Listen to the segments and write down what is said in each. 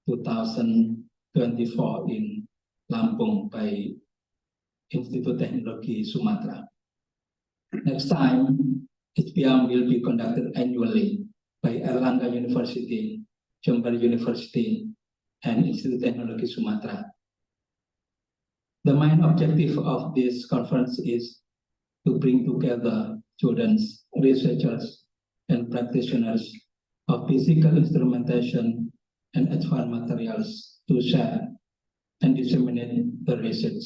2024 in Lampung by Institut Teknologi Sumatera. Next time, ICPIAM will be conducted annually by Erlangga University, Jember University, and Institut Teknologi Sumatera. The main objective of this conference is to bring together students, researchers, and practitioners of physical instrumentation and advanced materials to share and disseminate the research.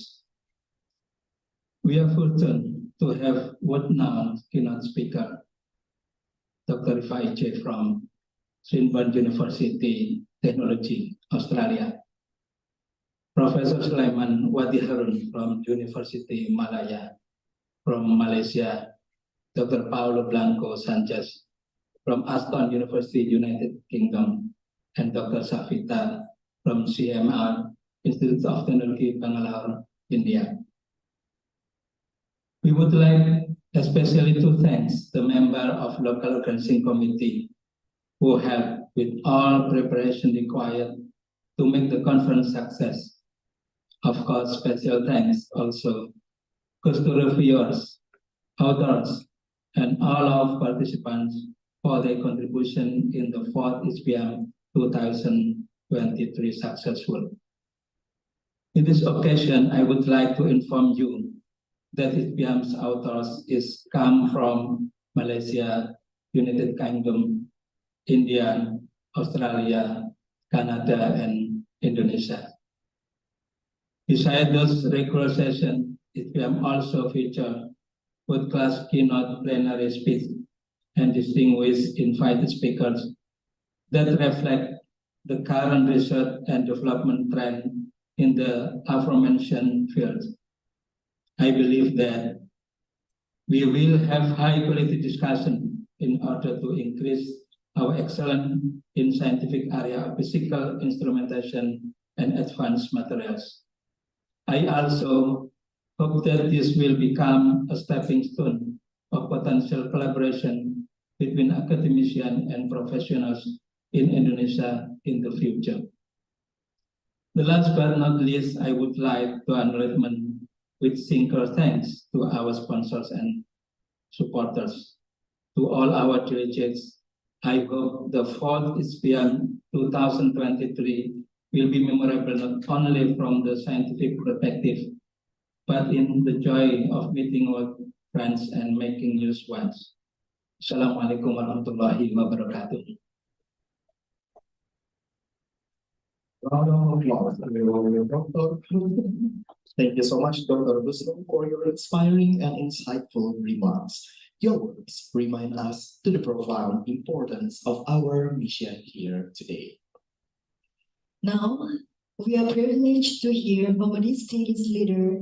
We are fortunate to have world-renowned keynote speaker, Dr. Rifai J. from Swinburne University Technology, Australia, Professor Sulaiman Wadi Harun from University Malaya from Malaysia, Dr. Paulo Blanco Sanchez from Aston University, United Kingdom, and Dr. Safita from CMR, Institute of Technology, Bangalore, India. We would like especially to thank the member of local organizing committee who helped with all preparation required to make the conference success. Of course, special thanks also goes to reviewers, authors, and all of participants for their contribution in the 4th ICPIAM 2023 successful. In this occasion, I would like to inform you that ICPIAM's authors come from Malaysia, United Kingdom, India, Australia, Canada, and Indonesia. Besides those regular sessions, ICPIAM also featured world-class keynote plenary speech and distinguished invited speakers that reflect the current research and development trend in the aforementioned fields. I believe that we will have high-quality discussion in order to increase our excellence in scientific area of physical instrumentation and advanced materials. I also hope that this will become a stepping stone of potential collaboration between academicians and professionals in Indonesia in the future. The last but not least, I would like to acknowledge with sincere thanks to our sponsors and supporters. To all our delegates, I hope the 4th ICPIAM 2023 will be memorable not only from the scientific perspective, but in the joy of meeting with friends and making new ones. Assalamualaikum warahmatullahi wabarakatuh. Round of applause. Thank you so much, Dr. Busro, for your inspiring and insightful remarks. Your words remind us to the profound importance of our mission here today. Now, we are privileged to hear from a distinguished leader,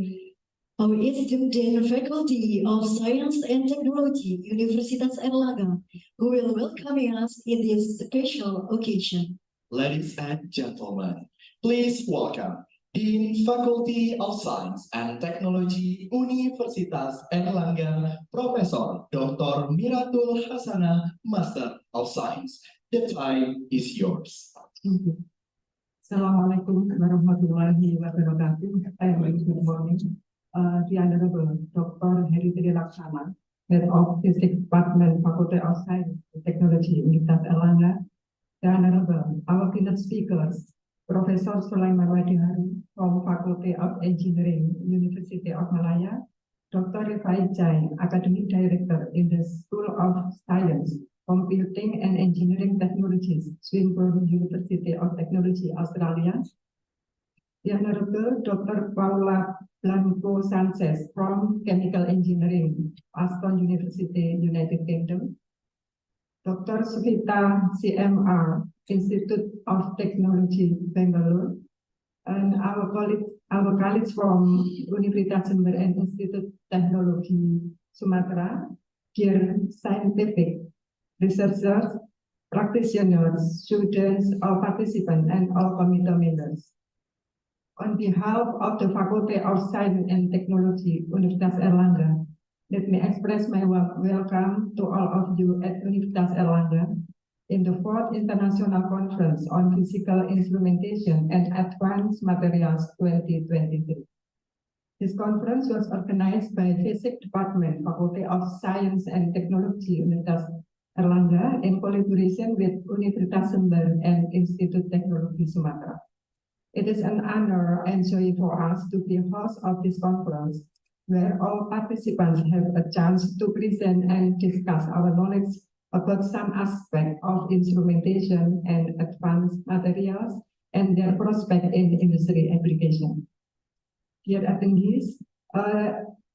our esteemed Faculty of Science and Technology, Universitas Erlangga, who will welcome us in this special occasion. Ladies and gentlemen, please welcome Dean Faculty of Science and Technology, Universitas Erlangga, Professor Dr. Miratul Hasanah, Master of Science. The time is yours. Assalamualaikum warahmatullahi wabarakatuh. Good morning. The Honorable Dr. Heri Laksana, Head of Physics Department, Faculty of Science and Technology, Universitas Erlangga. The Honorable, our keynote speakers, Professor Sulaiman Wadi Harun from Faculty of Engineering, University of Malaya, Dr. Rifai J, Academic Director in the School of Science, Computing and Engineering Technologies, Swinburne University of Technology, Australia. The Honorable Dr. Paula Blanco Sanchez from Chemical Engineering, Aston University, United Kingdom. Dr. Safita, CMR, Institute of Technology, Bangalore. And our colleagues from Universitas Jember and Institut Teknologi Sumatera, dear scientific researchers, practitioners, students, all participants, and all committee members. On behalf of the Faculty of Science and Technology, Universitas Erlangga, let me express my welcome to all of you at Universitas Erlangga. in the 4th International Conference on Physical Instrumentation and Advanced Materials 2023. This conference was organized by Physics Department, Faculty of Science and Technology, Universitas Erlangga, in collaboration with Universitas Sumber and Institute Teknologi Sumatera. It is an honor and joy for us to be host of this conference, where all participants have a chance to present and discuss our knowledge about some aspect of instrumentation and advanced materials and their prospect in industry application. Dear attendees,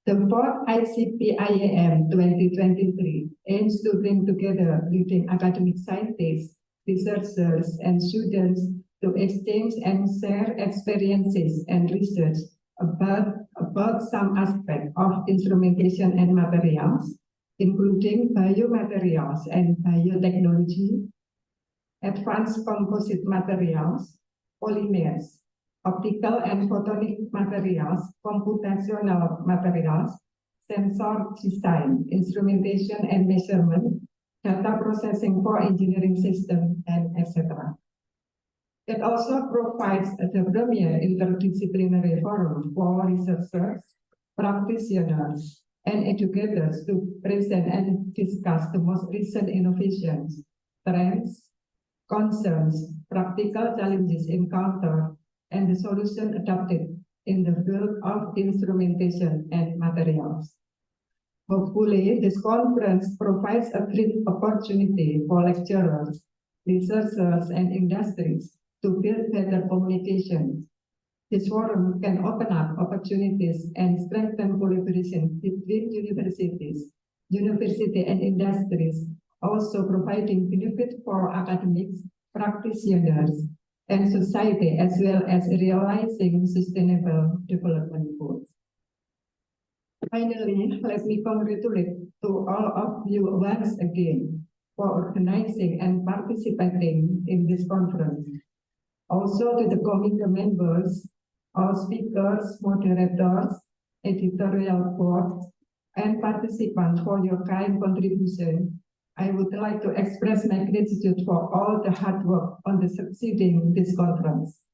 the 4th ICPIAM 2023 aims to bring together leading academic scientists, researchers, and students to exchange and share experiences and research about some aspect of instrumentation and materials, including biomaterials and biotechnology, advanced composite materials, polymers, optical and photonic materials, computational materials, sensor design, instrumentation and measurement, data processing for engineering systems, and etc. It also provides the premier interdisciplinary forum for researchers, practitioners, and educators to present and discuss the most recent innovations, trends, concerns, practical challenges encountered, and the solution adopted in the field of instrumentation and materials. Hopefully, this conference provides a great opportunity for lecturers, researchers, and industries to build better communication. This forum can open up opportunities and strengthen collaboration between universities, university and industries, also providing benefit for academics, practitioners, and society, as well as realizing sustainable development goals. Finally, let me congratulate to all of you once again for organizing and participating in this conference. Also to the committee members, all speakers, moderators, editorial board, and participants for your kind contribution. I would like to express my gratitude for all the hard work on the succeeding this conference.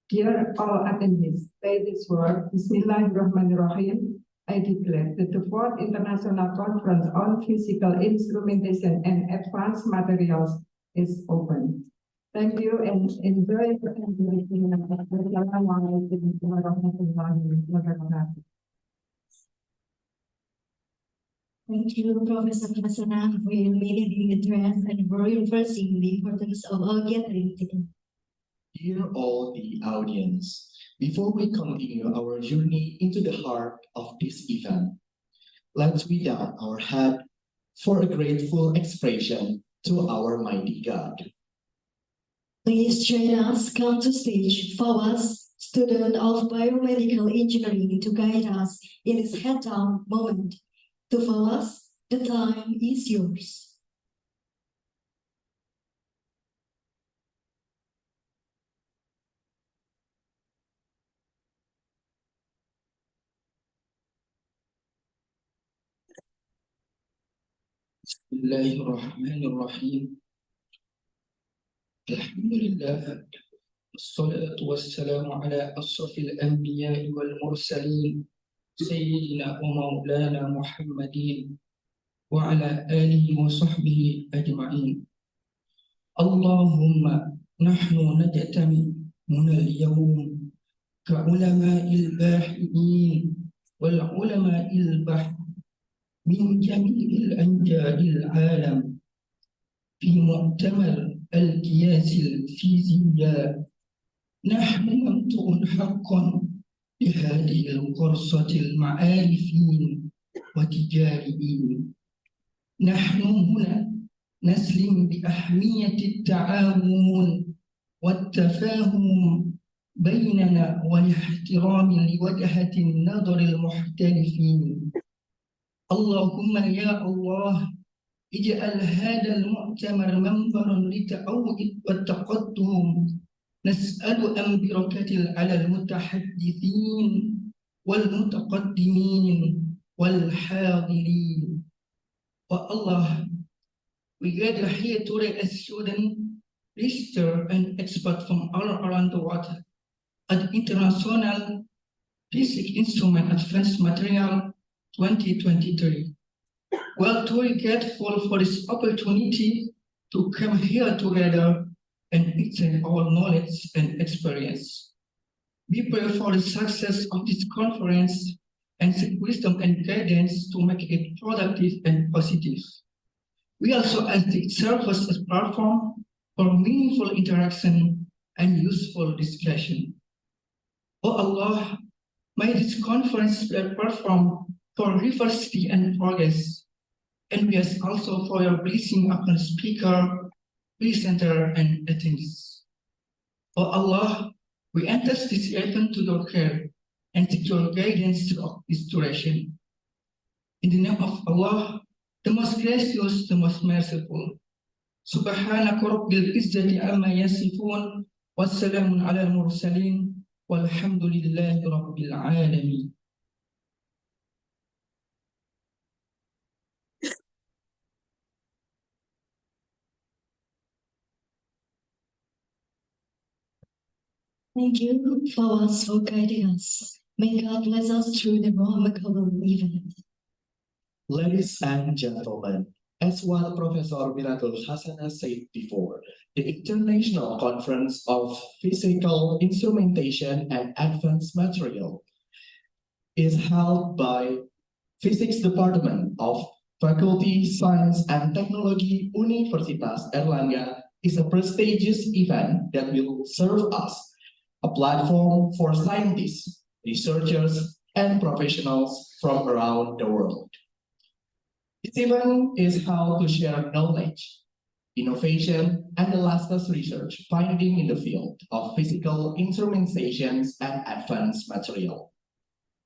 Dear all attendees, by this word, Bismillahirrahmanirrahim, I declare that the 4th International Conference on Physical Instrumentation and Advanced Materials is open. Thank you and enjoy your presentation. Wassalamualaikum warahmatullahi wabarakatuh. Thank you, Professor Hassana, for your leading address and for reinforcing the importance of our gathering today. Dear all the audience, before we continue our journey into the heart of this event, let's bow down our head for a grateful expression to our mighty God. Please join us, come to stage Fawaz, student of biomedical engineering, to guide us in this head-down moment. To Fawaz, the time is yours. Bismillahirrahmanirrahim. Alhamdulillah. Wassalatu wassalamu ala asrafil anbiya'i wal mursalin. Sayyidina wa maulana Muhammadin wa ala alihi wa sahbihi ajma'in. Allahumma nahnu najtami munal yawm ka ulama'il bahiin wal ulama'il bahr min jami'il anjadil alam fi mu'tamar al-qiyasil fiziyya. Nahnu mamtu'un haqqan بهذه القرصة المعارفين وتجاريين. نحن هنا نسلم بأهمية التعاون والتفاهم بيننا والاحترام لوجهة النظر المختلفين. اللهم يا الله اجعل هذا المؤتمر منبرا للتعود والتقدم. نسأل أن بركة على المتحدثين والمتقدمين والحاضرين. We gather here today as students, researchers, and experts from all around the world at the International Physics Instrument Advanced Material 2023. We are truly grateful for this opportunity to come here together and exchange our knowledge and experience. We pray for the success of this conference and seek wisdom and guidance to make it productive and positive. We also ask it serve as a platform for meaningful interaction and useful discussion. Oh Allah, may this conference be a platform for diversity and progress, and we ask also for your blessing upon speaker, presenter, and attendees. Oh Allah, we entrust this event to your care and seek your guidance throughout this duration. In the name of Allah, the most gracious, the most merciful. Subhanaka Rabbil Izzati amma yasifun, wassalamun ala al-mursalin, walhamdulillahi Rabbil alamin. Thank you, Fawaz, for guiding us. May God bless us through the remarkable event. Ladies and gentlemen, as what Professor Miratul Hasana said before, the International Conference of Physical Instrumentation and Advanced Material is held by Physics Department of Faculty Science and Technology Universitas Erlangga is a prestigious event that will serve as a platform for scientists, researchers, and professionals from around the world. This event is held to share knowledge, innovation, and the latest research finding in the field of physical instrumentations and advanced material.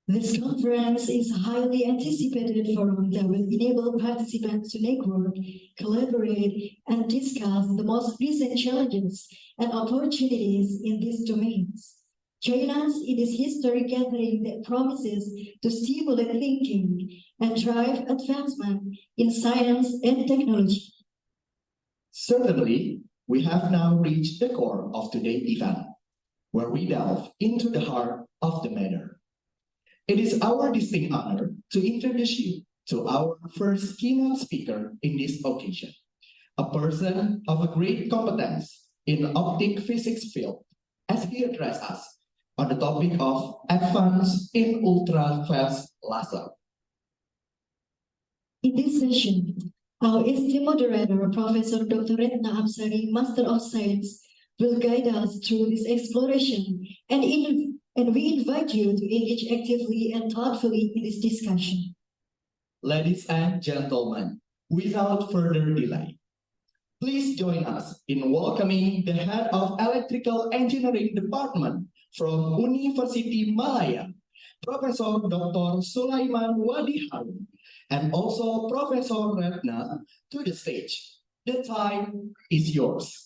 This conference is a highly anticipated forum that will enable participants to network, collaborate, and discuss the most recent challenges and opportunities in these domains. Join us in this historic gathering that promises to stimulate thinking and drive advancement in science and technology. Certainly, we have now reached the core of today's event, where we delve into the heart of the matter. It is our distinct honor to introduce you to our first keynote speaker in this occasion, a person of a great competence in the optic physics field, as he addresses us on the topic of advance in ultra-fast laser. In this session, our esteemed moderator, Professor Dr. Retna Absari, Master of Science, will guide us through this exploration, and we invite you to engage actively and thoughtfully in this discussion. Ladies and gentlemen, without further delay, please join us in welcoming the head of Electrical Engineering Department from University Malaya, Professor Dr. Sulaiman Wadi Harun, and also Professor Retna to the stage. The time is yours.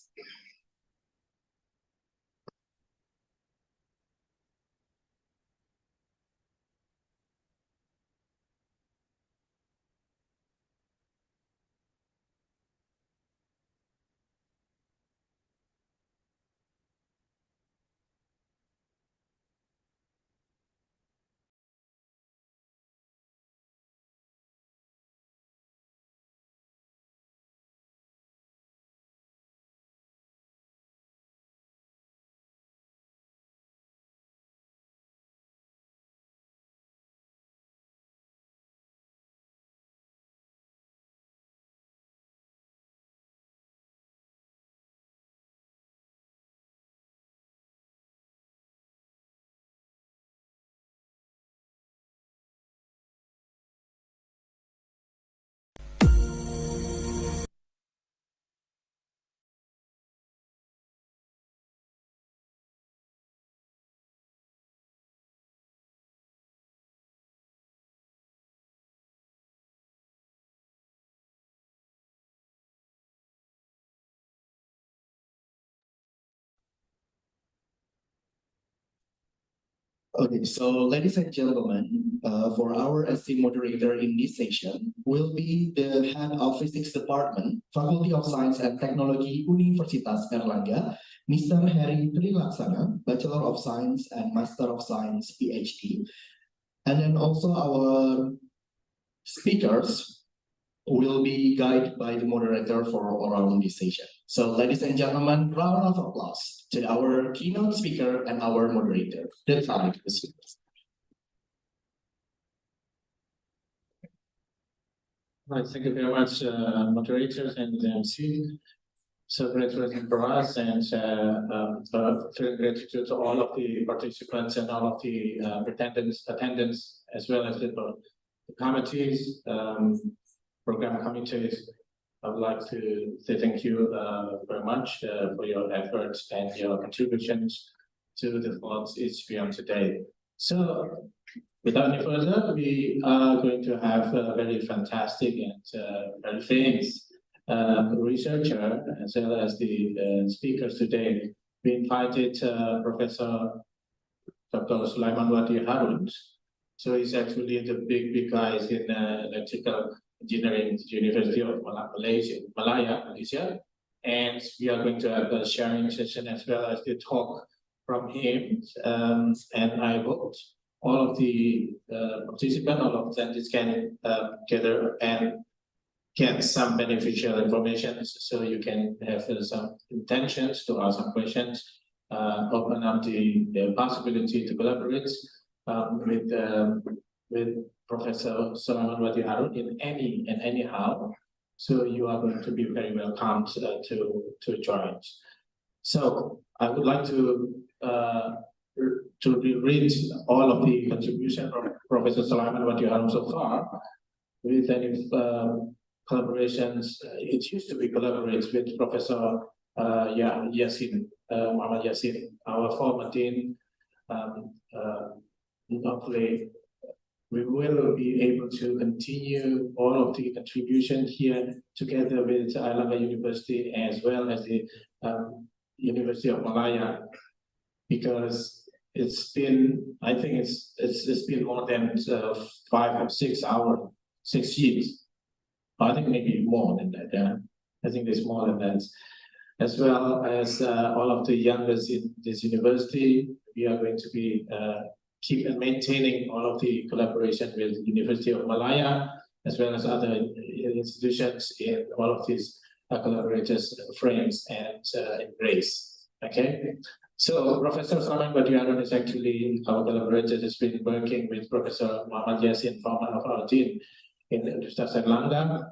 Okay, so ladies and gentlemen, for our esteemed moderator in this session will be the head of physics department, Faculty of Science and Technology, Universitas Airlangga, Mr. Heri Trilaksana, Bachelor of Science and Master of Science, PhD. And then also our speakers will be guided by the moderator for around this session. So ladies and gentlemen, round of applause to our keynote speaker and our moderator. The time the speakers. Right, thank you very much, moderators and MC. So great working for us, and very gratitude to all of the participants and all of the attendants, as well as the committees, program committees. I would like to say thank you very much for your efforts and your contributions to the thoughts ICPIAM today. So without any further, we are going to have a very fantastic and very famous researcher, as well as the speakers today. We invited Professor Dr. Sulaiman Wati Harun. So he's actually the big guys in electrical engineering at the University of Malaya, Malaysia. And we are going to have a sharing session as well as the talk from him. And I hope all of the participants, all of them can gather and get some beneficial information, so you can have some intentions to ask some questions, open up the possibility to collaborate with Professor Sulaiman Wati Harun in any and anyhow. So you are going to be very welcome to join. So I would like to read all of the contribution from Professor Sulaiman Wati Harun so far. With any collaborations, it used to be collaborates with Professor Yassin, Muhammad Yassin, our former dean. Hopefully, we will be able to continue all of the contribution here together with Airlangga University as well as the University of Malaya, because it's been, I think it's been more than 5 or 6 hours, 6 years. I think maybe more than that. Yeah, I think there's more than that. As well as all of the youngest in this university, we are going to be keep maintaining all of the collaboration with University of Malaya, as well as other institutions in all of these collaborators frames and embrace. Okay, so Professor Sulaiman Wati Harun is actually our collaborator. Has been working with Professor Muhammad Yassin, former of our team in Universitas Airlangga,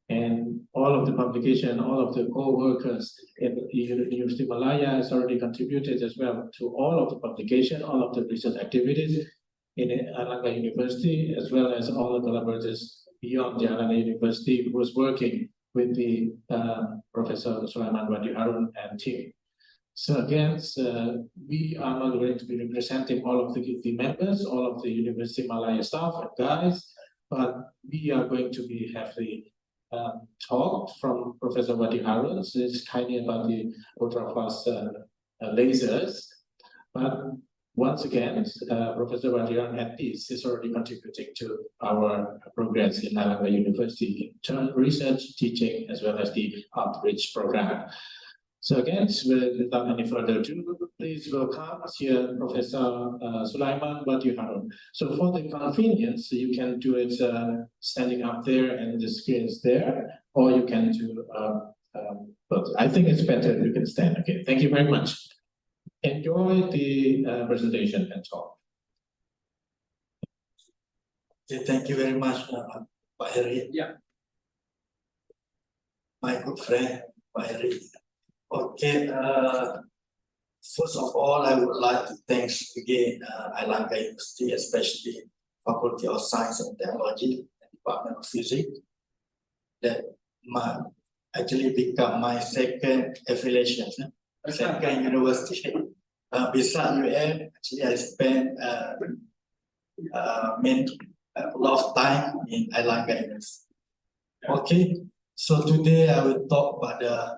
and all of the publication, all of the co-workers in University of Malaya has already contributed as well to all of the publication, all of the research activities in Airlangga University, as well as all the collaborators beyond the Airlangga University who was working with the Professor Sulaiman Wati Harun and team. So again, we are not going to be representing all of the members, all of the University of Malaya staff and guys, but we are going to be have the talk from Professor Wati Harun. So it's kind of about the ultra-fast lasers. But once again, Professor Wati Harun at least is already contributing to our progress in Airlangga University in terms of research, teaching, as well as the outreach program. So again, without any further ado, please welcome here Professor Sulaiman Wati Harun. So for the convenience, you can do it standing up there and the screen is there, or you can do, but I think it's better if you can stand. Okay, thank you very much. Enjoy the presentation and talk. Okay, thank you very much, Pak Heri. Yeah. My good friend, Pak Heri. Okay, first of all, I would like to thank again Airlangga University, especially Faculty of Science and Technology, and Department of Physics, that actually become my second affiliation, second university. Besides UM, actually I spent a lot of time in Airlangga University. Okay, so today I will talk about the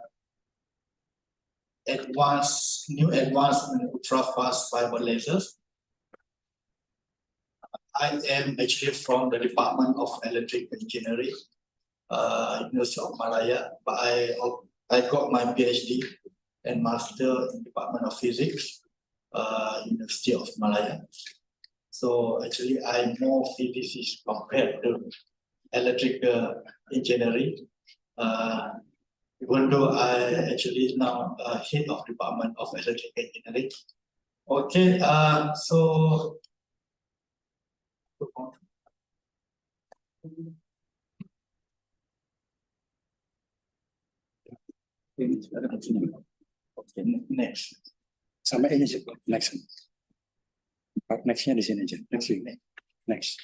new advancement ultra-fast fiber lasers. I am actually from the Department of Electrical Engineering, University of Malaya, but I got my PhD and Master in Department of Physics, University of Malaya. So actually, I'm more physicist compared to electrical engineering. Even though I actually now head of Department of Electrical Engineering. Okay, so okay, next. Sampai ini sih, next. Nextnya di sini aja. Next.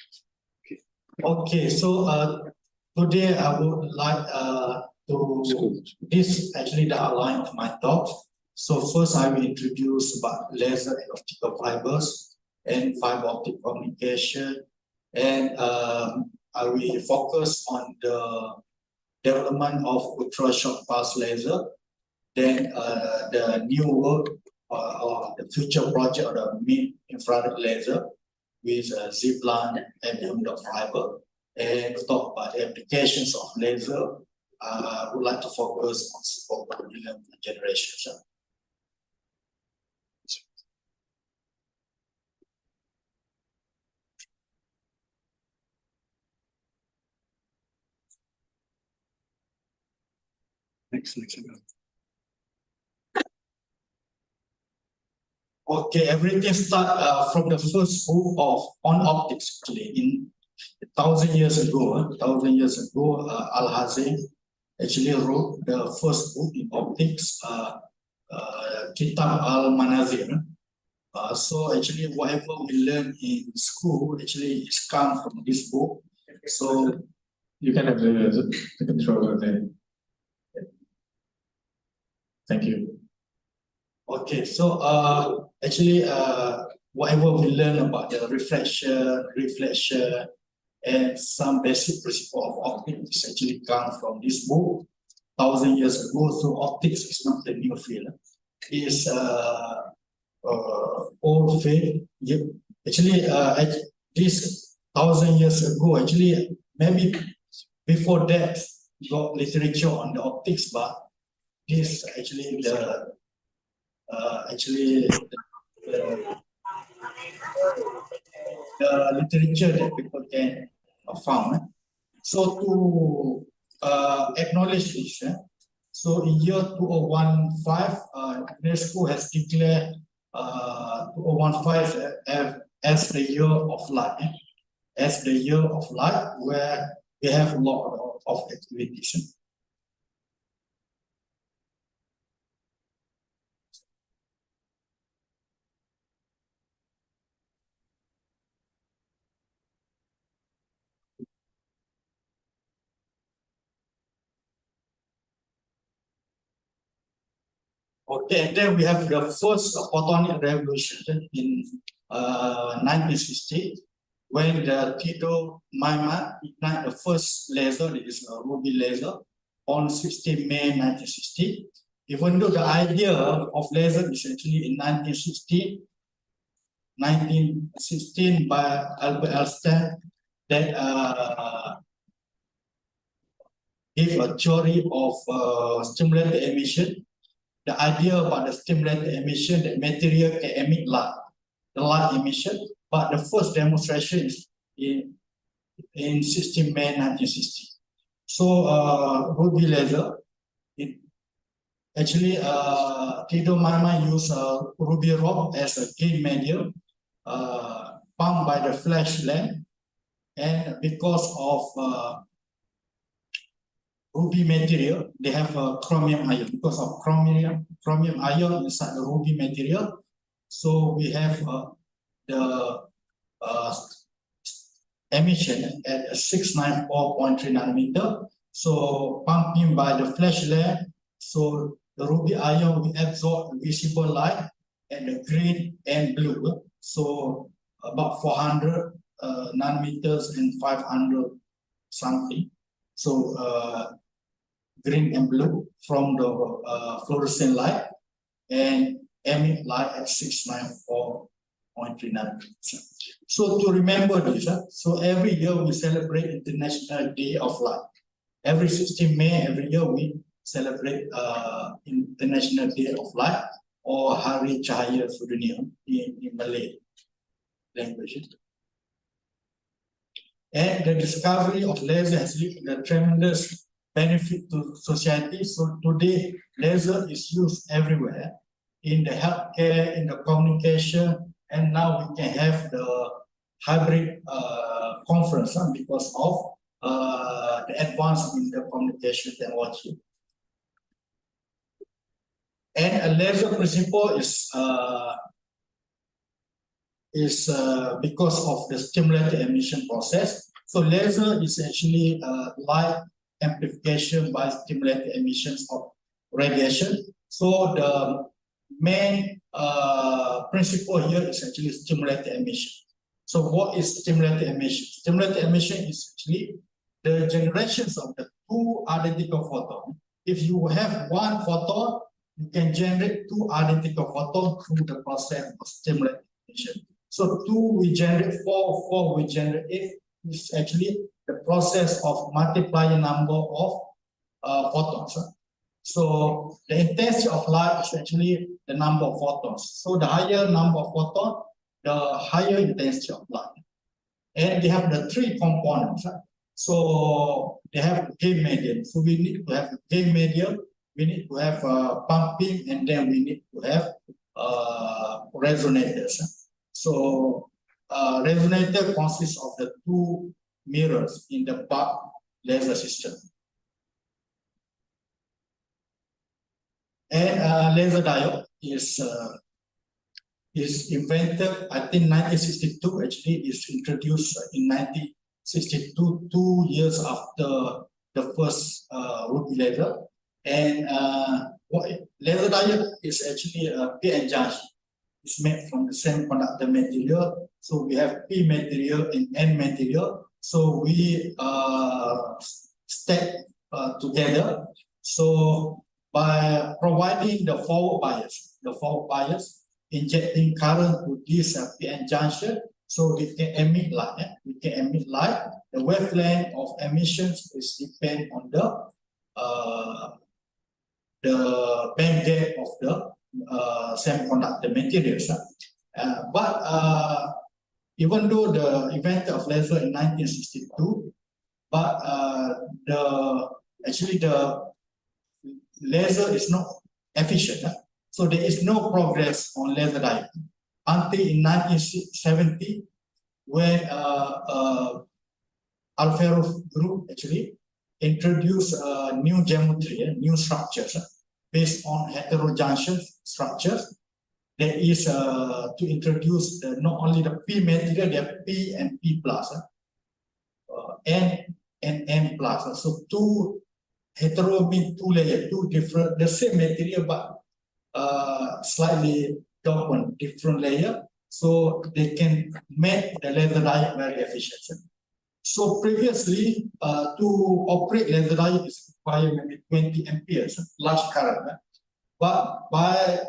Okay, so today I would like to this actually the outline of my talk. So first I will introduce about laser and optical fibers and fiber optic communication, and I will focus on the development of ultra short pulse laser, then the new work or the future project of the mid infrared laser with zipline and dot fiber, and talk about the applications of laser. I would like to focus on support generation. Next. Okay, everything start from the first book of on optics actually in 1,000 years ago. Al-Hazim actually wrote the first book in optics, Kitab al-Manazir. So actually whatever we learn in school actually is come from this book. So You can have the controller there. Thank you. okay, so actually whatever we learn about the reflection, and some basic principle of optics actually come from this book 1,000 years ago. So optics is not the new field. It's old field. Actually, this 1,000 years ago, actually maybe before that, got literature on the optics, but this actually the literature that people can found. So to acknowledge this, so in year 2015, UNESCO has declared 2015 as the year of light, where we have a lot of activities. Okay, and then we have the first photonic revolution in 1960, when the Tito Maiman ignited the first laser, that is a ruby laser, on 16 May 1960. Even though the idea of laser is actually in 1916 by Albert Einstein, that gave a theory of stimulated emission. The idea about the stimulated emission, that material can emit light, the light emission, but the first demonstration is in 16 May 1960. So ruby laser, it actually Tito Maiman used ruby rock as a gain medium, pumped by the flash lamp, and because of ruby material, they have a chromium ion. Because of chromium ion inside the ruby material, so we have the emission at 694.3 nanometer. So pumping by the flash lamp, so the ruby ion will absorb visible light and the green and blue. So about 400 nanometers and 500 something. So green and blue from the fluorescent light, and emit light at 694 0.39%. So to remember this, so every year we celebrate International Day of Light. Every 16 May, every year we celebrate International Day of Light or Hari Cahaya Sedunia in Malay language. And the discovery of laser has led a tremendous benefit to society. So today, laser is used everywhere in the healthcare, in the communication, and now we can have the hybrid conference because of the advancement in the communication technology. And a laser principle is because of the stimulated emission process. So laser is actually light amplification by stimulated emissions of radiation. So the main principle here is actually stimulated emission. So what is stimulated emission? Stimulated emission is actually the generations of the two identical photons. If you have one photon, you can generate two identical photons through the process of stimulated emission. So 2 we generate 4, 4 we generate 8. It's actually the process of multiplying number of photons. So the intensity of light is actually the number of photons. So the higher number of photons, the higher intensity of light. And they have the 3 components. So they have gain medium. So we need to have a gain medium. We need to have pumping, and then we need to have resonators. So resonator consists of the 2 mirrors in the bulk laser system. And laser diode is invented, I think 1962, actually is introduced in 1962, 2 years after the first ruby laser. And laser diode is actually a PN junction. It's made from the semiconductor material. So we have P material and N material. So we stack together. So by providing the forward bias, injecting current to this PN junction, so we can emit light. The wavelength of emissions is depend on the band gap of the semiconductor materials. But even though the inventor of laser in 1962, but actually the laser is not efficient. So there is no progress on laser diode until in 1970, when Alfaro group actually introduced new geometry, new structures based on heterojunction structures. There is to introduce not only the P material, they have P and P plus, N and N plus. So 2 hetero mean 2 layers, 2 different, the same material but slightly different layer. So they can make the laser diode very efficient. So previously, to operate laser diode is required maybe 20 amperes, large current. But by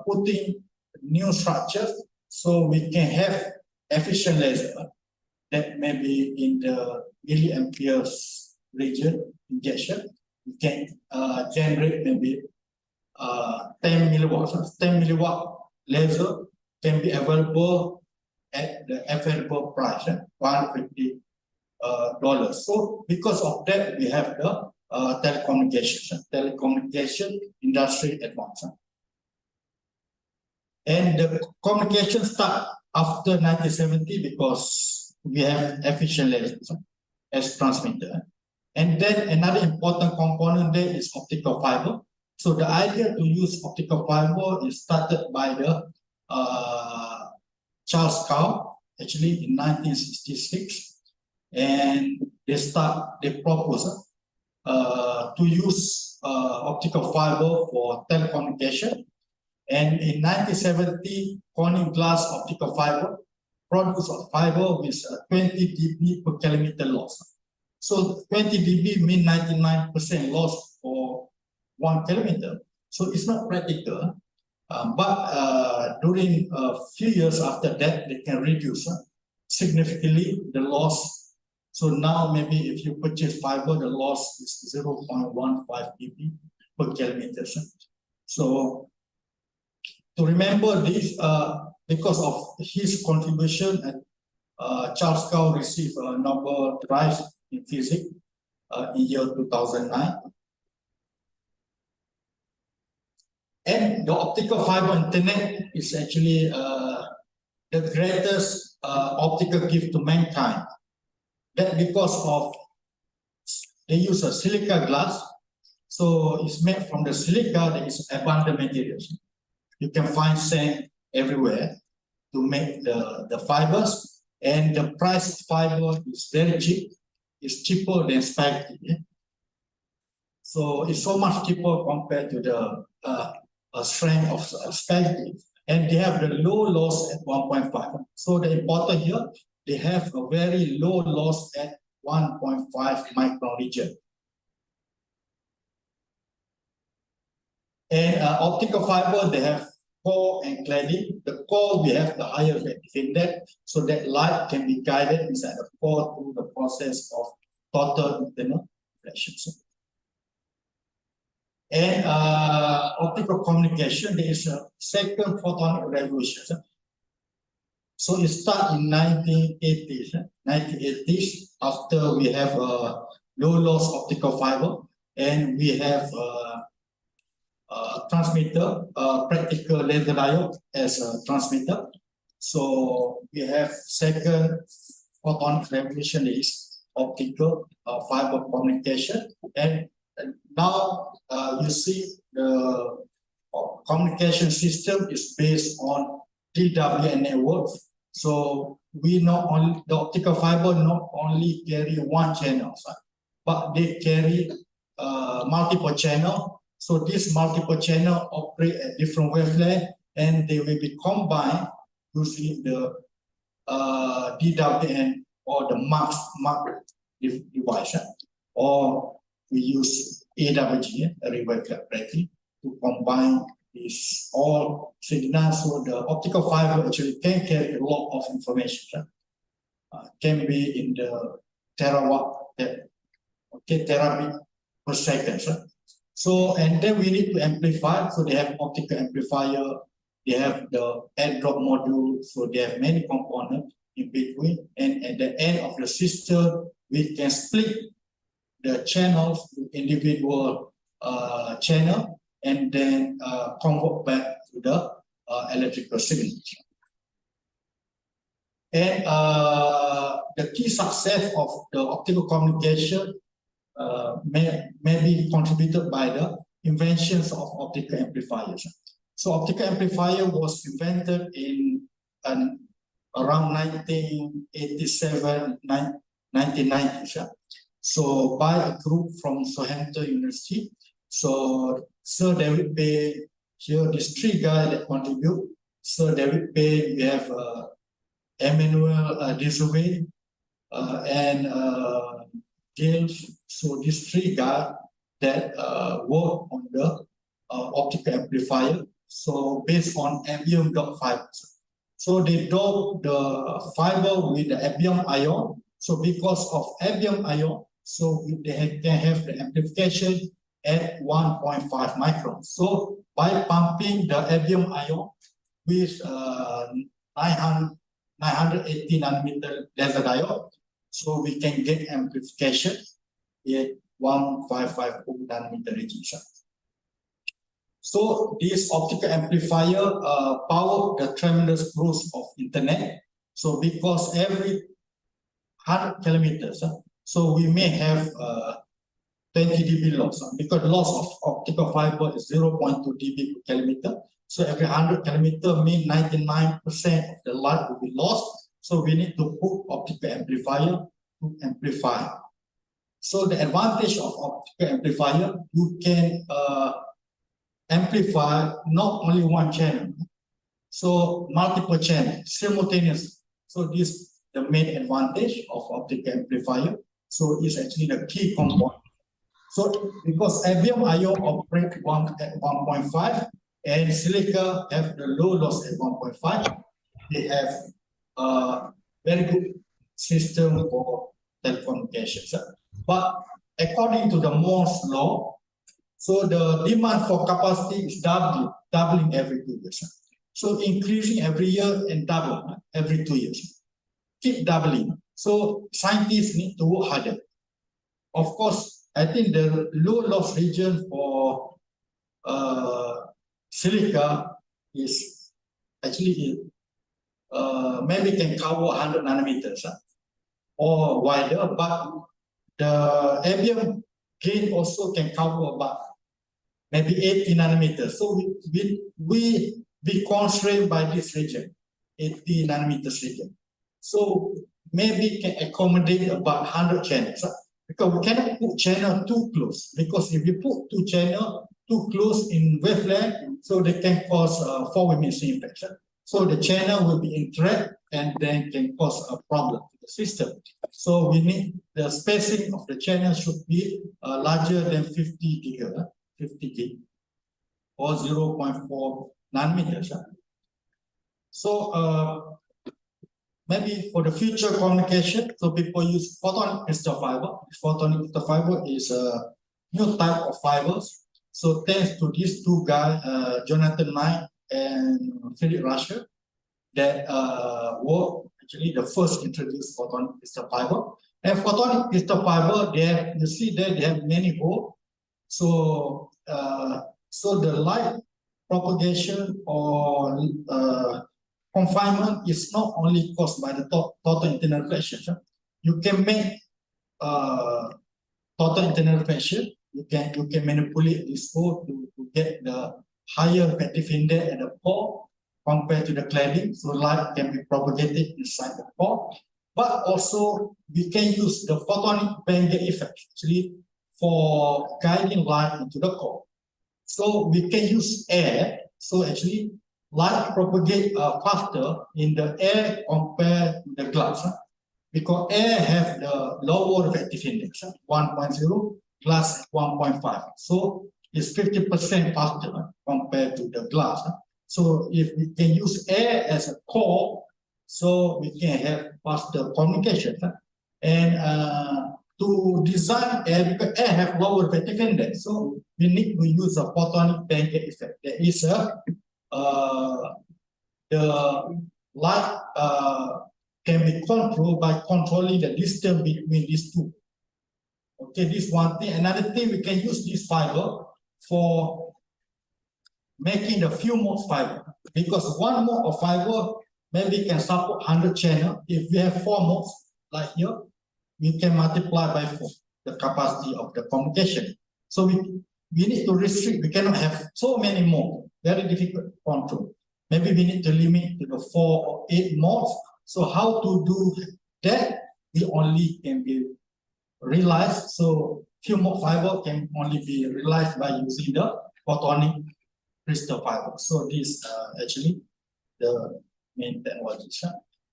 putting new structures, so we can have efficient laser that may be in the milliamperes region injection. We can generate maybe 10 milliwatts. 10 milliwatt laser can be available at the available price, $150. So because of that, we have the telecommunication industry advance. And the communication start after 1970 because we have efficient lasers as transmitter. And then another important component there is optical fiber. So the idea to use optical fiber is started by the Charles Cow, actually in 1966. And they propose to use optical fiber for telecommunication. And in 1970, Corning glass optical fiber produced a fiber with 20 dB per kilometer loss. So 20 dB means 99% loss for 1 kilometer. So it's not practical. But during a few years after that, they can reduce significantly the loss. So now maybe if you purchase fiber, the loss is 0.15 dB per kilometer. So to remember this, because of his contribution, Charles Cow received a Nobel Prize in Physics in year 2009. And the optical fiber internet is actually the greatest optical gift to mankind. That because of they use a silica glass, so it's made from the silica that is abundant materials. You can find sand everywhere to make the fibers, and the price of fiber is very cheap. It's cheaper than spaghetti. So it's so much cheaper compared to the strength of spaghetti, and they have the low loss at 1.5. So the important here, they have a very low loss at 1.5 micron region. And optical fiber, they have core and cladding. The core, we have the higher effective index, so that light can be guided inside the core through the process of total internal reflections. And optical communication, there is a second photonic revolution. So it started in 1980s, after we have a low loss optical fiber, and we have transmitter, practical laser diode as a transmitter. So we have second photonic revolution is optical fiber communication, and now you see the communication system is based on DWDM network. So we not only the optical fiber not only carry one channel, but they carry multiple channel. So this multiple channel operate at different wavelength, and they will be combined using the DWDM or the MAX device, or we use AWG, array wavelet tracking, to combine these all signals. So the optical fiber actually can carry a lot of information. Can be in the terabit per second. So, and then we need to amplify. So they have optical amplifier, they have the airdrop module, so they have many components in between. And at the end of the system, we can split the channels to individual channel, and then convert back to the electrical signal. And the key success of the optical communication may be contributed by the inventions of optical amplifiers. So optical amplifier was invented in around 1987, 1990s. So by a group from Southampton University. So Sir David Payne, here these three guys that contribute. Sir David Payne, we have Emmanuel Desouvé, and James. So these three guys that work on the optical amplifier. So based on erbium dot fibers. So they dope the fiber with the erbium ion. So because of erbium ion, so they can have the amplification at 1.5 microns. So by pumping the erbium ion with 980 nanometer laser diode, so we can get amplification at 1550 nanometer region. So this optical amplifier power the tremendous growth of internet. So because every 100 kilometers, so we may have 20 dB loss, because loss of optical fiber is 0.2 dB per kilometer. So every 100 kilometer means 99% of the light will be lost. So we need to put optical amplifier to amplify. So the advantage of optical amplifier, you can amplify not only one channel, so multiple channels simultaneously. So this is the main advantage of optical amplifier. So it's actually the key component. So because erbium ion operates at 1.5, and Silica have the low loss at 1.5. They have a very good system for telecommunications. But according to the Moore's law, so the demand for capacity is doubling every 2 years. So increasing every year and double every 2 years. Keep doubling. So scientists need to work harder. Of course, I think the low loss region for Silica is actually maybe can cover 100 nanometers or wider, but the ICPIAM gain also can cover about maybe 80 nanometers. So we be constrained by this region, 80 nanometers region. So maybe can accommodate about 100 channels. Because we cannot put channel too close. Because if you put two channel too close in wavelength, so they can cause forward emission infection. So the channel will be interact and then can cause a problem to the system. So we need the spacing of the channel should be larger than 50 gig, or 0.4 nanometers. So maybe for the future communication, so people use photonic crystal fiber. Photonic crystal fiber is a new type of fibers. So thanks to these two guys, Jonathan Knight and Philip Rusher, that were actually the first introduced photonic crystal fiber. And photonic crystal fiber, you see there they have many holes. So so the light propagation or confinement is not only caused by the total internal reflection. You can make total internal reflection. You can manipulate this hole to get the higher effective index at the core compared to the cladding. So light can be propagated inside the core. But also we can use the photonic bandgap effect actually for guiding light into the core. So we can use air. So actually light propagate faster in the air compared to the glass. Because air have the lower effective index, 1.0, glass 1.5. So it's 50% faster compared to the glass. So if we can use air as a core, so we can have faster communication. And to design air, because air have lower effective index, so we need to use a photonic bandgap effect. There is the light can be controlled by controlling the distance between these two. Okay, this one thing. Another thing, we can use this fiber for making the few modes fiber. Because one mode of fiber maybe can support 100 channel. If we have 4 modes, like here, we can multiply by 4 the capacity of the communication. So we need to restrict. We cannot have so many modes. Very difficult to control. Maybe we need to limit to the 4 or 8 modes. So how to do that? We only can be realized. So few mode fiber can only be realized by using the photonic crystal fiber. So this actually the main technology.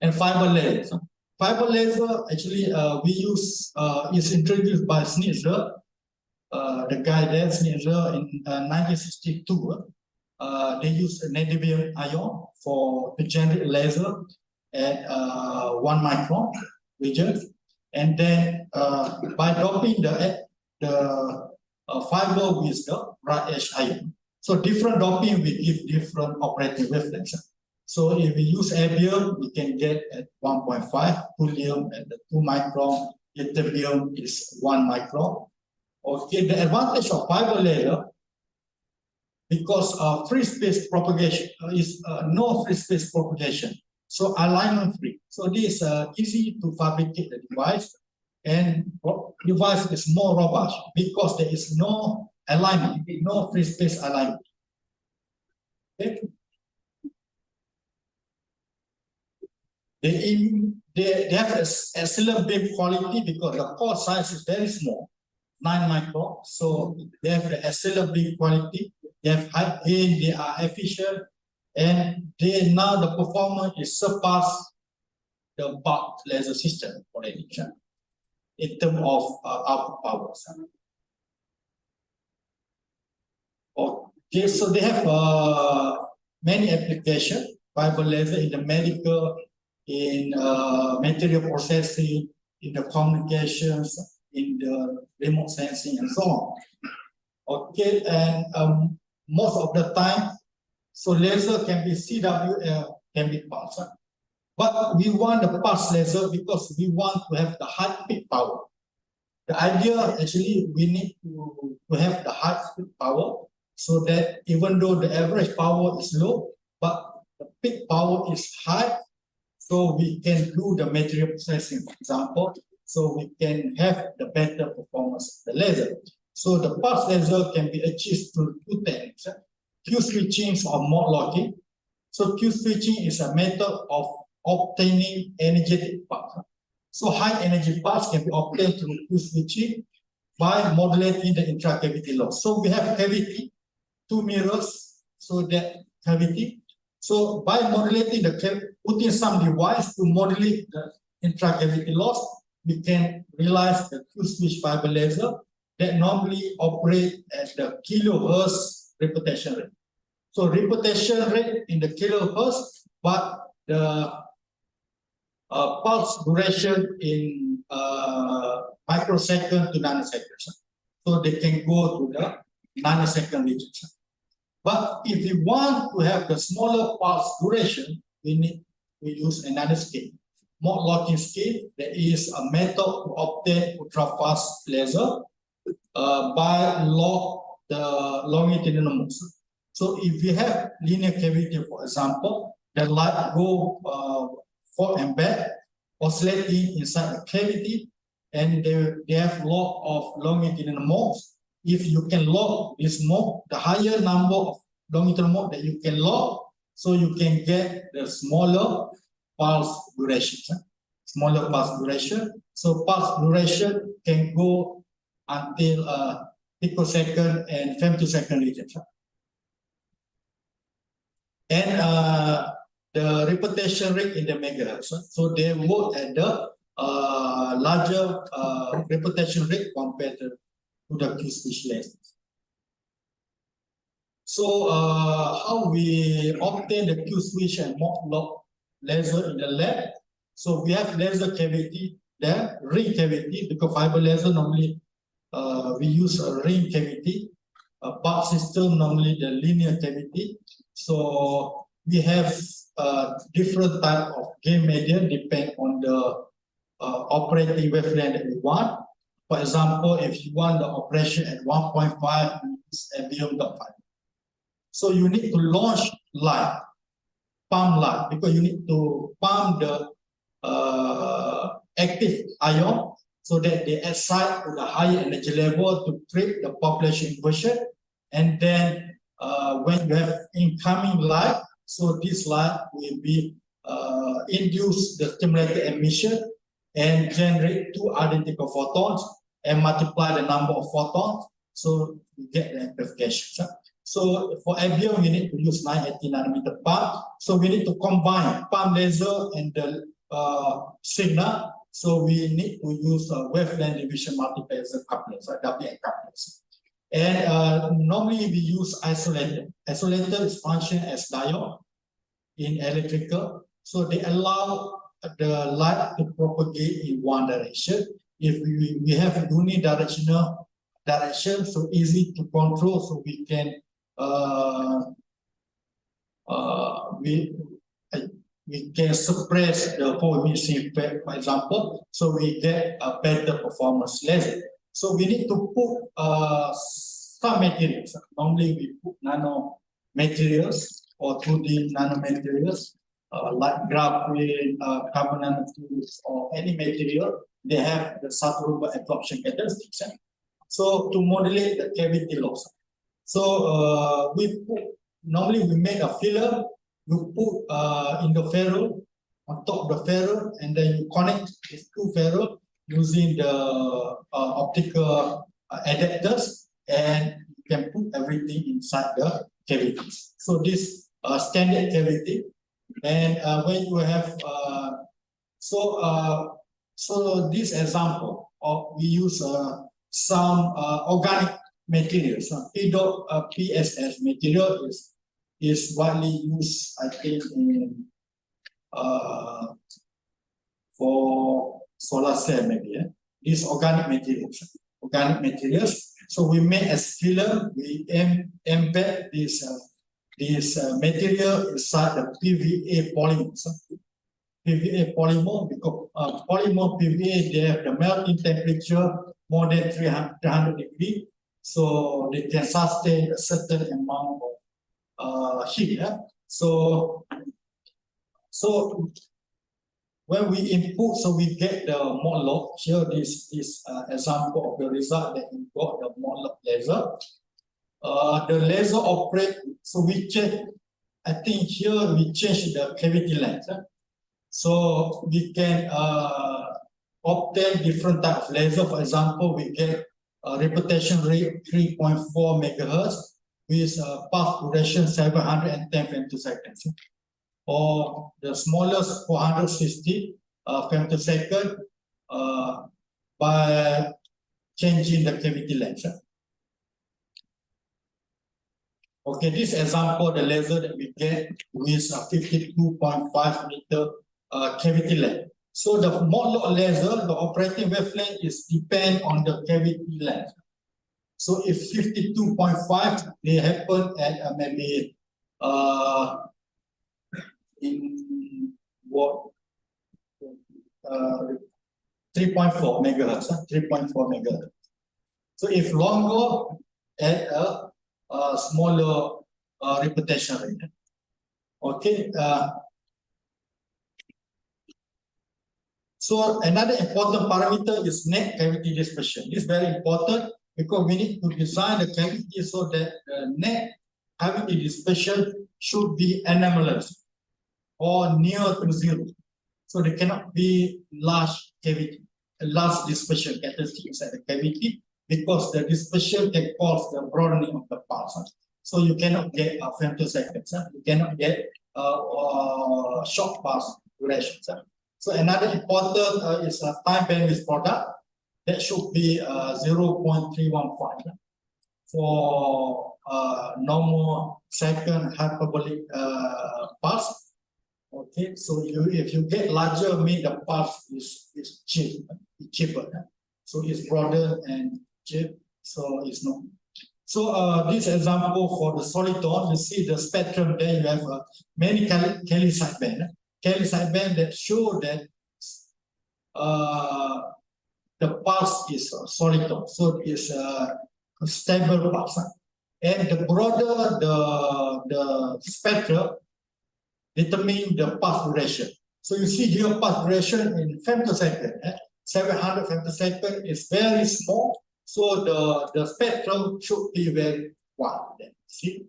And fiber layers. Fiber laser actually we use is introduced by Schnitzer, the guy there, Schnitzer, in 1962. They use niobium ion for the generic laser at 1 micron region, and then by doping the fiber with the bright edge ion. So different doping will give different operating wavelengths. So if we use ICPIAM, we can get at 1.5, thulium at the 2 micron, ytterbium is 1 micron. Okay, the advantage of fiber layer, because free space propagation is no free space propagation, so alignment free. So this is easy to fabricate the device, and device is more robust because there is no alignment, no free space alignment. Okay. They have excellent beam quality because the core size is very small, 9 micron. So they have the excellent beam quality. They have high gain. They are efficient, and now the performance is surpassed the bulk laser system already in terms of output power. Okay, so they have many applications, fiber laser in the medical, in material processing, in the communications, in the remote sensing, and so on. Okay, and most of the time, so laser can be CW, can be pulse. But we want the pulse laser because we want to have the high peak power. The idea actually we need to have the high peak power so that even though the average power is low, but the peak power is high, so we can do the material processing, for example, so we can have the better performance of the laser. So the pulse laser can be achieved through two techniques, Q switching or mode locking. So Q switching is a method of obtaining energetic pulse. So high energy pulse can be obtained through Q switching by modulating the intracavity loss. So we have cavity, two mirrors, so that cavity. So by modulating putting some device to modulate the intracavity loss, we can realize the Q switch fiber laser that normally operate at the kilohertz repetition rate. So repetition rate in the kilohertz, but the pulse duration in microsecond to nanoseconds. So they can go to the nanosecond regions. But if we want to have the smaller pulse duration, we use another scale. Mode locking scale, there is a method to obtain ultra-fast laser by lock the longitudinal motion. So if we have linear cavity, for example, the light go forward and back, oscillating inside the cavity, and they have law of longitudinal modes. If you can lock this mode, the higher number of longitudinal mode that you can lock, so you can get the smaller pulse duration. Smaller pulse duration. So pulse duration can go until picosecond and femtosecond region. And the repetition rate in the megahertz. So they work at the larger repetition rate compared to the Q switch lasers. So how we obtain the Q switch and mode lock laser in the lab? So we have laser cavity there, ring cavity, because fiber laser normally we use a ring cavity. A bulk system normally the linear cavity. So we have different type of gain medium depend on the operating wavelength that we want. For example, if you want the operation at 1.5, you use ICPIAM.5. So you need to launch light, pump light, because you need to pump the active ion so that they excite to the higher energy level to trip the population inversion. And then when you have incoming light, so this light will be induce the stimulated emission and generate two identical photons and multiply the number of photons, so you get the amplification. So for ICPIAM, we need to use 980 nanometer pump. So we need to combine pump laser and the signal. So we need to use wavelength division multiplexer couplers, WM couplers. And normally we use isolator. Isolator is function as diode in electrical. So they allow the light to propagate in one direction. If we have a unidirectional direction, so easy to control, so we can we can suppress the forward-emission effect, for example, so we get a better performance laser. So we need to put some materials. Normally we put nano materials or 2D nanomaterials like graphene, carbon nanotubes, or any material. They have the subthermal absorption characteristics. So to modulate the cavity loss. So normally we make a filler. You put in the ferrule, on top of the ferrule, and then you connect these two ferrule using the optical adapters, and you can put everything inside the cavities. So this standard cavity, and when you have so this example of we use some organic materials. PSS material is widely used, I think, in for solar cell maybe. These organic materials. So we make as filler. We embed this material inside the PVA polymers. PVA polymer, because polymer PVA, they have the melting temperature more than 300 degrees, so they can sustain a certain amount of heat. So when we input, so we get the mod log. Here, this example of the result that we got, the mod log laser. The laser operate, so we check, I think here we change the cavity length. So we can obtain different type of laser. For example, we get a repetition rate 3.4 megahertz with path duration 710 femtoseconds. Or the smallest 460 femtosecond by changing the cavity length. Okay, this example, the laser that we get with 52.5 meter cavity length. So the mod log laser, the operating wavelength is depend on the cavity length. So if 52.5, they happen at maybe in what 3.4 megahertz. 3.4 megahertz. So if longer, at a smaller repetition rate. Okay. So another important parameter is net cavity dispersion. This is very important because we need to design the cavity so that the net cavity dispersion should be anomalous or near to zero. So there cannot be large cavity, a large dispersion characteristic inside the cavity, because the dispersion can cause the broadening of the pulse. So you cannot get femtoseconds. You cannot get short pulse duration. So another important is a time bandwidth product that should be 0.315 for normal second hyperbolic pulse. Okay, so if you get larger, mean the pulse is cheaper. So it's broader and cheap, so it's not. So this example for the soliton, you see the spectrum there, you have many Kelly sideband. Kelly sideband that show that the pulse is soliton, so it's a stable pulse. And the broader the spectrum, determine the pulse duration. So you see here pulse duration in femtosecond. 700 femtosecond is very small, so the spectrum should be very wide. See?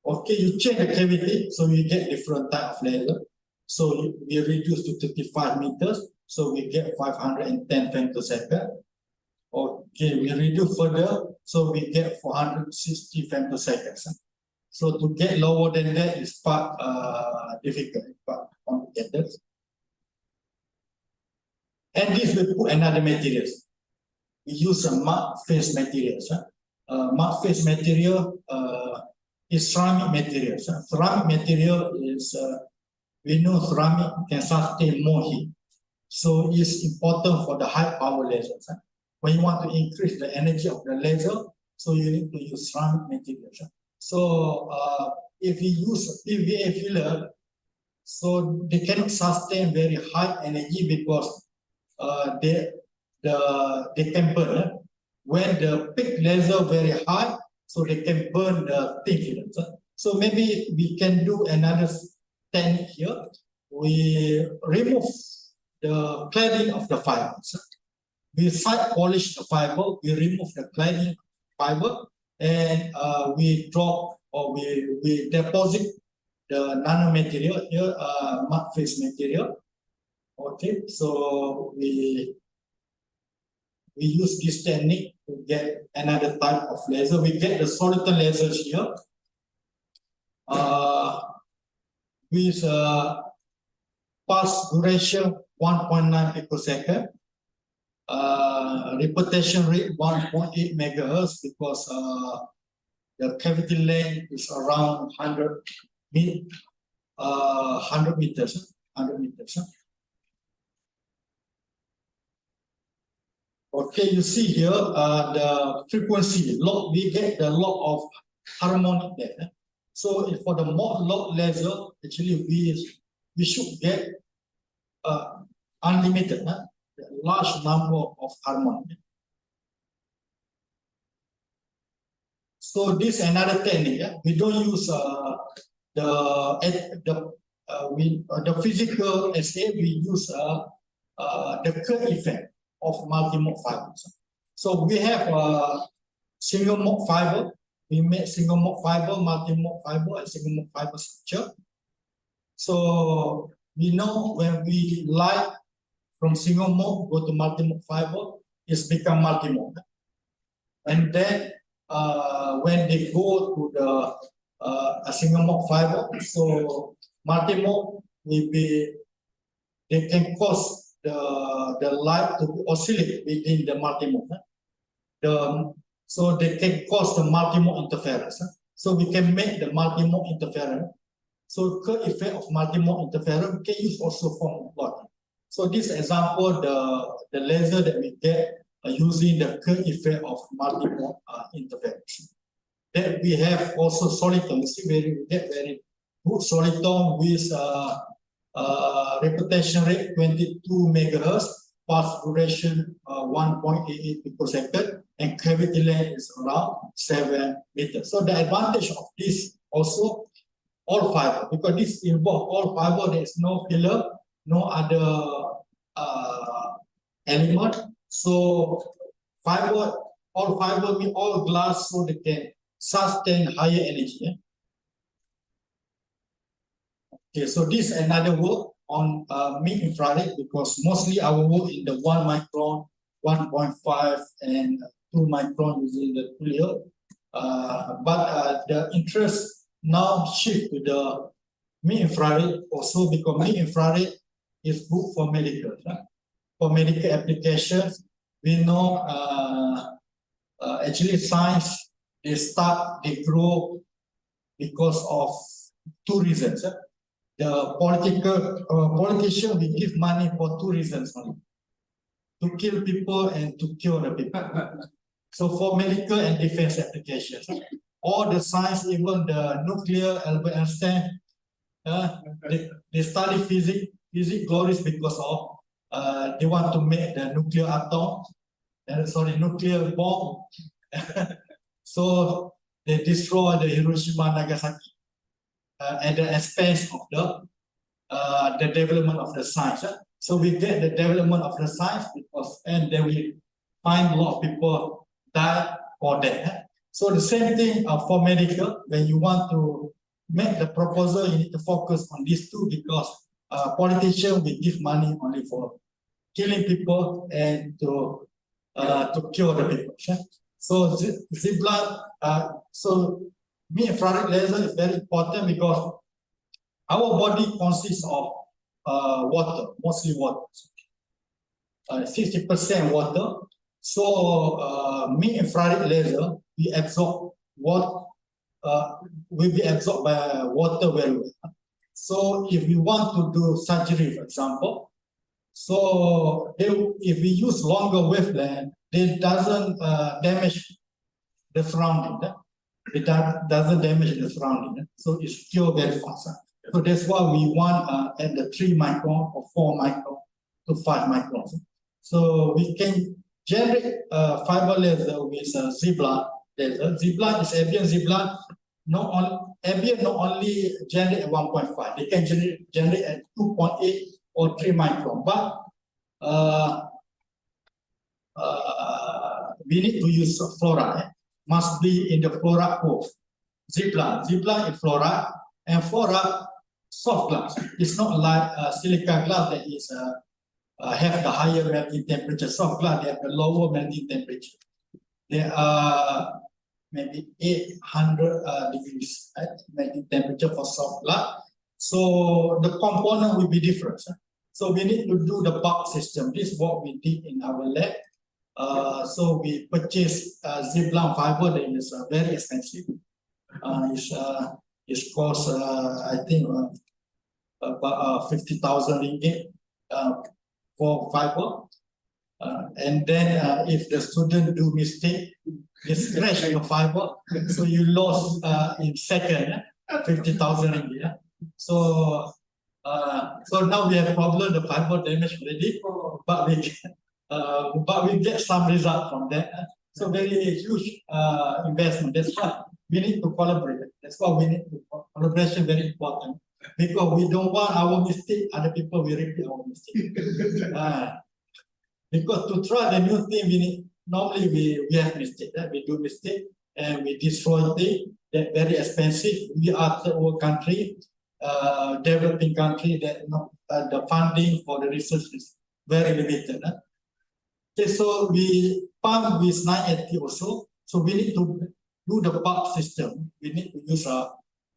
Okay, you change the cavity, so you get different type of laser. So we reduce to 35 meters, so we get 510 femtosecond. Okay, we reduce further, so we get 460 femtoseconds. So to get lower than that is quite difficult, quite complicated. And this we put another materials. We use a mark face materials. Mark face material is ceramic materials. Ceramic material is, we know ceramic can sustain more heat. So it's important for the high power lasers. When you want to increase the energy of the laser, so you need to use ceramic materials. So if you use PVA filler, so they cannot sustain very high energy because they can burn. When the peak laser very high, so they can burn the thin films. So maybe we can do another technique here. We remove the cladding of the fibers. We side polish the fiber, we remove the cladding fiber, and we drop or we deposit the nanomaterial here, mark face material. Okay, so we use this technique to get another type of laser. We get the soliton lasers here with pulse duration 1.9 picosecond. repetition rate 1.8 megahertz because the cavity length is around 100 meters. 100 meters. Okay, you see here the frequency log. We get the log of harmonic there. So for the mod log laser, actually we should get unlimited, large number of harmonic. So this is another technique. We don't use the physical essay. We use the Kerr effect of multi-mode fibers. So we have a single mode fiber. We make single mode fiber, multi-mode fiber, and single mode fiber structure. So we know when we light from single mode go to multi-mode fiber, it's become multi-mode. And then when they go to the a single mode fiber, so multi-mode will be, they can cause the light to oscillate within the multi-mode. So they can cause the multi-mode interference. So we can make the multi-mode interference. So Kerr effect of multi-mode interference we can use also for plot. So this example, the laser that we get using the Kerr effect of multi-mode interference. Then we have also soliton. You see, we get very good soliton with repetition rate 22 megahertz, pulse duration 1.88 picosecond, and cavity length is around 7 meters. So the advantage of this also all fiber, because this involves all fiber. There is no filler, no other element. So fiber, all fiber mean all glass, so they can sustain higher energy. Okay, so this is another work on mid-infrared, because mostly our work in the 1 micron, 1.5, and 2 micron using the clear. But the interest now shift to the mid-infrared also, because mid-infrared is good for medical. For medical applications, we know actually science, they grow because of two reasons. The politician will give money for two reasons only: to kill people and to cure the people. So for medical and defense applications, all the science, even the nuclear, Albert Einstein, they study physics glorious because of they want to make the nuclear atom, nuclear bomb. So they destroy the Hiroshima, Nagasaki at the expense of the development of the science. So we get the development of the science because, and then we find a lot of people die for that. So the same thing for medical. When you want to make the proposal, you need to focus on these two, because politicians will give money only for killing people and to cure the people. So Zipline, so mid-infrared laser is very important because our body consists of water, mostly water, 60% water. So mid-infrared laser, we absorb what will be absorbed by water very well. So if we want to do surgery, for example, so if we use longer wavelength, it doesn't damage the surrounding. It doesn't damage the surrounding. So it's cure very fast. So that's why we want at the 3 micron or 4 micron to 5 microns. So we can generate fiber laser with Zipline laser. Zipline is ambient Zipline. Ambient not only generate at 1.5, they can generate at 2.8 or 3 micron. But we need to use fluoride. Must be in the fluoride pore. Zipline is fluoride, and fluoride soft glass. It's not like silica glass that is have the higher melting temperature. Soft glass, they have the lower melting temperature. They are maybe 800 degrees melting temperature for soft glass. So the component will be different. So we need to do the bulk system. This is what we did in our lab. So we purchased Zipline fiber that is very expensive. It's cost I think about 50,000 ringgit for fiber. And then if the student do mistake, they scratch your fiber, so you lost in second 50,000 ringgit. So now we have problem, the fiber damage already, but we get some result from that. So very huge investment. That's why we need to collaborate. That's why we need to collaboration very important, because we don't want our mistake, other people will repeat our mistake. Because to try the new thing, we need, normally we have mistake, right? We do mistake and we destroy things that very expensive. We are third world country, developing country that the funding for the research is very limited. Okay, so we pump with 980 also. So we need to do the bulk system. We need to use a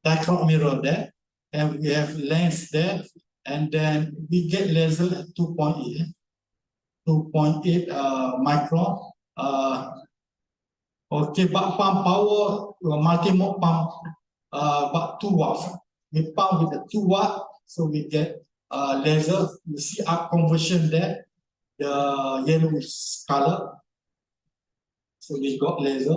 dichroic mirror there, and we have lens there, and then we get laser at 2.8 micron. Okay, but pump power, multi-mode pump, about 2 watts. We pump with the 2 watt, so we get laser. You see up conversion there, the yellowish color. So we got laser.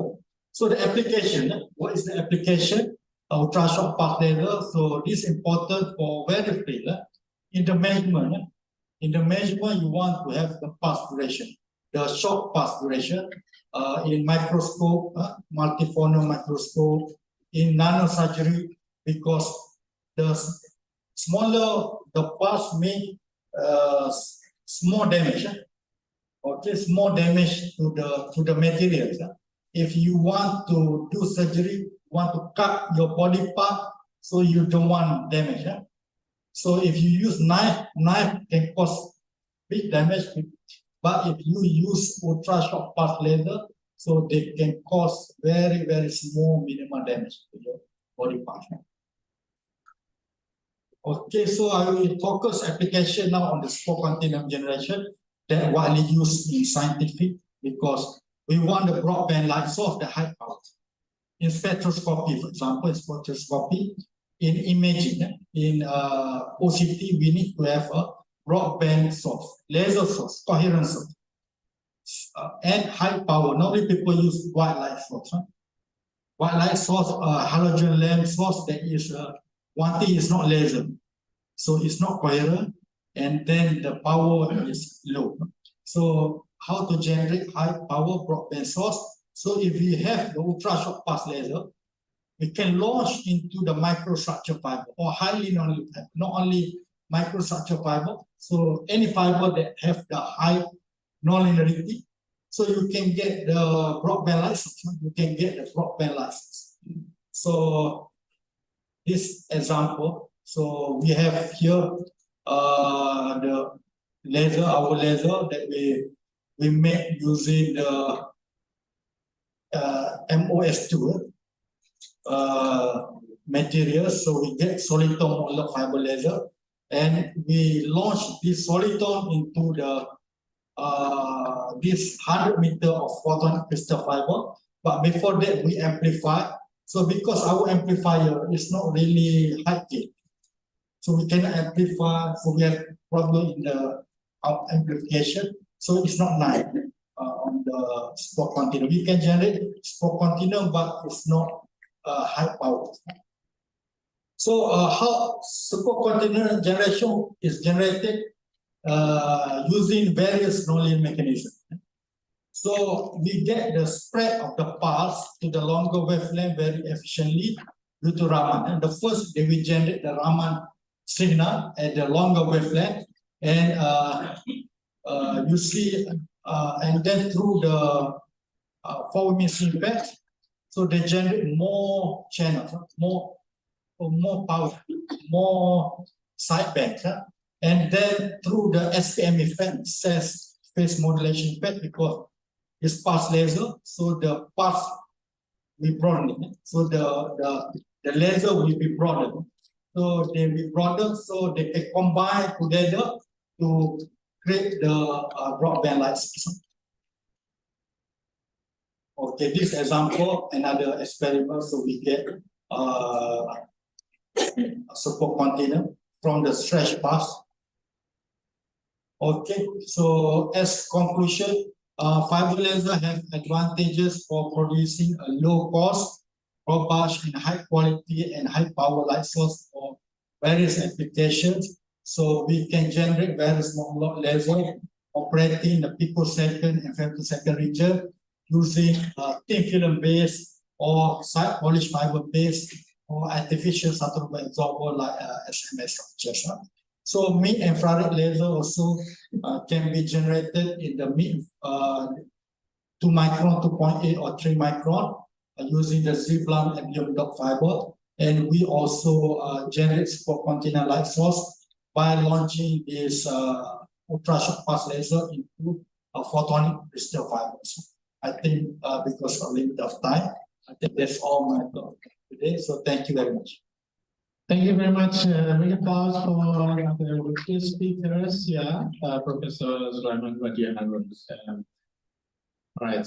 So the application, what is the application? Ultra short pulse laser. So this is important for very field. In the measurement, you want to have the pulse duration, the short pulse duration. In microscope, multiphonal microscope, in nanosurgery, because the smaller the pulse make small damage. Okay, small damage to the materials. If you want to do surgery, want to cut your body part, so you don't want damage. So if you use knife can cause big damage. But if you use ultra short pulse laser, so they can cause very, very small minimal damage to your body part. Okay, so I will focus application now on the spore continuum generation that widely used in scientific, because we want the broadband light source, the high power. In spectroscopy, for example, in spectroscopy, in imaging, in OCT, we need to have a broadband source, laser source, coherent source, and high power. Normally people use white light source. White light source, halogen lamp source, that is one thing is not laser, so it's not coherent, and then the power is low. So how to generate high power broadband source? So if we have the ultra short pulse laser, we can launch into the microstructure fiber or highly nonlinear fiber, not only microstructure fiber. So any fiber that have the high nonlinearity, so you can get the broadband license. You can get the broadband license. So this example, so we have here the laser, our laser that we make using the MOS2 materials. So we get solitone molar fiber laser, and we launch this solitone into the this 100 meter of photonic crystal fiber. But before that, we amplify. So because our amplifier is not really high gain, so we cannot amplify. So we have problem in the amplification. So it's not nice on the spore continuum. We can generate spore continuum, but it's not high power. So how spore continuum generation is generated using various nonlinear mechanisms. So we get the spread of the pulse to the longer wavelength very efficiently due to Raman. And the first, they will generate the Raman signal at the longer wavelength, and you see, and then through the forward missing patch, so they generate more channels, more power, more sidebands, and then through the SPM effect, says phase modulation effect, because it's pulse laser, so the pulse will broaden. So the laser will be broadened. So they will broaden, so they can combine together to create the broadband light system. Okay, this example, another experiment, so we get a support container from the stretch bus. Okay, so as conclusion, fiber laser have advantages for producing a low cost, robust and high quality and high power light source for various applications. So we can generate various modular laser operating in the picosecond and femtosecond region using thin film based or side polished fiber based or artificial satellite absorber like SMS structures. So mid infrared laser also can be generated in the mid 2 micron, 2.8 or 3 micron using the Z-blunt and dot fiber. And we also generate support container light source by launching this ultra short pass laser into photonic crystal fibers. I think because of limit of time, I think that's all my talk today. So thank you very much. Thank you very much. Big applause for the two speakers. Yeah, Professor Sulaiman Wadia Harun. Right.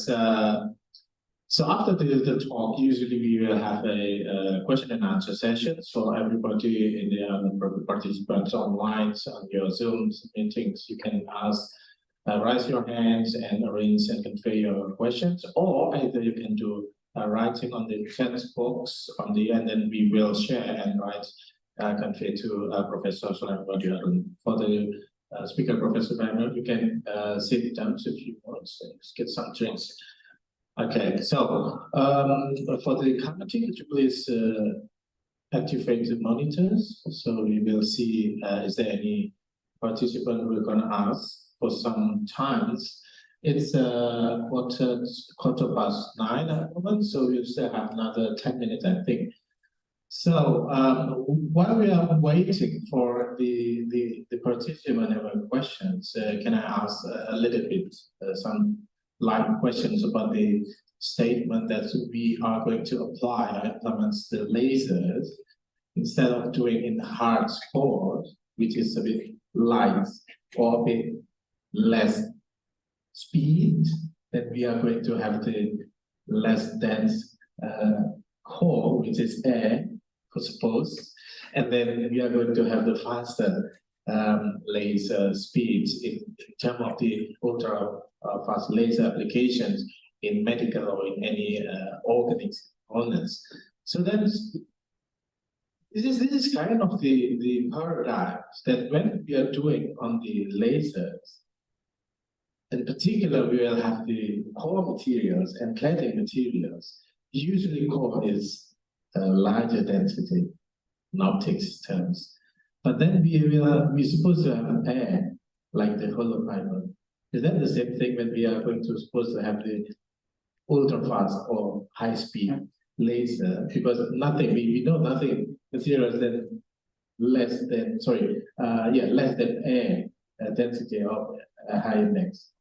So after the talk, usually we will have a question and answer session. So everybody in the participants online on your Zoom meetings, you can ask, raise your hands and arrange and convey your questions, or either you can do writing on the chat box on the end, and we will share and write convey to Professor Sulaiman Wadia Harun. For the speaker, Professor Sulaiman, you can sit down if you want, get some drinks. Okay, so for the committee, please activate the monitors. So we will see is there any participant we're going to ask. For some times, it's quarter past 9 at the moment, so we still have another 10 minutes, I think. So while we are waiting for the participant have questions, can I ask a little bit some live questions about the statement that we are going to apply or implement the lasers instead of doing in hard core, which is a bit light or a bit less speed, then we are going to have the less dense core, which is air, I suppose, and then we are going to have the faster laser speeds in terms of the ultra fast laser applications in medical or in any organic components. So this is kind of the paradigm that when we are doing on the lasers, in particular, we will have the core materials and cladding materials. Usually core is larger density in optics terms. But then we're supposed to have air, like the hollow fiber. Is that the same thing when we are supposed to have the ultra fast or high speed laser? Because nothing, we know nothing materials than less than air density of high index.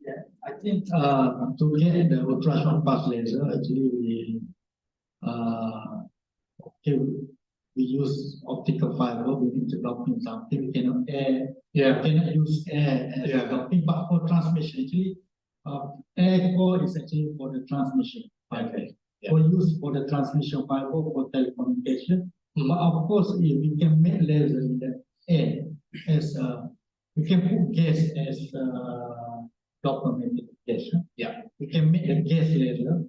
Yeah, I think to get the ultrashort pulse laser, actually we use optical fiber. We need to doping something. We cannot cannot use air as a doping. But for transmission, actually, air core is actually for the transmission fiber. For use for the transmission fiber for telecommunication. But of course, if we can make laser in the air as we can put gas as documentation. We can make a gas laser,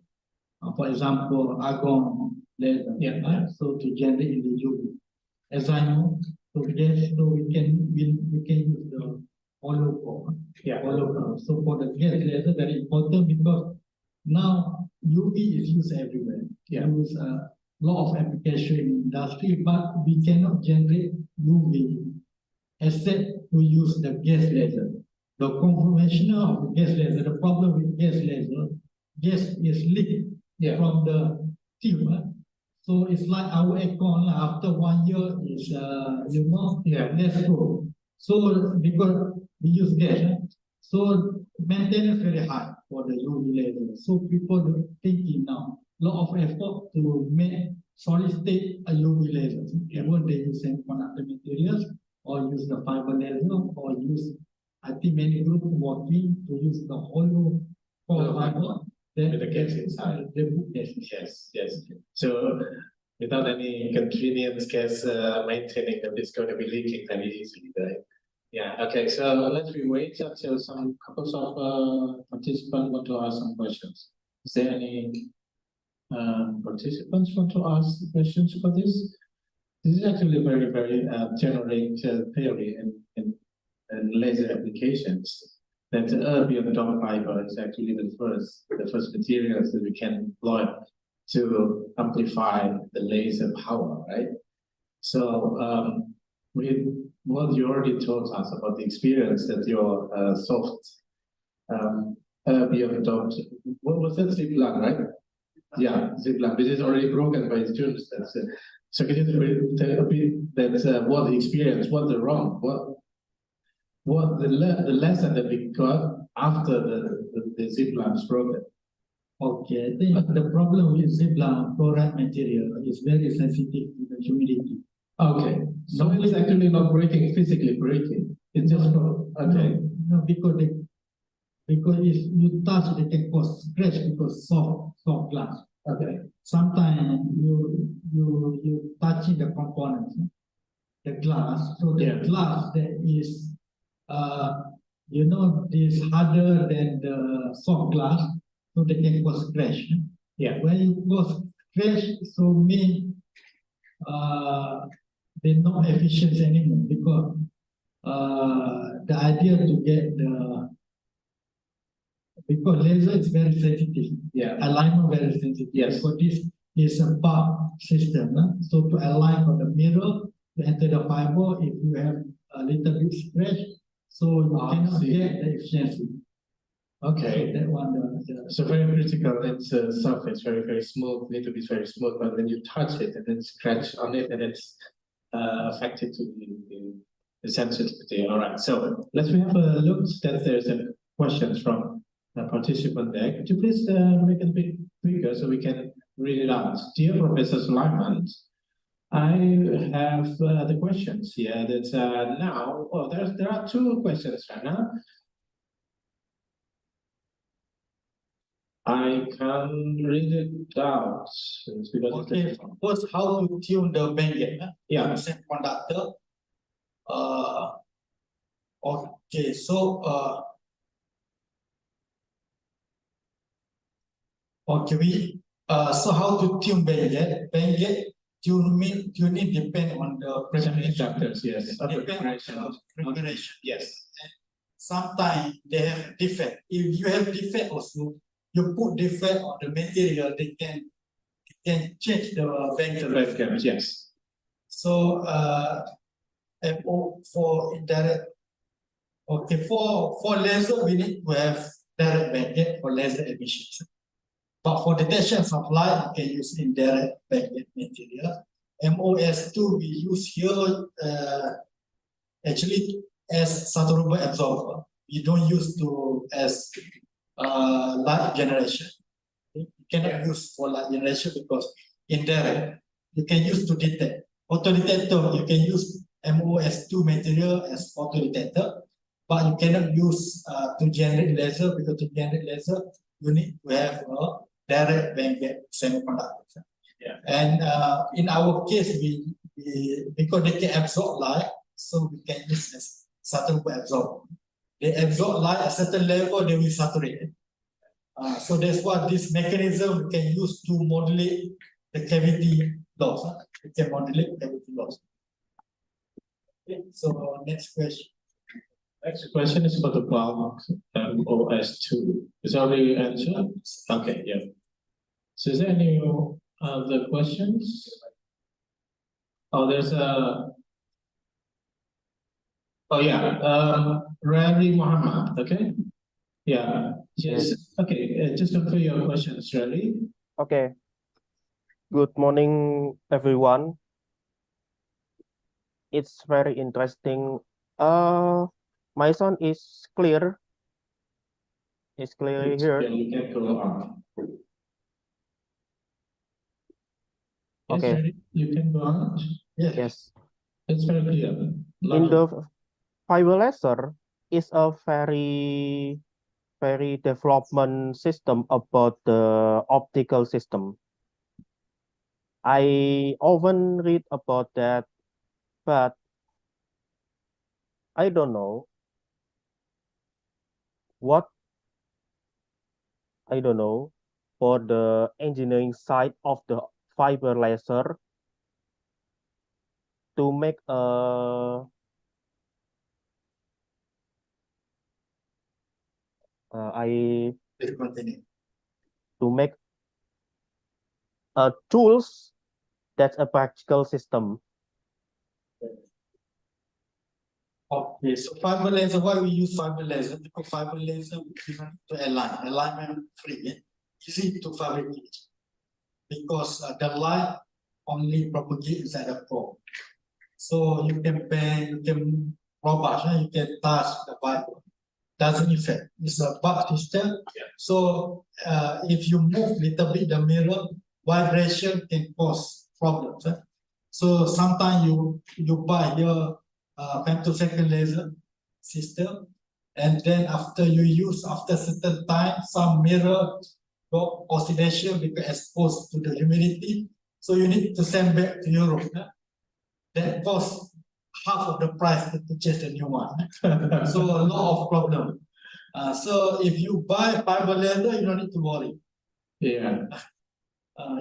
for example, argon laser. So to generate in the UV. As I know, so we can use the hollow core. Hollow core. So for the gas laser, very important because now UV is used everywhere. Use a lot of application in industry, but we cannot generate UV except to use the gas laser. The conformational of the gas laser, the problem with gas laser, gas is leaked from the tube. So it's like our aircon after 1 year is less go. So because we use gas, so maintenance very high for the UV laser. So people are thinking now, lot of effort to make solid state a UV laser. Even they use semiconductor materials or or use the fiber laser, or use, I think many groups working to use the hollow core fiber. With the gas inside. Yes. So without any convenience gas maintaining, then it's going to be leaking very easily, right? Yeah. Okay. So let's wait until some couples of participants want to ask some questions. Is there any participants want to ask questions about this? This is actually a very generic theory in laser applications. That beyond dog fiber is actually the first materials that we can employ to amplify the laser power, right? So with what you already told us about the experience that your soft beyond dog, what was that, Zipline, right? Yeah, Zipline, which is already broken by students. So can you tell a bit that what the experience, what the wrong, what the lesson that we got after the Zipline is broken? Okay, I think the problem with Zipline chloride material is very sensitive to the humidity. Okay, so it's actually not breaking, physically breaking. It's just okay. No, because if you touch, they can cause scratch because soft glass. Okay. Sometimes you touching the components, the glass. So the glass that is is harder than the soft glass, so they can cause scratch. Yeah. When you cause scratch, so mean they're not efficient anymore because the idea to get because laser is very sensitive. Yeah. Alignment very sensitive. Yes. Because this is a part system. So to align from the mirror to enter the fiber, if you have a little bit scratch, so you cannot get the efficiency. Okay. So that one. So very critical. It's a surface, very smooth. Need to be very smooth, but when you touch it and then scratch on it, and it's affected to the sensitivity. All right. So let's have a look. That there's a questions from a participant there. Could you please make it a bit quicker so we can read it out? Dear Professor Sulaiman, I have the questions here. That's now. Oh, there are two questions right now. I can read it out. Okay, first, how to tune the bandgap? Yeah. Semiconductor. Okay, so so how to tune bandgap? Bandgap tuning depend on the Semiconductors, yes. preparation. Yes. Sometimes they have defect. If you have defect also, you put defect on the material, they can change the bandgap. Yes. So for indirect, okay, for laser we need to have direct bandgap for laser emissions. But for detection of light, we can use indirect bandgap material. MOS2 we use here actually as Saturn absorber. We don't use to as light generation. You cannot use for light generation because indirect you can use to detect. Photodetector you can use MOS2 material as photodetector, but you cannot use to generate laser because to generate laser you need to have a direct bandgap semiconductor. Yeah. And in our case, we because they can absorb light, so we can use as saturate absorber. They absorb light at a certain level, they will saturate it. So that's what this mechanism we can use to modulate the cavity loss. We can modulate cavity loss. Okay, so next question. Next question is about the cloud OS2. Is already answered? Okay, yeah. So is there any other questions? Oh, there's a. Oh yeah, Ravi Muhammad. Okay. Yeah. Just okay. Just to clear your questions, Ravi. Okay. Good morning, everyone. It's very interesting. My sound is clear. It's clear here. Yeah, you can go on. Okay. Yes, you can go on. Yeah. Yes. It's very clear. in the fiber laser is a very development system about the optical system. I often read about that, but I don't know what I don't know for the engineering side of the fiber laser to make a I Please continue. to make a tools that's a practical system. Okay, so fiber laser, why we use fiber laser? Because fiber laser we given to align, alignment free, easy to fabricate. Because the light only propagate inside the probe. So you can bend, you can robust, you can touch the fiber. Doesn't affect. It's a bulk system. So if you move little bit the mirror, vibration can cause problems. So sometimes you buy your femtosecond laser system, and then after you use after certain time, some mirror got oxidation because exposed to the humidity. So you need to send back to Europe. That costs half of the price to purchase a new one. So a lot of problem. So if you buy fiber laser, you don't need to worry. Yeah.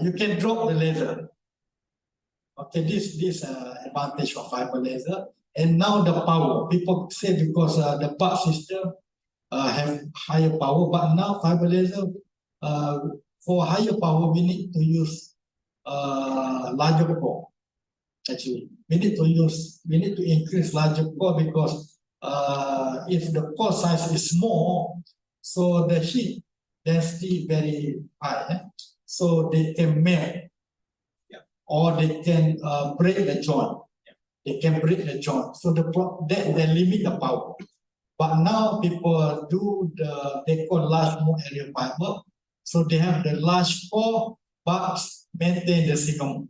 You can drop the laser. Okay, this advantage of fiber laser. And now the power. People say because the bulk system have higher power, but now fiber laser for higher power we need to use larger core. Actually, we need to increase larger core because if the core size is small, so the heat density very high, so they can melt, or they can break the joint. They can break the joint. So that they limit the power. But now people they call large more area fiber. So they have the large core, but maintain the signal.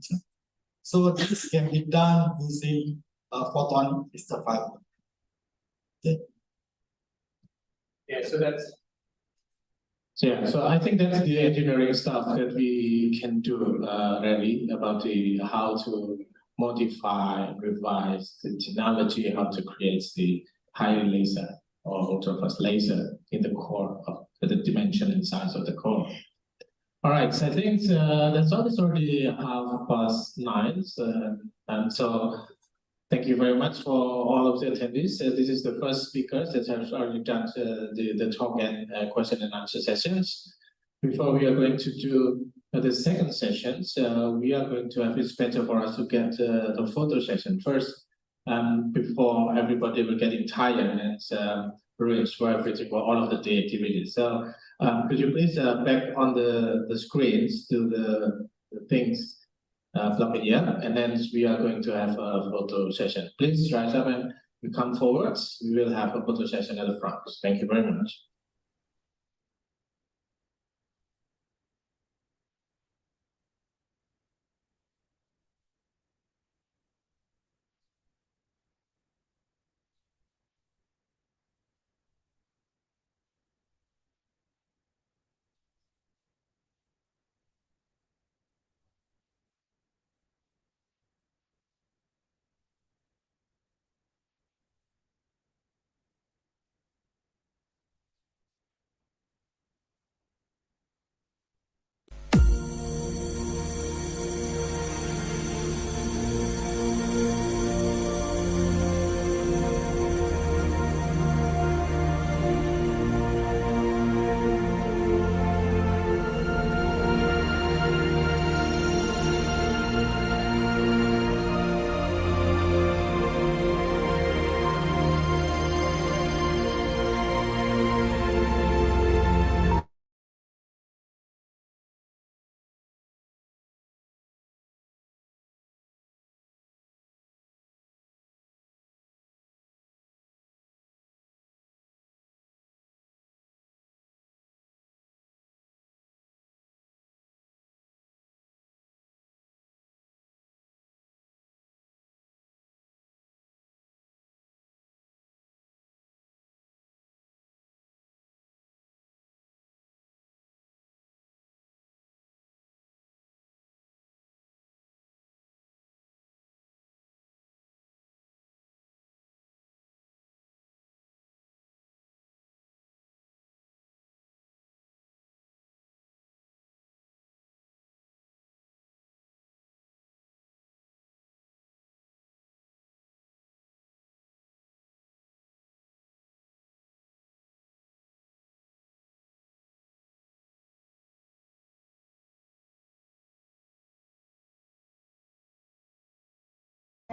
So this can be done using photon crystal fiber. Okay. Yeah, so I think that's the engineering stuff that we can do really about how to modify, revise the technology, how to create the higher laser or ultrafast laser in the core of the dimension and size of the core. All right, so I think that's all. It's already 9:30, and so thank you very much for all of the attendees. This is the first speaker that has already done the talk and question and answer sessions. Before we are going to do the second sessions, we are going to have it's better for us to get the photo session first, before everybody will getting tired and ruins for everything for all of the day activities. So could you please back on the screens to the things plug in here, and then we are going to have a photo session. Please rise up and come forwards. We will have a photo session at the front. Thank you very much.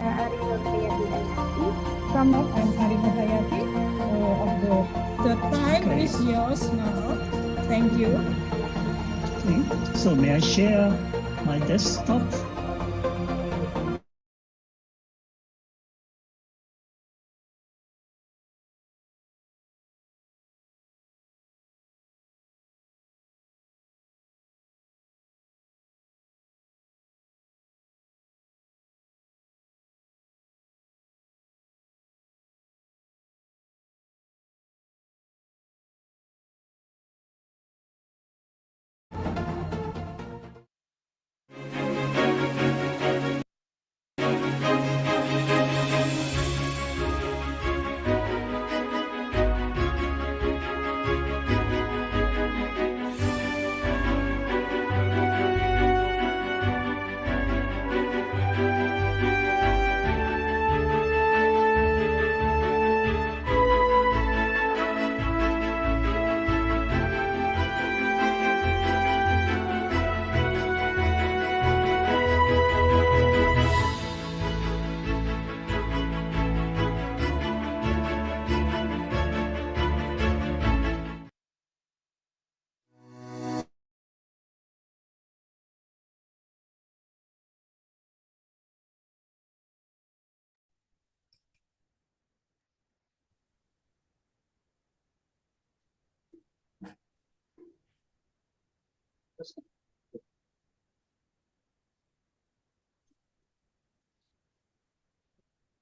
From I'm Arina Hayati of the time is yours now. Thank you. Okay. So may I share my desktop?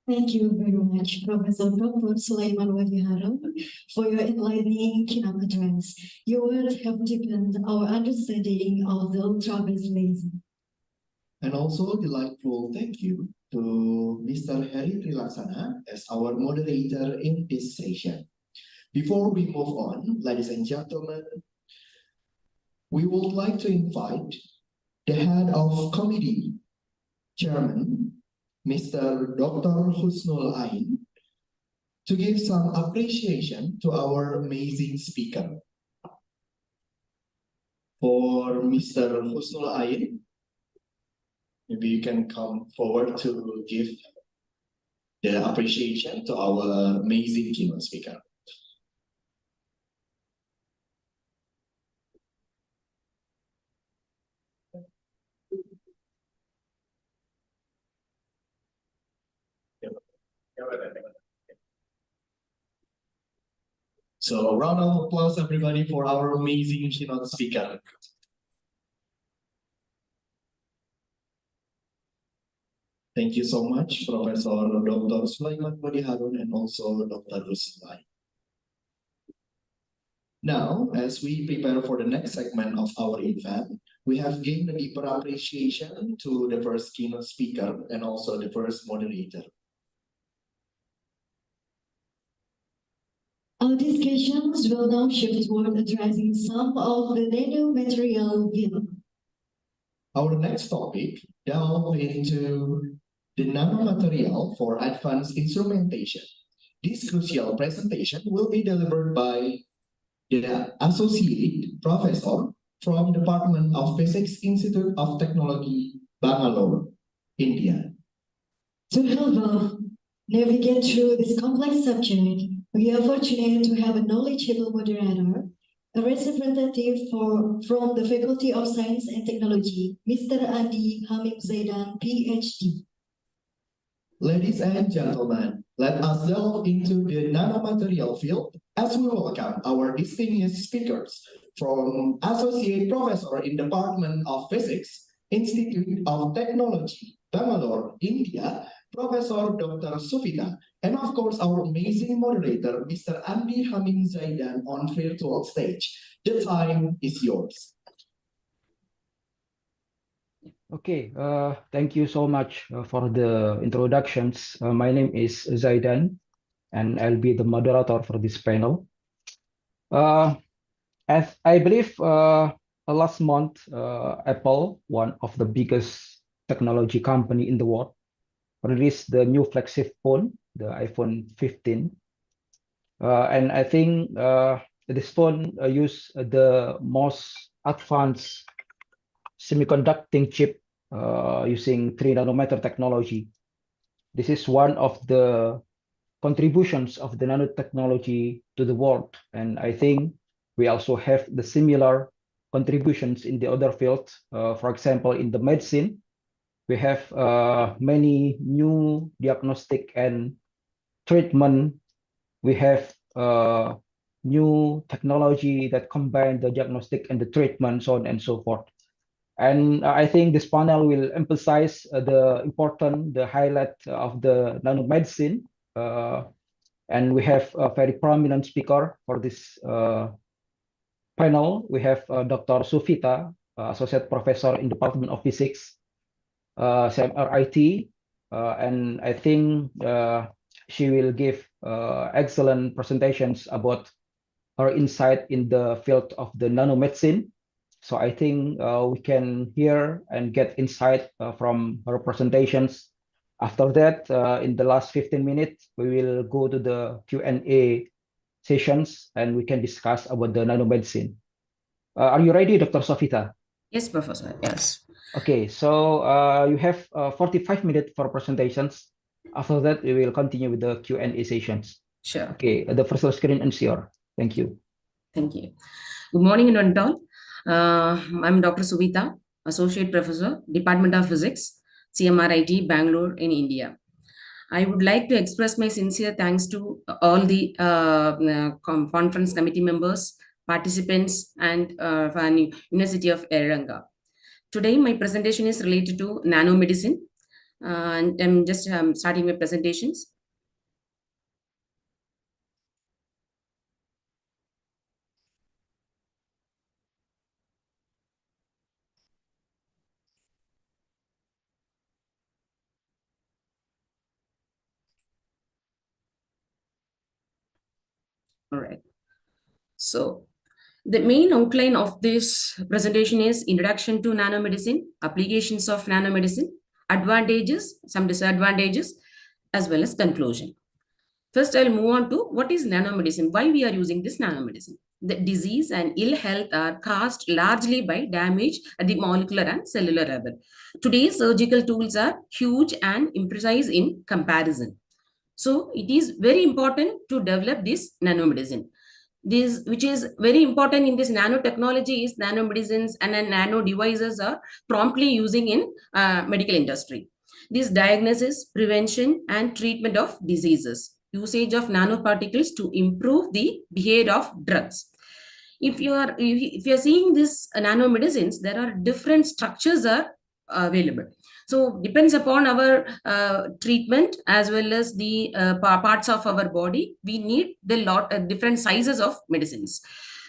Thank you very much, Professor Dr. Sulaiman Wadiharam, for your enlightening keynote address. Your words have deepened our understanding of the ultra-visualism. And also delightful thank you to Mr. Heri Trilaksana as our moderator in this session. Before we move on, ladies and gentlemen, we would like to invite the head of committee, Chairman, Mr. Dr. Husnul Ain, to give some appreciation to our amazing speaker. For Mr. Husnul Ain, maybe you can come forward to give the appreciation to our amazing keynote speaker. So round of applause, everybody, for our amazing keynote speaker. Thank you so much, Professor Dr. Sulaiman Wadiharun and also Dr. Ruslan. Now, as we prepare for the next segment of our event, we have gained a deeper appreciation to the first keynote speaker and also the first moderator. Our discussions will now shift toward addressing some of the nanomaterial field. Our next topic delves into the nanomaterial for advanced instrumentation. This crucial presentation will be delivered by the Associate Professor from Department of Physics Institute of Technology, Bangalore, India. To help us navigate through this complex subject, we are fortunate to have a knowledgeable moderator, a representative from the Faculty of Science and Technology, Mr. Andi Hamim Zaidan, PhD. Ladies and gentlemen, let us delve into the nanomaterial field as we welcome our distinguished speakers from Associate Professor in Department of Physics, Institute of Technology, Bangalore, India, Professor Dr. Sufita, and of course our amazing moderator, Mr. Andi Hamim Zaidan on virtual stage. The time is yours. Okay, thank you so much for the introductions. My name is Zaidan, and I'll be the moderator for this panel. As I believe last month, Apple, one of the biggest technology company in the world, released the new flagship phone, the iPhone 15. And I think this phone use the most advanced semiconducting chip using 3 nanometer technology. This is one of the contributions of the nanotechnology to the world. And I think we also have the similar contributions in the other fields. For example, in the medicine, we have many new diagnostic and treatment. We have new technology that combine the diagnostic and the treatment, so on and so forth. And I think this panel will emphasize the highlight of the nanomedicine. And we have a very prominent speaker for this panel. We have Dr. Suvita, Associate Professor in Department of Physics, CMRIT, and I think she will give excellent presentations about her insight in the field of the nanomedicine. So I think we can hear and get insight from her presentations. After that, in the last 15 minutes, we will go to the Q&A sessions and we can discuss about the nanomedicine. Are you ready, Dr. Sovita? Yes, Professor, yes. Okay, so you have 45 minutes for presentations. After that, we will continue with the Q&A sessions. Sure. Okay, the first screen is yours. Thank you. Thank you. Good morning, and all. I'm Dr. Suvita, Associate Professor, Department of Physics, CMRIT, Bangalore in India. I would like to express my sincere thanks to all the conference committee members, participants, and University of Eranga. Today, my presentation is related to nanomedicine, and I'm just starting my presentations. All right. So the main outline of this presentation is introduction to nanomedicine, applications of nanomedicine, advantages, some disadvantages, as well as conclusion. First, I'll move on to what is nanomedicine, why we are using this nanomedicine. The disease and ill health are caused largely by damage at the molecular and cellular level. Today's surgical tools are huge and imprecise in comparison. So it is very important to develop this nanomedicine. This, which is very important in this nanotechnology, is nanomedicines and nano devices are promptly using in medical industry. This diagnosis, prevention, and treatment of diseases. Usage of nanoparticles to improve the behavior of drugs. If you are seeing this nanomedicines, there are different structures are available. So depends upon our treatment as well as the parts of our body. We need the different sizes of medicines.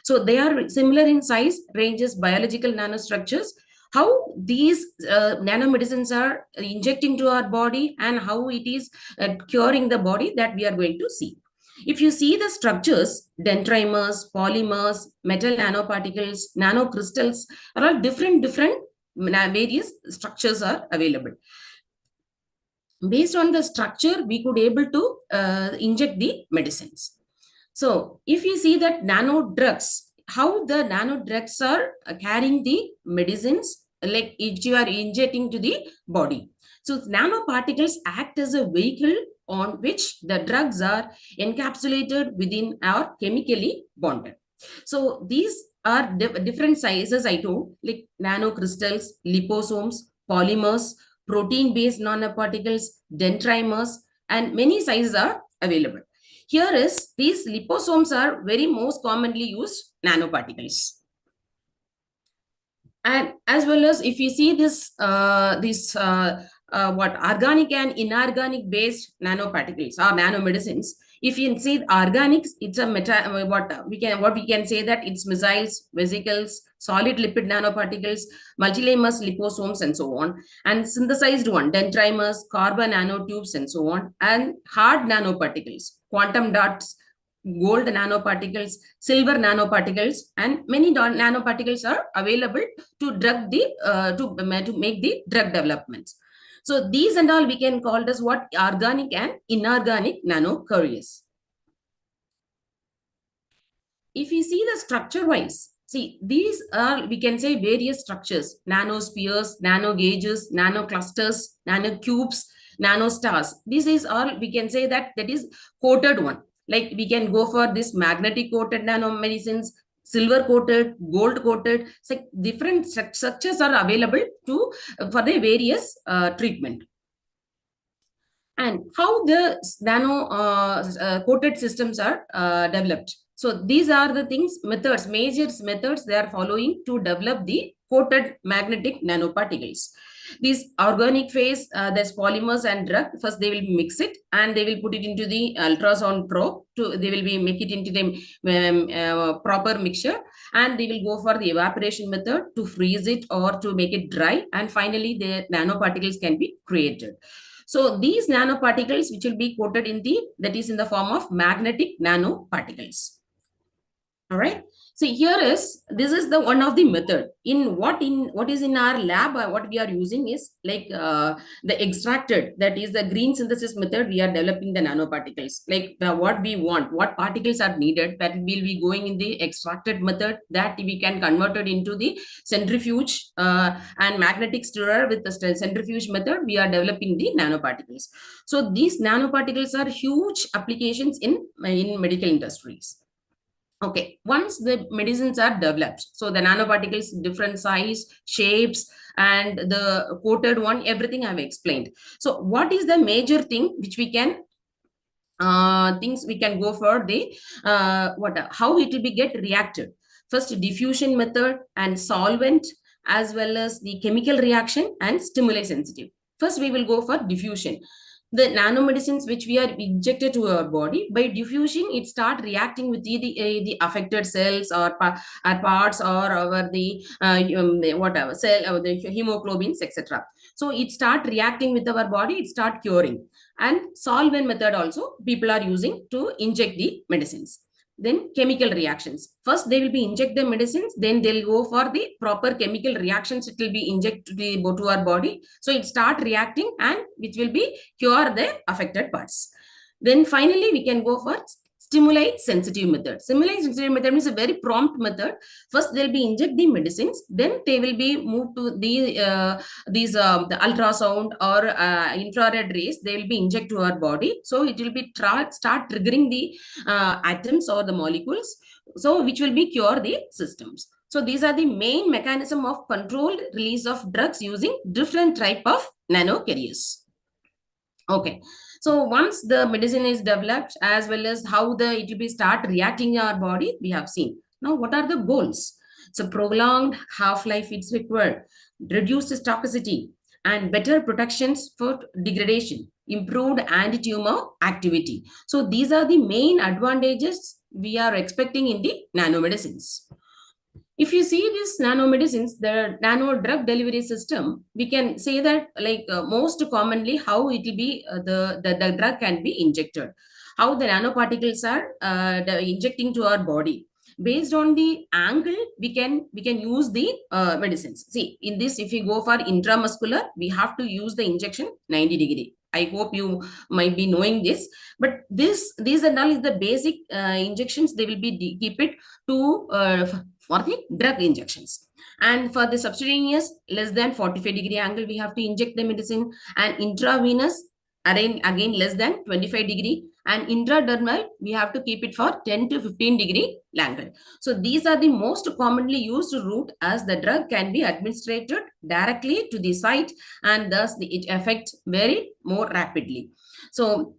So they are similar in size, ranges, biological nanostructures. How these nanomedicines are injecting to our body and how it is curing the body, that we are going to see. If you see the structures, dendrimers, polymers, metal nanoparticles, nanocrystals are all different various structures are available. Based on the structure, we could able to inject the medicines. So if you see that nano drugs, how the nano drugs are carrying the medicines, like if you are injecting to the body. So nanoparticles act as a vehicle on which the drugs are encapsulated within or chemically bonded. So these are different sizes I told, like nanocrystals, liposomes, polymers, protein-based nanoparticles, dendrimers, and many sizes are available. Here is these liposomes are very most commonly used nanoparticles. And as well as if you see this, what organic and inorganic based nanoparticles or nanomedicines. If you see organics, it's a what we can say that it's missiles, vesicles, solid lipid nanoparticles, multilamous liposomes, and so on. And synthesized one, dendrimers, carbon nanotubes, and so on. And hard nanoparticles, quantum dots, gold nanoparticles, silver nanoparticles, and many nanoparticles are available to drug the to make the drug developments. So these and all we can call as what organic and inorganic nanocarriers. If you see the structure wise, see these are, we can say, various structures: nanospheres, nano gauges, nano clusters, nanocubes. nanostars. This is all, we can say that is coated one. Like we can go for this magnetic coated nanomedicines, silver coated, gold coated. So different structures are available to for the various treatment. And how the nano coated systems are developed. So these are the things, methods, major methods they are following to develop the coated magnetic nanoparticles. These organic phase, there's polymers and drug. First, they will mix it and they will put it into the ultrasound probe. They will make it into the proper mixture, and they will go for the evaporation method to freeze it or to make it dry. And finally, the nanoparticles can be created. So these nanoparticles, which will be coated in that is in the form of magnetic nanoparticles. All right. So this is the one of the method. What is in our lab, what we are using is like the extracted, that is the green synthesis method. We are developing the nanoparticles, like what we want, what particles are needed, that will be going in the extracted method, that we can convert it into the centrifuge and magnetic stirrer. With the centrifuge method, we are developing the nanoparticles. So these nanoparticles are huge applications in medical industries. Okay, once the medicines are developed, so the nanoparticles, different size, shapes, and the coated one, everything I've explained. So what is the major thing which we can things we can go for the how it will be get reacted? First, diffusion method and solvent, as well as the chemical reaction and stimuli sensitive. First, we will go for diffusion. The nanomedicines which we are injected to our body, by diffusion, it start reacting with the affected cells or parts or over the whatever cell or the hemoglobins, etc. So it start reacting with our body, it start curing. And solvent method also people are using to inject the medicines. Then chemical reactions. First, they will be inject the medicines, then they'll go for the proper chemical reactions. It will be injected to our body. So it start reacting and which will be cure the affected parts. Then finally, we can go for stimuli sensitive method. Stimuli sensitive method is a very prompt method. First, they'll be inject the medicines, then they will be moved to the the ultrasound or infrared rays. They will be inject to our body, so it will be start triggering the atoms or the molecules, so which will be cure the systems. So these are the main mechanism of controlled release of drugs using different type of nanocarriers. Okay. So once the medicine is developed, as well as how it will be start reacting in our body, we have seen. Now, what are the goals? So prolonged half-life is required, reduced toxicity, and better protections for degradation, improved anti-tumor activity. So these are the main advantages we are expecting in the nanomedicines. If you see these nanomedicines, the nano drug delivery system, we can say that like most commonly how it will be the drug can be injected, how the nanoparticles are injecting to our body. Based on the angle, we can use the medicines. See, in this, if you go for intramuscular, we have to use the injection 90 degree. I hope you might be knowing this, but these and all is the basic injections. They will be keep it to for the drug injections. And for the subcutaneous, less than 45 degree angle, we have to inject the medicine. And intravenous, again less than 25 degree. And intradermal, we have to keep it for 10 to 15 degree angle. So these are the most commonly used route, as the drug can be administered directly to the site, and thus it affects very more rapidly. So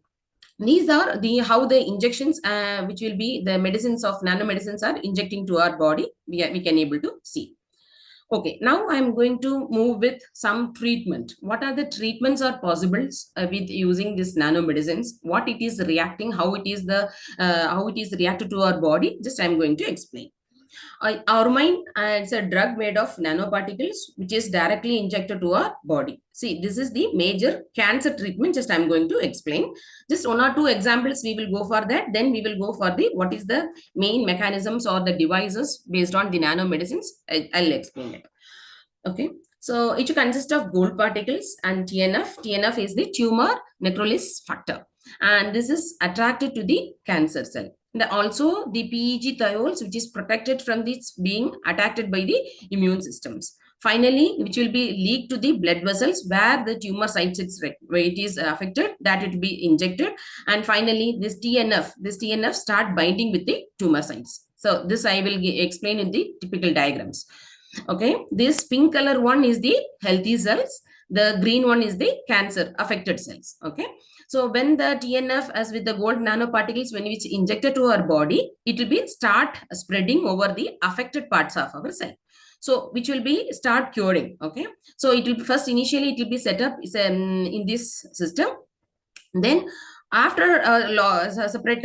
these are how the injections which will be the medicines of nanomedicines are injecting to our body, we can able to see. Okay, now I'm going to move with some treatment. What are the treatments are possible with using this nanomedicines? What it is reacting, how it is reacted to our body, just I'm going to explain. Ormine, it's a drug made of nanoparticles which is directly injected to our body. See, this is the major cancer treatment. Just I'm going to explain. Just one or two examples we will go for that. Then we will go for the what is the main mechanisms or the devices based on the nanomedicines. I'll explain it. Okay. So it consists of gold particles and TNF. TNF is the tumor necrosis factor, and this is attracted to the cancer cell. Also the PEG thiols, which is protected from this being attacked by the immune systems. Finally, which will be leaked to the blood vessels where the tumor site sits, where it is affected, that it will be injected. And finally, this TNF start binding with the tumor sites. So this I will explain in the typical diagrams. Okay, this pink color one is the healthy cells. The green one is the cancer affected cells. Okay, so when the TNF, as with the gold nanoparticles, when it's injected to our body, it will be start spreading over the affected parts of our cell. So which will be start curing. Okay, so it will be first initially it will be set up in this system. Then after a separate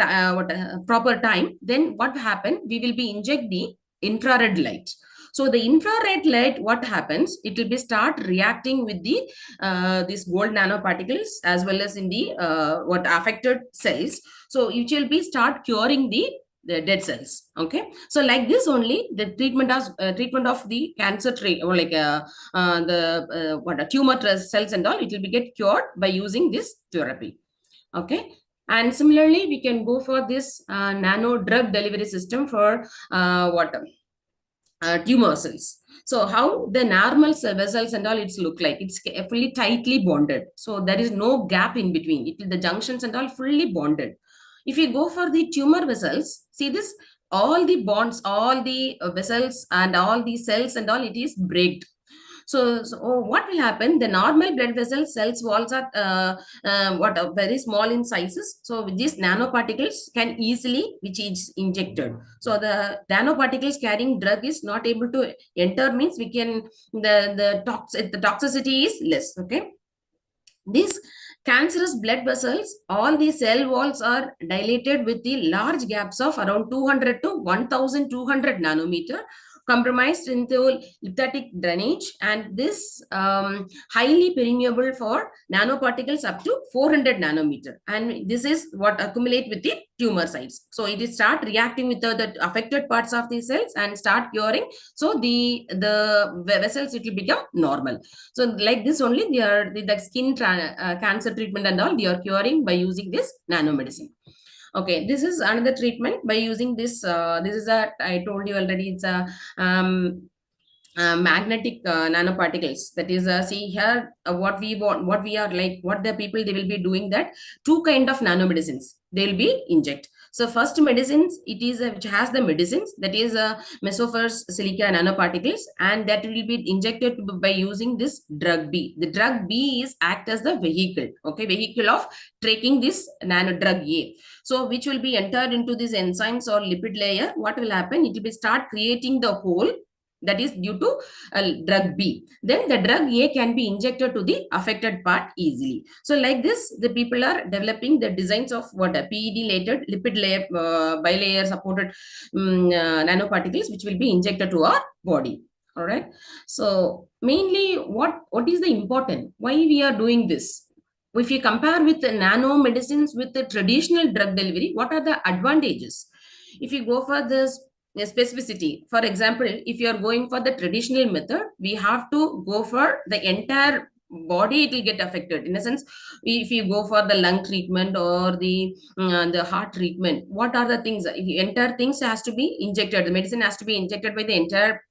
proper time, then what happen? We will be inject the infrared light. So the infrared light, what happens? It will be start reacting with the these gold nanoparticles as well as in the what affected cells. So it will be start curing the dead cells. Okay, so like this only the treatment of the cancer or like the tumor cells and all, it will be get cured by using this therapy. Okay, and similarly we can go for this nano drug delivery system for tumor cells. So how the normal cell vessels and all it's look like, it's fully tightly bonded, so there is no gap in between it, the junctions and all fully bonded. If you go for the tumor vessels, see this, all the bonds, all the vessels and all the cells and all, it is breaked. So what will happen? The normal blood vessel cells walls are very small in sizes. So these nanoparticles can easily, which is injected. So the nanoparticles carrying drug is not able to enter, means we can the toxicity is less. Okay, these cancerous blood vessels, all the cell walls are dilated with the large gaps of around 200 to 1200 nanometer, compromised into lymphatic drainage, and this highly permeable for nanoparticles up to 400 nanometer, and this is what accumulate with the tumor sites. So it is start reacting with the affected parts of the cells and start curing. So the vessels, it will become normal. So like this only, they are the skin cancer treatment and all, they are curing by using this nanomedicine. Okay, this is another treatment by using this. This is a, I told you already, it's a magnetic nanoparticles. That is, see here, what we want, what we are like, what the people they will be doing, that two kind of nanomedicines they will be inject. So first medicines, it is which has the medicines, that is mesophorus silica nanoparticles, and that will be injected by using this drug B. The drug B is act as the vehicle, okay, vehicle of taking this nano drug A. So which will be entered into these enzymes or lipid layer. What will happen? It will be start creating the hole, that is due to drug B. Then the drug A can be injected to the affected part easily. So like this, the people are developing the designs of what a PED-related lipid layer, bilayer supported nanoparticles, which will be injected to our body. All right. So mainly, what is the important? Why we are doing this? If you compare with the nanomedicines with the traditional drug delivery, what are the advantages? If you go for this specificity, for example, if you are going for the traditional method, we have to go for the entire body, it will get affected. In a sense, if you go for the lung treatment or the heart treatment, what are the things? Entire things has to be injected. The medicine has to be injected by the entire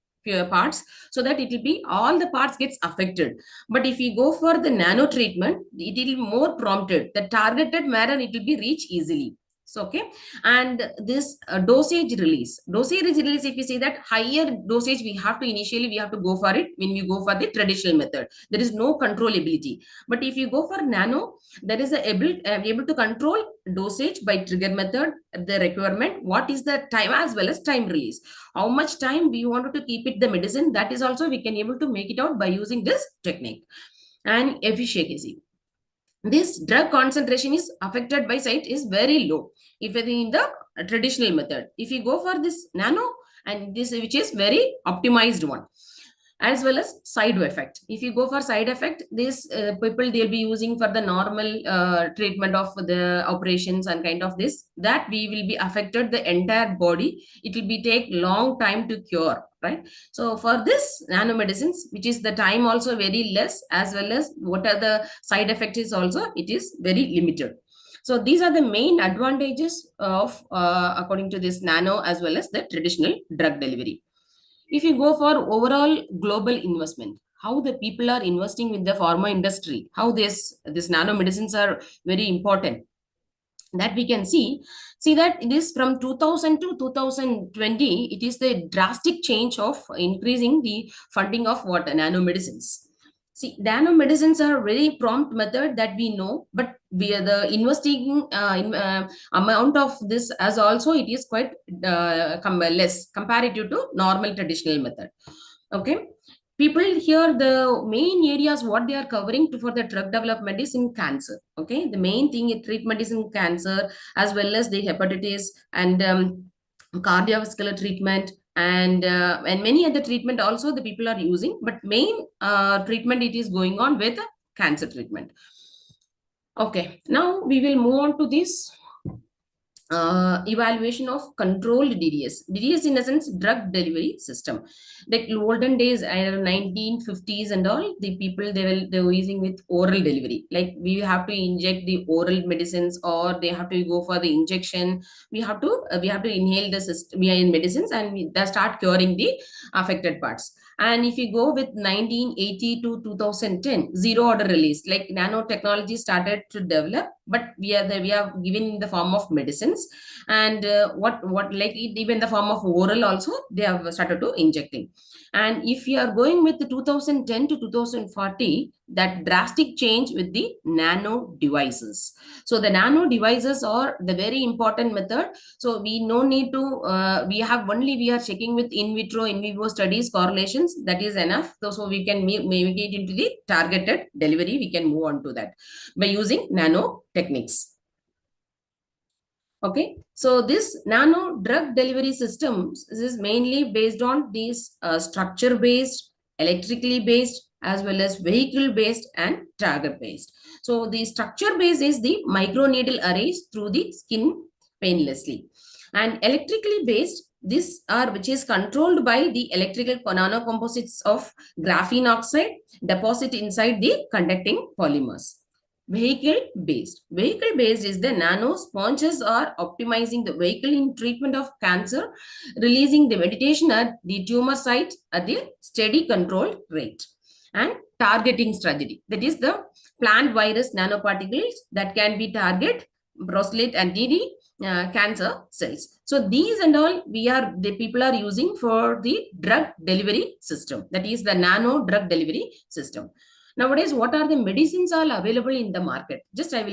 parts, so that it will be all the parts gets affected. But if you go for the nano treatment, it will be more prompted, the targeted manner, it will be reached easily. So okay, and this dosage release, if you say that higher dosage, we have to initially we have to go for it when we go for the traditional method, there is no controllability. But if you go for nano, there is a able to control dosage by trigger method, the requirement, what is the time, as well as time release, how much time we wanted to keep it the medicine, that is also we can able to make it out by using this technique. And efficacy, this drug concentration is affected by site is very low if it in the traditional method. If you go for this nano, and this which is very optimized one, as well as side effect. If you go for side effect, this people they'll be using for the normal treatment of the operations and kind of this, that we will be affected the entire body, it will be take long time to cure, right? So for this nanomedicines, which is the time also very less, as well as what are the side effects is also, it is very limited. So these are the main advantages of according to this nano as well as the traditional drug delivery. If you go for overall global investment, how the people are investing with the pharma industry, how this nanomedicines are very important, that we can see that it is from 2000 to 2020, it is the drastic change of increasing the funding of what nanomedicines. See, nanomedicines are very prompt method that we know, but we are the investing amount of this as also it is quite less comparative to normal traditional method. Okay, people here, the main areas what they are covering for the drug development is in cancer. Okay, the main thing in treatment is in cancer, as well as the hepatitis and cardiovascular treatment, and many other treatment also the people are using, but main treatment it is going on with cancer treatment. Okay, now we will move on to this evaluation of controlled DDS. DDS in a sense, drug delivery system. Like olden days, 1950s and all, the people they were using with oral delivery. Like we have to inject the oral medicines, or they have to go for the injection. We have to inhale the system in medicines, and they start curing the affected parts. And if you go with 1980 to 2010, zero order release, like nanotechnology started to develop, but we are given in the form of medicines, and what like even the form of oral also they have started to injecting. And if you are going with the 2010 to 2040, that drastic change with the nano devices. So the nano devices are the very important method. So we no need to we are checking with in vitro in vivo studies correlations, that is enough. So we can make it into the targeted delivery. We can move on to that by using nano techniques. Okay, so this nano drug delivery systems is mainly based on these structure based, electrically based, as well as vehicle based and target based. So the structure based is the microneedle arrays through the skin painlessly, and electrically based which is controlled by the electrical nanocomposites of graphene oxide deposit inside the conducting polymers. Vehicle based is the nano sponges are optimizing the vehicle in treatment of cancer, releasing the medication at the tumor site at the steady controlled rate. And targeting strategy, that is the plant virus nanoparticles that can be target prostate and cancer cells. So these and all the people are using for the drug delivery system, that is the nano drug delivery system. Nowadays, what are the medicines all available in the market? Just I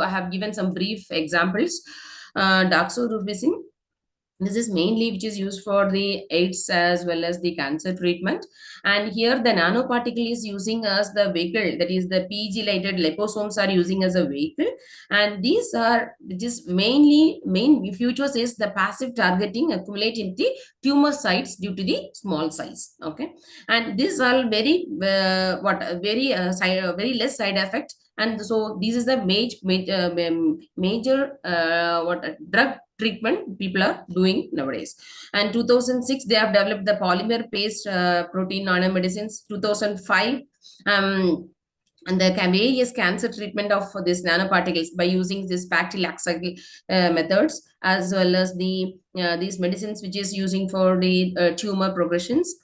have given some brief examples. Doxorubicin, this is mainly which is used for the AIDS as well as the cancer treatment. And here the nanoparticle is using as the vehicle, that is the PG-lighted liposomes are using as a vehicle. And these are, which is main features is the passive targeting accumulate in the tumor sites due to the small size. Okay, and these are very very less side effect. And so this is the major drug treatment people are doing nowadays. And 2006 they have developed the polymer based protein nanomedicines. 2005 and the various cancer treatment of this nanoparticles by using this paclitaxel methods, as well as the these medicines which is using for the tumor progressions.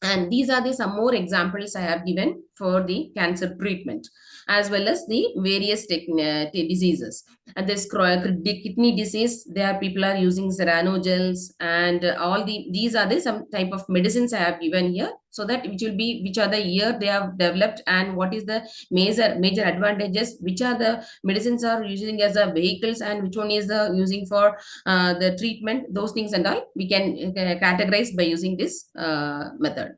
And these are the some more examples I have given for the cancer treatment, as well as the various diseases. And this kidney disease, there people are using serrano gels, and all these are the some type of medicines I have given here, so that which are the year they have developed, and what is the major advantages, which are the medicines are using as a vehicles, and which one is the using for the treatment. Those things and all we can categorize by using this method.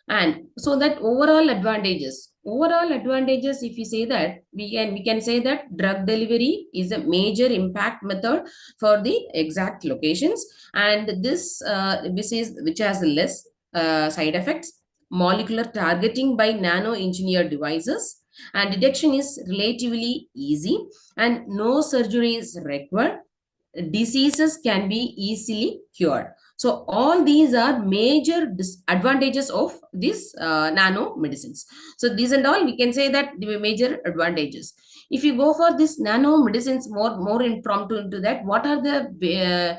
And so that overall advantages, if we say that, we can say that drug delivery is a major impact method for the exact locations, and this which has less side effects, molecular targeting by nano engineered devices, and detection is relatively easy, and no surgery is required. Diseases can be easily cured. So all these are major advantages of these nano medicines. So these and all we can say that the major advantages. If you go for this nano medicines more impromptu into that, what are the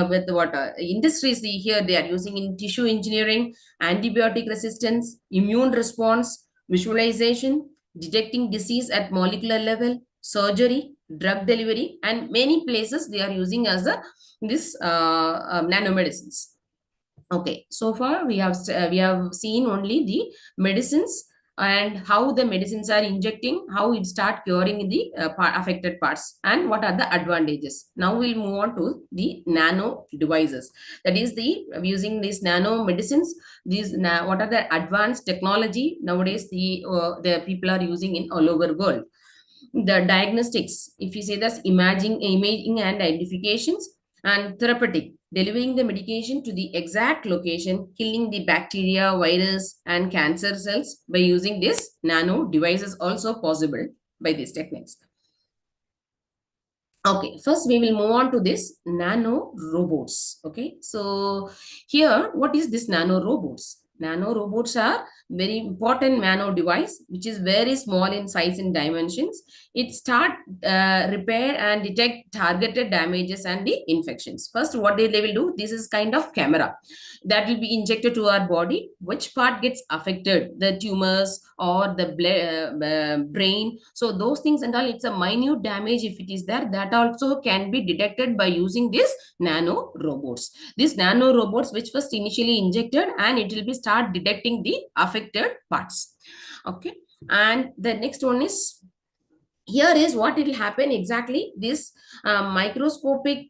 with what industries here they are using in tissue engineering, antibiotic resistance, immune response, visualization, detecting disease at molecular level, surgery, drug delivery, and many places they are using as this nanomedicines. Okay, so far we have seen only the medicines and how the medicines are injecting, how it start curing the affected parts, and what are the advantages. Now we'll move on to the nano devices. That is the using these nano medicines. These what are the advanced technology nowadays the people are using in all over world. The diagnostics, if you say that's imaging and identifications, and therapeutic, delivering the medication to the exact location, killing the bacteria, virus, and cancer cells by using this nano devices also possible by these techniques. Okay, first we will move on to this nano robots. Okay, so here, what is this nano robots? Nano robots are very important nano device which is very small in size and dimensions. It start repair and detect targeted damages and the infections. First, what they will do, this is kind of camera that will be injected to our body. Which part gets affected, the tumors or the brain, so those things and all, it's a minute damage if it is there, that also can be detected by using this nano robots. These nano robots which first initially injected and it will be start detecting the affected parts. Okay, and the next one is, here is what it will happen exactly. This microscopic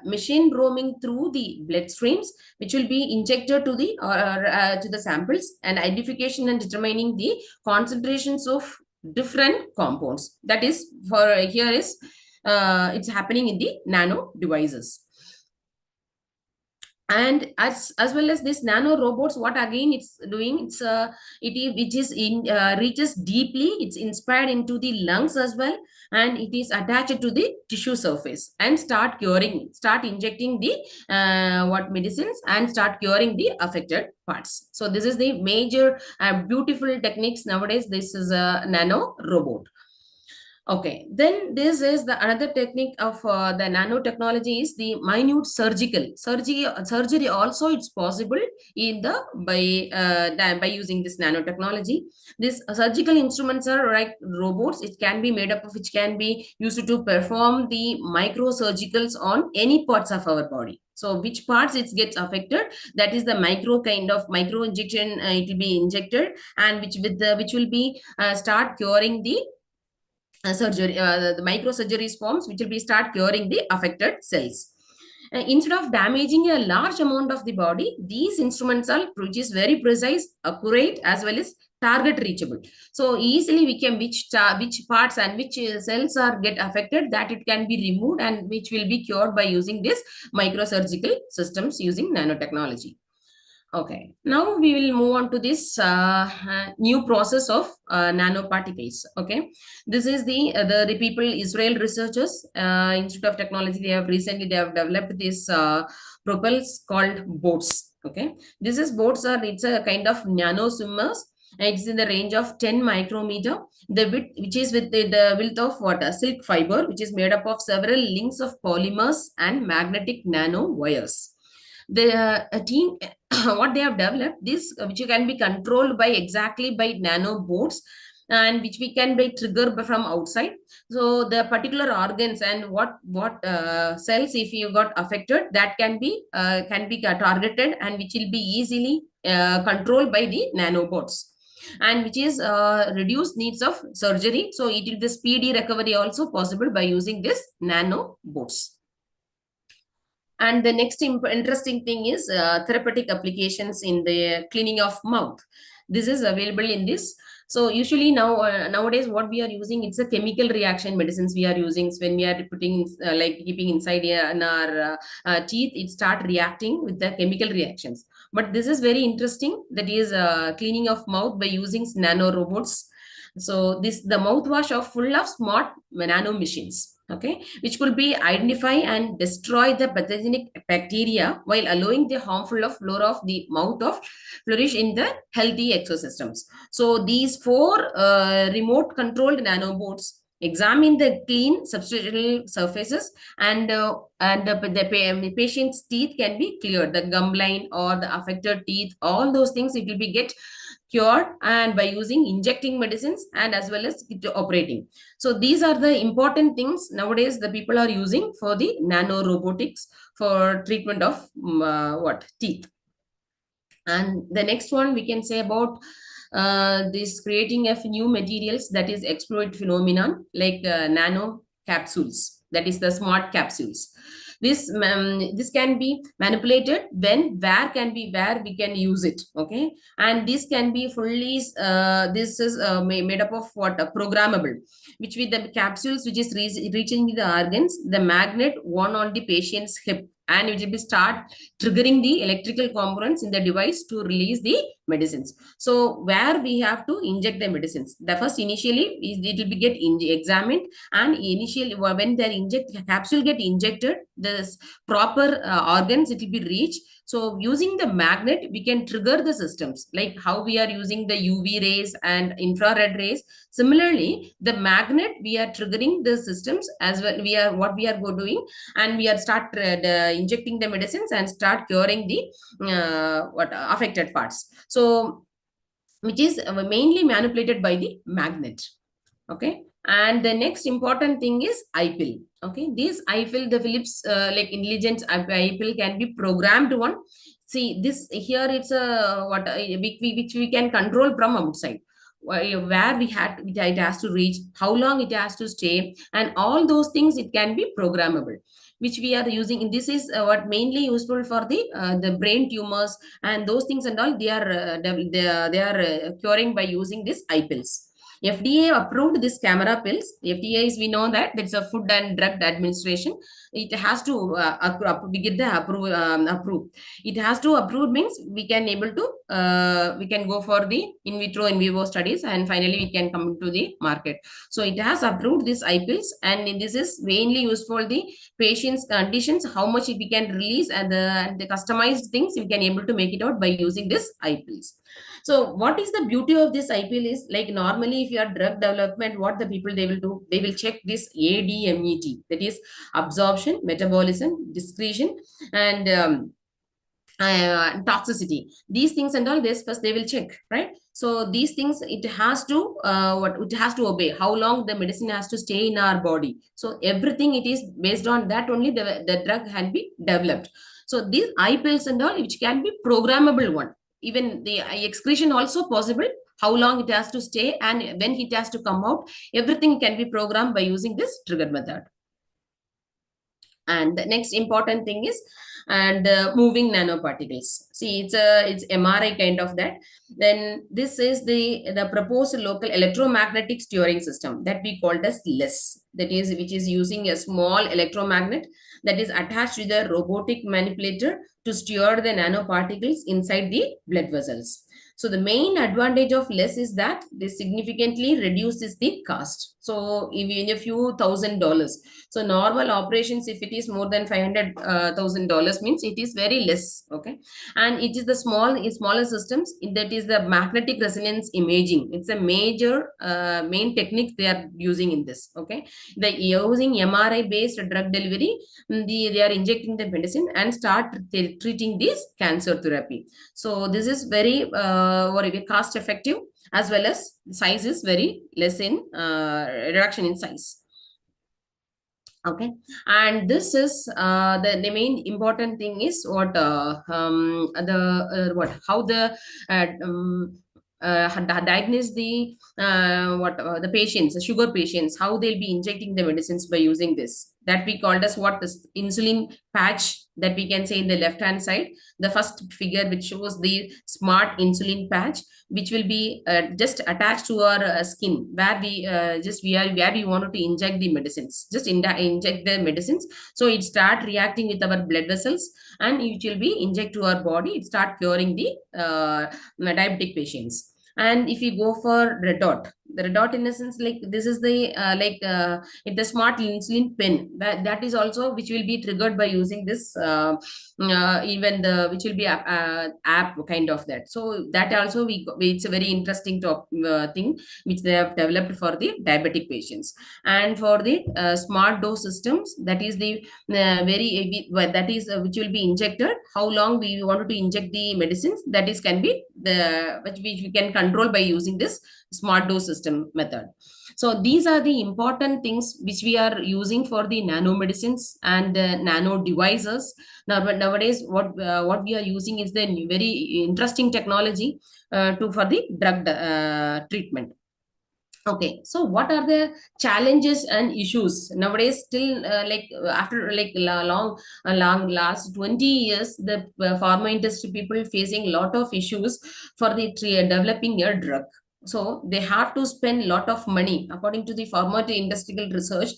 machine roaming through the blood streams, which will be injected to the samples, and identification and determining the concentrations of different compounds. That is for here is it's happening in the nano devices. And as well as this nano robots, what again it's doing, it's which is in reaches deeply, it's inspired into the lungs as well, and it is attached to the tissue surface and start injecting the what medicines and start curing the affected parts. So this is the major beautiful techniques nowadays. This is a nano robot. Okay, then this is the another technique of the nanotechnology is the minute surgery also it's possible in the by using this nanotechnology. This surgical instruments are like robots. It can be made up of, which can be used to perform the microsurgicals on any parts of our body. So which parts it gets affected, that is the micro injection it will be injected, and which will be start curing the surgery, the microsurgeries forms, which will be start curing the affected cells. Instead of damaging a large amount of the body, these instruments are which is very precise, accurate, as well as target reachable. So easily we can which parts and which cells are get affected, that it can be removed and which will be cured by using this microsurgical systems using nanotechnology. Okay, now we will move on to this new process of nanoparticles. Okay, this is the people, Israel researchers, Institute of Technology. They have developed this propels called boats. Okay, this is boats are it's a kind of nano swimmers. It's in the range of 10 micrometer. The width, which is with the width of what, a silk fiber, which is made up of several links of polymers and magnetic nano wires. The team what they have developed this which can be controlled by exactly by nano boards, and which we can by trigger from outside. So the particular organs and what cells if you got affected, that can be targeted, and which will be easily controlled by the nanobots, and which is reduced needs of surgery. So it will the speedy recovery also possible by using this nanobots. And the next interesting thing is therapeutic applications in the cleaning of mouth. This is available in this. So usually nowadays what we are using, it's a chemical reaction medicines we are using. So when we are putting like keeping inside in our teeth, it start reacting with the chemical reactions. But this is very interesting. That is cleaning of mouth by using nano robots. So the mouthwash are full of smart nano machines. Okay, which could be identify and destroy the pathogenic bacteria while allowing the harmful flora of the mouth of flourish in the healthy ecosystems. So these 4 remote controlled nanobots examine the clean substantial surfaces, and the patient's teeth can be cleared, the gum line or the affected teeth, all those things it will be get cured, and by using injecting medicines and as well as operating. So these are the important things nowadays the people are using for the nano robotics for treatment of teeth. And the next one we can say about this creating of new materials, that is exploit phenomenon, like nano capsules, that is the smart capsules. This can be manipulated where we can use it. Okay, and this can be fully this is made up of what, programmable, which with the capsules which is reaching the organs, the magnet one on the patient's hip, and it will be start triggering the electrical components in the device to release the medicines. So where we have to inject the medicines, the first initially it will be get examined, and initially when the capsule get injected, the proper organs it will be reached. So using the magnet we can trigger the systems, like how we are using the UV rays and infrared rays. Similarly, the magnet we are triggering the systems as well. We are doing, and we are start injecting the medicines and start curing the affected parts. So which is mainly manipulated by the magnet. Okay, and the next important thing is IPIL. Okay, this IPIL, the Philips like intelligent IPIL can be programmed one. See this here, it's a which we can control from outside, where it has to reach, how long it has to stay, and all those things it can be programmable, which we are using. This is what mainly useful for the brain tumors and those things and all. They are curing by using this IPILs. FDA approved this camera pills. FDA is, we know that it's a Food and Drug Administration. It has to we get the approve. It has to approve means we can able to we can go for the in vitro in vivo studies, and finally we can come to the market. So it has approved this IPILs, and this is mainly used for the patient's conditions, how much we can release, and the customized things we can able to make it out by using this IPILs. So what is the beauty of this IPL is, like normally if you are drug development, what the people they will do, they will check this ADMET, that is absorption, metabolism, discretion, and toxicity. These things and all this first they will check, right? So these things it has to it has to obey, how long the medicine has to stay in our body. So everything it is based on that only the drug can be developed. So these IPILs and all which can be programmable one. Even the excretion also possible, how long it has to stay and when it has to come out, everything can be programmed by using this triggered method. And the next important thing is moving nanoparticles. See, it's MRI kind of that. Then this is the proposed local electromagnetic steering system that we called as LESS, that is which is using a small electromagnet that is attached to the robotic manipulator to steer the nanoparticles inside the blood vessels. So the main advantage of LESS is that this significantly reduces the cost. So even a few $1,000. So normal operations, if it is more than $500,000 means it is very less. Okay, and it is the smaller systems. That is the magnetic resonance imaging. It's a major main technique they are using in this. Okay, the using MRI based drug delivery, they are injecting the medicine and start treating this cancer therapy. So this is very cost effective, as well as size is very less in reduction in size. Okay, and this is the main important thing is how the diagnose the the patients, the sugar patients, how they'll be injecting the medicines by using this, that we called as what is insulin patch, that we can say in the left hand side, the first figure which shows the smart insulin patch, which will be just attached to our skin, where we where we wanted to inject the medicines, just inject the medicines. So it start reacting with our blood vessels, and it will be inject to our body. It start curing the diabetic patients. And if we go for red dot, The red dot in a sense, like this is the it's the smart insulin pen that is also which will be triggered by using this even the which will be app kind of that. So that also it's a very interesting thing which they have developed for the diabetic patients. And for the smart dose systems, that is the that is which will be injected, how long we wanted to inject the medicines, that is can be the which we can control by using this smart dose system method. So these are the important things which we are using for the nanomedicines and nano devices. Nowadays, what we are using is the very interesting technology for the drug treatment. Okay, so what are the challenges and issues nowadays? Still, after long last 20 years, the pharma industry people facing a lot of issues for the developing a drug. So they have to spend a lot of money. According to the pharma to industrial research,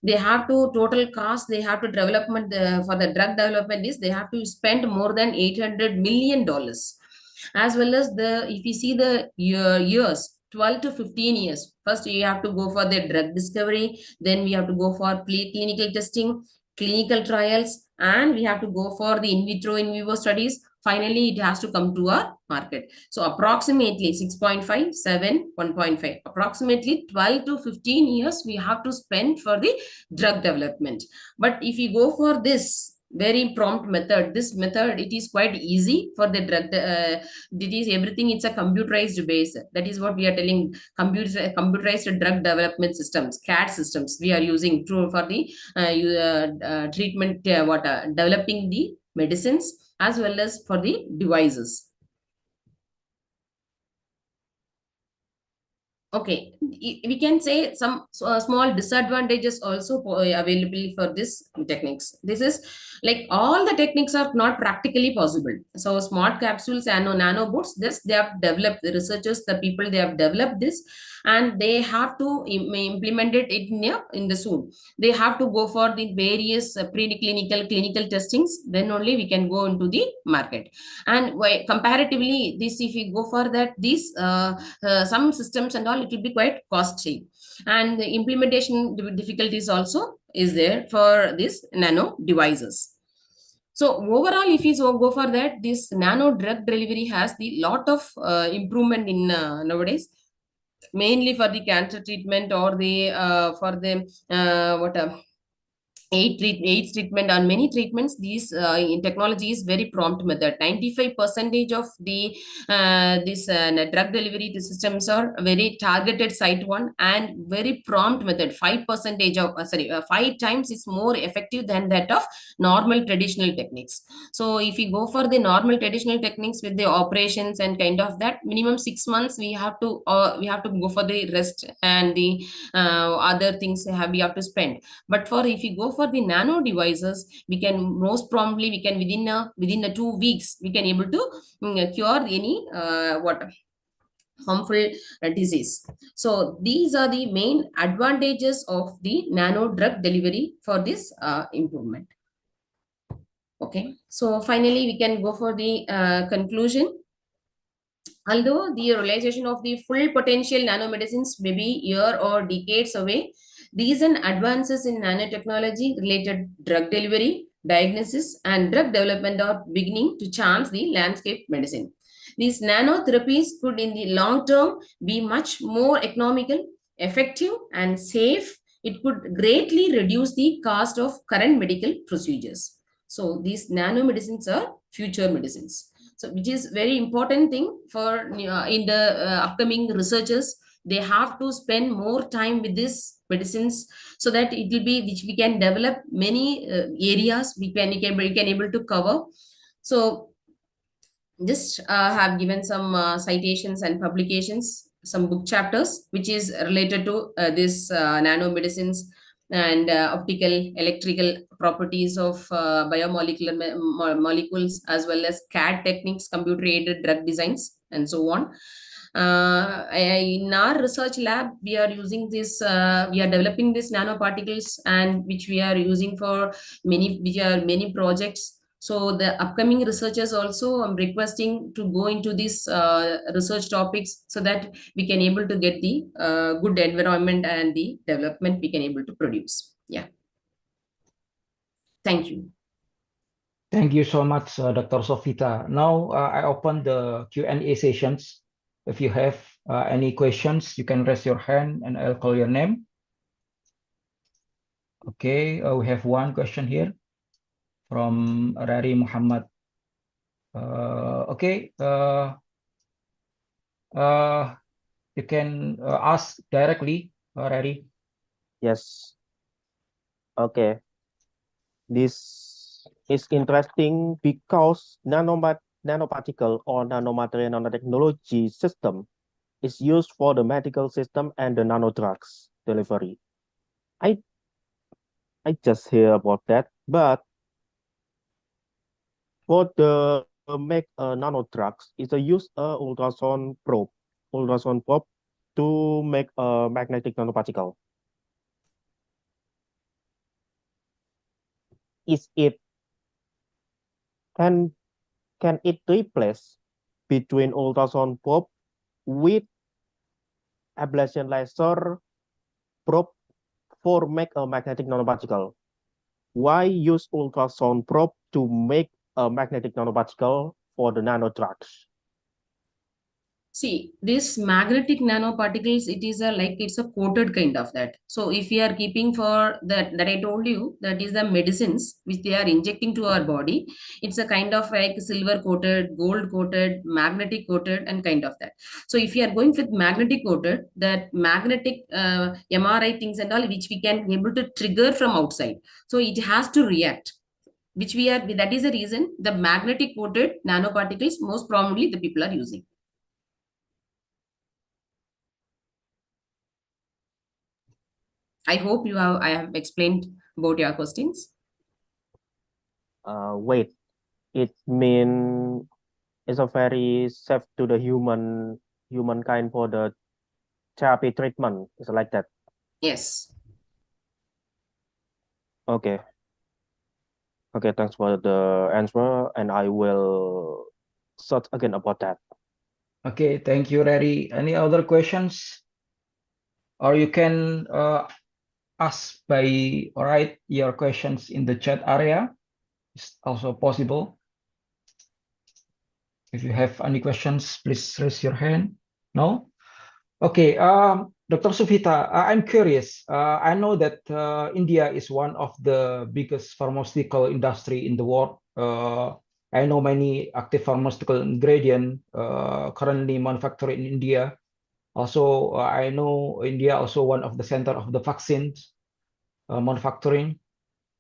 they have to total cost. They have to development for the drug development is they have to spend more than $800 million, as well as the if you see the years 12 to 15 years. First, you have to go for the drug discovery, then we have to go for clinical testing, clinical trials, and we have to go for the in vitro, in vivo studies. Finally, it has to come to our market. So approximately 6.5, 7, 1.5, approximately 12 to 15 years we have to spend for the drug development. But if you go for this very prompt method, this method, it is quite easy for the drug. It is everything, it's a computerized base. That is what we are telling, computerized drug development systems, CAD systems we are using for the treatment, developing the medicines as well as for the devices. Okay, we can say some small disadvantages also available for this techniques. This is like all the techniques are not practically possible. So smart capsules and nanobots, this they have developed, the researchers, the people, they have developed this, and they have to implement it in the soon. They have to go for the various preclinical, clinical testings. Then only we can go into the market. And comparatively, this if we go for that, these some systems and all, it will be quite costly, and the implementation difficulties also is there for these nano devices. So overall, if you go for that, this nano drug delivery has the lot of improvement in nowadays, mainly for the cancer treatment or the for the AIDS treatment and many treatments. These in technology is very prompt method. 95% of the this drug delivery the systems are very targeted site one and very prompt method. 5% of 5 times is more effective than that of normal traditional techniques. So if you go for the normal traditional techniques with the operations and kind of that, minimum 6 months we have to go for the rest and the other things we have to spend. But for if you go for the nano devices, we can most probably we can within a 2 weeks we can able to cure any harmful disease. So these are the main advantages of the nano drug delivery for this improvement. Okay, so finally we can go for the conclusion. Although the realization of the full potential nanomedicines may be year or decades away, recent advances in nanotechnology related drug delivery, diagnosis, and drug development are beginning to change the landscape medicine. These nanotherapies could in the long term be much more economical, effective, and safe. It could greatly reduce the cost of current medical procedures. So these nanomedicines are future medicines. So which is very important thing for in the upcoming researchers. They have to spend more time with these medicines so that it will be which we can develop many areas we can able to cover. So just have given some citations and publications, some book chapters which is related to this nanomedicines and optical electrical properties of biomolecular molecules, as well as CAD techniques, computer aided drug designs, and so on. In our research lab, we are using this, we are developing these nanoparticles, and which we are using for many projects So the upcoming researchers also, I'm requesting to go into these research topics so that we can able to get the good environment and the development we can able to produce. Yeah. Thank you. Thank you so much, Dr. Sofita. Now I open the Q&A sessions. If you have any questions, you can raise your hand and I'll call your name. Okay, we have one question here from Rari Muhammad. Okay, you can ask directly, Rari. Yes. Okay. This is interesting because nanoparticle or nanomaterial nanotechnology system is used for the medical system and the nanodrugs delivery. I just hear about that, but for the make nanodrugs is a use ultrasound probe to make a magnetic nanoparticle. Is it can it replace between ultrasound probe with ablation laser probe for make a magnetic nanoparticle? Why use ultrasound probe to make a magnetic nanoparticle for the nanodrugs? See, this magnetic nanoparticles, it is a like it's a coated kind of that. So if we are keeping for that I told you, that is the medicines which they are injecting to our body. It's a kind of like silver coated, gold coated, magnetic coated, and kind of that. So if you are going with magnetic coated, that magnetic MRI things and all which we can able to trigger from outside. So it has to react. Which we are, that is the reason the magnetic coated nanoparticles most probably the people are using. I hope I have explained about your questions. Wait, it mean it's a very safe to the humankind for the therapy treatment. It's like that. Yes. Okay. Okay, thanks for the answer, and I will search again about that. Okay, thank you, Rari. Any other questions? Or you can ask by write your questions in the chat area. It's also possible. If you have any questions, please raise your hand. No? Okay, Dr. Sufita, I'm curious. I know that India is one of the biggest pharmaceutical industry in the world. I know many active pharmaceutical ingredient currently manufactured in India. Also, I know India also one of the center of the vaccines manufacturing.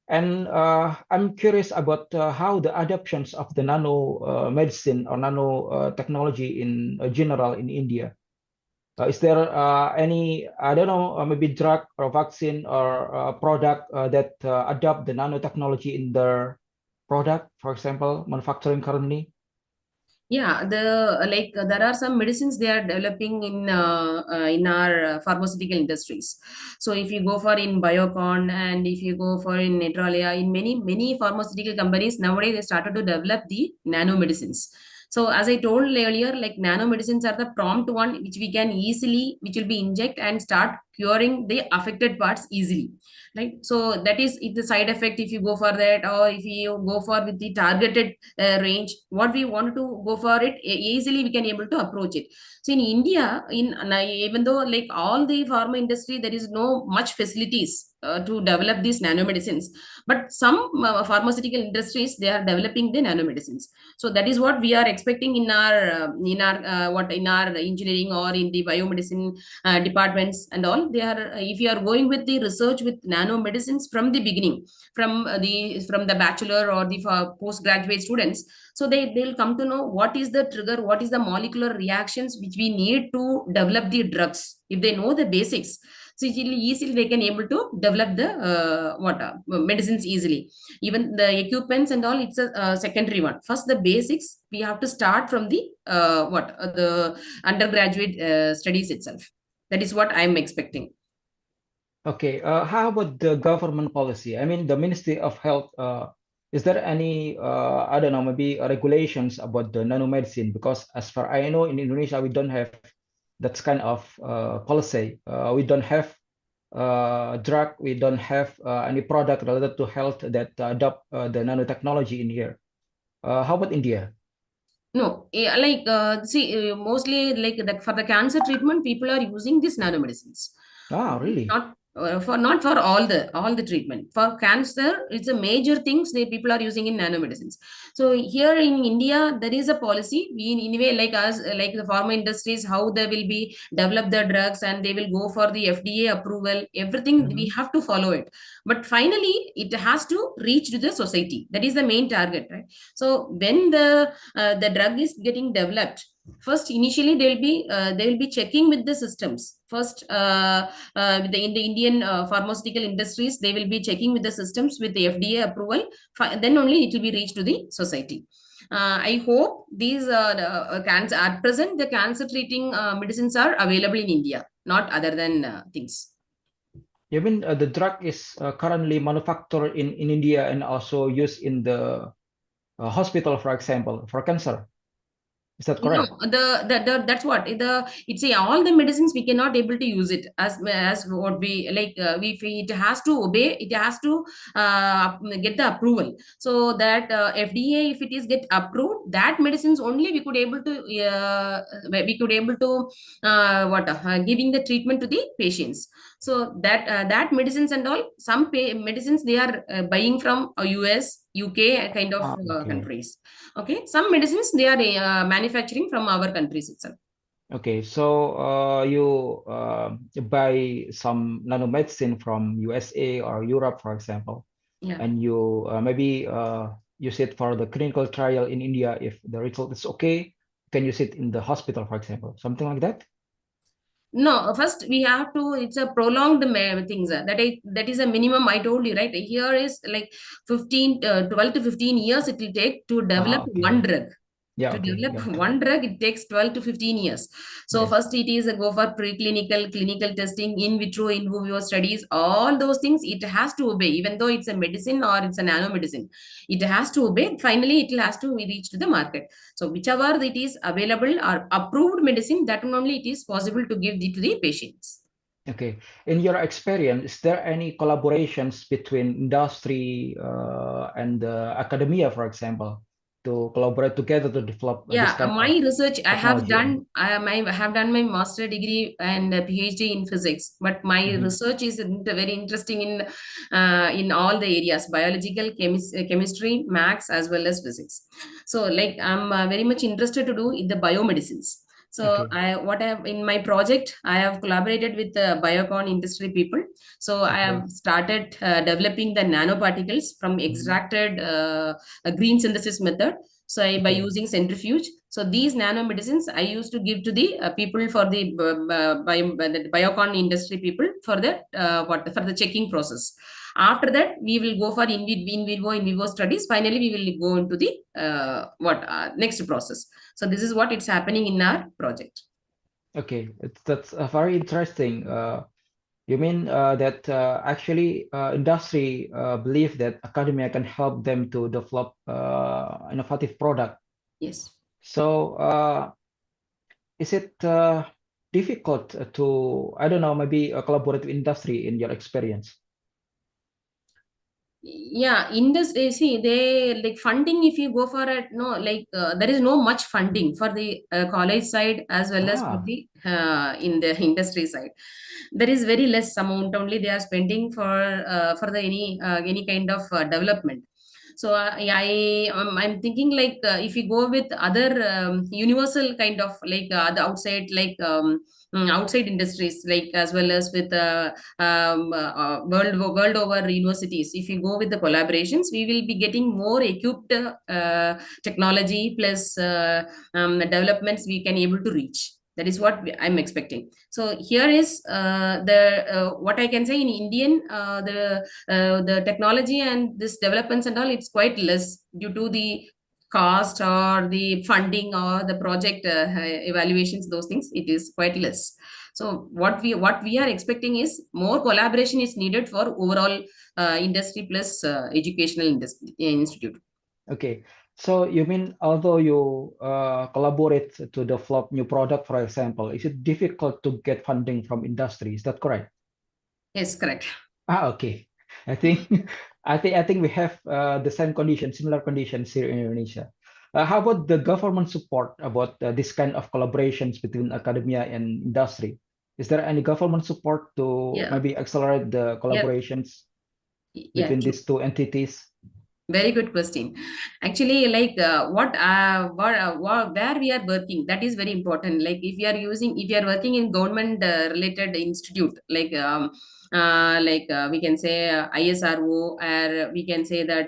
And I'm curious about how the adoptions of the nano medicine or nano technology in general in India. Is there any, I don't know, maybe drug or vaccine or product that adopt the nanotechnology in their product, for example, manufacturing currently? Yeah, there are some medicines they are developing in our pharmaceutical industries. So if you go for in Biocon and if you go for in Netralia, in many pharmaceutical companies nowadays they started to develop the nano medicines. So as I told earlier, like nano medicines are the prompt one which we can easily, which will be inject and start curing the affected parts easily. Right. So that is if the side effect if you go for that, or if you go for with the targeted range, what we want to go for it easily we can able to approach it. So in India, even though like all the pharma industry there is no much facilities to develop these nanomedicines, but some pharmaceutical industries they are developing the nanomedicines. So that is what we are expecting in our in our engineering or in the biomedicine departments and all. They are if you are going with the research with nanomedicines from the beginning, from the bachelor or the postgraduate students, so they'll come to know what is the trigger, what is the molecular reactions which we need to develop the drugs. If they know the basics, so easily they can able to develop the medicines easily. Even the equipments and all, it's a secondary one. First the basics we have to start from the the undergraduate studies itself. That is what I'm expecting. Okay, how about the government policy? I mean, the Ministry of Health is there any I don't know, maybe regulations about the nanomedicine? Because as far I know, in Indonesia we don't have that kind of policy. We don't have drug, we don't have any product related to health that adopt the nanotechnology in here. How about India? No, like see, mostly like that for the cancer treatment, people are using these nanomedicines. Ah, really? Not for all the treatment. For cancer, it's a major things that people are using in nanomedicines. So here in India, there is a policy. We in anyway like us, like the pharma industries, how they will be develop their drugs and they will go for the FDA approval. Everything we have to follow it. But finally, it has to reach to the society. That is the main target, right? So when the drug is getting developed, first initially they will be checking with the systems first. In the Indian pharmaceutical industries, they will be checking with the systems with the FDA approval. Then only it will be reached to the society. I hope these cancer at present the cancer treating medicines are available in India, not other than things. You mean the drug is currently manufactured in India and also used in the hospital, for example, for cancer? Is that No, correct? that's what it's a, all the medicines we cannot able to use it as what we like. It has to obey. It has to get the approval. So that FDA, if it is get approved, that medicines only we could able to giving the treatment to the patients. So that medicines and all some medicines they are buying from US, UK kind of Okay. countries. Okay, some medicines they are manufacturing from our countries itself. Okay, so you buy some nanomedicine from USA or Europe, for example, Yeah. and you maybe use it for the clinical trial in India. If the result is okay, you can use it in the hospital, for example, something like that. No, first we have to. It's a prolonged things that is a minimum. I told you right. Here is like 12 to 15 years it will take to develop Okay. one drug. Yeah, To okay. develop Got it. one drug, it takes 12 to 15 years. So Yes. first it is a go for preclinical, clinical testing, in vitro, in vivo studies, all those things it has to obey, even though it's a medicine or it's a nanomedicine. It has to obey. Finally, it has to reach to the market. So whichever it is available or approved medicine, that only it is possible to give it to the patients. Okay. In your experience, is there any collaborations between industry and academia, for example, to collaborate together to develop this kind My of research I have technology? done. I have done my master degree and a PhD in physics, but my research is very interesting in all the areas: biological, chemistry, maths, as well as physics. So, like I'm very much interested to do in the biomedicines. So what I have in my project, I have collaborated with the biocon industry people. So I have started developing the nanoparticles from extracted a green synthesis method. So by using centrifuge, so these nanomedicines I used to give to the people for the biocon industry people for the for the checking process. After that, we will go for in vivo studies. Finally, we will go into the next process. So this is what it's happening in our project. Okay, that's very interesting. You mean that actually industry believe that academia can help them to develop innovative product. Yes. So is it difficult to, I don't know, maybe collaborate with industry in your experience? Yeah, in this see they like funding. If you go for it, no, like there is no much funding for the college side as well as for the in the industry side. There is very less amount only they are spending for the any kind of development. So I'm thinking like if you go with other universal kind of like the outside like outside industries, like as well as with world over universities, if you go with the collaborations, we will be getting more equipped technology plus developments we can able to reach. That is what I'm expecting. So here is the what I can say in Indian the technology and this developments and all, it's quite less due to the cost or the funding or the project evaluations, those things, it is quite less. So what we are expecting is more collaboration is needed for overall industry plus educational institute. Okay, so you mean although you collaborate to develop new product, for example, is it difficult to get funding from industry? Is that correct? Yes, correct. Okay. I think I think we have the same conditions, similar conditions here in Indonesia. How about the government support about this kind of collaborations between academia and industry? Is there any government support to Yeah. maybe accelerate the collaborations Yeah, between true. these two entities? Very good question. Actually, like where we are working, that is very important. Like if you are working in government related institute, we can say ISRO, or we can say that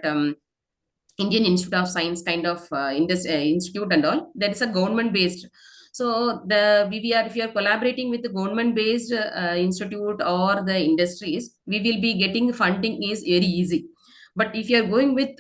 Indian Institute of Science kind of institute and all. That is a government based. So we are if you are collaborating with the government based institute or the industries, we will be getting funding is very easy. But if you are going with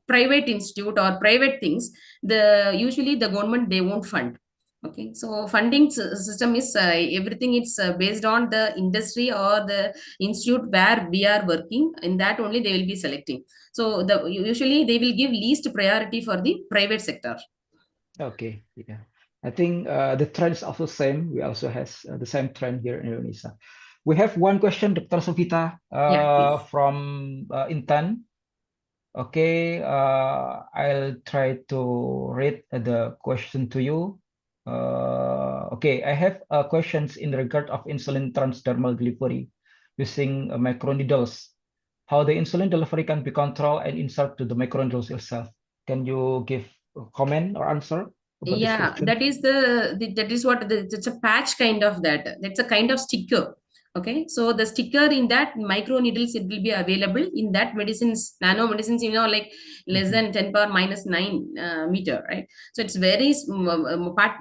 private institute or private things, the usually the government they won't fund. Okay, so funding system is everything. It's based on the industry or the institute where we are working. In that only they will be selecting. So usually they will give least priority for the private sector. Okay, yeah. I think the trend is also same. We also has the same trend here in Indonesia. We have one question, Dr. Sovita, from Intan. Okay, I'll try to read the question to you. Okay, I have questions in regard of insulin transdermal delivery using microneedles. How the insulin delivery can be controlled and insert to the microneedles itself. Can you give a comment or answer about this Yeah, question? that is that is what it's a patch kind of that. That's a kind of sticker. Okay, so the sticker in that micro needles, it will be available in that medicines, nano medicines, like less than 10 power minus 9 meter, right? So it's very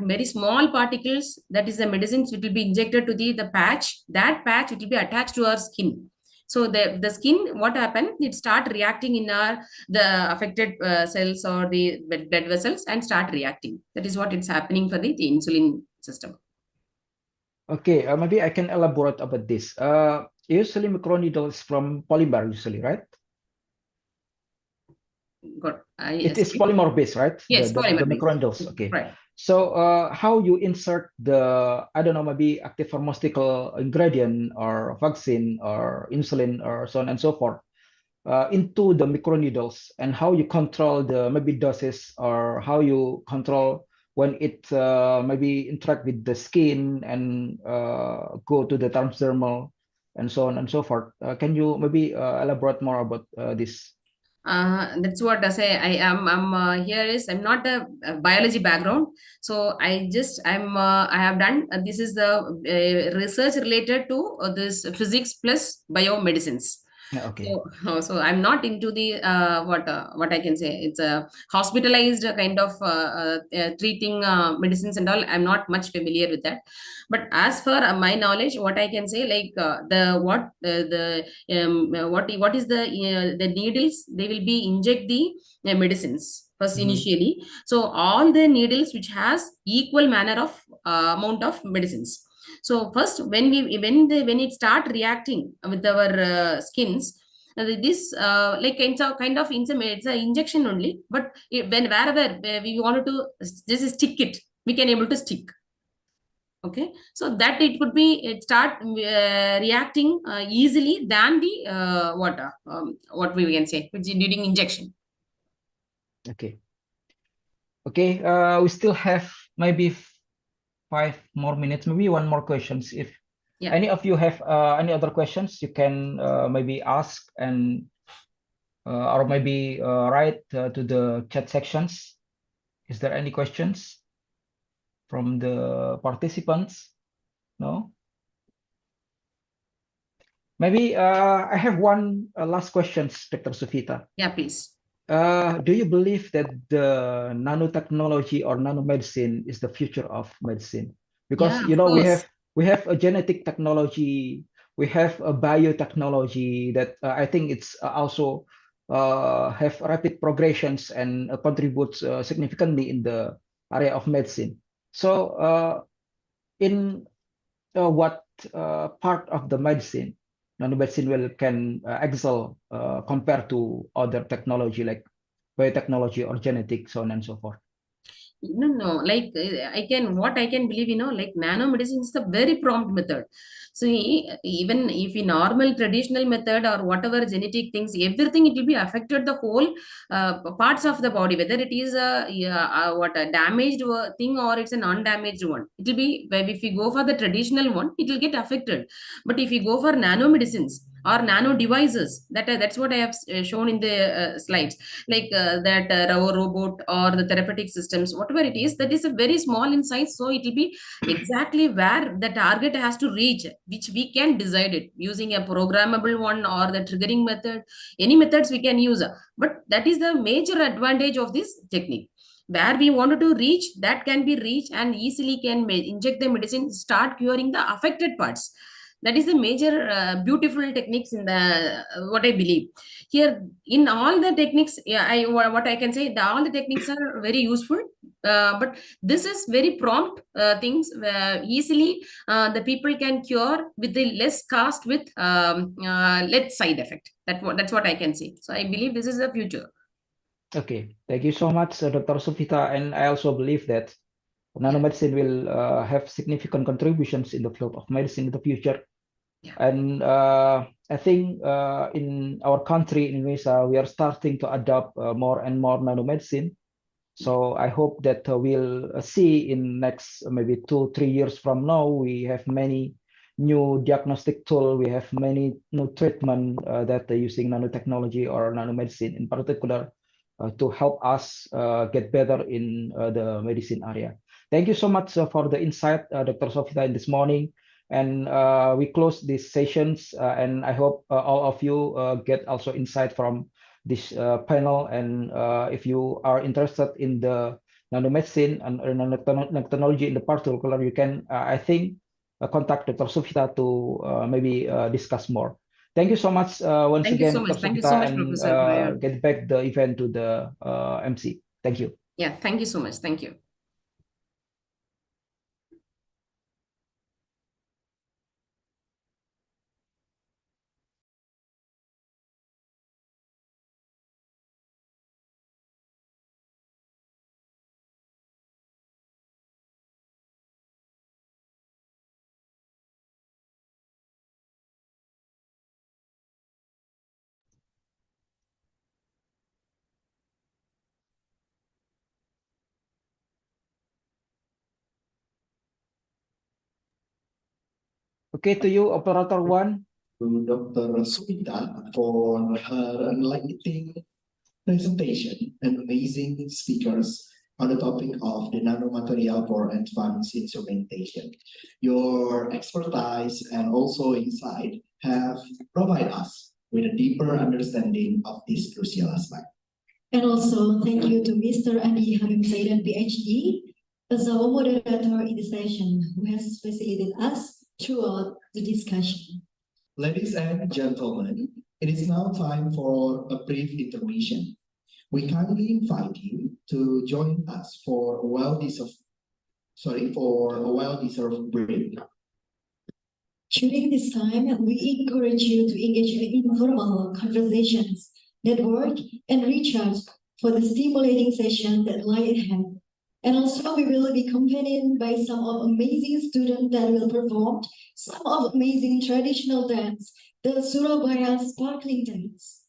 very small particles. That is the medicines which will be injected to the patch. That patch it will be attached to our skin. So the skin, what happened? It start reacting in the affected cells or the blood vessels and start reacting. That is what it's happening for the insulin system. Okay, maybe I can elaborate about this. Usually microneedles from polymer usually, right? Good. It is polymer based, right? Yes, the polymer based. microneedles. Okay. Right. So how you insert the, I don't know, maybe active pharmaceutical ingredient or vaccine or insulin or so on and so forth into the microneedles, and how you control the maybe doses, or how you control when it maybe interact with the skin and go to the transdermal and so on and so forth. Can you maybe elaborate more about this? That's what I say. I'm here is I'm not a biology background, so I have done this is the research related to this physics plus biomedicines. Yeah, okay. So I'm not into the what I can say. It's a hospitalized kind of treating medicines and all. I'm not much familiar with that. But as for my knowledge, what I can say, like what is the needles? They will be inject the medicines first initially. So all the needles which has equal manner of amount of medicines. So first, when it start reacting with our skins, this like kind of it's an injection only. But wherever we wanted to just stick it, we can able to stick. Okay, so that it start reacting easily than the what we can say during injection. Okay. Okay, we still have maybe 5 more minutes, maybe one more questions. If any of you have any other questions, you can maybe ask and or maybe write to the chat sections. Is there any questions from the participants? No? Maybe I have one last question, Dr. Suvita. Yeah, please. Do you believe that the nanotechnology or nanomedicine is the future of medicine? Because we have a genetic technology, we have a biotechnology that I think it's also have rapid progressions and contributes significantly in the area of medicine. So in what part of the medicine nanomedicine will can excel compared to other technology like biotechnology or genetics, so on and so forth? No, like what I can believe, like nanomedicine is a very prompt method. So even if a normal traditional method or whatever genetic things, everything it will be affected the whole parts of the body, whether it is a damaged thing or it's an undamaged one. It will be, if you go for the traditional one, it will get affected. But if you go for nanomedicines or nano devices, that's what I have shown in the slides, like that robot or the therapeutic systems, whatever it is, that is a very small in size, so it will be exactly where the target has to reach, which we can decide it using a programmable one or the triggering method. Any methods we can use, but that is the major advantage of this technique. Where we wanted to reach, that can be reached and easily can inject the medicine, start curing the affected parts. That is the major beautiful techniques in the what I believe here. In all the techniques, yeah, what I can say, all the techniques are very useful, but this is very prompt things where easily the people can cure with the less cost, with less side effect. That's what I can say. So I believe this is the future. Okay, thank you so much, Dr. Sufita. And I also believe that nanomedicine will have significant contributions in the field of medicine in the future. Yeah. And I think in our country, in Indonesia, we are starting to adopt more and more nanomedicine. So I hope that we'll see in next maybe 2-3 years from now, we have many new diagnostic tool, we have many new treatment that are using nanotechnology or nanomedicine in particular to help us get better in the medicine area. Thank you so much for the insight, Dr. Sofita, in this morning. And we close these sessions, and I hope all of you get also insight from this panel. And if you are interested in the nanomedicine and nanotechnology in the particular, you can, I think, contact Dr. Sufita to maybe discuss more. Thank you so much once Thank you again, so much. Dr. Thank you so Sufita, much, and Professor Brian. get back the event to the MC. Thank you. Yeah, thank you so much. Thank you. Okay, to you, operator one. To Dr. Sumita for her enlightening presentation and amazing speakers on the topic of the nanomaterial for advanced instrumentation. Your expertise and also insight have provided us with a deeper understanding of this crucial aspect. And also thank you to Mr. Andi Harim Zaidan, PhD, as our moderator in the session, who has facilitated us throughout the discussion. Ladies and gentlemen, it is now time for a brief intermission. We kindly invite you to join us for a well-deserved break. During this time, we encourage you to engage in informal conversations, network, and recharge for the stimulating session that lie ahead. And also, we will be accompanied by some of amazing students that will perform some of amazing traditional dance, the Surabaya Sparkling Dance.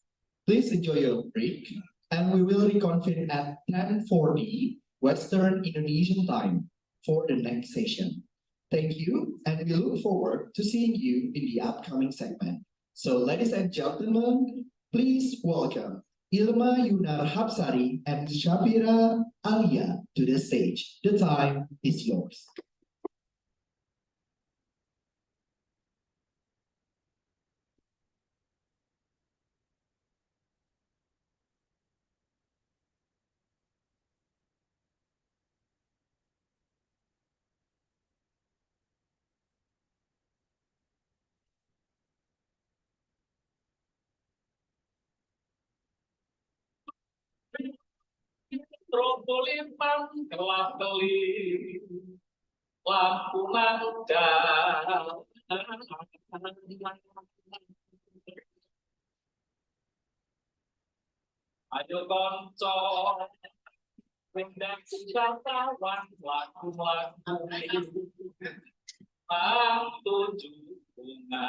Please enjoy your break, and we will reconvene at 10:40 Western Indonesian time for the next session. Thank you, and we look forward to seeing you in the upcoming segment. So, ladies and gentlemen, please welcome Ilma Yunar Hapsari and Shabira Alia to the stage. The time is yours. Tropoli pang kelap kelip lampu mangga. Ayo konco, rendang wisatawan, laku-laku tujuh bunga.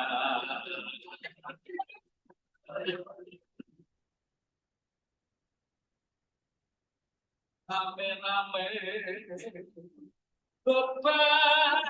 Rame-rame beban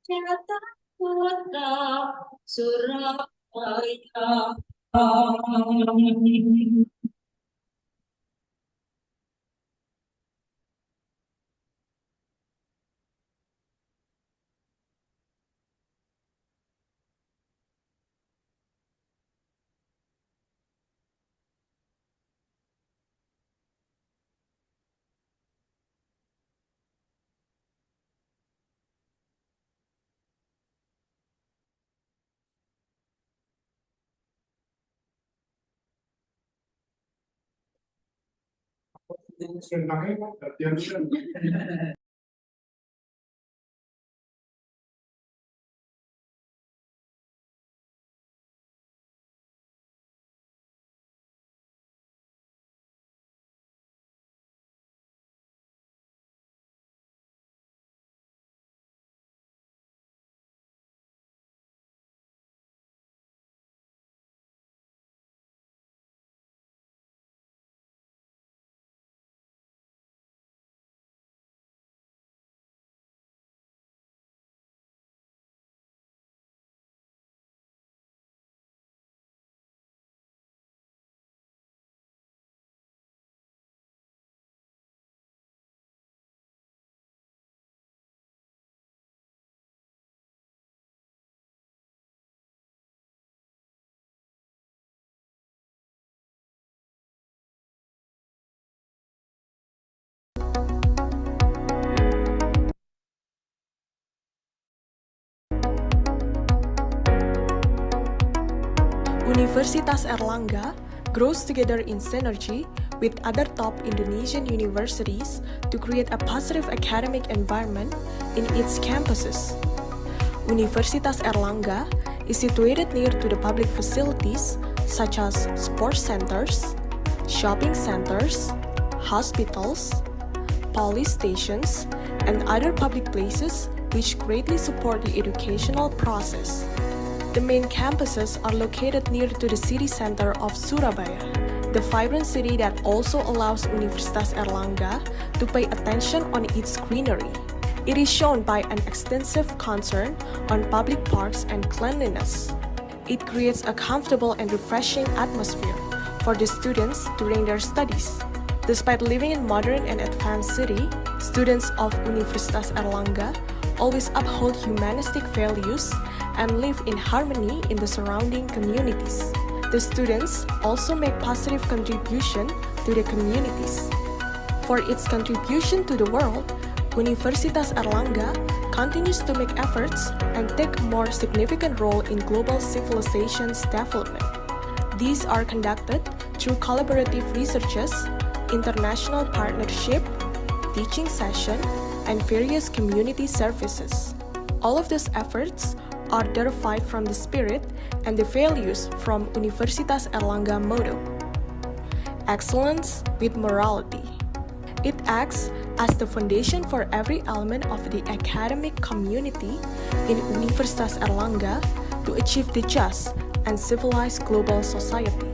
Jata Putra Surabaya. Universitas Airlangga grows together in synergy with other top Indonesian universities to create a positive academic environment in its campuses. Universitas Airlangga is situated near to the public facilities such as sports centers, shopping centers, hospitals, police stations, and other public places which greatly support the educational process. The main campuses are located near to the city center of Surabaya, the vibrant city that also allows Universitas Airlangga to pay attention on its greenery. It is shown by an extensive concern on public parks and cleanliness. It creates a comfortable and refreshing atmosphere for the students during their studies. Despite living in modern and advanced city, students of Universitas Airlangga always uphold humanistic values and live in harmony in the surrounding communities. The students also make positive contribution to the communities. For its contribution to the world, Universitas Airlangga continues to make efforts and take a more significant role in global civilization's development. These are conducted through collaborative researches, international partnership, teaching session, and various community services. All of these efforts are derived from the spirit and the values from Universitas Airlangga motto, excellence with morality. It acts as the foundation for every element of the academic community in Universitas Airlangga to achieve the just and civilized global society.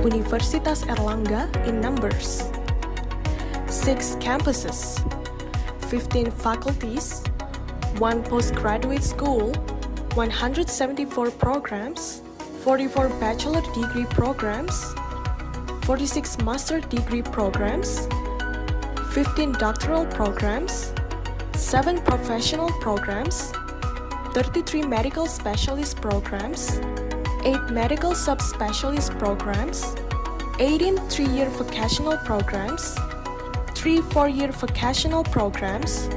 Universitas Airlangga in numbers: 6 campuses, 15 faculties, 1 postgraduate school, 174 programs, 44 bachelor degree programs, 46 master degree programs, 15 doctoral programs, 7 professional programs, 33 medical specialist programs, 8 medical subspecialist programs, 18 3-year vocational programs, 3 4-year vocational programs,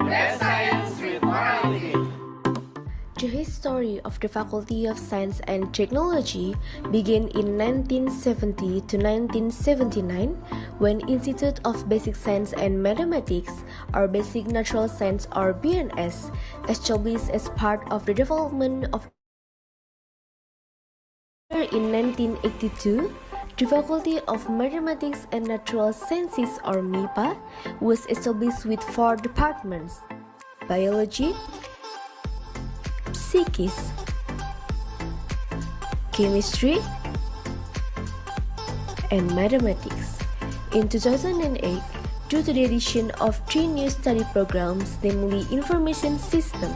The history of the Faculty of Science and Technology began in 1970 to 1979 when Institute of Basic Science and Mathematics or Basic Natural Science or BNS established as part of the development of. In 1982, the Faculty of Mathematics and Natural Sciences or MIPA was established with 4 departments: Biology, Physics, Chemistry, and Mathematics. In 2008, due to the addition of 3 new study programs, namely Information System,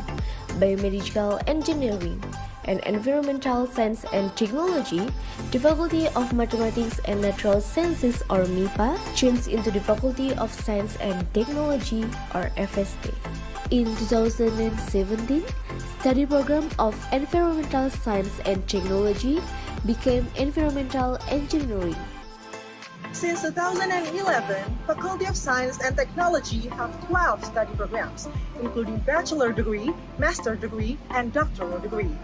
Biomedical Engineering, and Environmental Science and Technology, the Faculty of Mathematics and Natural Sciences or MIPA changed into the Faculty of Science and Technology or FST. In 2017, study program of Environmental Science and Technology became Environmental Engineering. Since 2011, Faculty of Science and Technology have 12 study programs, including bachelor degree, master degree, and doctoral degree.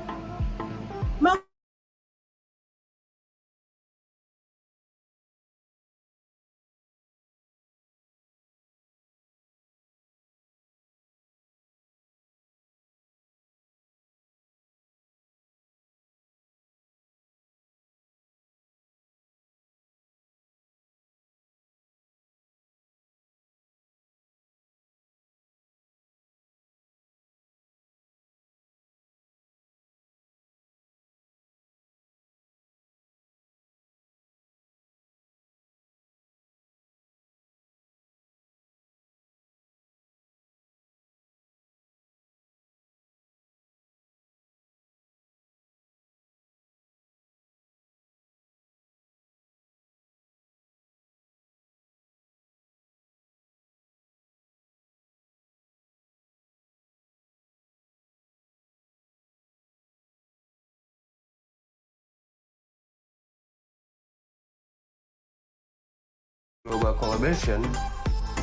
Global collaboration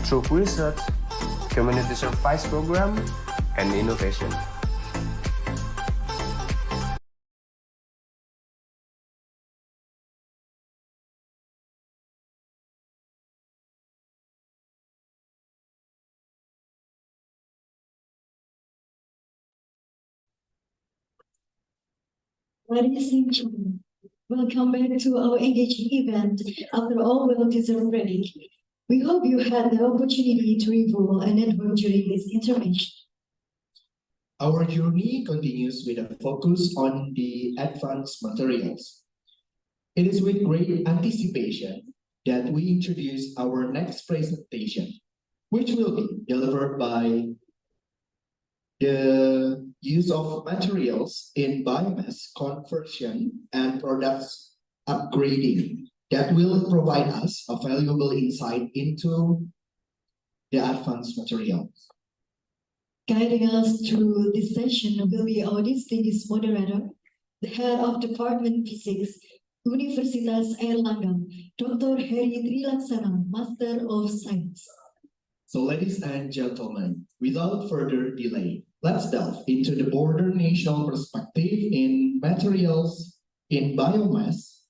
through research, community service program, and innovation. Ladies and gentlemen, welcome back to our engaging event after all well-deserved break. We hope you had the opportunity to review and network during this intervention. Our journey continues with a focus on the advanced materials. It is with great anticipation that we introduce our next presentation, which will be delivered by the use of materials in biomass conversion and products upgrading that will provide us a valuable insight into the advanced materials. Guiding us through this session will be our distinguished moderator, the head of Department Physics, Universitas Airlangga, Dr. Heri Trilaksana, Master of Science. So ladies and gentlemen, without further delay, let's delve into the broader national perspective in materials in biomass,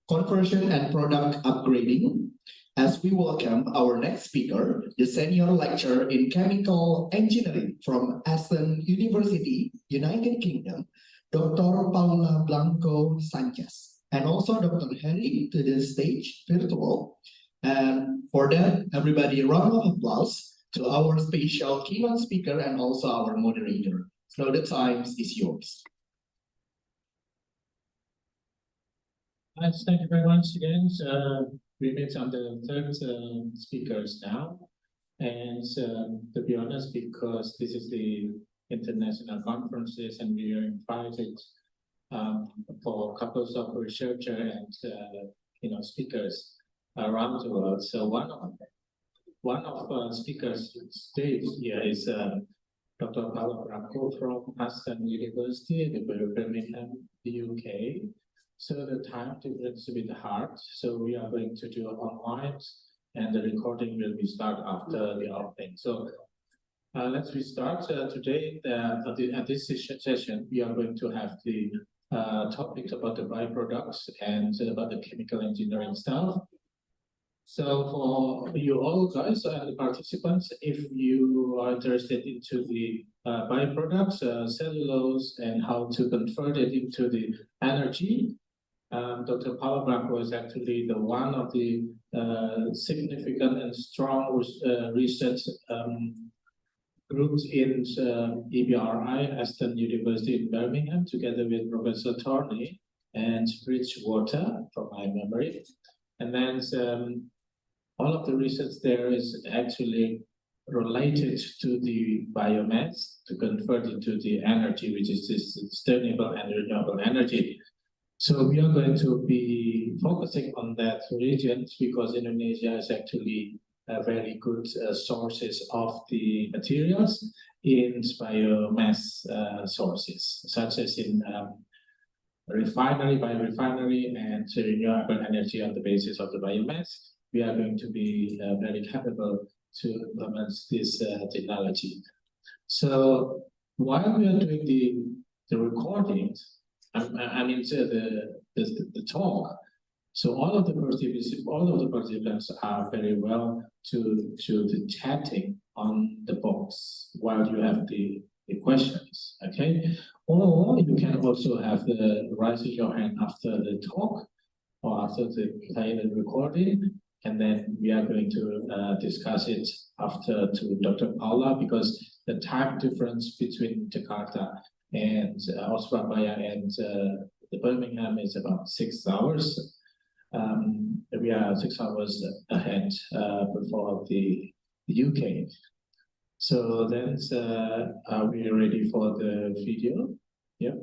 conversion and product upgrading, as we welcome our next speaker, the senior lecturer in chemical engineering from Aston University, United Kingdom, Dr. Paula Blanco Sanchez, and also Dr. Heri to the stage, virtual. And for that, everybody, a round of applause to our special keynote speaker and also our moderator. So the time is yours. Thank you very much again. We meet on the third speakers now. And to be honest, because this is the international conferences and we are invited for couples of researchers and speakers around the world. So one of speakers stage here is Dr. Paula Blanco from Aston University, the Birmingham, the UK. So the time difference is a bit hard. So we are going to do it online, and the recording will be start after the opening. So Let's restart. Today, at this session, we are going to have the topics about the byproducts and about the chemical engineering stuff. So for you all guys, the participants, if you are interested into the byproducts, cellulose, and how to convert it into the energy, Dr. Paulo Blanco is actually the one of the significant and strong research groups in EBRI, Aston University in Birmingham, together with Professor Thorney and Bridgewater, from my memory. And then all of the research there is actually related to the biomass to convert into the energy, which is this sustainable and renewable energy. So we are going to be focusing on that region because Indonesia is actually very good sources of the materials in biomass sources, such as in biorefinery, and renewable energy on the basis of the biomass. We are going to be very capable to implement this technology. So while we are doing the recordings, the talk. So all of the participants are very well to the chatting on the box while you have the questions, okay? Or you can also have the raising your hand after the talk or after the final recording, and then we are going to discuss it after to Dr. Paula, because the time difference between Jakarta and Surabaya and the Birmingham is about 6 hours. We are 6 hours ahead before the UK. So then, are we ready for the video? Yep,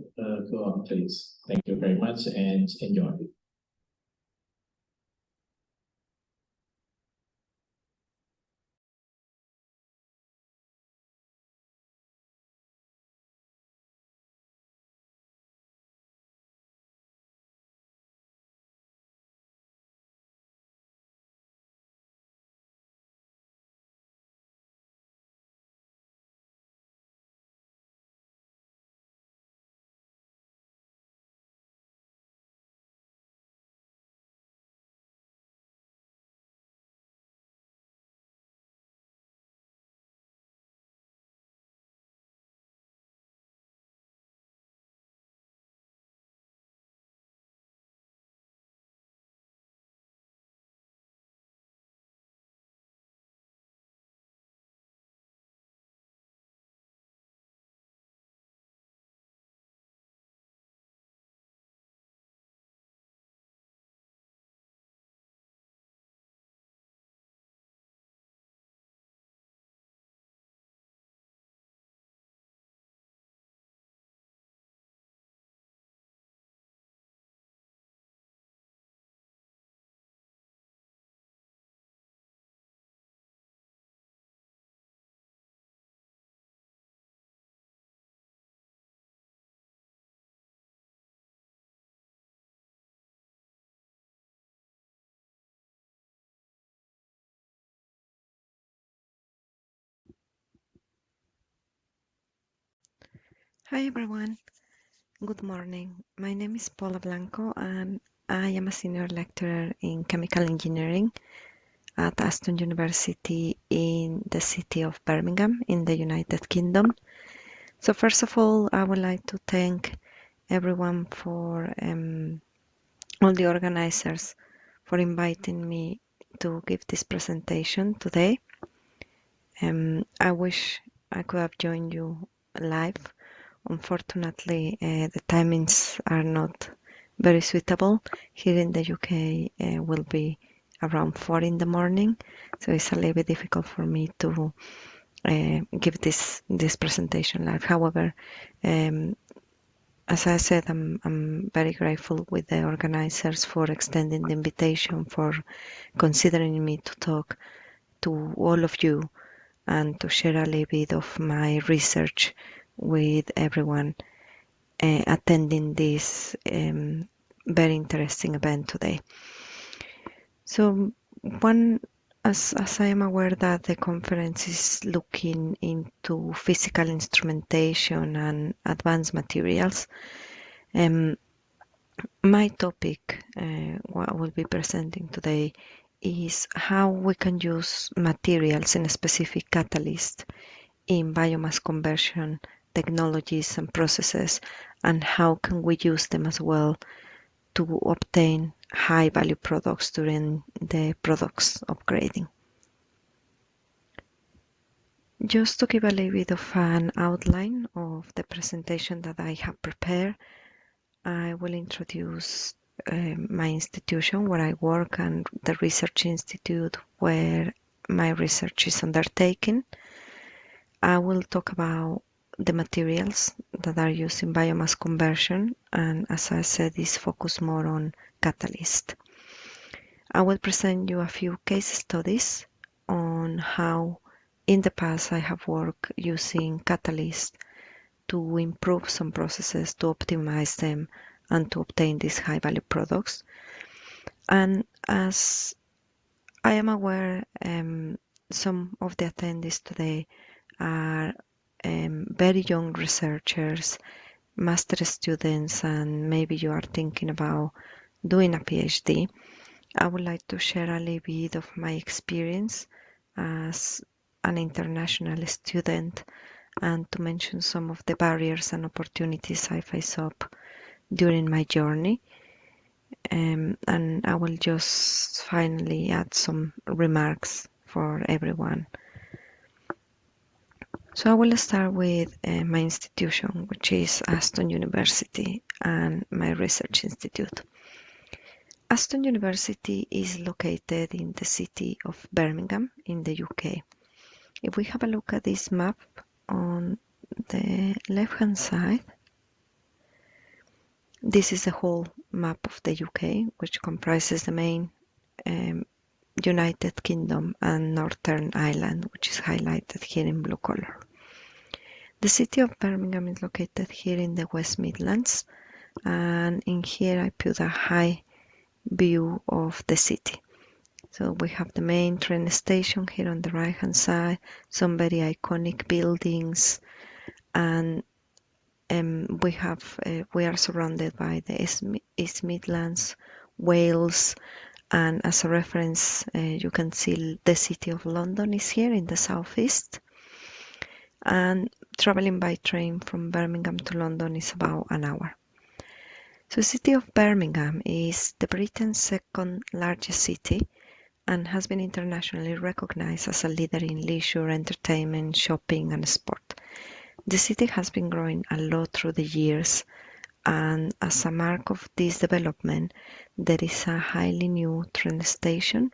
go on, please. Thank you very much and enjoy. Hi everyone, good morning. My name is Paula Blanco and I am a senior lecturer in chemical engineering at Aston University in the city of Birmingham in the United Kingdom. So first of all, I would like to thank everyone for all the organizers for inviting me to give this presentation today. I wish I could have joined you live. Unfortunately, the timings are not very suitable. Here in the UK will be around 4 in the morning, so it's a little bit difficult for me to give this presentation live. However, as I said, I'm very grateful with the organizers for extending the invitation, for considering me to talk to all of you and to share a little bit of my research with everyone attending this very interesting event today. So one As I am aware that the conference is looking into physical instrumentation and advanced materials, my topic, what I will be presenting today, is how we can use materials in a specific catalyst in biomass conversion technologies and processes, and how can we use them as well to obtain high value products during the products upgrading. Just to give a little bit of an outline of the presentation that I have prepared, I will introduce my institution where I work and the research institute where my research is undertaken. I will talk about the materials that are used in biomass conversion, and as I said, is focused more on catalyst. I will present you a few case studies on how in the past I have worked using catalyst to improve some processes, to optimize them, and to obtain these high value products. And as I am aware, some of the attendees today are very young researchers, master students, and maybe you are thinking about doing a PhD. I would like to share a little bit of my experience as an international student and to mention some of the barriers and opportunities I face up during my journey. And I will just finally add some remarks for everyone. So I will start with my institution, which is Aston University and my research institute. Aston University is located in the city of Birmingham in the UK. If we have a look at this map on the left-hand side, this is the whole map of the UK, which comprises the main United Kingdom and Northern Ireland, which is highlighted here in blue color. The city of Birmingham is located here in the West Midlands, and in here I put a high view of the city. So we have the main train station here on the right hand side, some very iconic buildings, and we are surrounded by the East Midlands, Wales, and as a reference you can see the city of London is here in the southeast, and traveling by train from Birmingham to London is about an hour. So the city of Birmingham is Britain's second largest city and has been internationally recognized as a leader in leisure, entertainment, shopping, and sport. The city has been growing a lot through the years, and as a mark of this development, there is a highly new train station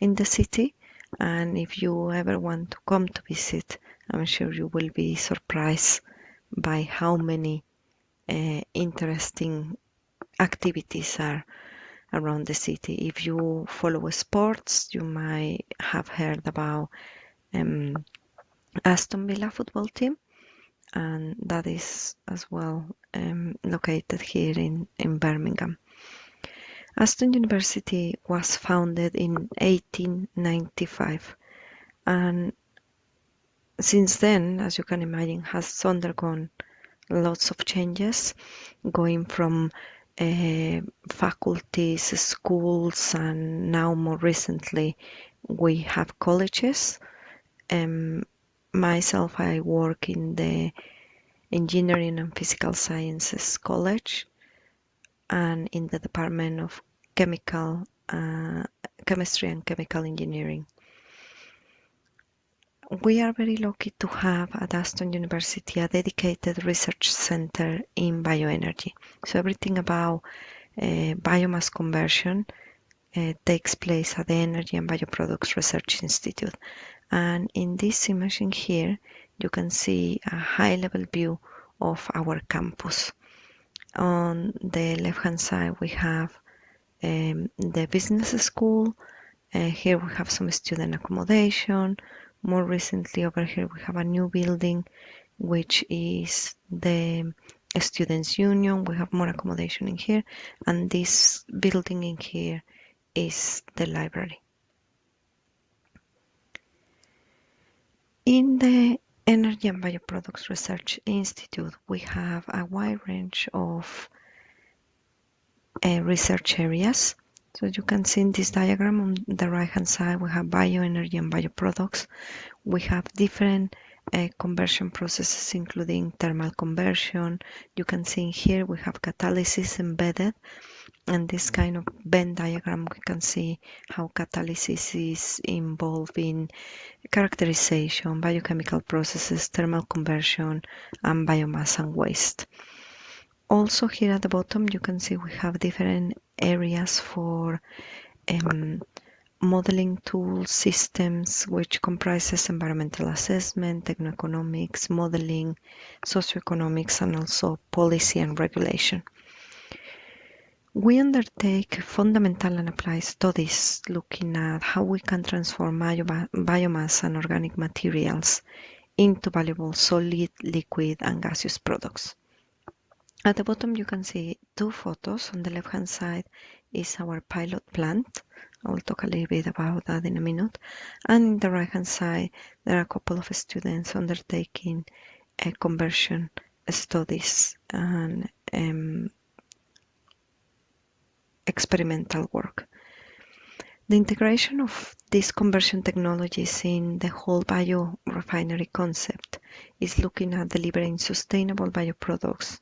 in the city, and if you ever want to come to visit, I'm sure you will be surprised by how many interesting activities are around the city. If you follow sports, you might have heard about Aston Villa football team, and that is as well located here in Birmingham. Aston University was founded in 1895, and since then, as you can imagine, has undergone lots of changes, going from faculties, schools, and now more recently we have colleges. Myself, I work in the Engineering and Physical Sciences College and in the Department of Chemistry and Chemical Engineering. We are very lucky to have at Aston University a dedicated research center in bioenergy. So everything about biomass conversion takes place at the Energy and Bioproducts Research Institute. And in this image in here, you can see a high-level view of our campus. On the left-hand side, we have the business school. Here we have some student accommodation. More recently over here we have a new building, which is the Students' Union. We have more accommodation in here, and this building in here is the library. In the Energy and Bioproducts Research Institute, we have a wide range of research areas. So you can see in this diagram on the right hand side, we have bioenergy and bioproducts. We have different conversion processes, including thermal conversion. You can see in here we have catalysis embedded, and this kind of Venn diagram we can see how catalysis is involved in characterization, biochemical processes, thermal conversion, and biomass and waste. Also here at the bottom you can see we have different areas for modeling tools, systems, which comprises environmental assessment, technoeconomics, modeling, socioeconomics, and also policy and regulation. We undertake fundamental and applied studies looking at how we can transform biomass and organic materials into valuable solid, liquid, and gaseous products. At the bottom you can see two photos. On the left hand side is our pilot plant. I will talk a little bit about that in a minute. And in the right hand side there are a couple of students undertaking conversion studies and experimental work. The integration of these conversion technologies in the whole biorefinery concept is looking at delivering sustainable bioproducts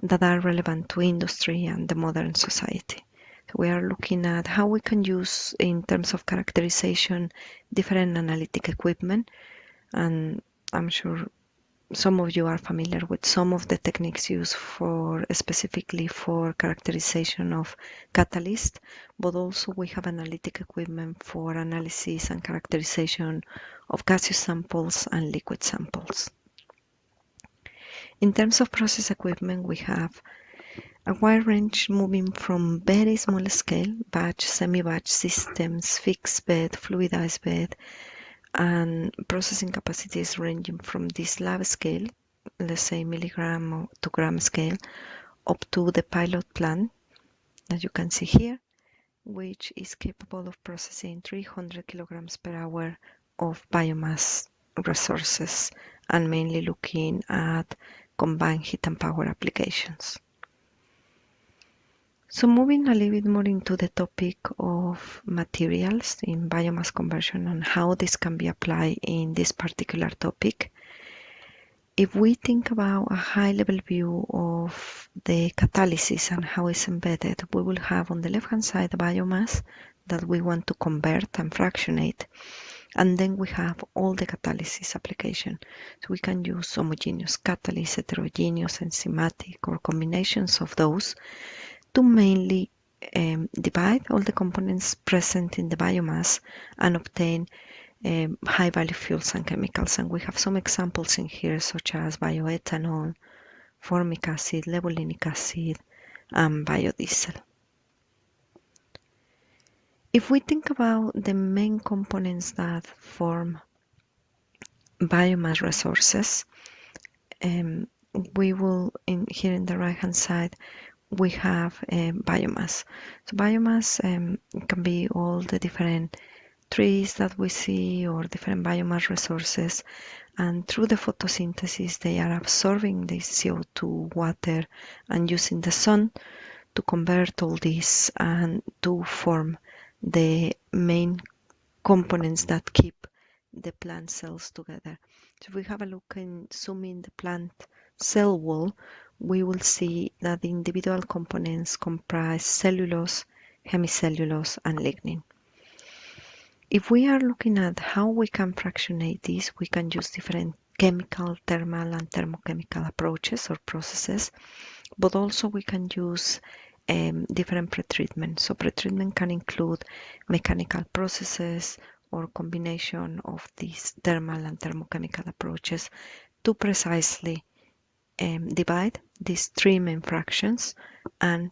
that are relevant to industry and the modern society. So we are looking at how we can use, in terms of characterization, different analytic equipment, and I'm sure some of you are familiar with some of the techniques used for specifically for characterization of catalyst, but also we have analytic equipment for analysis and characterization of gaseous samples and liquid samples. In terms of process equipment, we have a wide range moving from very small scale, batch, semi-batch systems, fixed bed, fluidized bed, and processing capacities ranging from this lab scale, let's say milligram or to gram scale, up to the pilot plant, as you can see here, which is capable of processing 300 kilograms per hour of biomass resources, and mainly looking at combined heat and power applications. So moving a little bit more into the topic of materials in biomass conversion and how this can be applied in this particular topic. If we think about a high-level view of the catalysis and how it's embedded, we will have on the left-hand side the biomass that we want to convert and fractionate. And then we have all the catalysis application. So we can use homogeneous catalyst, heterogeneous, enzymatic, or combinations of those to mainly divide all the components present in the biomass and obtain high-value fuels and chemicals. And we have some examples in here, such as bioethanol, formic acid, levulinic acid, and biodiesel. If we think about the main components that form biomass resources, we will, here in the right hand side, we have biomass. So biomass can be all the different trees that we see or different biomass resources, and through the photosynthesis they are absorbing the CO2, water, and using the sun to convert all this and to form the main components that keep the plant cells together. So if we have a look and zoom in the plant cell wall, we will see that the individual components comprise cellulose, hemicellulose, and lignin. If we are looking at how we can fractionate this, we can use different chemical, thermal, and thermochemical approaches or processes, but also we can use different pretreatment. So pretreatment can include mechanical processes or combination of these thermal and thermochemical approaches to precisely divide these three main fractions and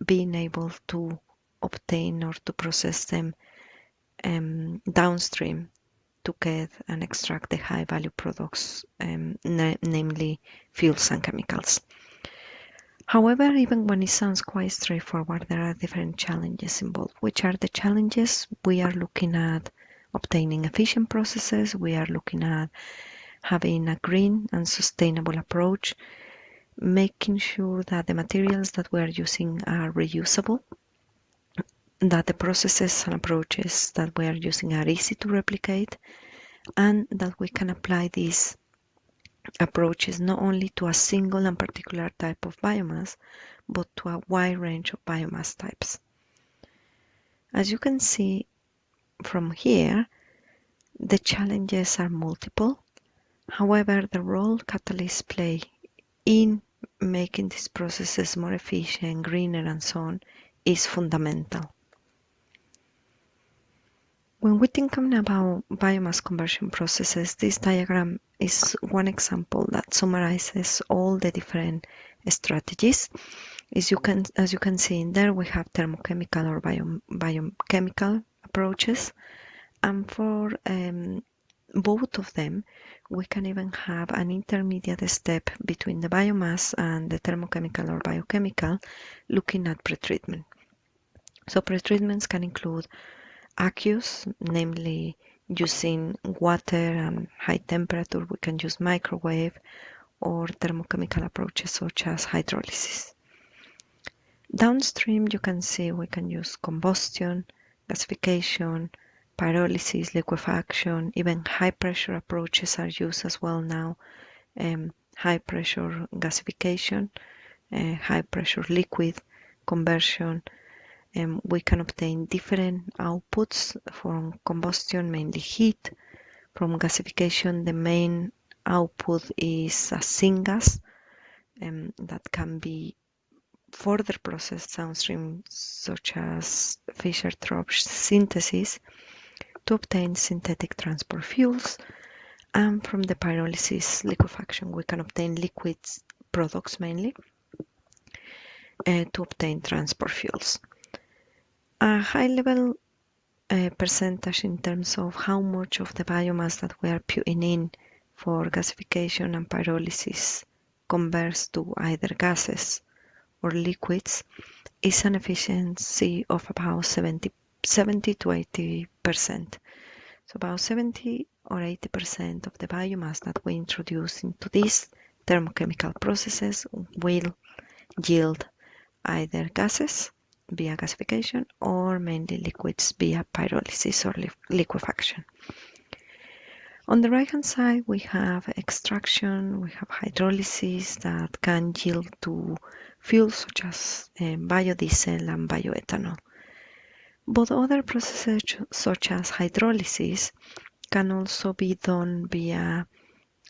being able to obtain or to process them downstream to get and extract the high value products, namely fuels and chemicals. However, even when it sounds quite straightforward, there are different challenges involved. Which are the challenges? We are looking at obtaining efficient processes. We are looking at having a green and sustainable approach, making sure that the materials that we are using are reusable, that the processes and approaches that we are using are easy to replicate, and that we can apply these approaches not only to a single and particular type of biomass, but to a wide range of biomass types. As you can see from here, the challenges are multiple. However, the role catalysts play in making these processes more efficient, greener, and so on is fundamental. When we think about biomass conversion processes, this diagram is one example that summarizes all the different strategies. As you can see in there, we have thermochemical or biochemical approaches, and for both of them, we can even have an intermediate step between the biomass and the thermochemical or biochemical, looking at pretreatment. So pretreatments can include aqueous, namely using water and high temperature. We can use microwave or thermochemical approaches such as hydrolysis. Downstream, you can see we can use combustion, gasification, pyrolysis, liquefaction, even high pressure approaches are used as well now. High pressure gasification, high pressure liquid conversion. We can obtain different outputs from combustion, mainly heat. From gasification, the main output is a syngas that can be further processed downstream, such as Fischer-Tropsch synthesis, to obtain synthetic transport fuels. And from the pyrolysis liquefaction, we can obtain liquids products mainly to obtain transport fuels. A high level percentage in terms of how much of the biomass that we are putting in for gasification and pyrolysis converts to either gases or liquids is an efficiency of about 70 to 80%. So about 70 or 80% of the biomass that we introduce into these thermochemical processes will yield either gases via gasification or mainly liquids via pyrolysis or liquefaction. On the right hand side, we have extraction, we have hydrolysis that can yield to fuels such as biodiesel and bioethanol. But other processes such as hydrolysis can also be done via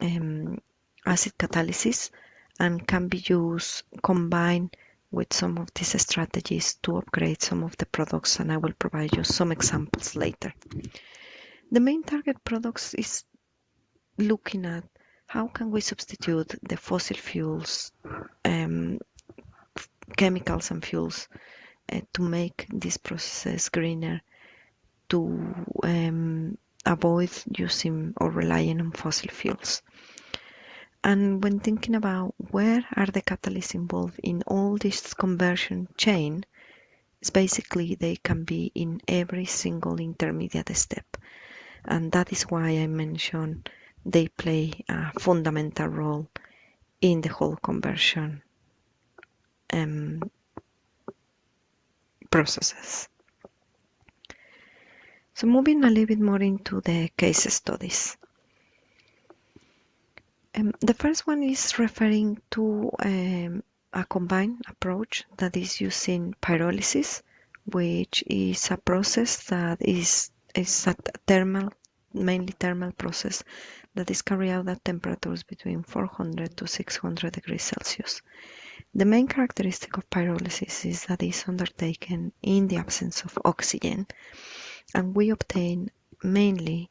acid catalysis and can be used combined with some of these strategies to upgrade some of the products, and I will provide you some examples later. The main target products is looking at how can we substitute the fossil fuels, chemicals and fuels to make these processes greener, to avoid using or relying on fossil fuels. And when thinking about where are the catalysts involved in all this conversion chain, it's basically they can be in every single intermediate step. And that is why I mentioned they play a fundamental role in the whole conversion processes. So moving a little bit more into the case studies. The first one is referring to a combined approach that is using pyrolysis, which is a process that is a mainly thermal process that is carried out at temperatures between 400 to 600 degrees Celsius. The main characteristic of pyrolysis is that it is undertaken in the absence of oxygen, and we obtain mainly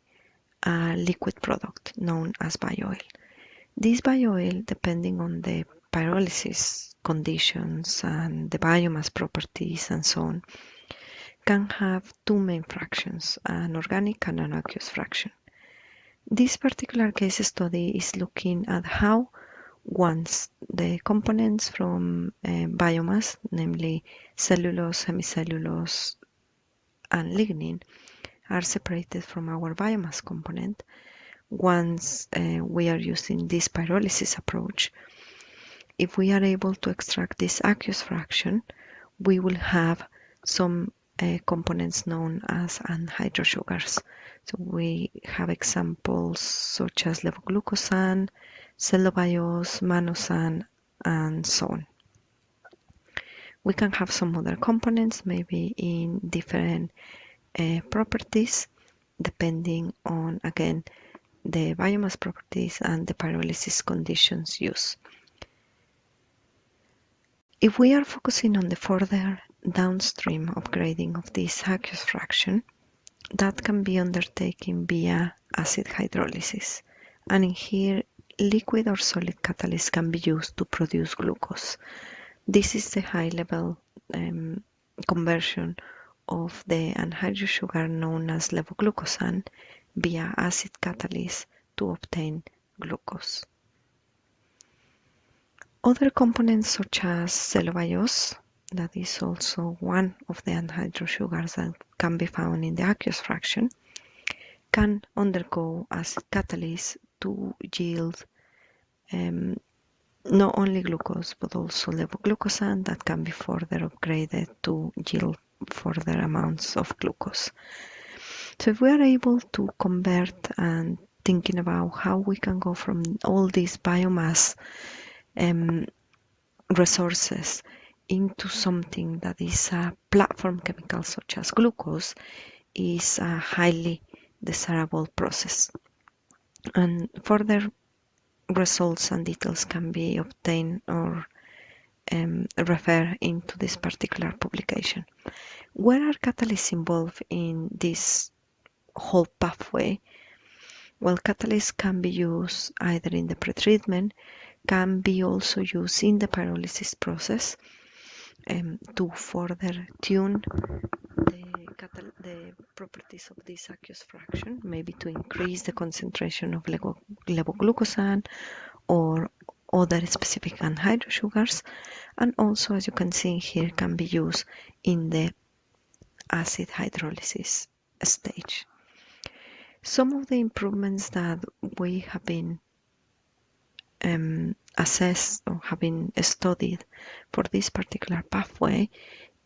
a liquid product known as bio-oil. This bio-oil, depending on the pyrolysis conditions and the biomass properties and so on, can have two main fractions, an organic and an aqueous fraction. This particular case study is looking at how once the components from biomass, namely cellulose, hemicellulose, and lignin, are separated from our biomass component. Once we are using this pyrolysis approach, if we are able to extract this aqueous fraction, we will have some components known as anhydrosugars. So we have examples such as levoglucosan, cellobiose, manosan, and so on. We can have some other components, maybe in different properties, depending on, again, the biomass properties and the pyrolysis conditions used. If we are focusing on the further downstream upgrading of this aqueous fraction, that can be undertaken via acid hydrolysis. And in here, liquid or solid catalyst can be used to produce glucose. This is the high-level conversion of the anhydrous sugar known as levoglucosan via acid catalyst to obtain glucose. Other components such as cellobiose, that is also one of the anhydrous sugars that can be found in the aqueous fraction, can undergo acid catalyst to yield not only glucose but also levoglucosan that can be further upgraded to yield further amounts of glucose. So if we are able to convert and thinking about how we can go from all these biomass resources into something that is a platform chemical such as glucose, is a highly desirable process. And further results and details can be obtained or refer into this particular publication. Where are catalysts involved in this whole pathway? Well, catalysts can be used either in the pretreatment, can be also used in the pyrolysis process to further tune the properties of this aqueous fraction, maybe to increase the concentration of levoglucosan or other specific anhydrous sugars, and also, as you can see here, can be used in the acid hydrolysis stage. Some of the improvements that we have been assessed or have been studied for this particular pathway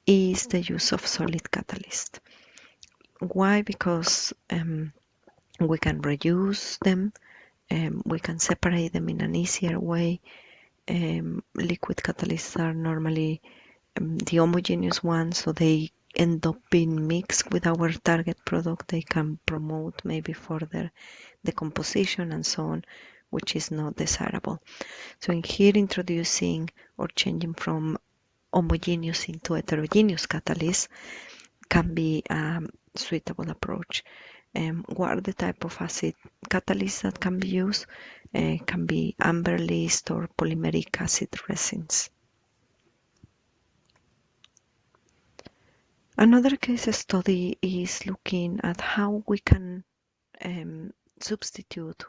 is the use of solid catalyst. Why? Because we can reuse them, we can separate them in an easier way. Liquid catalysts are normally the homogeneous ones, so they end up being mixed with our target product. They can promote maybe further decomposition and so on, which is not desirable. So in here, introducing or changing from homogeneous into heterogeneous catalysts can be a suitable approach. What are the type of acid catalysts that can be used? Can be amber list or polymeric acid resins. Another case study is looking at how we can substitute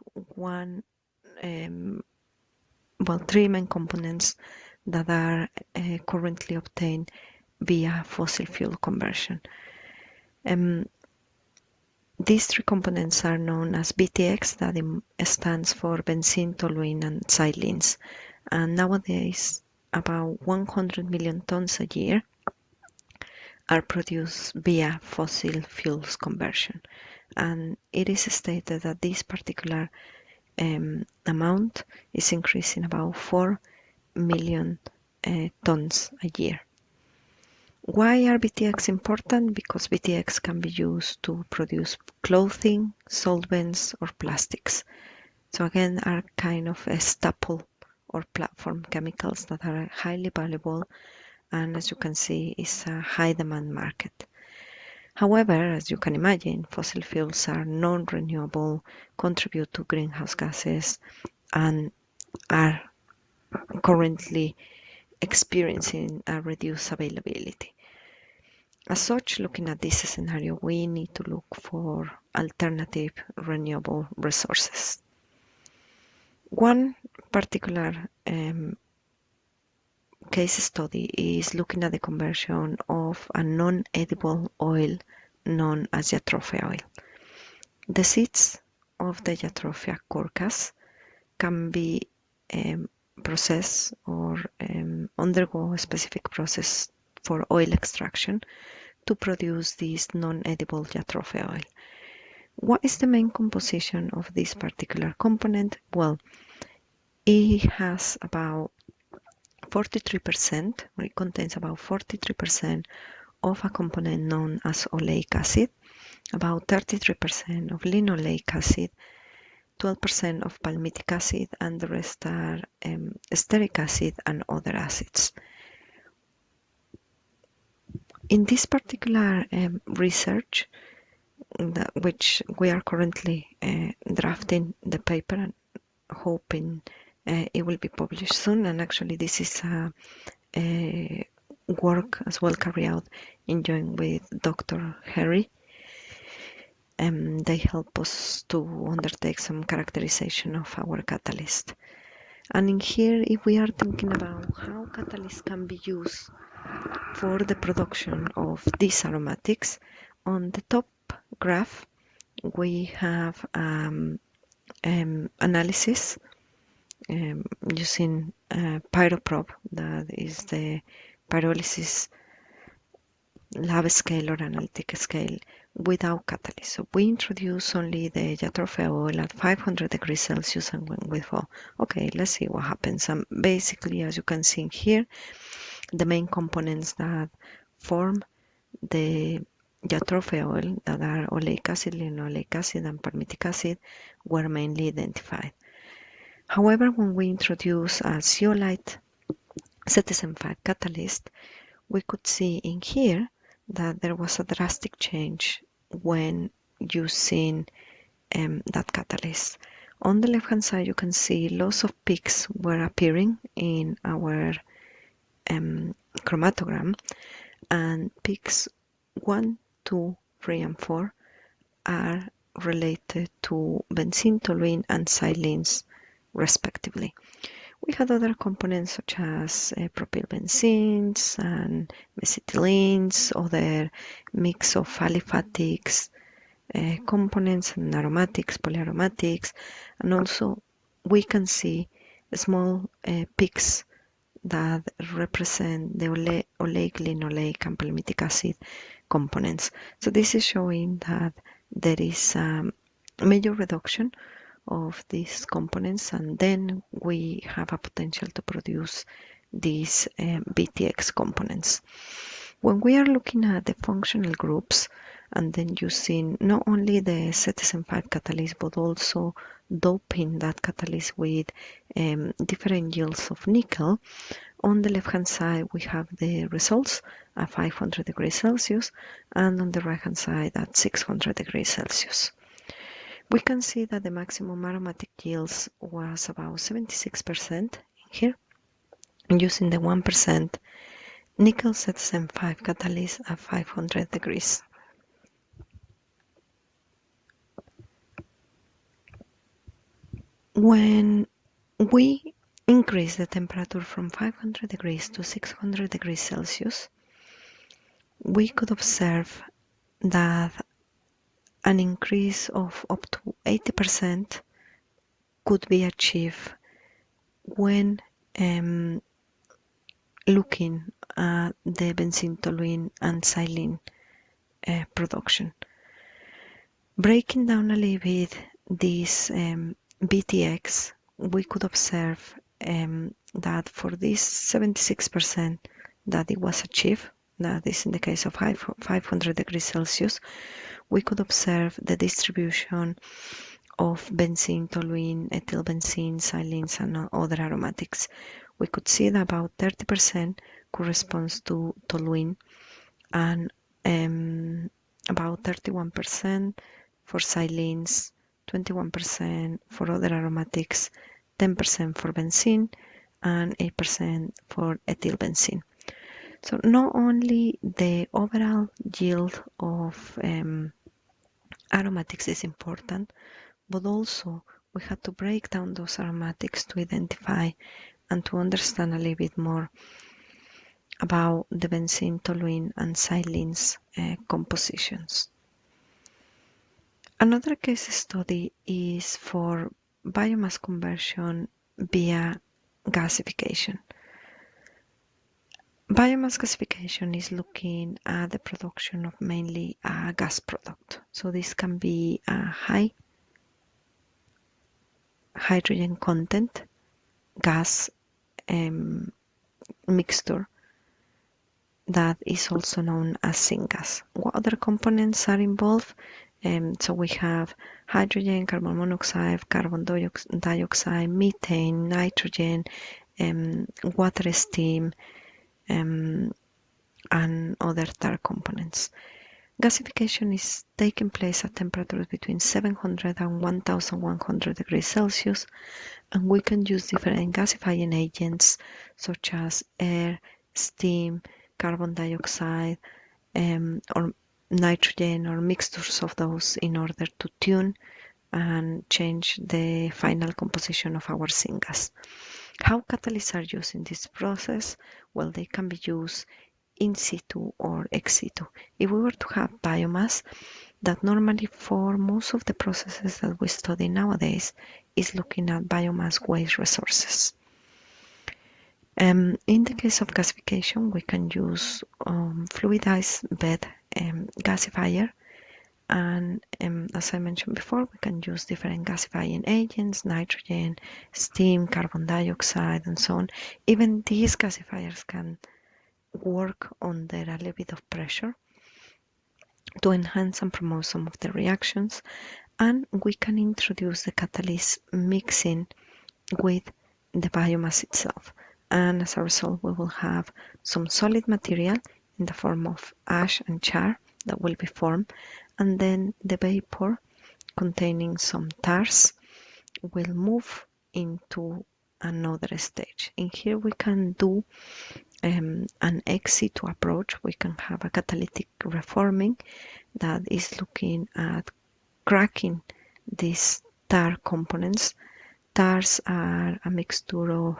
three main components that are currently obtained via fossil fuel conversion. These three components are known as BTX, that stands for benzene, toluene, and xylenes. And nowadays, about 100 million tons a year are produced via fossil fuels conversion. And it is stated that this particular amount is increasing about 4 million tons a year. Why are BTX important? Because BTX can be used to produce clothing, solvents, or plastics. So again, are kind of a staple or platform chemicals that are highly valuable, and as you can see, is a high demand market. However, as you can imagine, fossil fuels are non-renewable, contribute to greenhouse gases, and are currently experiencing a reduced availability. As such, looking at this scenario, we need to look for alternative renewable resources. One particular case study is looking at the conversion of a non-edible oil known as jatropha oil. The seeds of the Jatropha curcas can be processed or undergo a specific process for oil extraction to produce this non-edible jatropha oil. What is the main composition of this particular component? Well, it has about 43%, or it contains about 43% of a component known as oleic acid, about 33% of linoleic acid, 12% of palmitic acid, and the rest are stearic acid and other acids. In this particular research, which we are currently drafting the paper and hoping it will be published soon, and actually this is a work as well carried out in joint with Dr. Harry. They help us to undertake some characterization of our catalyst. And in here, if we are thinking about how catalysts can be used for the production of these aromatics, on the top graph we have analysis using pyroprobe, that is the pyrolysis lab scale or analytic scale without catalyst. So we introduce only the jatropha oil at 500 degrees Celsius and went with fall. Okay, let's see what happens. And basically, as you can see here, the main components that form the jatropha oil, that are oleic acid, linoleic acid, and palmitic acid, were mainly identified. However, when we introduce a zeolite ZSM5 catalyst, we could see in here that there was a drastic change when using that catalyst. On the left hand side, you can see lots of peaks were appearing in our chromatogram, and peaks 1, 2, 3, and 4 are related to benzene, toluene, and silenes respectively. We had other components such as propylbenzenes and mesethylenes, other mix of aliphatics, components and aromatics, polyaromatics, and also we can see small peaks that represent the oleic, linoleic, and palmitic acid components. So this is showing that there is a major reduction of these components, and then we have a potential to produce these BTX components. When we are looking at the functional groups and then using not only the ZSM5 catalyst but also doping that catalyst with different yields of nickel, on the left hand side we have the results at 500 degrees Celsius, and on the right hand side at 600 degrees Celsius. We can see that the maximum aromatic yields was about 76% here, using the 1% nickel ZSM5 catalyst at 500 degrees. When we increase the temperature from 500 degrees to 600 degrees Celsius, we could observe that an increase of up to 80% could be achieved when looking at the benzene, toluene, and silane production. Breaking down a little bit this BTX, we could observe that for this 76% that it was achieved, that is in the case of 500 degrees Celsius, we could observe the distribution of benzene, toluene, ethylbenzene, silenes, and other aromatics. We could see that about 30% corresponds to toluene, and about 31% for silenes, 21% for other aromatics, 10% for benzene, and 8% for ethylbenzene. So not only the overall yield of aromatics is important, but also we had to break down those aromatics to identify and to understand a little bit more about the benzene, toluene, and xylenes compositions. Another case study is for biomass conversion via gasification. Biomass gasification is looking at the production of mainly a gas product. So this can be a high hydrogen content gas mixture that is also known as syngas. What other components are involved? So we have hydrogen, carbon monoxide, carbon dioxide, methane, nitrogen, water steam, and other tar components. Gasification is taking place at temperatures between 700 and 1100 degrees Celsius, and we can use different gasifying agents such as air, steam, carbon dioxide, or nitrogen, or mixtures of those in order to tune and change the final composition of our syngas. How catalysts are used in this process? Well, they can be used in situ or ex situ. If we were to have biomass, that normally for most of the processes that we study nowadays is looking at biomass waste resources. In the case of gasification, we can use fluidized bed gasifier, and as I mentioned before, we can use different gasifying agents, nitrogen, steam, carbon dioxide, and so on. Even these gasifiers can work under a little bit of pressure to enhance and promote some of the reactions, and we can introduce the catalyst mixing with the biomass itself, and as a result we will have some solid material in the form of ash and char that will be formed, and then the vapor containing some tars will move into another stage. In here we can do an ex situ approach. We can have a catalytic reforming that is looking at cracking these tar components. Tars are a mixture of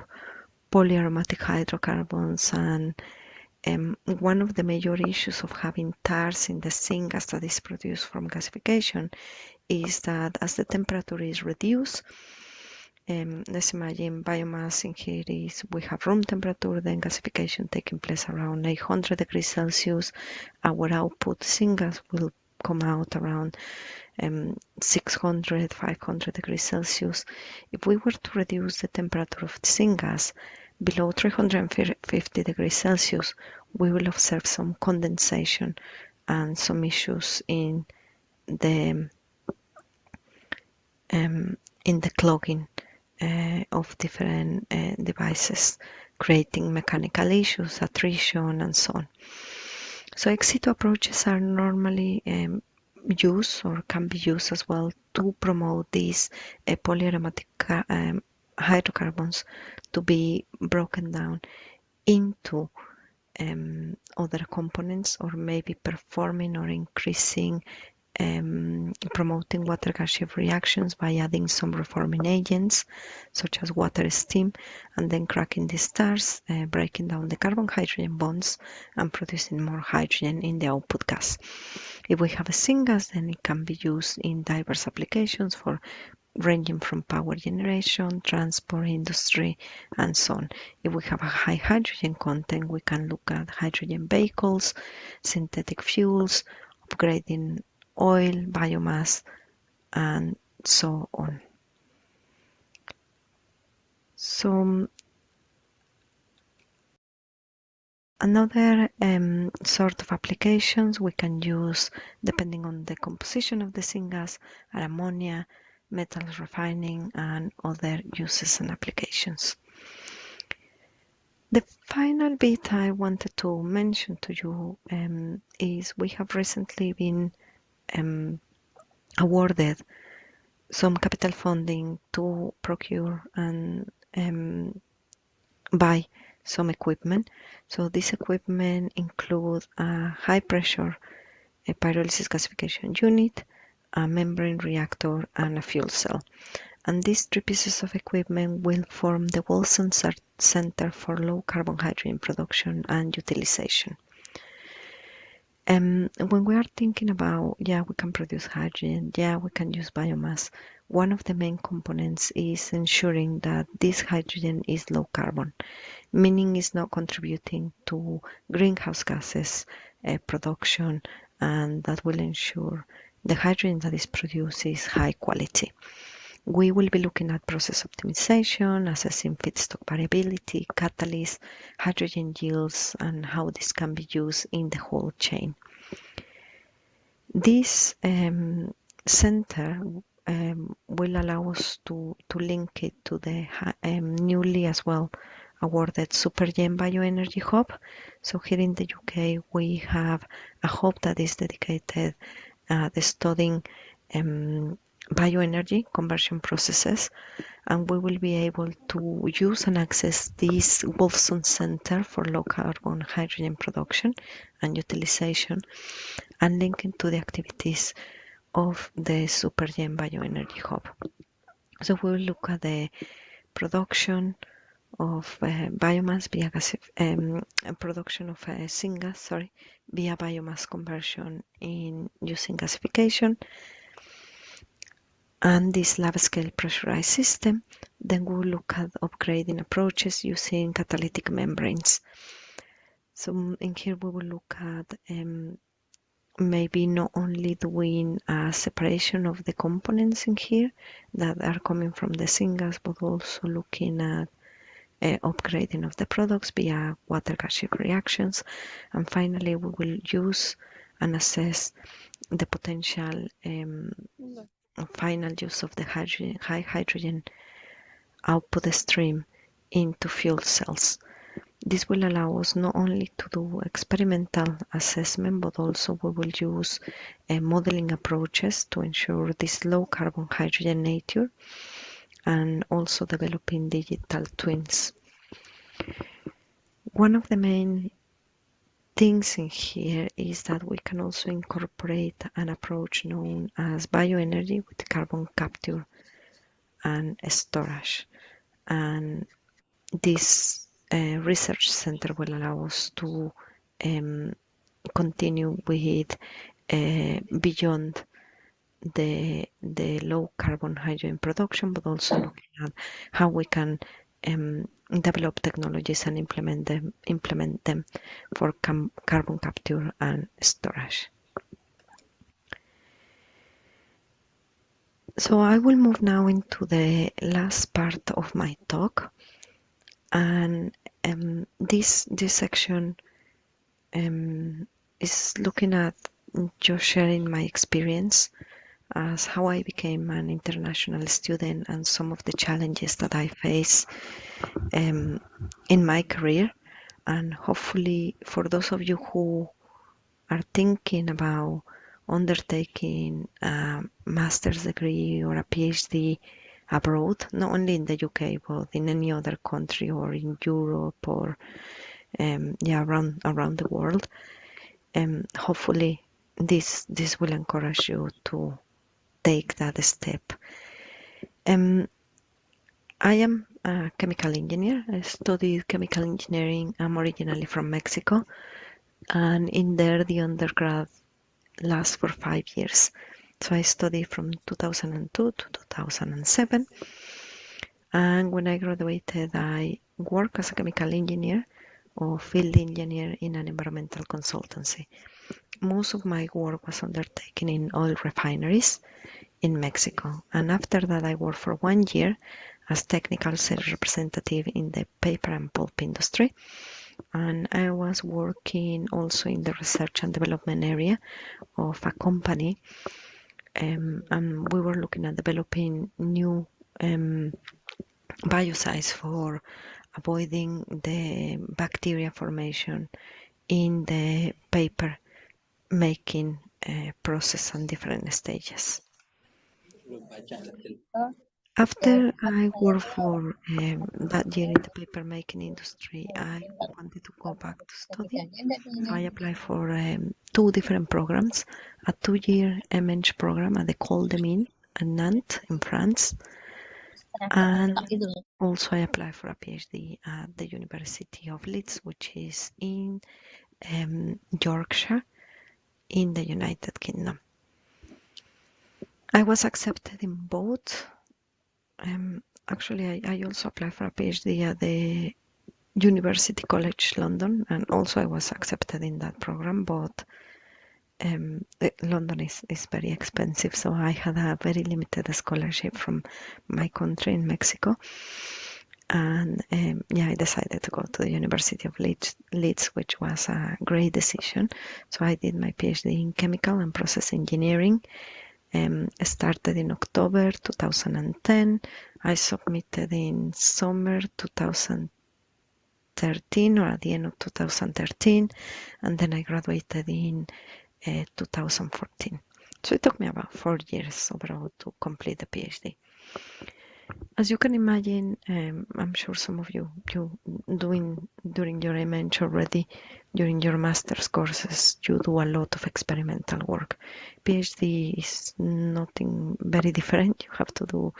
polyaromatic hydrocarbons, and one of the major issues of having tars in the syngas that is produced from gasification is that as the temperature is reduced, let's imagine biomass in here is, we have room temperature, then gasification taking place around 800 degrees Celsius. Our output syngas will come out around 600, 500 degrees Celsius. If we were to reduce the temperature of the syngas below 350 degrees Celsius, we will observe some condensation and some issues in the clogging of different devices, creating mechanical issues, attrition, and so on. So ex situ approaches are normally used, or can be used as well, to promote these polyaromatic hydrocarbons to be broken down into other components, or maybe performing or increasing promoting water gas shift reactions by adding some reforming agents such as water steam, and then cracking the stars, breaking down the carbon hydrogen bonds and producing more hydrogen in the output gas. If we have a syngas, then it can be used in diverse applications for ranging from power generation, transport, industry, and so on. If we have a high hydrogen content, we can look at hydrogen vehicles, synthetic fuels, upgrading oil, biomass, and so on. So another sort of applications we can use, depending on the composition of the syngas, are ammonia, metals refining, and other uses and applications. The final bit I wanted to mention to you is we have recently been awarded some capital funding to procure and buy some equipment. So this equipment includes a high pressure pyrolysis gasification unit, a membrane reactor, and a fuel cell. And these three pieces of equipment will form the Wilson Center for Low Carbon Hydrogen Production and Utilization. When we are thinking about, yeah, we can produce hydrogen, yeah, we can use biomass, one of the main components is ensuring that this hydrogen is low carbon, meaning it's not contributing to greenhouse gases production, and that will ensure the hydrogen that is produced is high quality. We will be looking at process optimization, assessing feedstock variability, catalysts, hydrogen yields, and how this can be used in the whole chain. This center will allow us to link it to the newly as well awarded SuperGen Bioenergy Hub. So here in the UK, we have a hub that is dedicated to studying bioenergy conversion processes, and we will be able to use and access this Wolfson Center for Low Carbon Hydrogen Production and Utilization and link it to the activities of the SuperGen Bioenergy Hub. So we will look at the production of biomass via production of syngas, via biomass conversion using gasification, and this lab-scale pressurized system. Then we'll look at upgrading approaches using catalytic membranes. So in here we will look at maybe not only doing a separation of the components in here that are coming from the syngas, but also looking at upgrading of the products via water gas shift reactions. And finally, we will use and assess the potential final use of the high hydrogen output stream into fuel cells. This will allow us not only to do experimental assessment, but also we will use modeling approaches to ensure this low carbon hydrogen nature, and also developing digital twins. One of the main things in here is that we can also incorporate an approach known as bioenergy with carbon capture and storage. And this research center will allow us to continue with beyond the low carbon hydrogen production, but also looking at how we can develop technologies and implement them for carbon capture and storage. So I will move now into the last part of my talk, and this section is looking at just sharing my experience as how I became an international student and some of the challenges that I face in my career. And hopefully for those of you who are thinking about undertaking a master's degree or a PhD abroad, not only in the UK but in any other country or in Europe or around the world, hopefully this will encourage you to take that step. I am a chemical engineer. I studied chemical engineering. I'm originally from Mexico, and in there the undergrad lasts for 5 years. So I studied from 2002 to 2007, and when I graduated I worked as a chemical engineer or field engineer in an environmental consultancy. Most of my work was undertaken in oil refineries in Mexico, and after that I worked for 1 year as technical sales representative in the paper and pulp industry, and I was working also in the research and development area of a company, and we were looking at developing new biocides for avoiding the bacteria formation in the paper making process and different stages. After I worked for that year in the paper making industry, I wanted to go back to study. So I applied for 2 different programs, a 2-year MNG program at the École des Mines in Nantes in France, And also I applied for a PhD at the University of Leeds, which is in Yorkshire in the United Kingdom. I was accepted in both. Actually, I also applied for a PhD at the University College London, and also I was accepted in that program, but London is very expensive, so I had a very limited scholarship from my country in Mexico. And yeah, I decided to go to the University of Leeds, which was a great decision. So I did my PhD in chemical and process engineering. Started in October 2010. I submitted in summer 2013 or at the end of 2013, and then I graduated in 2014. So it took me about 4 years overall to complete the PhD. As you can imagine, I'm sure some of you doing during your MH already, during your master's courses, you do a lot of experimental work. PhD is nothing very different. You have to do,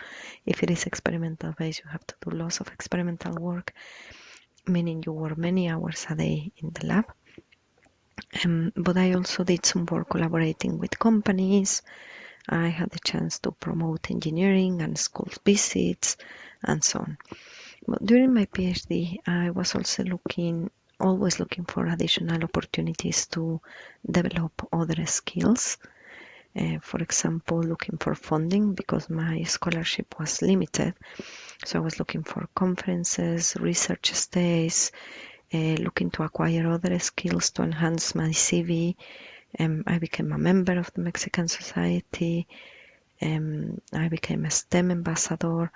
if it is experimental based, you have to do lots of experimental work, meaning you work many hours a day in the lab. But I also did some work collaborating with companies. I had the chance to promote engineering and school visits and so on. But during my PhD, I was also always looking for additional opportunities to develop other skills. For example, looking for funding because my scholarship was limited. So I was looking for conferences, research stays, looking to acquire other skills to enhance my CV. I became a member of the Mexican Society. I became a STEM ambassador,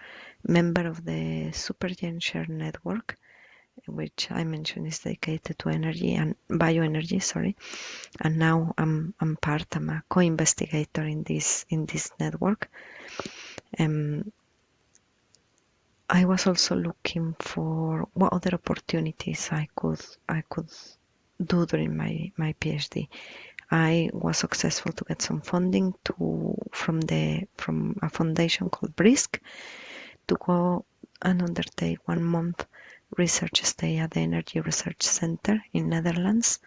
member of the Supergen Share Network, which I mentioned is dedicated to energy and bioenergy. Sorry, and now I'm a co-investigator in this network. I was also looking for what other opportunities I could do during my PhD. I was successful to get some funding from a foundation called BRISC to go and undertake 1 month research stay at the Energy Research Center in Netherlands.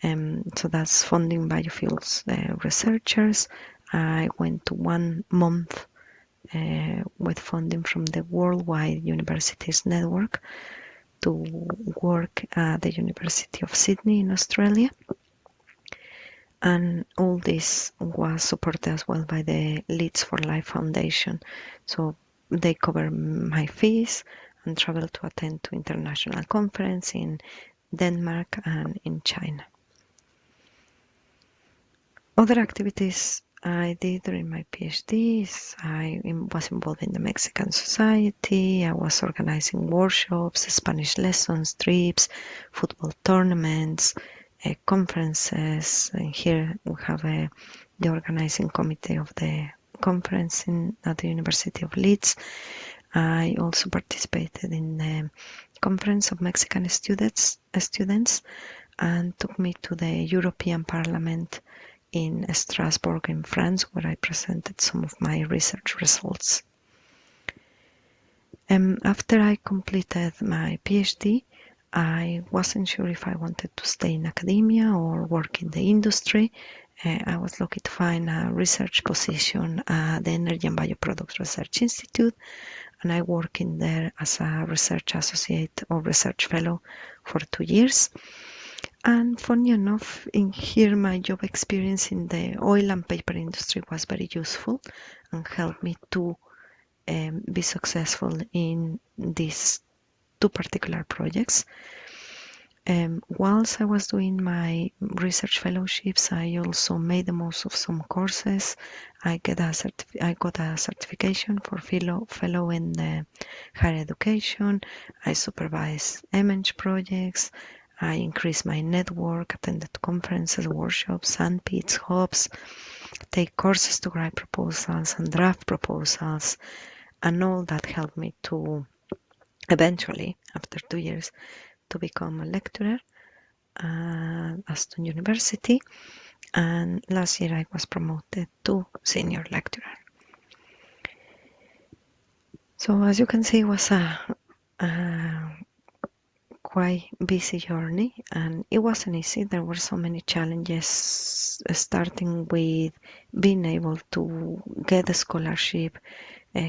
So that's funding biofuels researchers. I went to 1 month with funding from the Worldwide Universities Network to work at the University of Sydney in Australia. And all this was supported as well by the Leads for Life Foundation. So they cover my fees and travel to attend to international conference in Denmark and in China. Other activities I did during my PhD is I was involved in the Mexican Society. I was organizing workshops, Spanish lessons, trips, football tournaments, conferences. And here we have the organizing committee of the conference at the University of Leeds. I also participated in the conference of Mexican students and took me to the European Parliament in Strasbourg in France, where I presented some of my research results. After I completed my PhD, I wasn't sure if I wanted to stay in academia or work in the industry. I was lucky to find a research position at the Energy and Bioproducts Research Institute, and I worked in there as a research associate or research fellow for 2 years. And funny enough, in here my job experience in the oil and paper industry was very useful and helped me to be successful in these 2 particular projects. Whilst I was doing my research fellowships, I also made the most of some courses. I got a certification for fellow in the higher education. I supervised MH projects. I increased my network, attended conferences, workshops, sandpits, hubs, take courses to write proposals and draft proposals, and all that helped me to eventually, after 2 years, to become a lecturer at Aston University, and last year I was promoted to senior lecturer. So as you can see, it was a quite busy journey, and it wasn't easy. There were so many challenges, starting with being able to get a scholarship.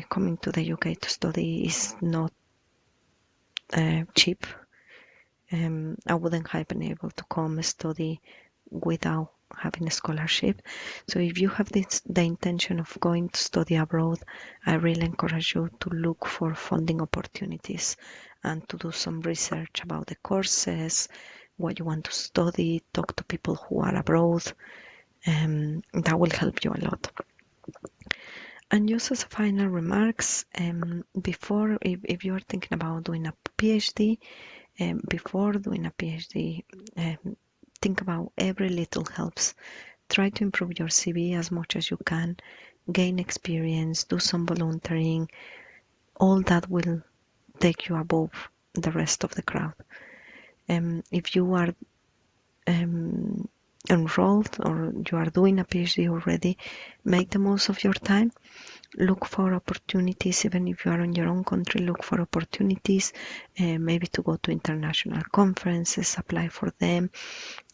Coming to the UK to study is not cheap. I wouldn't have been able to come study without having a scholarship. So if you have the intention of going to study abroad, I really encourage you to look for funding opportunities and to do some research about the courses, what you want to study, talk to people who are abroad. That will help you a lot. And just as a final remarks, before, if you are thinking about doing a PhD, before doing a PhD, think about every little helps. Try to improve your CV as much as you can, gain experience, do some volunteering. All that will take you above the rest of the crowd. If you are enrolled or you are doing a PhD already, make the most of your time. Look for opportunities, even if you are in your own country, look for opportunities, maybe to go to international conferences, apply for them.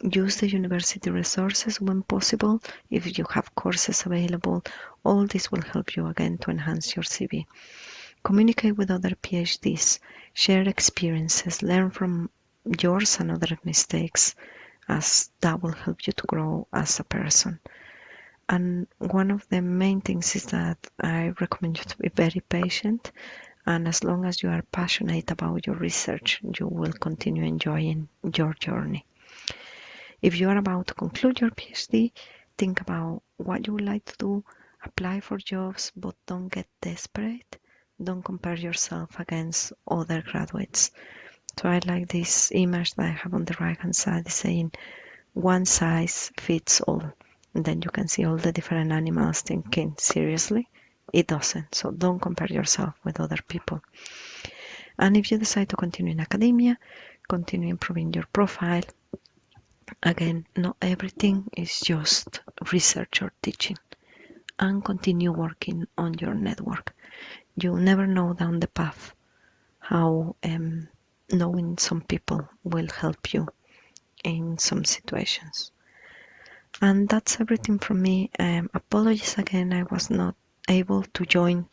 Use the university resources when possible. If you have courses available, all this will help you again to enhance your CV. Communicate with other PhDs, share experiences, learn from yours and other mistakes, as that will help you to grow as a person. And one of the main things is that I recommend you to be very patient, and as long as you are passionate about your research, you will continue enjoying your journey. If you are about to conclude your PhD, think about what you would like to do, apply for jobs, but don't get desperate. Don't compare yourself against other graduates. So I like this image that I have on the right hand side saying one size fits all. And then you can see all the different animals thinking, seriously? It doesn't. So don't compare yourself with other people. And if you decide to continue in academia, continue improving your profile. Again, not everything is just research or teaching. And continue working on your network. You never know down the path how knowing some people will help you in some situations. And that's everything from me. Apologies again, I was not able to join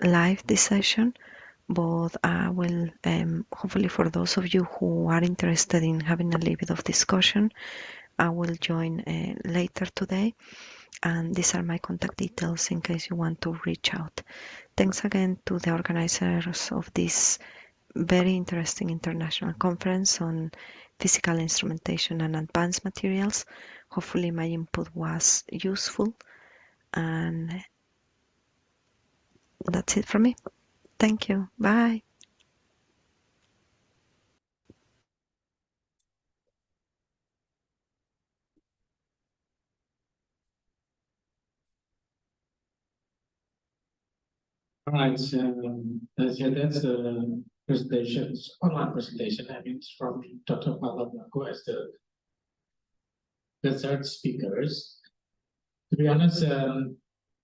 live this session, but I will, hopefully for those of you who are interested in having a little bit of discussion, I will join later today. And these are my contact details in case you want to reach out. Thanks again to the organizers of this very interesting international conference on physical instrumentation and advanced materials. Hopefully my input was useful, and that's it from me. Thank you. Bye. All right, that's the presentation, online presentation. I mean, from Dr. Paula Blanco as the third speakers. To be honest,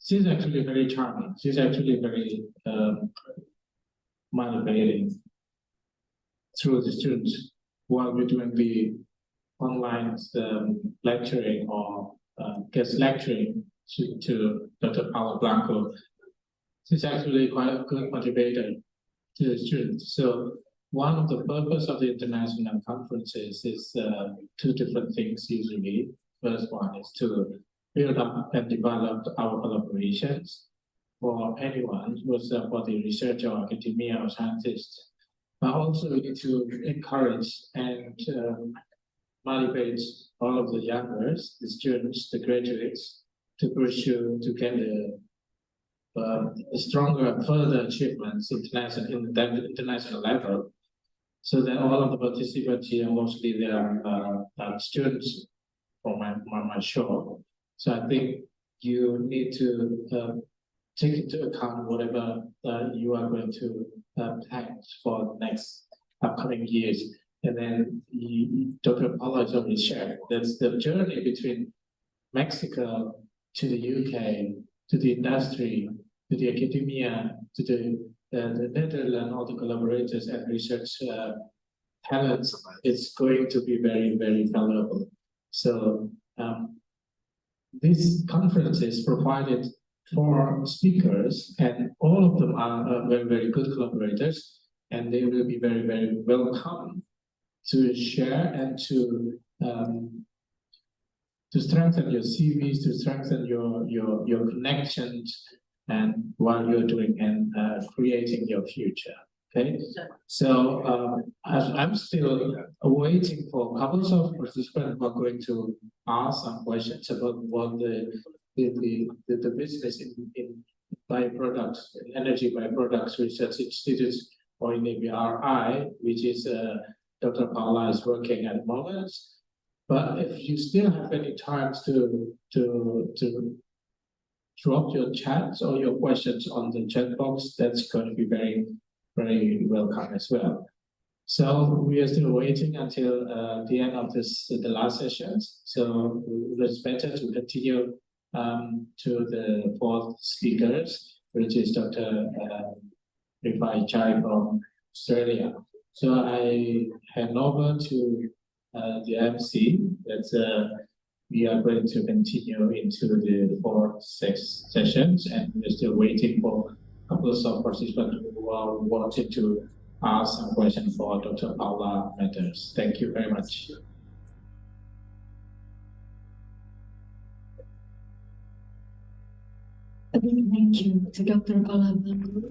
she's actually very charming. She's actually very motivating through the students while we're doing the online lecturing or guest lecturing to Dr. Paula Blanco. She's actually quite a good motivator to the students. So one of the purpose of the international conferences is two different things usually. First one is to build up and develop our collaborations for anyone who's for the research or academia or scientists. But also we need to encourage and motivate all of the youngers, the students, the graduates to pursue to get a stronger further achievements international level, so that all of the participants here, mostly they are students from my show. So I think you need to take into account whatever you are going to plan for the next upcoming years. And then Dr. Paula has already shared that's the journey between Mexico to the UK, to the industry, to the academia, to the Netherlands, all the collaborators and research talents, it's going to be very, very valuable. So this conference is provided for speakers, and all of them are very, very good collaborators, and they will be very, very welcome to share and to strengthen your CVs, to strengthen your connections, and while you're doing and creating your future. Okay, so I'm still waiting for couples of participants who are going to ask some questions about what the business in byproducts, energy byproducts research institutes, or in ABRI, which is Dr. Paula is working at the moment. But if you still have any time to drop your chats or your questions on the chat box, that's going to be very, very welcome as well. So we are still waiting until the end of the last sessions. So it's better to continue to the fourth speakers, which is Dr. Rifai Chai from Australia. So I hand over to the MC. That's we are going to continue into the fourth sessions, and we're still waiting for a couple of participants who are wanting to ask some questions for Dr. Paula Matters. Thank you very much. A big thank you to Dr. Paula Blanco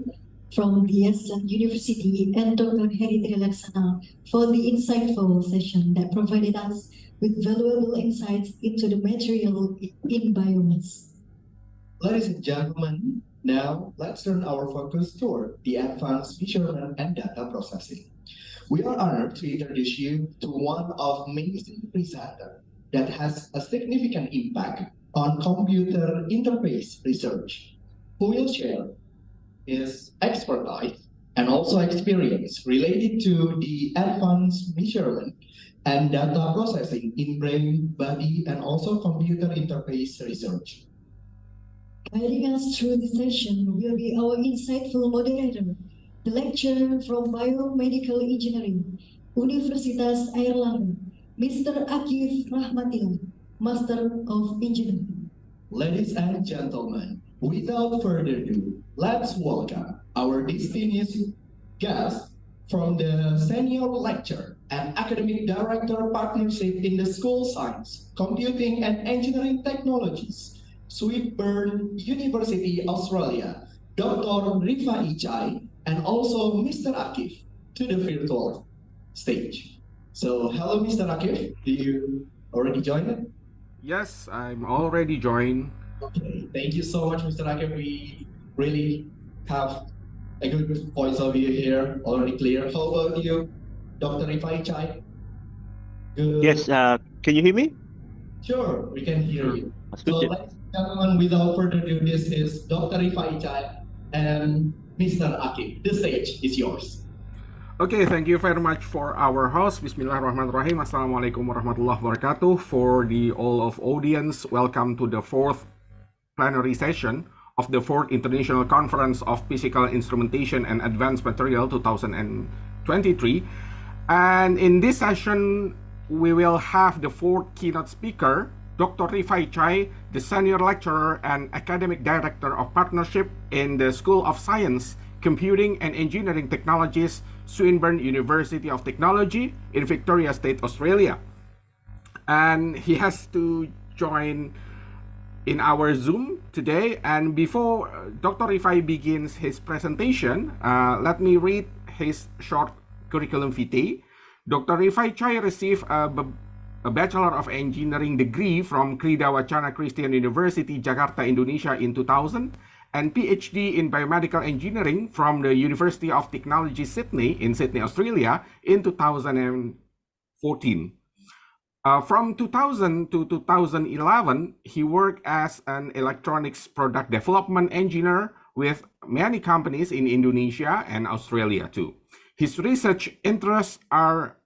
from BSN University and Dr. Heri Trilaksana for the insightful session that provided us with valuable insights into the material in biomass. Ladies and gentlemen, now let's turn our focus toward the advanced measurement and data processing. We are honored to introduce you to one of many presenters that has a significant impact on computer interface research, who will share his expertise and also experience related to the advanced measurement and data processing in brain, body, and also computer interface research. Guiding us through the session will be our insightful moderator, the lecturer from Biomedical Engineering, Universitas Airlangga, Mr. Akif Rahmatillah, Master of Engineering. Ladies and gentlemen, without further ado, let's welcome our distinguished guest from the Senior Lecturer and Academic Director Partnership in the School Science, Computing and Engineering Technologies, Swinburne University, Australia, Dr. Rifai Chai, and also Mr. Akif to the virtual stage. So, hello, Mr. Akif. Do you already join? Yes, I'm already joined. Okay, thank you so much, Mr. Akif. We really have a good voice of you here, already clear. How about you, Dr. Rifai Chai? Good. Yes, can you hear me? Sure, we can hear you. That's So, good. ladies and gentlemen, without further ado, this is Dr. Rifai Chai and Mr. Akif. The stage is yours. Okay, thank you very much for our host. Bismillahirrahmanirrahim. Assalamualaikum warahmatullahi wabarakatuh. For the all of audience, welcome to the fourth plenary session of the fourth International Conference of Physical Instrumentation and Advanced Material 2023. And in this session, we will have the fourth keynote speaker, Dr. Rifai Chai, the Senior Lecturer and Academic Director of Partnership in the School of Science, Computing and Engineering Technologies, Swinburne University of Technology in Victoria State, Australia. And he has to join in our Zoom today. And before Dr. Rifai begins his presentation, let me read his short curriculum vitae. Dr. Rifai Chai received a Bachelor of Engineering degree from Krida Wacana Christian University, Jakarta, Indonesia in 2000, and PhD in Biomedical Engineering from the University of Technology, Sydney in Sydney, Australia in 2014. From 2000 to 2011, he worked as an electronics product development engineer with many companies in Indonesia and Australia too. His research interests are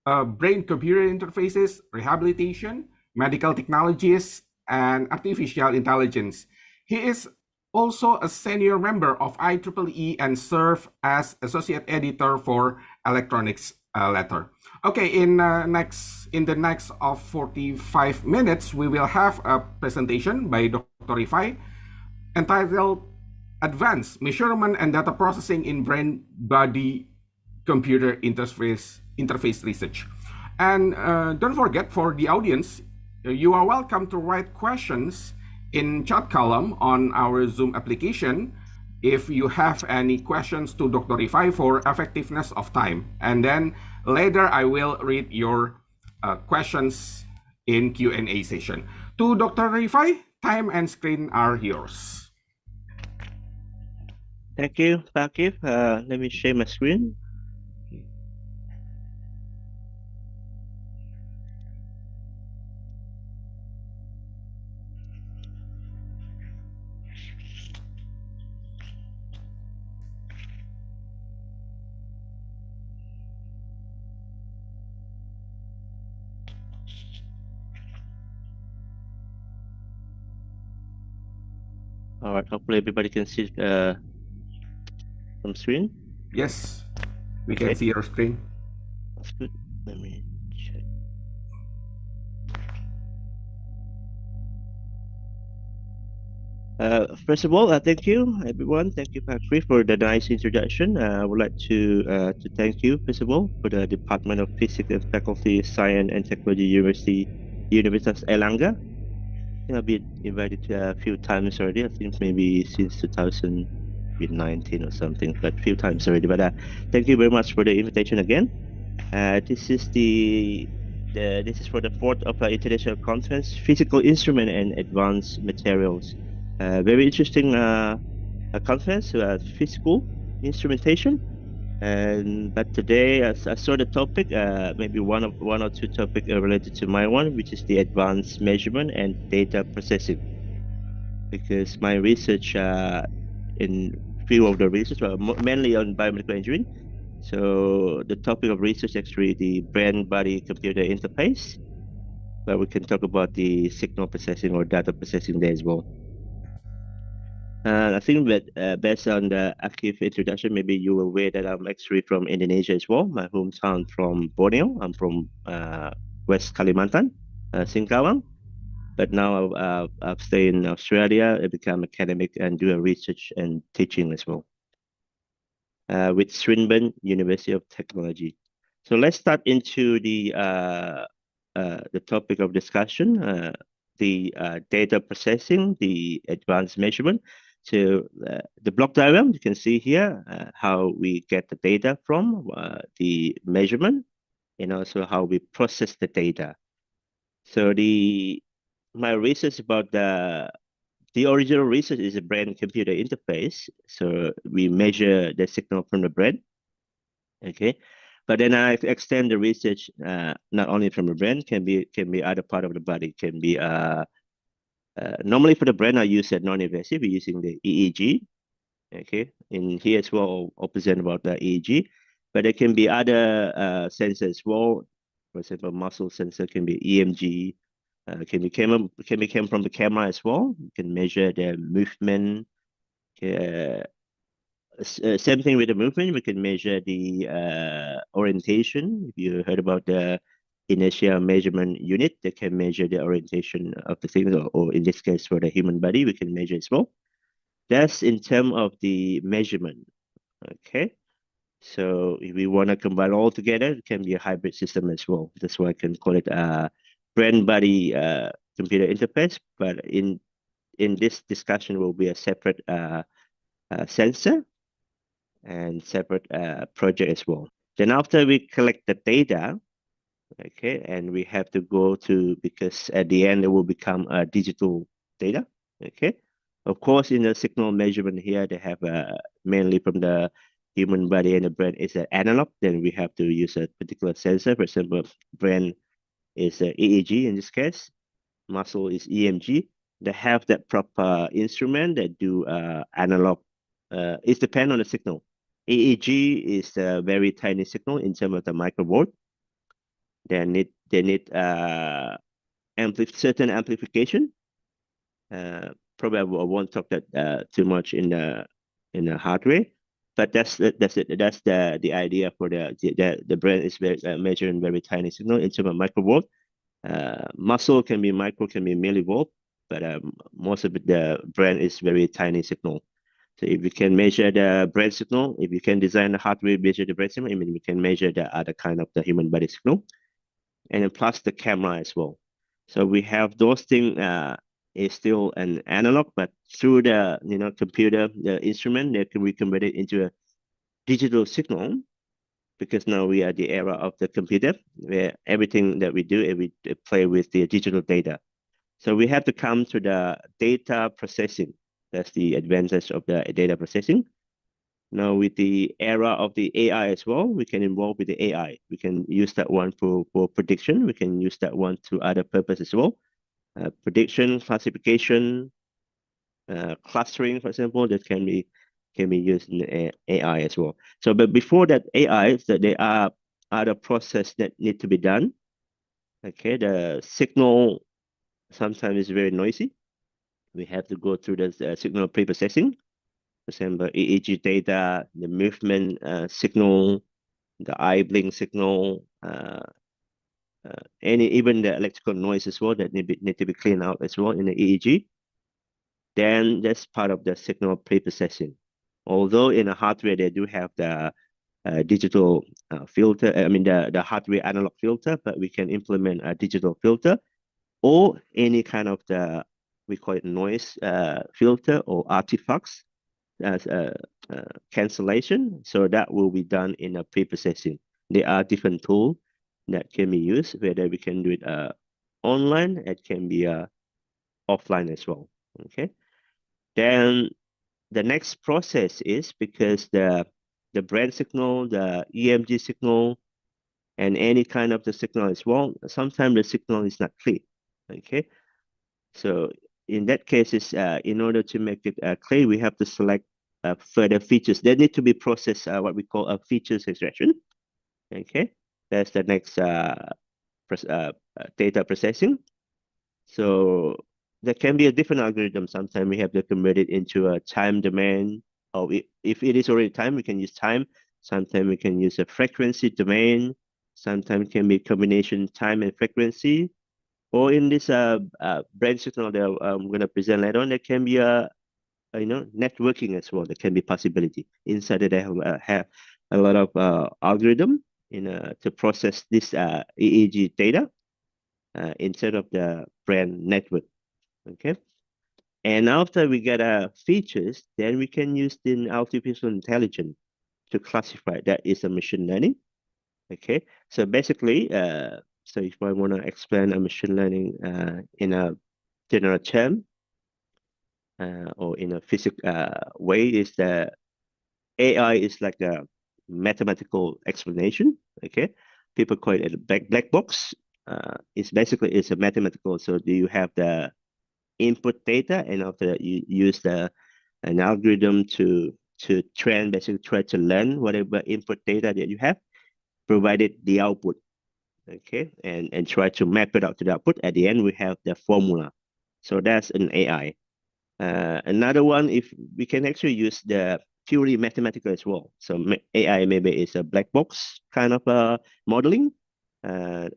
brain-computer interfaces, rehabilitation, medical technologies, and artificial intelligence. He is also a senior member of IEEE and serve as associate editor for Electronics Letter. Okay, in the next of 45 minutes, we will have a presentation by Dr. Rifai entitled Advanced Measurement and Data Processing in Brain-Body Computer Interface Research. And don't forget, for the audience, you are welcome to write questions in chat column on our Zoom application if you have any questions to Dr. Rifai for effectiveness of time. And then later I will read your questions in Q&A session. To Dr. Rifai, time and screen are yours. Thank you, Pakif. Let me share my screen. All right, hopefully everybody can see from screen. Yes, we can see your screen. That's good. Let me check. First of all, thank you, everyone. Thank you, Patrick, for the nice introduction. I would like to thank you, first of all, for the Department of Physics and Faculty of Science and Technology University Erlangga. I think I've been invited a few times already. I think maybe since 2019 or something, but a few times already. But thank you very much for the invitation again. This is this is for the fourth of our international conference, Physical Instrument and Advanced Materials. Very interesting conference, physical instrumentation. But today, I saw the topic, maybe one or two topics related to my one, which is the advanced measurement and data processing. Because my research in few of the research, mainly on biomedical engineering. So the topic of research is actually the brain-body computer interface, but we can talk about the signal processing or data processing there as well. I think that based on the active introduction, maybe you were aware that I'm actually from Indonesia as well. My hometown from Borneo. I'm from West Kalimantan, Singkawang. But now I've stayed in Australia. I become academic and do a research and teaching as well with Swinburne University of Technology. So let's start into the topic of discussion, the data processing, the advanced measurement. So the block diagram, you can see here how we get the data from the measurement and also how we process the data. So my research about the original research is a brain-computer interface. So we measure the signal from the brain, okay? But then I extend the research not only from the brain, can be other part of the body, can be normally for the brain, I use a non-invasive, we're using the EEG. Okay, in here as well, I'll present about the EEG, but there can be other sensors as well. For example, muscle sensor can be EMG, can be came from the camera as well. You can measure the movement. Same thing with the movement, we can measure the orientation. If you heard about the inertia measurement unit that can measure the orientation of the things, or in this case for the human body, we can measure as well. That's in terms of the measurement, okay? So if we want to combine all together, it can be a hybrid system as well. That's why I can call it a brain-body computer interface, but in this discussion will be a separate sensor and separate project as well. Then after we collect the data, okay, and we have to go to, because at the end it will become digital data, okay. Of course, in the signal measurement here, they have mainly from the human body and the brain is an analog. Then we have to use a particular sensor. For example, brain is EEG in this case, muscle is EMG. They have that proper instrument that do analog. It depends on the signal. EEG is a very tiny signal in terms of the microvolt. They need certain amplification, probably I won't talk that too much in the hardware, but that's it. That's the idea for the brain is measuring very tiny signal in terms of microvolt. Muscle can be micro, can be millivolt, but most of the brain is very tiny signal. So if you can measure the brain signal, if you can design the hardware measure the brain signal, I mean we can measure the other kind of the human body signal, and then plus the camera as well. So we have those things. Is still an analog, but through the computer, the instrument, they can be converted into a digital signal, because now we are the era of the computer, where everything that we do, we play with the digital data. So we have to come to the data processing. That's the advantage of the data processing. Now with the era of the AI as well, we can involve with the AI. We can use that one for prediction. We can use that one to other purposes as well. Prediction, classification, clustering, for example, that can be used in AI as well. So, but before that AI, that there are other process that need to be done. Okay, the signal sometimes is very noisy. We have to go through the signal pre-processing. For example, EEG data, the movement signal, the eye blink signal, even the electrical noise as well that need to be cleaned out as well in the EEG. Then that's part of the signal pre-processing. Although in the hardware they do have the digital filter, I mean the hardware analog filter, but we can implement a digital filter or any kind of we call it noise filter or artifacts as cancellation. So that will be done in a pre-processing. There are different tools that can be used, whether we can do it online, it can be offline as well. Okay. Then the next process is, because the brain signal, the EMG signal, and any kind of the signal as well, sometimes the signal is not clear. Okay. So in that case, in order to make it clear, we have to select further features. They need to be processed, what we call a features extraction. Okay, that's the next data processing. So there can be a different algorithm. Sometimes we have to convert it into a time domain, or if it is already time, we can use time. Sometimes we can use a frequency domain. Sometimes it can be combination time and frequency. Or in this brain signal that I'm going to present later on, there can be a networking as well. There can be possibility inside that they have a lot of algorithm to process this EEG data instead of the brain network. Okay, and after we get features, then we can use the artificial intelligence to classify that is a machine learning. Okay, so basically, so if I want to explain a machine learning in a general term or in a physics way, is the AI is like a mathematical explanation. Okay, people call it a black box. It's basically a mathematical. So do you have the input data, and after that you use an algorithm to train, basically try to learn whatever input data that you have, provided the output. Okay, and try to map it out to the output. At the end, we have the formula. So that's an AI. Another one, if we can actually use the purely mathematical as well. So AI maybe is a black box kind of modeling. And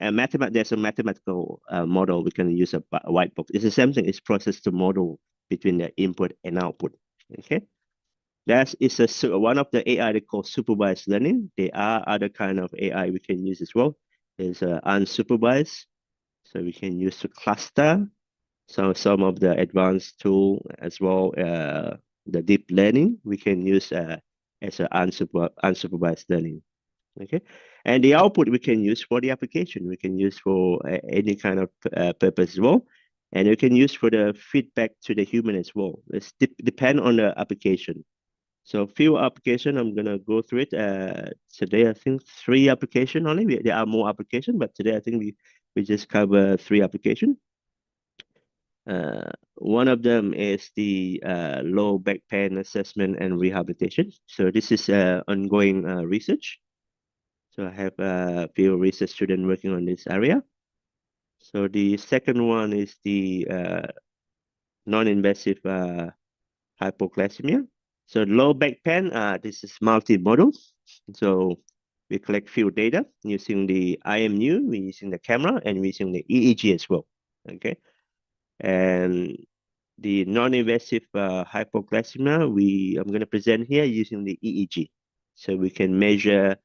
there's a mathematical model. We can use a white box. It's the same thing. It's processed to model between the input and output. Okay. That is one of the AI they call supervised learning. There are other kind of AI we can use as well. There's unsupervised. So we can use to cluster. So some of the advanced tool as well, the deep learning, we can use as an unsupervised learning. Okay, and the output we can use for the application. We can use for any kind of purpose as well, and we can use for the feedback to the human as well. It's depend on the application. So few application, I'm gonna go through it. Today I think 3 application only. There are more application, but today I think we just cover 3 application. One of them is the low back pain assessment and rehabilitation. So this is ongoing research. So I have a few research students working on this area. So the second one is the non-invasive hypoglycemia. So low back pain, this is multimodal. So we collect field data using the IMU, we're using the camera, and we're using the EEG as well. Okay, and the non-invasive hypoglycemia, I'm going to present here using the EEG. So we can measure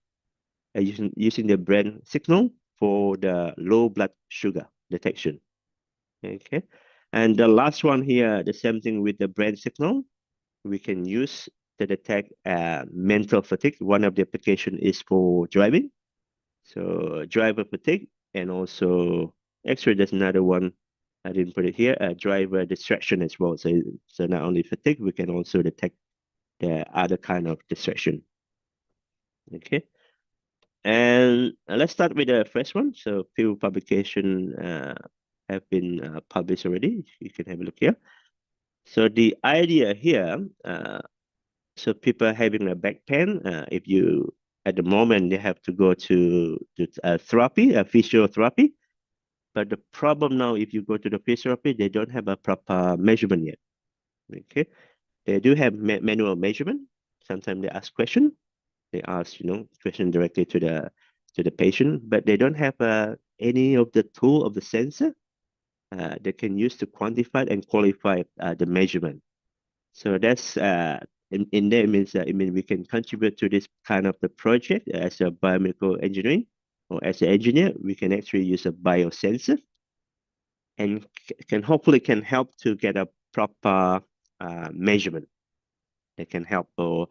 using the brain signal for the low blood sugar detection. Okay, and the last one here, the same thing with the brain signal, we can use to detect mental fatigue. One of the application is for driving. So driver fatigue, and also actually there's another one, I didn't put it here, driver distraction as well. So not only fatigue, we can also detect the other kind of distraction. Okay. And let's start with the first one. So few publication have been published already. You can have a look here. So the idea here, so people having a back pain, if you at the moment they have to go to therapy, physiotherapy. But the problem now, if you go to the physiotherapy, they don't have a proper measurement yet. Okay, they do have manual measurement. Sometimes they ask question. They ask question directly to the patient, but they don't have any of the tool of the sensor they can use to quantify and qualify the measurement. So that's in there means we can contribute to this kind of the project as a biomedical engineering, or as an engineer, we can actually use a biosensor and can hopefully help to get a proper measurement. That can help for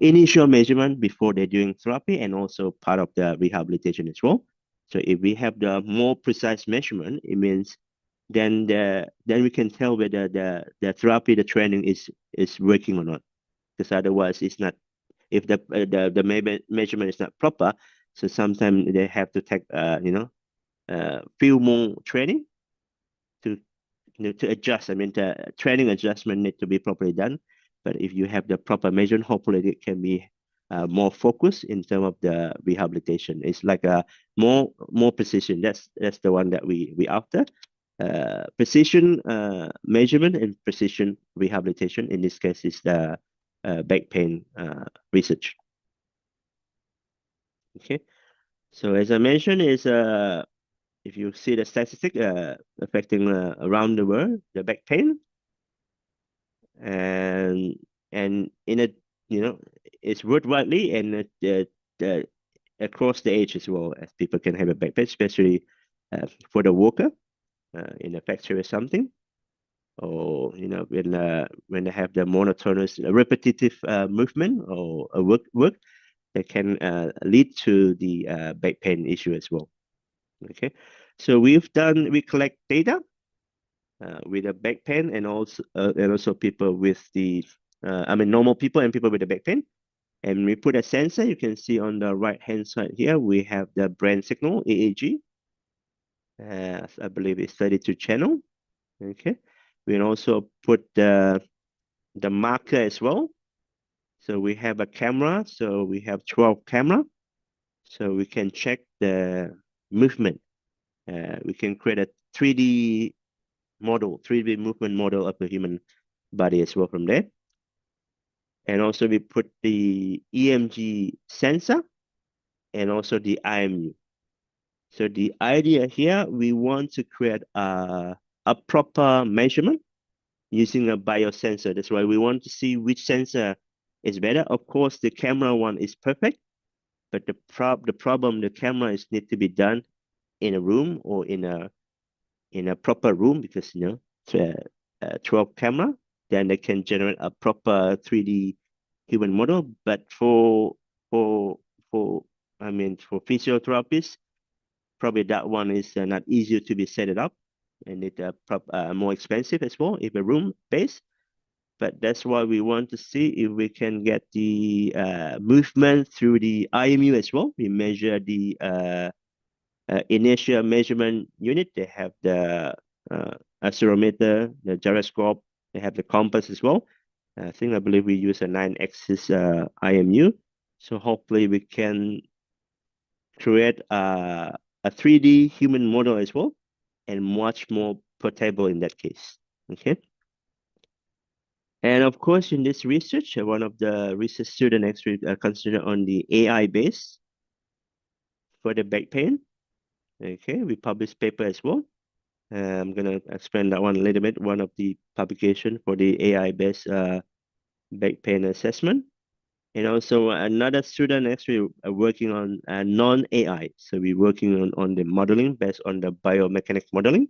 initial measurement before they're doing therapy, and also part of the rehabilitation as well. So if we have the more precise measurement, it means then we can tell whether the therapy, the training is working or not. Because otherwise, it's not. If the measurement is not proper, so sometimes they have to take few more training to adjust. I mean, the training adjustment need to be properly done. But if you have the proper measurement, hopefully it can be more focused in terms of the rehabilitation. It's like a more precision. That's the one that we after. Precision measurement and precision rehabilitation. In this case, is the back pain research. Okay, so as I mentioned, is if you see the statistic affecting around the world, the back pain, and in a it's worldwidely, and across the age as well, as people can have a back pain, especially for the worker in a factory or something, or when they have the monotonous repetitive movement or a work that can lead to the back pain issue as well. Okay, so we collect data with a back pain, and also people with the normal people and people with the back pain, and we put a sensor. You can see on the right hand side here we have the brain signal, EEG. I believe it's 32 channel. Okay, we can also put the marker as well. So we have a camera, so we have 12 camera, so we can check the movement. We can create a 3D movement model of the human body as well from there. And also we put the EMG sensor and also the IMU. So the idea here, we want to create a proper measurement using a biosensor. That's why we want to see which sensor is better. Of course, the camera one is perfect, but the problem, the camera need to be done in a room or in a proper room, because 12 camera, then they can generate a proper 3D human model. But for physiotherapists, probably that one is not easier to be set it up, and it more expensive as well if a room based. But that's why we want to see if we can get the movement through the IMU as well. We measure the inertial measurement unit. They have the accelerometer, the gyroscope. They have the compass as well. I believe we use a 9-axis IMU. So hopefully we can create a 3D human model as well, and much more portable in that case. Okay. And of course, in this research, one of the research students actually considered on the AI base for the back pain. Okay, we published paper as well. I'm gonna explain that one a little bit. One of the publication for the AI-based back pain assessment, and also another student actually working on non-AI. So we're working on the modeling based on the biomechanics modeling.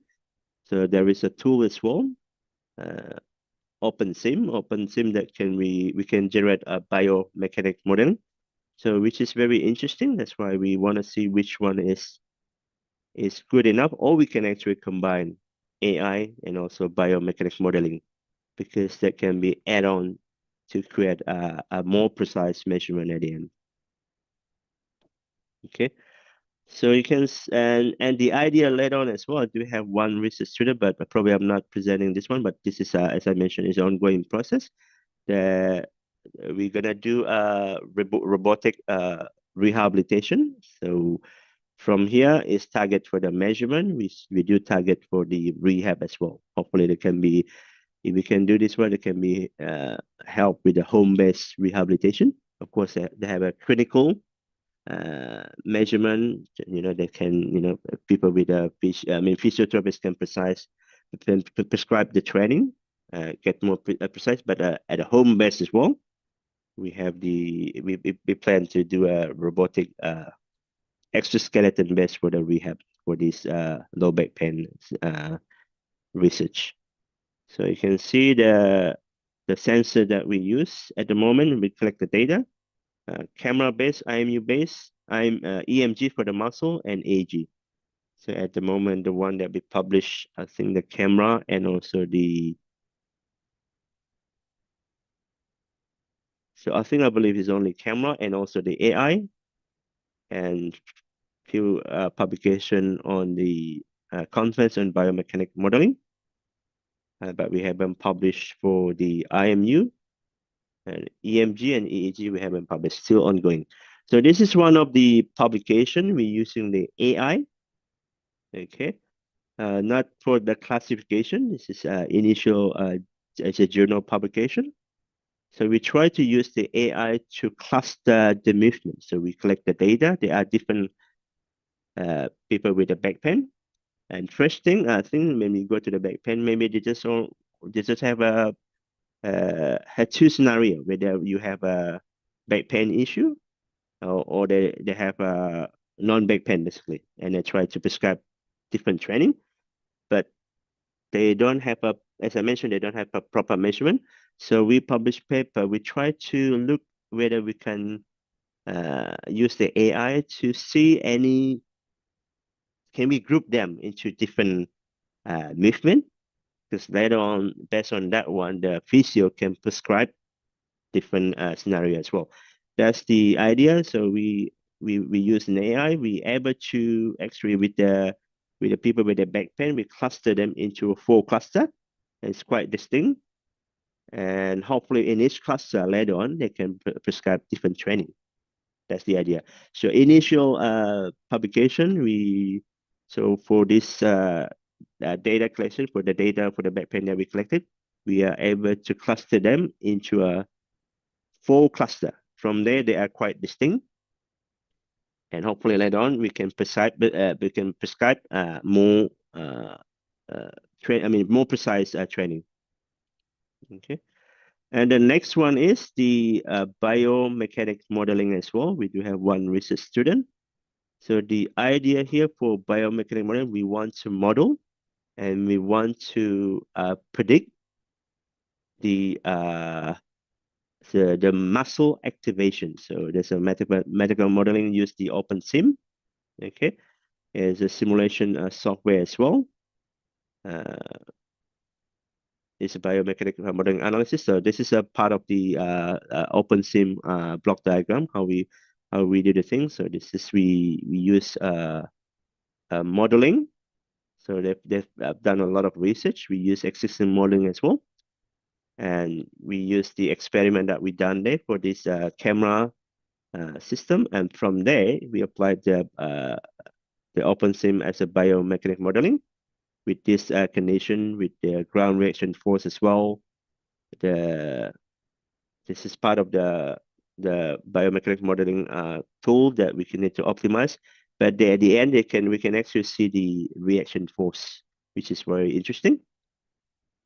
So there is a tool as well, OpenSim that we can generate a biomechanics modeling. So which is very interesting. That's why we want to see which one is good enough, or we can actually combine AI and also biomechanics modeling, because that can be add on to create a more precise measurement at the end. Okay, so you can and the idea later on as well. I do have one research student, but probably I'm not presenting this one. But this is as I mentioned, is an ongoing process. That we're gonna do a robotic rehabilitation. So from here is target for the measurement. We do target for the rehab as well. Hopefully, there can be, if we can do this one, it can be help with the home-based rehabilitation. Of course, they have a clinical measurement. They can, people with physiotherapists can prescribe the training, get more precise. But at a home base as well, we have we plan to do a robotic exoskeleton base for the rehab for this low back pain research. So you can see the sensor that we use at the moment. We collect the data, camera based, IMU based, EMG for the muscle, and AG. So at the moment, the one that we publish, I think the camera and also the. So I believe it's only camera and also the AI, and few publication on the conference on biomechanic modeling. But we haven't published for the IMU, and EMG and EEG we haven't published, still ongoing. So this is one of the publication we're using the AI. Okay, not for the classification. This is initial as a journal publication. So we try to use the AI to cluster the movement. So we collect the data. There are different people with a back pain. And first thing, I think when we go to the back pain, maybe they just have had two scenario, whether you have a back pain issue or they have a non-back pain basically, and they try to prescribe different training, but they don't have as I mentioned, they don't have a proper measurement. So we publish paper. We try to look whether we can use the AI to see can we group them into different movement, because later on, based on that one, the physio can prescribe different scenario as well. That's the idea. So we use an AI. We able to actually with the people with the back pain, we cluster them into a 4 cluster. It's quite distinct, and hopefully in each cluster later on they can prescribe different training. That's the idea. So initial publication, so for this data collection, for the data for the back pain that we collected, we are able to cluster them into a 4 cluster. From there, they are quite distinct, and hopefully later on we can prescribe more more precise training. Okay, and the next one is the biomechanics modeling as well. We do have one research student. So the idea here for biomechanics modeling, we want to model and we want to predict the muscle activation. So there's a medical modeling use the OpenSim. Okay, there's a simulation software as well. It's a biomechanic modeling analysis. So this is a part of the OpenSim block diagram, how we do the thing. So this is we use modeling. So they've done a lot of research. We use existing modeling as well, and we use the experiment that we done there for this camera system, and from there we applied the OpenSim as a biomechanic modeling with this condition, with the ground reaction force as well, this is part of the biomechanics modeling tool that we can need to optimize. But at the end, we can actually see the reaction force, which is very interesting.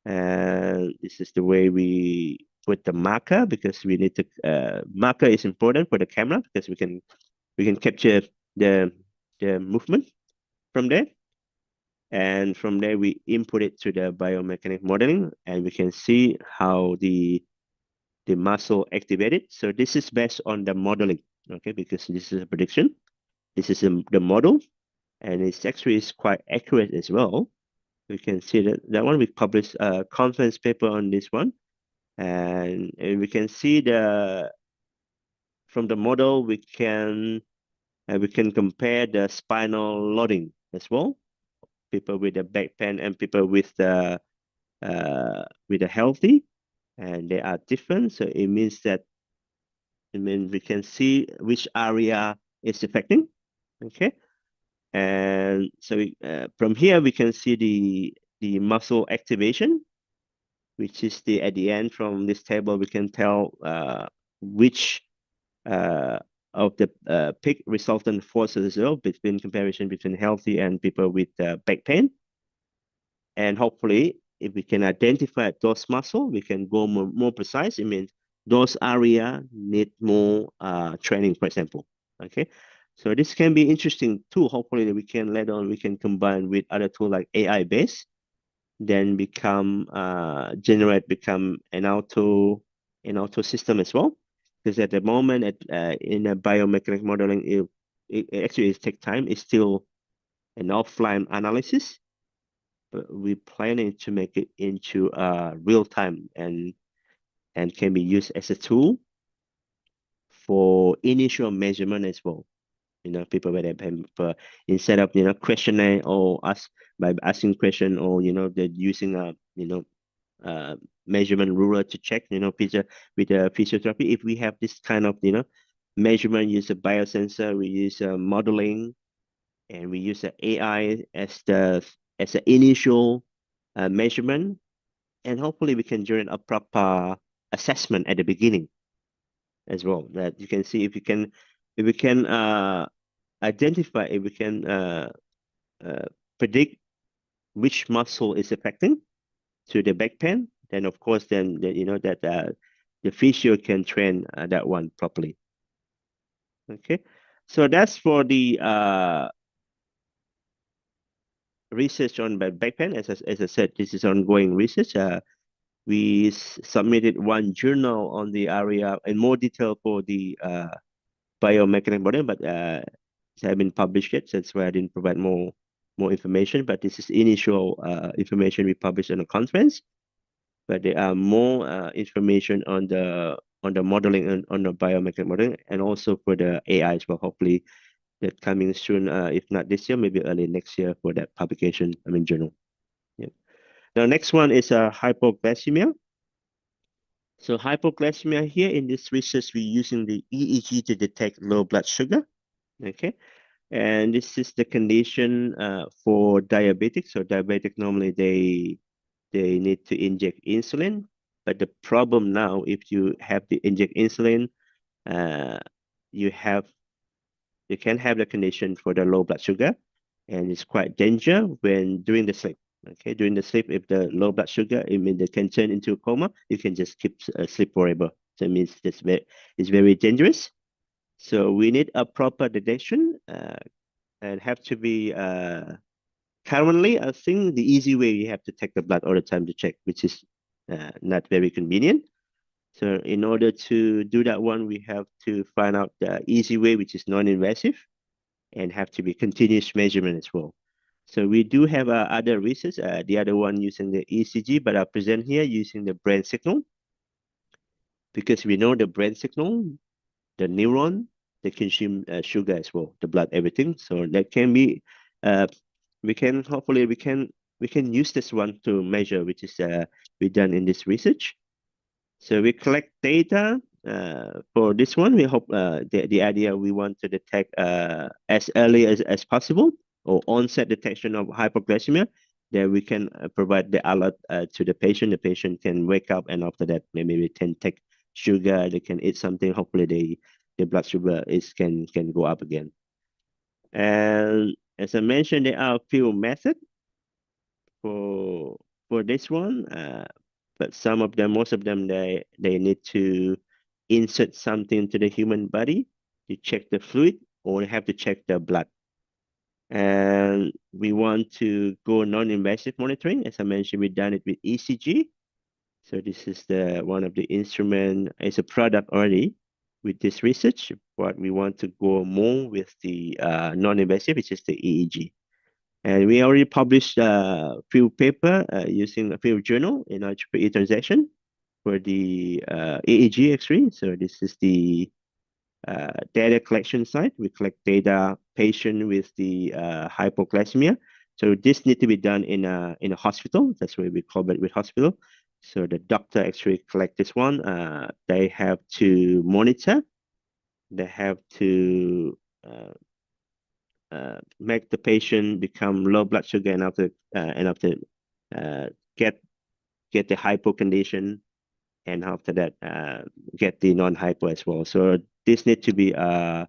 And this is the way we put the marker, because we need to marker is important for the camera, because we can capture the movement from there. And from there, we input it to the biomechanic modeling, and we can see how the muscle activated. So this is based on the modeling, okay, because this is a prediction. This is the model, and it's actually quite accurate as well. We can see that one we published a conference paper on this one, and we can see from the model we can compare the spinal loading as well. People with the back pain and people with the healthy, and they are different. So it means that we can see which area is affecting. Okay, and so from here we can see the muscle activation, which is at the end from this table we can tell which of the peak resultant forces as well, between comparison between healthy and people with back pain. And hopefully, if we can identify those muscle, we can go more precise. It means those area need more training, for example. Okay, so this can be interesting too. Hopefully, we can later on we can combine with other tool like AI based, then become an auto system as well. Because at the moment, in a biomechanics modeling, it actually takes time. It's still an offline analysis, but we're planning to make it into real time and can be used as a tool for initial measurement as well. People where they instead of questionnaire or by asking question, or they're using a measurement ruler to check picture with the physiotherapy. If we have this kind of measurement, use a biosensor, we use modeling, and we use the AI as the initial measurement, and hopefully we can generate a proper assessment at the beginning as well. That you can see if we can identify, if we can predict which muscle is affecting to the back pain, then of course then that the physio can train that one properly. Okay, so that's for the research on back pain. As I said, this is ongoing research. We submitted one journal on the area in more detail for the biomechanics model, but it hasn't been published yet. So that's why I didn't provide more information. But this is initial information we published in a conference. But there are more information on the modeling and on the biomechanics modeling, and also for the AI as well. Hopefully, that coming soon. If not this year, maybe early next year for that publication. Journal. Yeah. Now, next one is hypoglycemia. So hypoglycemia here in this research, we're using the EEG to detect low blood sugar. Okay, and this is the condition for diabetics. So diabetic normally they need to inject insulin, but the problem now, if you have to inject insulin, you can have the condition for the low blood sugar, and it's quite dangerous when during the sleep. Okay, during the sleep, if the low blood sugar, I mean, they can turn into a coma. You can just keep sleep forever. So it means it's very dangerous. So we need a proper detection, and have to be currently, I think the easy way, you have to take the blood all the time to check, which is not very convenient. So in order to do that one, we have to find out the easy way, which is non-invasive, and have to be continuous measurement as well. So we do have other research, the other one using the ECG, but I present here using the brain signal, because we know the brain signal, the neuron, they consume sugar as well, the blood, everything. So that can be, we can use this one to measure, which is we done in this research. So we collect data for this one. We hope the idea, we want to detect as early as possible, or onset detection of hypoglycemia, then we can provide the alert to the patient. The patient can wake up, and after that, maybe they can take sugar. They can eat something. Hopefully, the blood sugar can go up again. And as I mentioned, there are a few methods for this one, but most of them, they need to insert something to the human body to check the fluid, or have to check the blood. And we want to go non-invasive monitoring. As I mentioned, we've done it with ECG. So this is one of the instrument. It's a product already with this research, but we want to go more with the non-invasive, which is the EEG. And we already published a few paper using a few journal in our ICPIA transaction for the EEG X-ray. So this is the data collection side. We collect data patient with the hypoglycemia. So this need to be done in a hospital. That's why we call it with hospital. So the doctor actually collect this one. They have to monitor. They have to make the patient become low blood sugar, and after get the hypo condition, and after that get the non-hypo as well. So this need to be a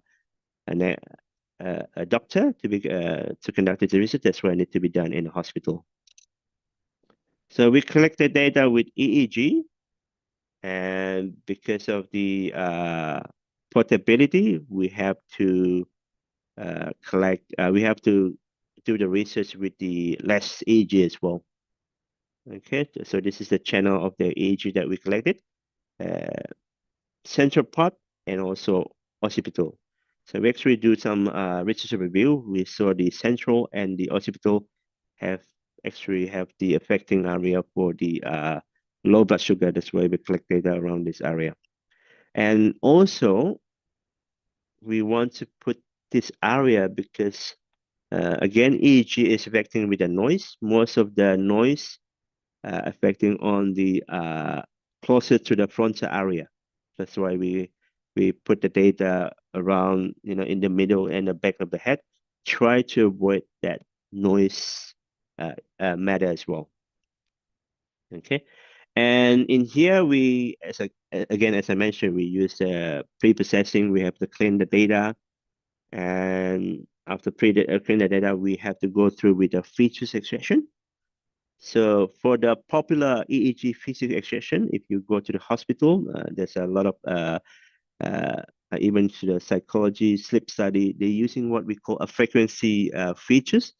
doctor to conduct the research. That's why it need to be done in a hospital. So we collected data with EEG, and because of the portability, we have to we have to do the research with the less EEG as well. Okay, so this is the channel of the EEG that we collected, central part and also occipital. So we actually do some research review. We saw the central and the occipital have the affecting area for the low blood sugar. That's why we collect data around this area. And also, we want to put this area because, again, EEG is affecting with the noise. Most of the noise affecting on the closer to the frontal area. That's why we put the data around, in the middle and the back of the head. Try to avoid that noise matter as well. Okay, and in here as I mentioned, we use pre-processing. We have to clean the data, and after clean the data, we have to go through with the features extraction. So for the popular EEG feature extraction, if you go to the hospital, there's a lot of even to the psychology sleep study, they're using what we call a frequency features.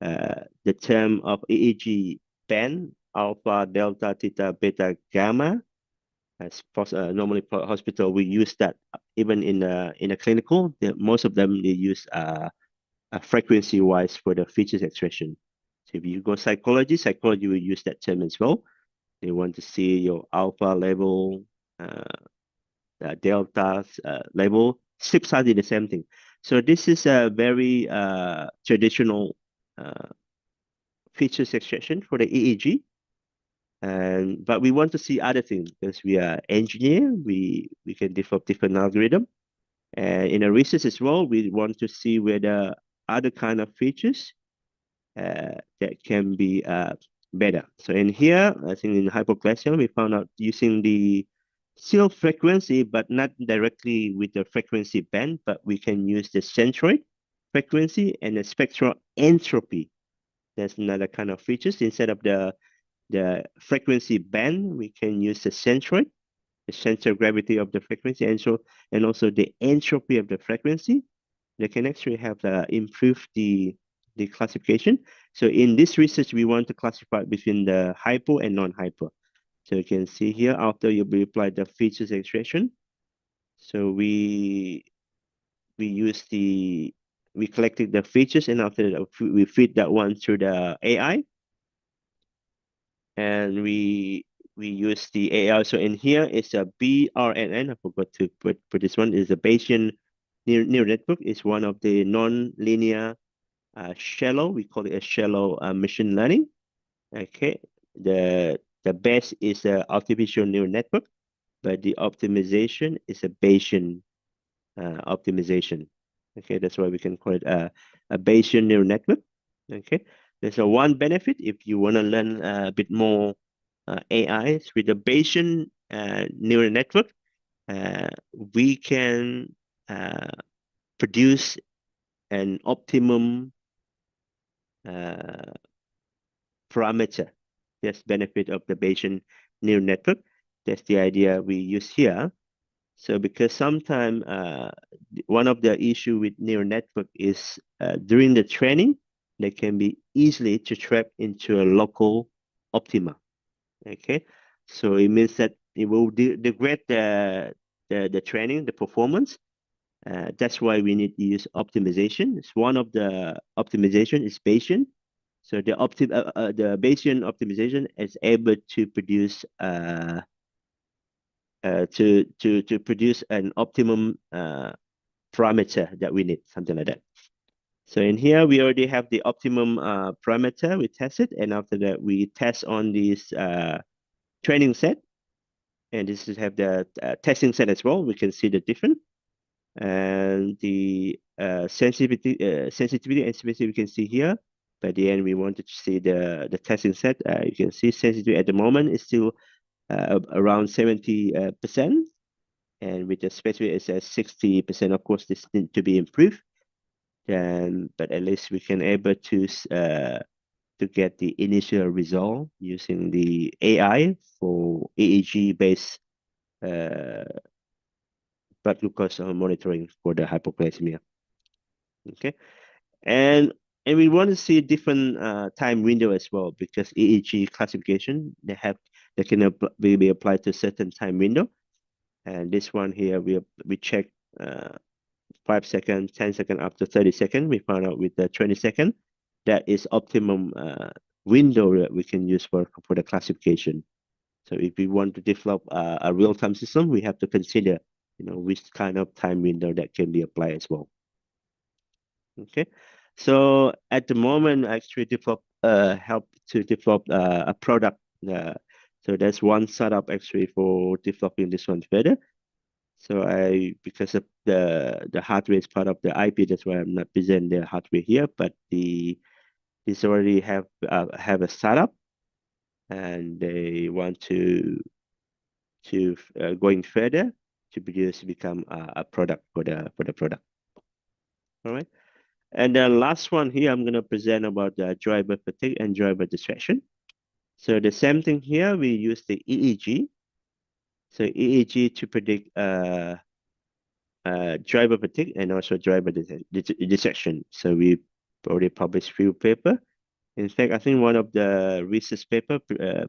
The term of EEG band, alpha, delta, theta, beta, gamma. As normally for hospital, we use that even in a clinical. Most of them they use frequency wise for the features extraction. So if you go psychology will use that term as well. They want to see your alpha level, delta level. Sleep study the same thing. So this is a very traditional features extraction for the EEG. But we want to see other things because we are engineer. We can develop different algorithm. And in a research as well, we want to see whether other kind of features that can be better. So in here, I think in hypoglycemia, we found out using the still frequency, but not directly with the frequency band, but we can use the centroid frequency and the spectral entropy. That's another kind of features. Instead of the frequency band, we can use the centroid, the center of gravity of the frequency, and also the entropy of the frequency. They can actually have improve the classification. So in this research, we want to classify between the hypo and non-hypo. So you can see here after you apply the features extraction. So we collected the features, and after that we feed that one through the AI, and we use the AI. So in here is a BRNN. I forgot to put this one. Is a Bayesian neural network. It's one of the non-linear shallow. We call it a shallow machine learning. Okay, the best is a artificial neural network, but the optimization is a Bayesian optimization. Okay, that's why we can call it a Bayesian neural network. Okay, There's a one benefit if you want to learn a bit more AI with the Bayesian neural network. We can produce an optimum parameter. That's benefit of the Bayesian neural network. That's the idea we use here. So because sometimes one of the issue with neural network is during the training, they can be easily to trap into a local optima. Okay, so it means that it will degrade the training, the performance. That's why we need to use optimization. It's one of the optimization is Bayesian. So the Bayesian optimization is able to produce to produce an optimum parameter that we need, something like that. So in here we already have the optimum parameter. We test it, and after that we test on this training set, and this is have the testing set as well. We can see the difference, and the sensitivity and specificity we can see here. By the end, we wanted to see the testing set. You can see sensitivity at the moment is still around 70%, and with the specificity it's at 60%. Of course, this needs to be improved. But at least we can able to get the initial result using the AI for EEG based blood glucose monitoring for the hypoglycemia. Okay, and we want to see different time window as well, because EEG classification they can be applied to certain time window. And this one here we check 5 seconds, 10 seconds, up to 30 seconds. We found out with the 20 seconds that is optimum window that we can use for the classification. So if we want to develop a real-time system, we have to consider, which kind of time window that can be applied as well. Okay, so at the moment, I actually help to develop a product. So that's one setup actually for developing this one further. So because of the hardware is part of the IP, that's why I'm not presenting the hardware here. But this already have a startup, and they want to going further to become a product for the product. All right. And the last one here, I'm going to present about the driver fatigue and driver distraction. So the same thing here, we use the EEG. So EEG to predict driver fatigue and also driver distraction. So we already published few paper. In fact, I think one of the research paper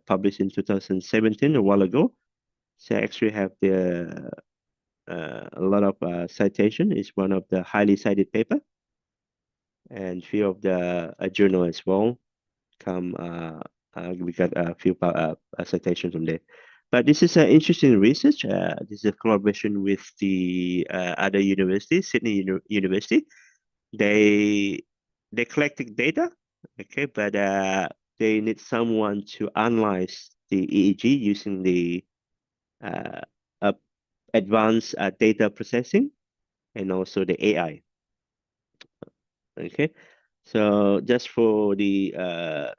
published in 2017, a while ago. So I actually have a lot of citation. It's one of the highly cited paper. And few of the journal as well we got a few citations from there. But this is an interesting research. This is a collaboration with the other university, Sydney University. They collected data, okay, but they need someone to analyze the EEG using the advanced data processing and also the AI. Okay, so just for the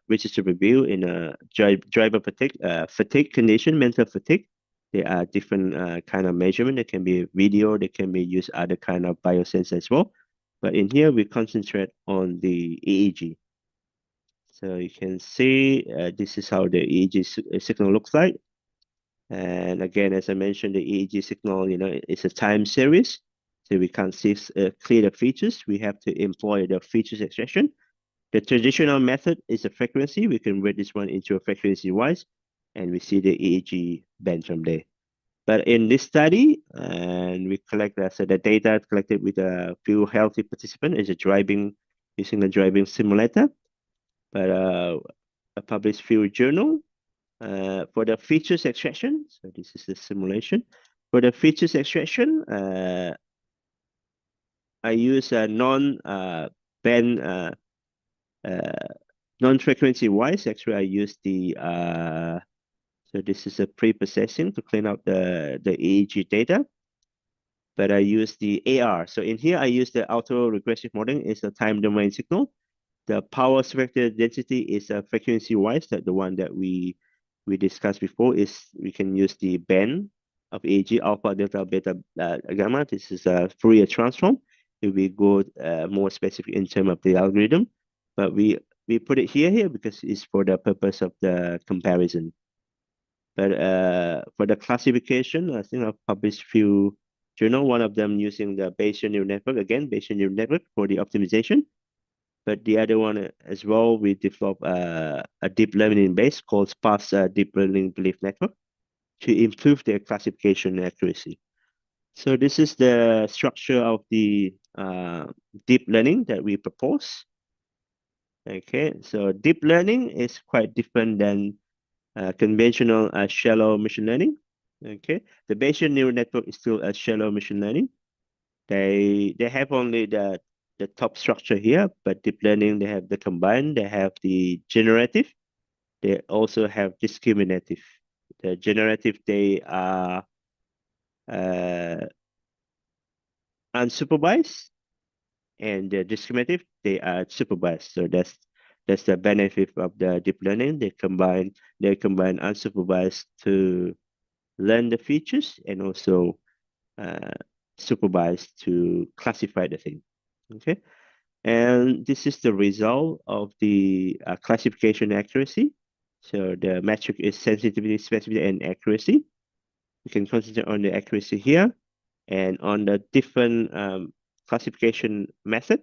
research review in a driver fatigue condition, mental fatigue, there are different kind of measurement. There can be video, they can be used other kind of biosensor as well. But in here, we concentrate on the EEG. So you can see this is how the EEG signal looks like. And again, as I mentioned, the EEG signal, it's a time series. So we can't see clear the features. We have to employ the features extraction. The traditional method is a frequency. We can read this one into a frequency wise, and we see the EEG band from there. But in this study, and we collect the data collected with a few healthy participants using the driving simulator. But I published few journal for the features extraction. So this is the simulation. For the features extraction, I use a non-band, non-frequency wise. Actually, I use the so this is a pre-processing to clean up the EEG data. But I use the AR. So in here, I use the auto-regressive modeling. It's a time domain signal. The power spectral density is frequency wise, that the one that we discussed before is we can use the band of AG, alpha, delta, beta, gamma. This is a Fourier transform. If we go more specific in terms of the algorithm, but we put it here because it's for the purpose of the comparison. But for the classification, I think I've published few journal, one of them using the Bayesian neural network, again, Bayesian neural network for the optimization. But the other one as well, we developed a deep learning base called sparse deep learning belief network to improve their classification accuracy. So this is the structure of the deep learning that we propose. Okay, so deep learning is quite different than conventional shallow machine learning. Okay, the Bayesian neural network is still a shallow machine learning. They have only the top structure here, but deep learning, they have the combined, they have the generative, they also have discriminative. The generative, they are unsupervised, and the discriminative, they are supervised. So that's the benefit of the deep learning. They combine unsupervised to learn the features, and also supervised to classify the thing. Okay, and this is the result of the classification accuracy. So the metric is sensitivity, specificity, and accuracy. You can concentrate on the accuracy here, and on the different classification method.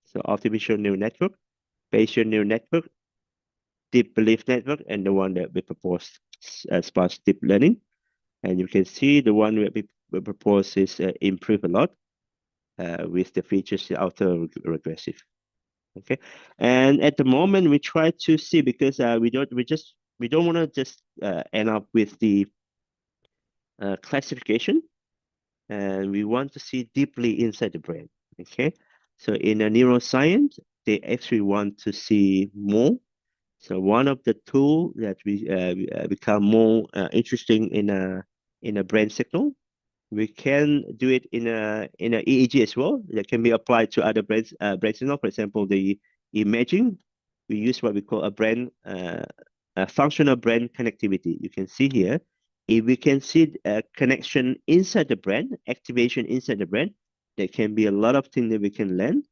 So artificial neural network, Bayesian neural network, deep belief network, and the one that we proposed as sparse deep learning. And you can see the one that we propose is improved a lot with the features auto-regressive. Okay, and at the moment we try to see, because we don't want to just end up with the classification, and we want to see deeply inside the brain. Okay, so in a neuroscience, they actually want to see more. So one of the tools that we become more interesting in a brain signal, we can do it in a EEG as well. That can be applied to other brain signal. For example, the imaging, we use what we call a functional brain connectivity. You can see here, if we can see a connection inside the brain, activation inside the brain, there can be a lot of things that we can learn.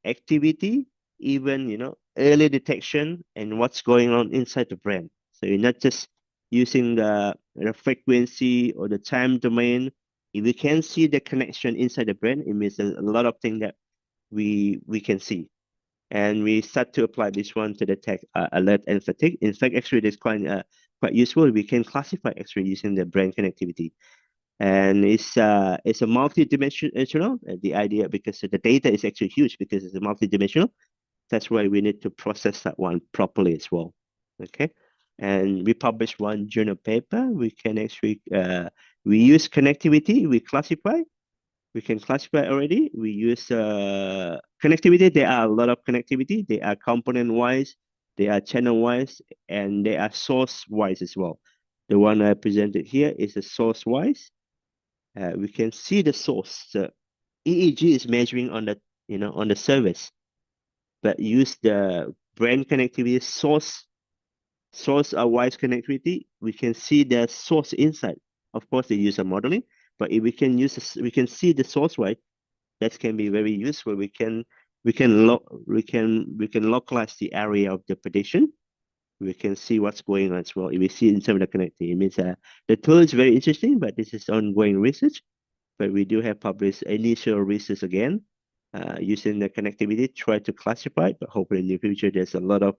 Activity, even early detection and what's going on inside the brain. So you're not just using the frequency or the time domain. If we can see the connection inside the brain, it means a lot of things that we can see. And we start to apply this one to detect alert and fatigue. In fact, actually, it's quite useful. We can classify actually using the brain connectivity. And it's a multi-dimensional, the idea, because the data is actually huge because it's a multi-dimensional. That's why we need to process that one properly as well. Okay, and we published one journal paper. We can actually we use connectivity. We can classify already. We use connectivity. There are a lot of connectivity. They are component wise, they are channel wise, and they are source wise as well. The one I presented here is the source wise. We can see the source. So EEG is measuring on the on the surface, but use the brain connectivity source wise connectivity. We can see the source inside. Of course, they use a modeling, but if we can see the source wise, that can be very useful. We can localize the area of the prediction. We can see what's going on as well. If we see in some of the connectivity, it means the tool is very interesting, but this is ongoing research. But we do have published initial research again, using the connectivity, try to classify it, but hopefully in the future there's a lot of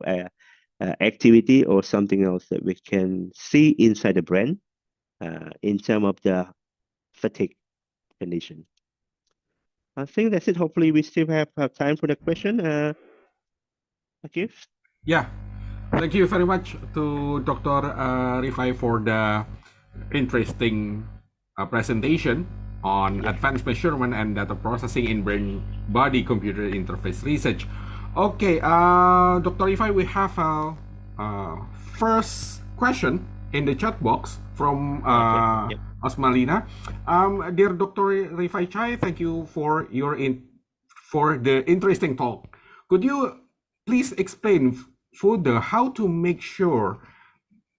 activity or something else that we can see inside the brain in terms of the fatigue condition. I think that's it. Hopefully we still have time for the question. Thank you. Yeah, thank you very much to Dr. Rifai for the interesting presentation on advanced measurement and data processing in brain-body computer interface research. Okay, Dr. Rifai, we have a first question in the chat box from Osmalina. Dear Dr. Rifai Chai, thank you for your for the interesting talk. Could you please explain further how to make sure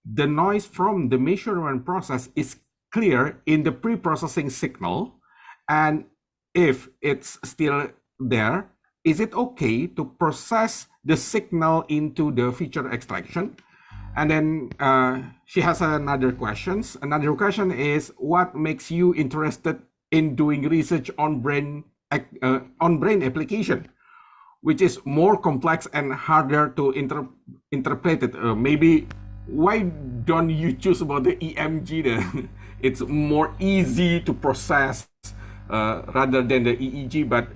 the noise from the measurement process is clear in the pre-processing signal? And if it's still there, is it okay to process the signal into the feature extraction? And then she has another question. Another question is, what makes you interested in doing research on brain application, which is more complex and harder to interpret it? Maybe why don't you choose about the EMG then? It's more easy to process rather than the EEG, but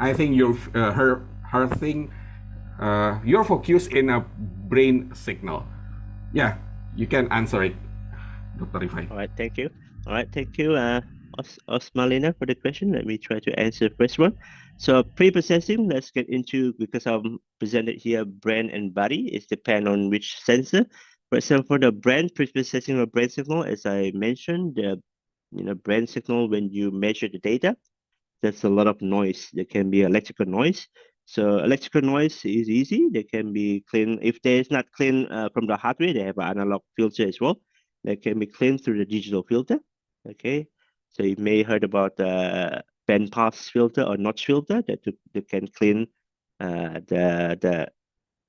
I think her thing, your focus in a brain signal. Yeah, you can answer it, Dr. Rifai. All right, thank you. All right, thank you, Osmalina, for the question. Let me try to answer the first one. So pre-processing, let's get into, because I'm presented here brain and body. It depends on which sensor. For example, for the brain pre-processing of brain signal, as I mentioned, the brain signal, when you measure the data, there's a lot of noise. There can be electrical noise. So electrical noise is easy. They can be clean. If there is not clean from the hardware, they have an analog filter as well. They can be cleaned through the digital filter. Okay, so you may heard about the band pass filter or notch filter that can clean the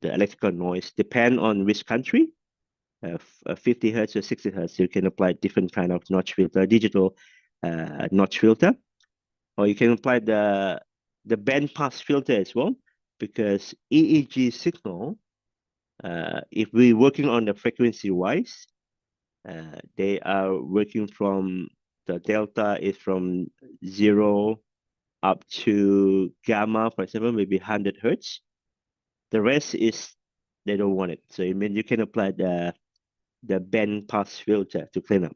electrical noise. Depend on which country. 50 hertz or 60 hertz, you can apply different kind of notch filter, digital notch filter. Or you can apply the band pass filter as well, because EEG signal, if we're working on the frequency wise, they are working from the delta is from 0 up to gamma, for example, maybe 100 hertz. The rest is they don't want it. So it means you can apply the band pass filter to clean up.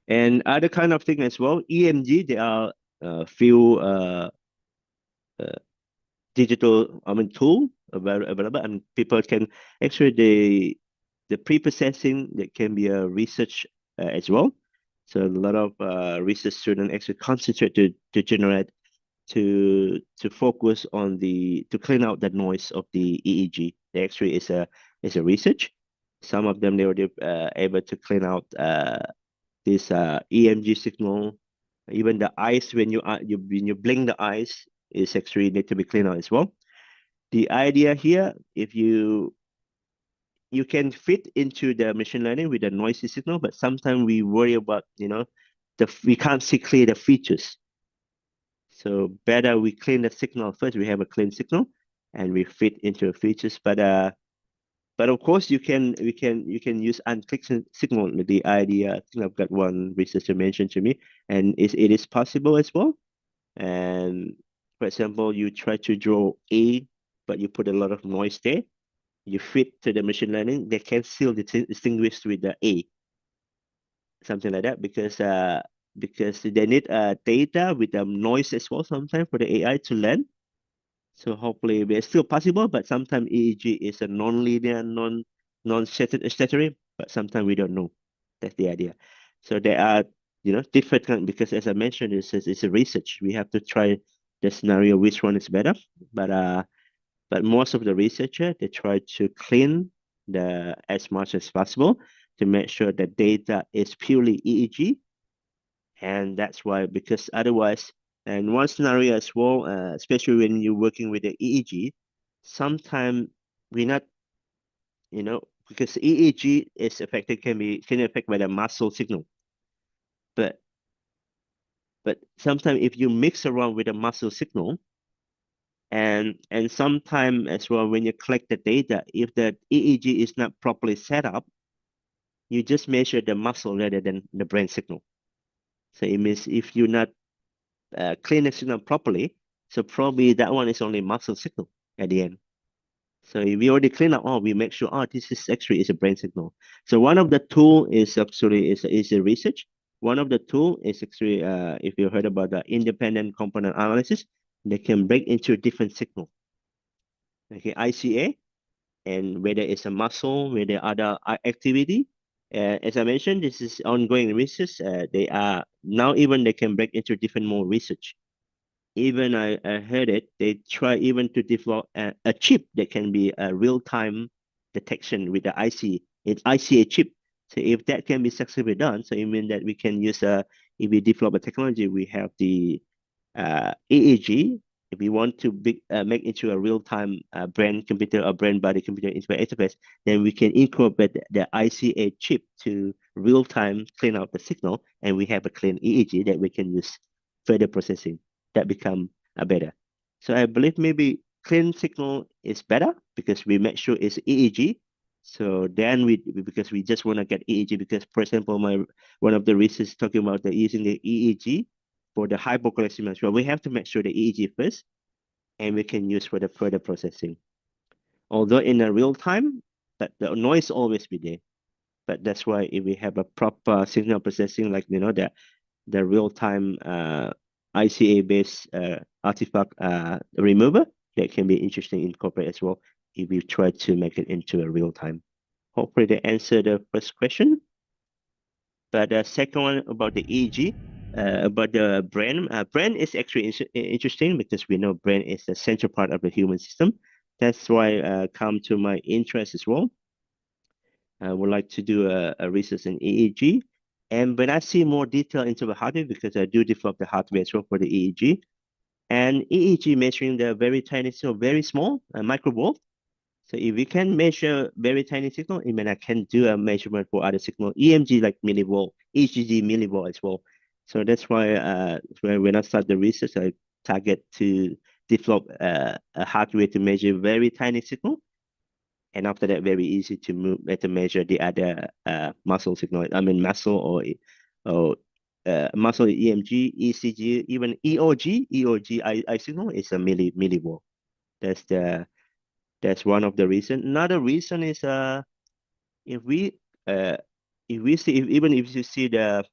And other kind of thing as well, EMG, there are a few digital tool available, and people can actually the pre-processing that can be a research as well. So a lot of research students actually concentrate to generate to focus on to clean out the noise of the EEG. They actually is a research. Some of them they were able to clean out this EMG signal. Even the eyes, when you blink the eyes, is actually need to be cleaned out as well. The idea here, if you can fit into the machine learning with a noisy signal, but sometimes we worry about we can't see clear the features. So better we clean the signal first. We have a clean signal, and we fit into the features. But of course you can use unclicked signal. The idea, I think I've got one researcher mentioned to me, and it is possible as well. And for example, you try to draw A, but you put a lot of noise there. You fit to the machine learning, they can still distinguish with the A, something like that, because they need data with the noise as well sometimes for the AI to learn. So hopefully it's still possible, but sometimes EEG is a non-linear, non-statutory, but sometimes we don't know. That's the idea. So there are different kind, because as I mentioned, it's a research. We have to try the scenario which one is better. But most of the researcher, they try to clean as much as possible to make sure the data is purely EEG. And that's why, because otherwise, and one scenario as well, especially when you're working with the EEG, sometimes we're not, because EEG is affected, can affect by the muscle signal. But sometimes if you mix around with the muscle signal, and sometimes as well, when you collect the data, if the EEG is not properly set up, you just measure the muscle rather than the brain signal. So it means if you're not clean the signal properly, so probably that one is only muscle signal at the end. So if we already clean up, we make sure, this is actually is a brain signal. So one of the tool is actually is a research. One of the tool is actually, if you heard about the independent component analysis, they can break into different signal. Okay, ICA, and whether it's a muscle, whether other activity. As I mentioned, this is ongoing research. They are now even they can break into different more research. even I heard it, they try even to develop a chip that can be a real-time detection with the it's ICA chip. So if that can be successfully done, so it means that we can use if we develop a technology, we have the EEG. If we want to make into a real-time brain computer or brain body computer interface, then we can incorporate the ICA chip to real-time clean out the signal, and we have a clean EEG that we can use further processing that become better. So I believe maybe clean signal is better because we make sure it's EEG. So then because we just want to get EEG, because for example, one of the research talking about using the EEG for the hypoglycemia as well. We have to make sure the EEG first, and we can use for the further processing. Although in a real time, that the noise always be there. But that's why if we have a proper signal processing, like the real time ICA based artifact remover, that can be interesting in corporate as well if we try to make it into a real time. Hopefully they answer the first question. But the second one about the EEG, about the brain. Brain is actually interesting because we know brain is the central part of the human system. That's why come to my interest as well. I would like to do a research in EEG. And when I see more detail into the hardware, because I do develop the hardware as well for the EEG, and EEG measuring the very tiny, so very small microvolt. So if we can measure very tiny signal, I mean I can do a measurement for other signal, EMG like millivolt, ECG millivolt as well. So that's why when I start the research, I target to develop a hardware to measure very tiny signal, and after that, very easy to measure the other muscle signal. I mean muscle or muscle EMG, ECG, even EOG I signal is a millivolt. That's one of the reason. Another reason is if we see even if you see the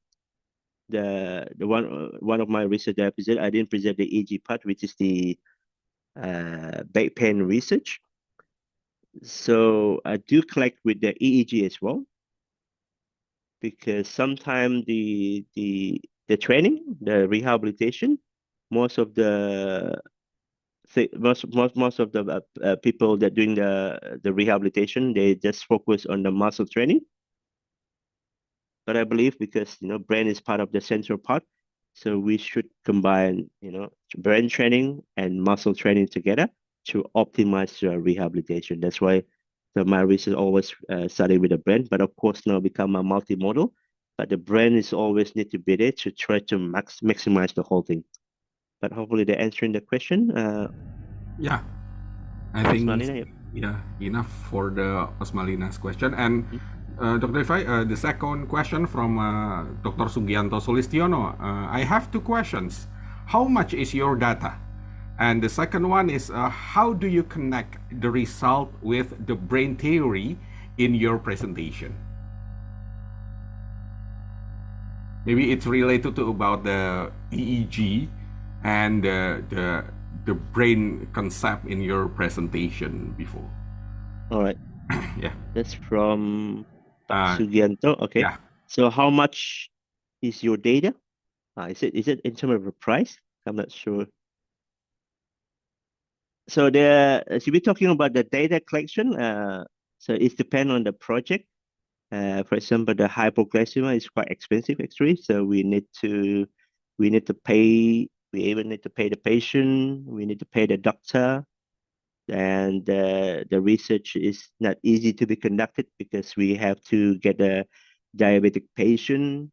one of my research that I present, I didn't present the EEG part, which is the back pain research. So I do collect with the EEG as well, because sometimes the training, the rehabilitation, most of the people that doing the rehabilitation, they just focus on the muscle training. But I believe because brain is part of the central part, so we should combine brain training and muscle training together to optimize rehabilitation. That's why my research always started with the brain, but of course now become a multimodal. But the brain is always need to be there to try to maximize the whole thing. But hopefully they're answering the question. Yeah, I think Osmalina, yeah, enough for the Osmalina's question. And Dr. Ifai, the second question from Dr. Sugianto Sulistiono. I have two questions. How much is your data? And the second one is, how do you connect the result with the brain theory in your presentation? Maybe it's related to about the EEG and the brain concept in your presentation before. All right. Yeah. That's from Sugianto. Okay. Yeah. So how much is your data? Is it in terms of the price? I'm not sure. So we're talking about the data collection. So it depends on the project. For example, the hypoglycemia is quite expensive actually. So we need to pay. We even need to pay the patient. We need to pay the doctor, and the research is not easy to be conducted because we have to get a diabetic patient,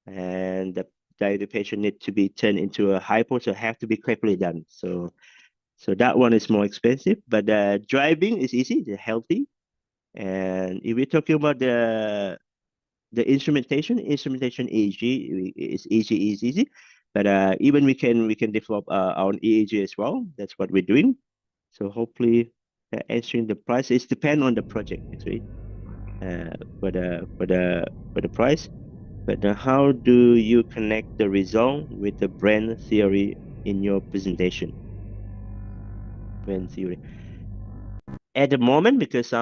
and the diabetic patient need to be turned into a hypo, so have to be carefully done. So that one is more expensive, but driving is easy, they're healthy. And if we're talking about the instrumentation EEG is easy. But even we can develop our own EEG as well. That's what we're doing. So hopefully answering the price. It depends on the project actually. For the price. But how do you connect the result with the brain theory in your presentation? Brain theory. At the moment, because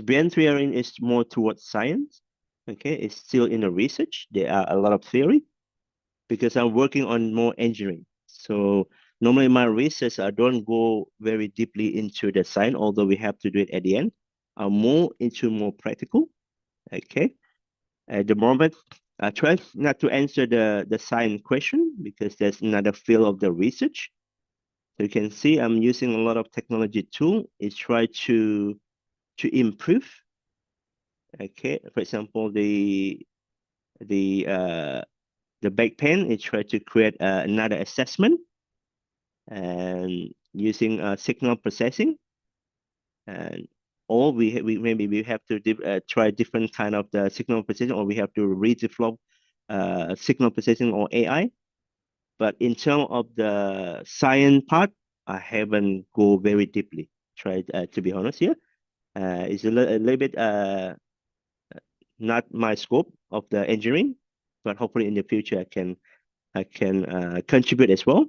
brain theory is more towards science, okay, it's still in the research. There are a lot of theory, because I'm working on more engineering. So normally my research, I don't go very deeply into the science, although we have to do it at the end. I'm more into more practical. Okay. At the moment, I try not to answer the science question because that's another field of the research. So you can see I'm using a lot of technology tool is try to improve. Okay, for example, the back pen is try to create another assessment and using signal processing, and or maybe we have to try different kind of the signal processing, or we have to redevelop signal processing or AI. But in terms of the science part, I haven't go very deeply. Try to be honest here, it's a little bit not my scope of the engineering, but hopefully in the future I can contribute as well.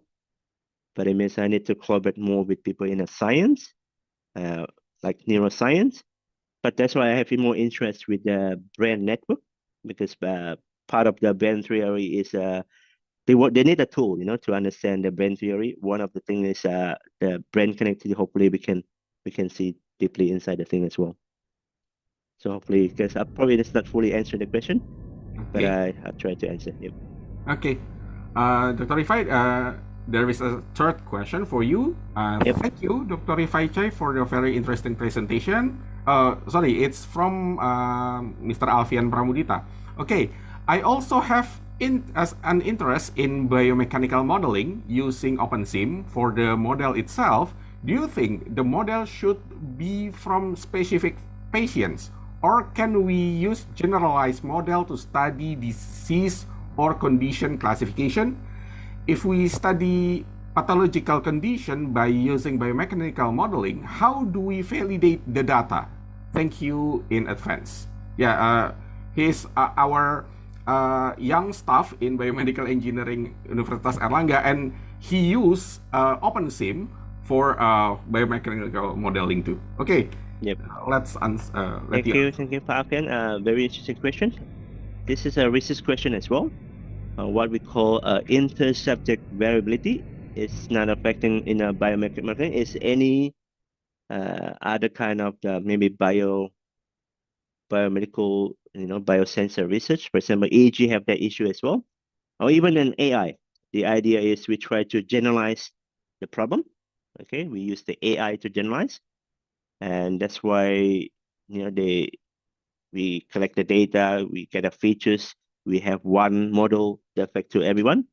But it means I need to collaborate more with people in the science, like neuroscience. But that's why I have more interest with the brain network, because part of the brain theory is they need a tool, to understand the brain theory. One of the things is the brain connectivity. Hopefully we can see deeply inside the thing as well. So hopefully, because I probably just not fully answer the question, but I'll try to answer. Yep. Okay. Dr. Rifai, there is a third question for you. Thank you, Dr. Rifai Chai, for the very interesting presentation. Sorry, it's from Mr. Alfian Pramudita. Okay, I also have an interest in biomechanical modeling using OpenSim for the model itself. Do you think the model should be from specific patients, or can we use generalized model to study disease or condition classification? If we study pathological condition by using biomechanical modeling, how do we validate the data? Thank you in advance. Yeah, he's our young staff in biomedical engineering Universitas Erlangga, and he used OpenSim for biomechanical modeling too. Okay. Yep. Let's Thank you, Pak Alfian. Very interesting question. This is a research question as well. What we call inter-subject variability is not affecting in a biomechanical modeling. Is any other kind of maybe biomedical, biosensor research. For example, EEG have that issue as well, or even an AI. The idea is we try to generalize the problem. Okay, we use the AI to generalize, and that's why we collect the data, we get the features, we have one model that affect to everyone.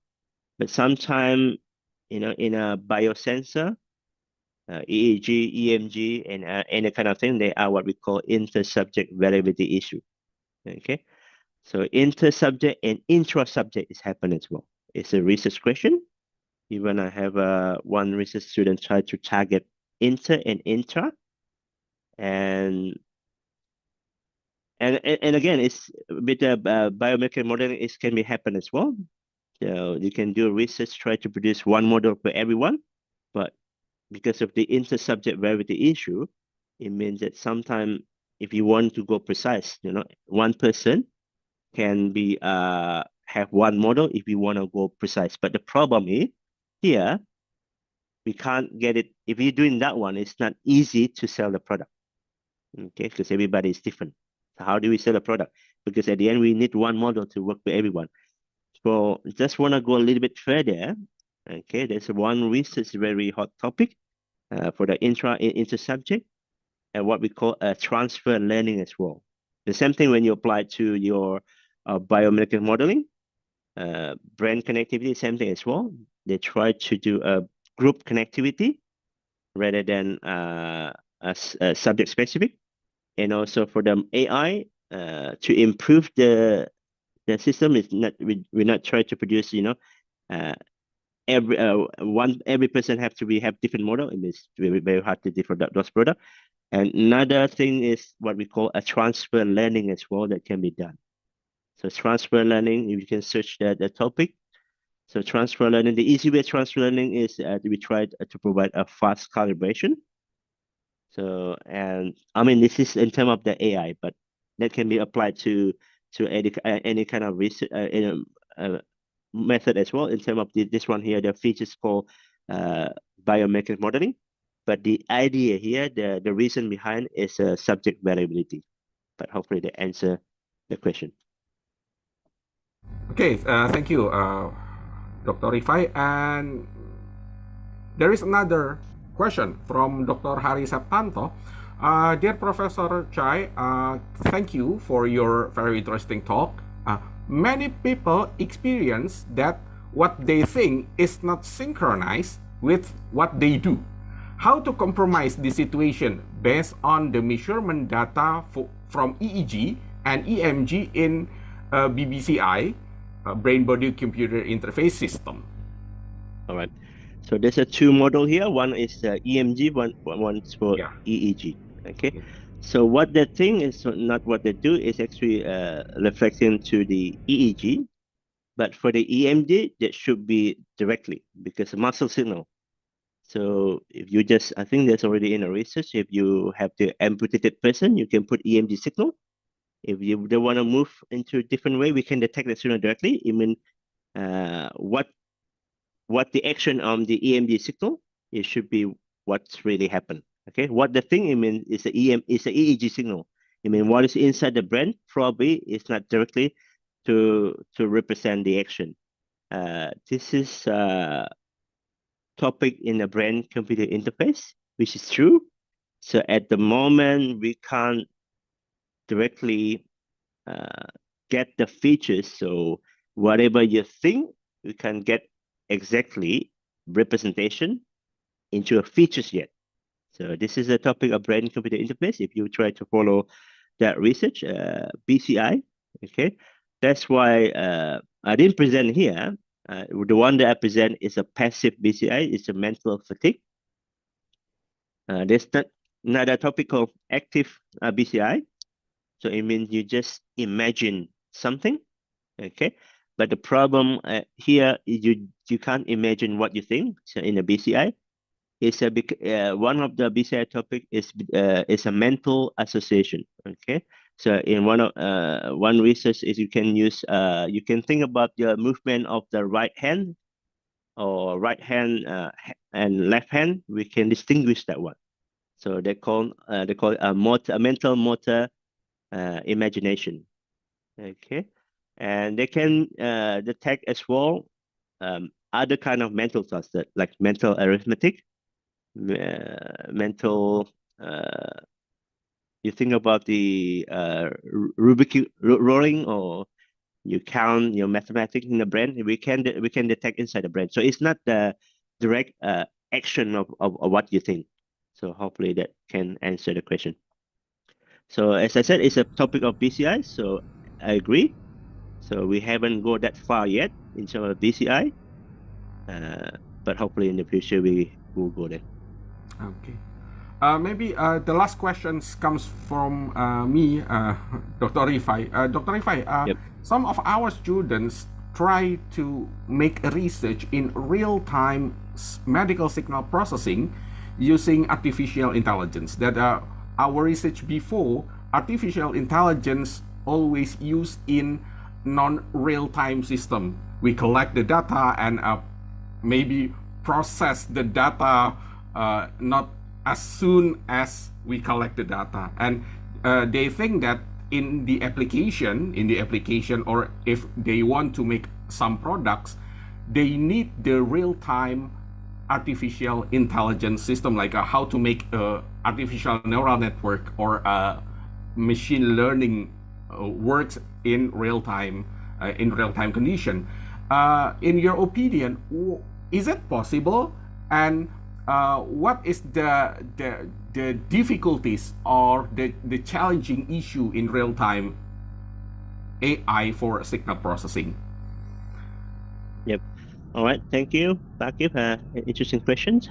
But sometimes, in a biosensor, EEG, EMG, and any kind of thing, they are what we call inter-subject variability issue. Okay, so inter-subject and intra-subject is happening as well. It's a research question. Even I have one research student try to target inter and intra, and again, it's with the biomechanical modeling, it can be happen as well. So you can do research, try to produce one model for everyone, but because of the inter-subject variability issue, it means that sometimes if you want to go precise, one person can be have one model if you want to go precise. But the problem is here, we can't get it. If you're doing that one, it's not easy to sell the product. Okay, because everybody is different. So how do we sell a product? Because at the end, we need one model to work for everyone. So just want to go a little bit further. Okay, there's one research very hot topic for the inter-subject, and what we call a transfer learning as well. The same thing when you apply to your biomedical modeling, brain connectivity, same thing as well. They try to do a group connectivity rather than subject specific. And also for the AI, to improve the system, is not we're not trying to produce every person have different model. It is very, very hard to differ those product. And another thing is what we call a transfer learning as well that can be done. So transfer learning, you can search the topic. So transfer learning, the easy way of transfer learning is we try to provide a fast calibration. So, and I mean, this is in terms of the AI, but that can be applied to any kind of research, method as well in terms of this one here, the features called biomechanical modeling. But the idea here, the reason behind is subject variability. But hopefully they answer the question. Okay, thank you, Dr. Rifai. And there is another question from Dr. Hari Septanto. Dear Professor Chai, thank you for your very interesting talk. Many people experience that what they think is not synchronized with what they do. How to compromise the situation based on the measurement data from EEG and EMG in BBCI, brain-body computer interface system? All right. So there's a two model here. One is EMG, one's for EEG. Okay. So what the thing is not what they do is actually reflecting to the EEG, but for the EMG that should be directly because a muscle signal. So if you just, I think there's already in a research, if you have the amputated person, you can put EMG signal. If you don't want to move into a different way, we can detect the signal directly. I mean, what the action on the EMG signal, it should be what's really happened. Okay, what the thing I mean is the EEG signal. I mean, what is inside the brain probably is not directly to represent the action. This is topic in the brain computer interface, which is true. So at the moment, we can't directly get the features. So whatever you think, we can get exactly representation into a features yet. So this is a topic of brain computer interface. If you try to follow that research, BCI, okay, that's why I didn't present here. The one that I present is a passive BCI. It's a mental fatigue. There's another topic called active BCI. So it means you just imagine something, okay? But the problem here is you can't imagine what you think. So in a BCI, it's a big one of the BCI topic is a mental association. Okay, so in one research is you can use you can think about the movement of the right hand or right hand and left hand. We can distinguish that one. So they call it a mental motor imagination. Okay, and they can detect as well other kind of mental tasks like mental arithmetic. Mental you think about the Rubik rolling, or you count your mathematics in the brain, we can detect inside the brain. So it's not the direct action of what you think. So hopefully that can answer the question. So as I said, it's a topic of BCI, so I agree. So we haven't go that far yet in terms of BCI, but hopefully in the future we will go there. Okay. Maybe the last questions comes from me, Dr. Rifai. Dr. Rifai, some of our students try to make a research in real-time medical signal processing using artificial intelligence. That our research before, artificial intelligence always used in non-real-time system. We collect the data and maybe process the data not as soon as we collect the data, and they think that in the application, or if they want to make some products, they need the real-time artificial intelligence system, like how to make a artificial neural network or machine learning works in real-time condition. In your opinion, is it possible, and what is the difficulties or the challenging issue in real-time AI for signal processing? Yep. All right. Thank you, Bakib. Interesting questions.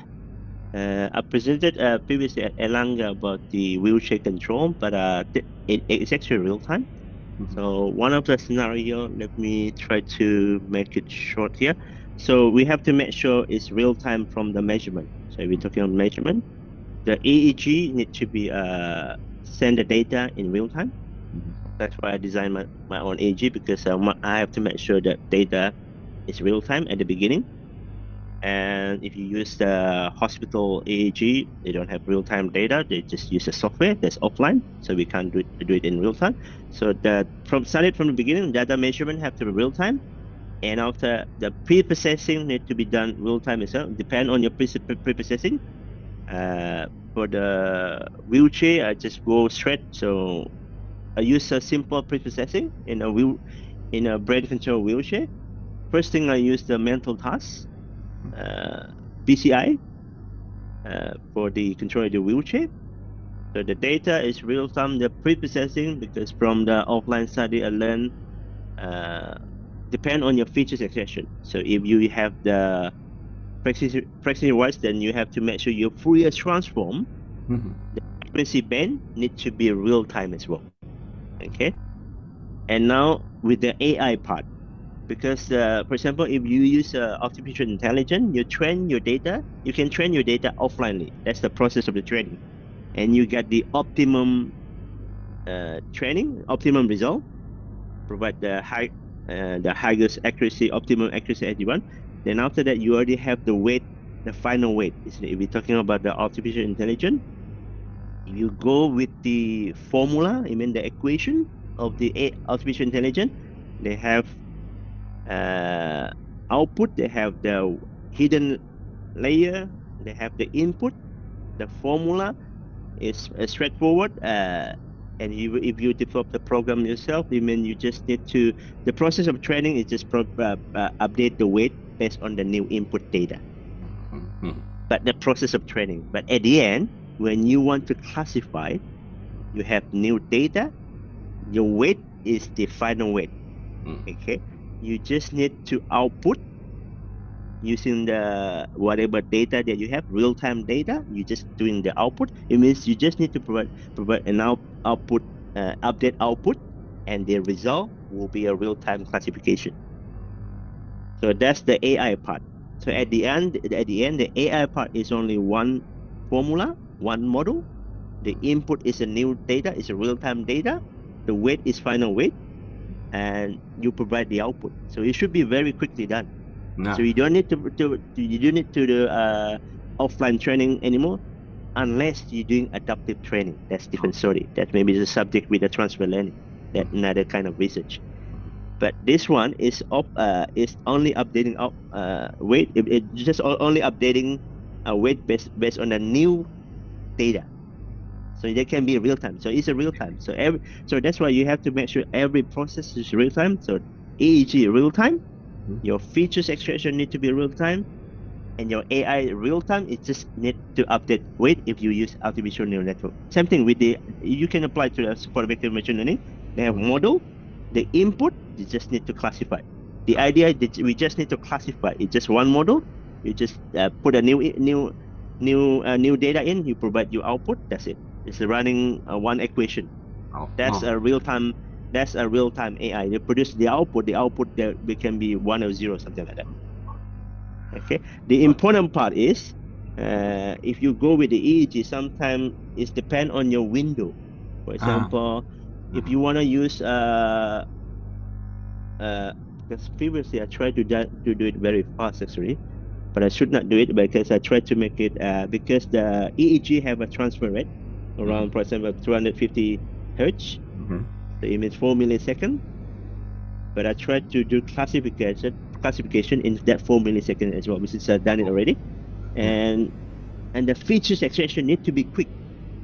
I presented previously at Erlangga about the wheelchair control, but it's actually real time. So one of the scenario, let me try to make it short here. So we have to make sure it's real time from the measurement. So if we're talking on measurement, the EEG need to be send the data in real time. That's why I designed my own EEG, because I have to make sure that data it's real time at the beginning. And if you use the hospital AAG, they don't have real time data. They just use a software that's offline, so we can't do it in real time. So that started from the beginning, data measurement have to be real time, and after the pre-processing need to be done real time as well. Depend on your pre-processing. For the wheelchair, I just go straight. So I use a simple pre-processing in a brain control wheelchair. First thing I use the mental task, PCI, for the control of the wheelchair. So the data is real time, the pre-processing, because from the offline study I learned, depend on your features extraction. So if you have the precision wise, then you have to make sure your Fourier transform, the frequency band need to be real time as well. Okay. And now with the AI part, because for example, if you use artificial intelligence, you train your data, you can train your data offline. That's the process of the training, and you get the optimum training, optimum result, provide the highest accuracy, optimum accuracy at one. Then after that, you already have the weight, the final weight. If we're talking about the artificial intelligence, you go with the formula, I mean the equation of the artificial intelligence. They have output, they have the hidden layer, they have the input. The formula is straightforward, and if you develop the program yourself, I mean you just need to, the process of training is just update the weight based on the new input data. But the process of training, but at the end, when you want to classify, you have new data, your weight is the final weight. Okay, you just need to output using the whatever data that you have, real-time data. You just doing the output. It means you just need to provide an output, update output, and the result will be a real-time classification. So that's the AI part. So at the end, the AI part is only one formula, one model. The input is a new data, is a real-time data. The weight is final weight, and you provide the output. So it should be very quickly done. So you don't need to do offline training anymore, unless you're doing adaptive training. That's different story. That maybe is a subject with the transfer learning. That another kind of research. But this one is only updating weight. It just only updating weight based on the new data. So they can be real time. So it's a real time. So that's why you have to make sure every process is real time. So EEG real time. Your features extraction need to be real time, and your AI real time. It just need to update weight if you use artificial neural network. Same thing with you can apply to the for vector machine learning. They have model, the input. You just need to classify. The idea that we just need to classify. It's just one model. You just put a new data in. You provide your output. That's it. It's running one equation. That's a real time. That's a real-time AI. They produce the output. The output there can be 1 or 0, something like that. Okay. The important part is, if you go with the EEG, sometimes it depends on your window. For example, if you want to use because previously I tried to do it very fast actually, but I should not do it because I tried to make it because the EEG have a transfer rate around, for example, 250 hertz. So it means 4 milliseconds. But I tried to do classification in that 4 milliseconds as well, which is done it already. And the features extraction need to be quick.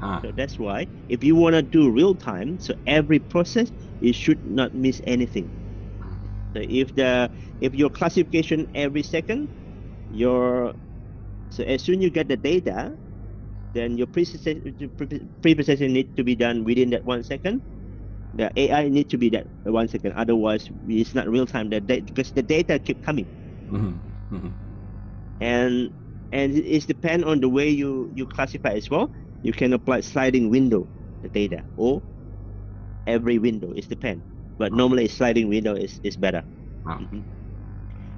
So that's why if you want to do real time, so every process, you should not miss anything. So if your classification every second, so as soon you get the data, then your pre-processing needs to be done within that 1 second. The AI needs to be that 1 second. Otherwise, it's not real time. Because the data keep coming, and it depends on the way you classify as well. You can apply sliding window the data, or every window. It depends. But normally, sliding window is better.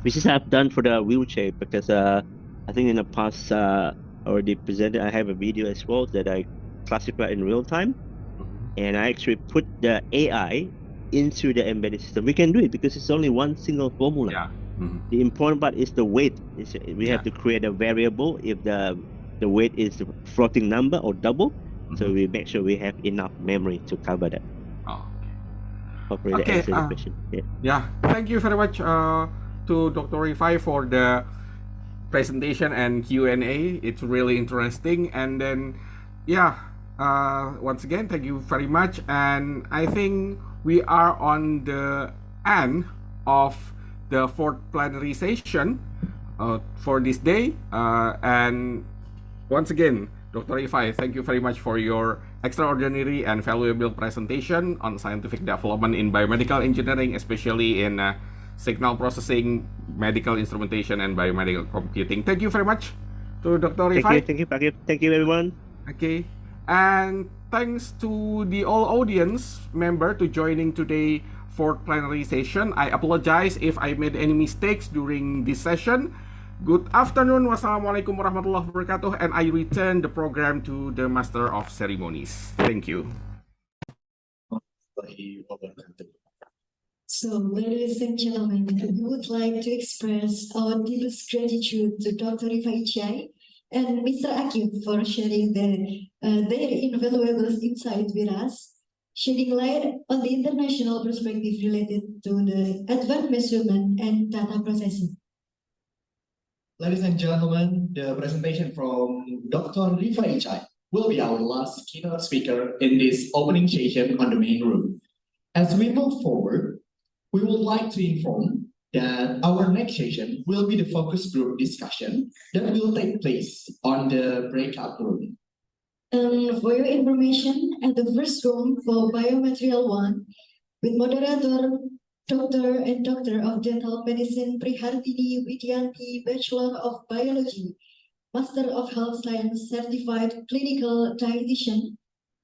Which is I've done for the wheelchair, because I think in the past already presented. I have a video as well that I classify in real time. And I actually put the AI into the embedded system. We can do it because it's only one single formula. The important part is the weight. We have to create a variable if the weight is a floating number or double. So we make sure we have enough memory to cover that. Hopefully that answers the question. Yeah, thank you very much to Dr. Rifai for the presentation and Q&A. It's really interesting. And then, once again, thank you very much. And I think we are on the end of the fourth plenary session for this day. And once again, Dr. Rifai, thank you very much for your extraordinary and valuable presentation on scientific development in biomedical engineering, especially in signal processing, medical instrumentation, and biomedical computing. Thank you very much to Dr. Rifai. Thank you, everyone. Okay, and thanks to the all audience member to joining today for plenary session. I apologize if I made any mistakes during this session. Good afternoon, wassalamualaikum warahmatullahi wabarakatuh, and I return the program to the Master of Ceremonies. Thank you. So, ladies and gentlemen, we would like to express our deepest gratitude to Dr. Rifai and Mr. Akib for sharing their invaluable insight with us, shedding light on the international perspective related to the advanced measurement and data processing. Ladies and gentlemen, the presentation from Dr. Rifai will be our last keynote speaker in this opening session on the main room. As we move forward, we would like to inform that our next session will be the focus group discussion that will take place on the breakout room. For your information, at the first room for Biomaterial 1, with moderator Doctor and Doctor of Dental Medicine Prihartini Widyanti, Bachelor of Biology, Master of Health Science, Certified Clinical Dietitian,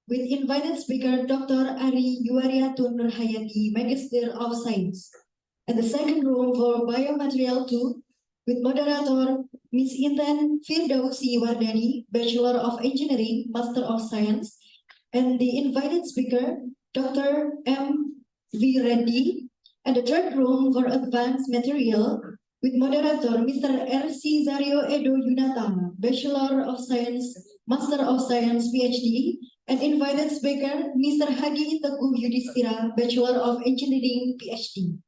with invited speaker Dr. Ari Yuariatun Nurhayati, Magister of Science. And the second room for Biomaterial 2, with moderator Ms. Intan Firdausi Wardani, Bachelor of Engineering, Master of Science, and the invited speaker Dr. M. V. Reddy. And the third room for Advanced Material, with moderator Mr. R.C. Zario Edo Yunata, Bachelor of Science, Master of Science, PhD, and invited speaker Mr. Hadi Teguh Yudhistira, Bachelor of Engineering, PhD.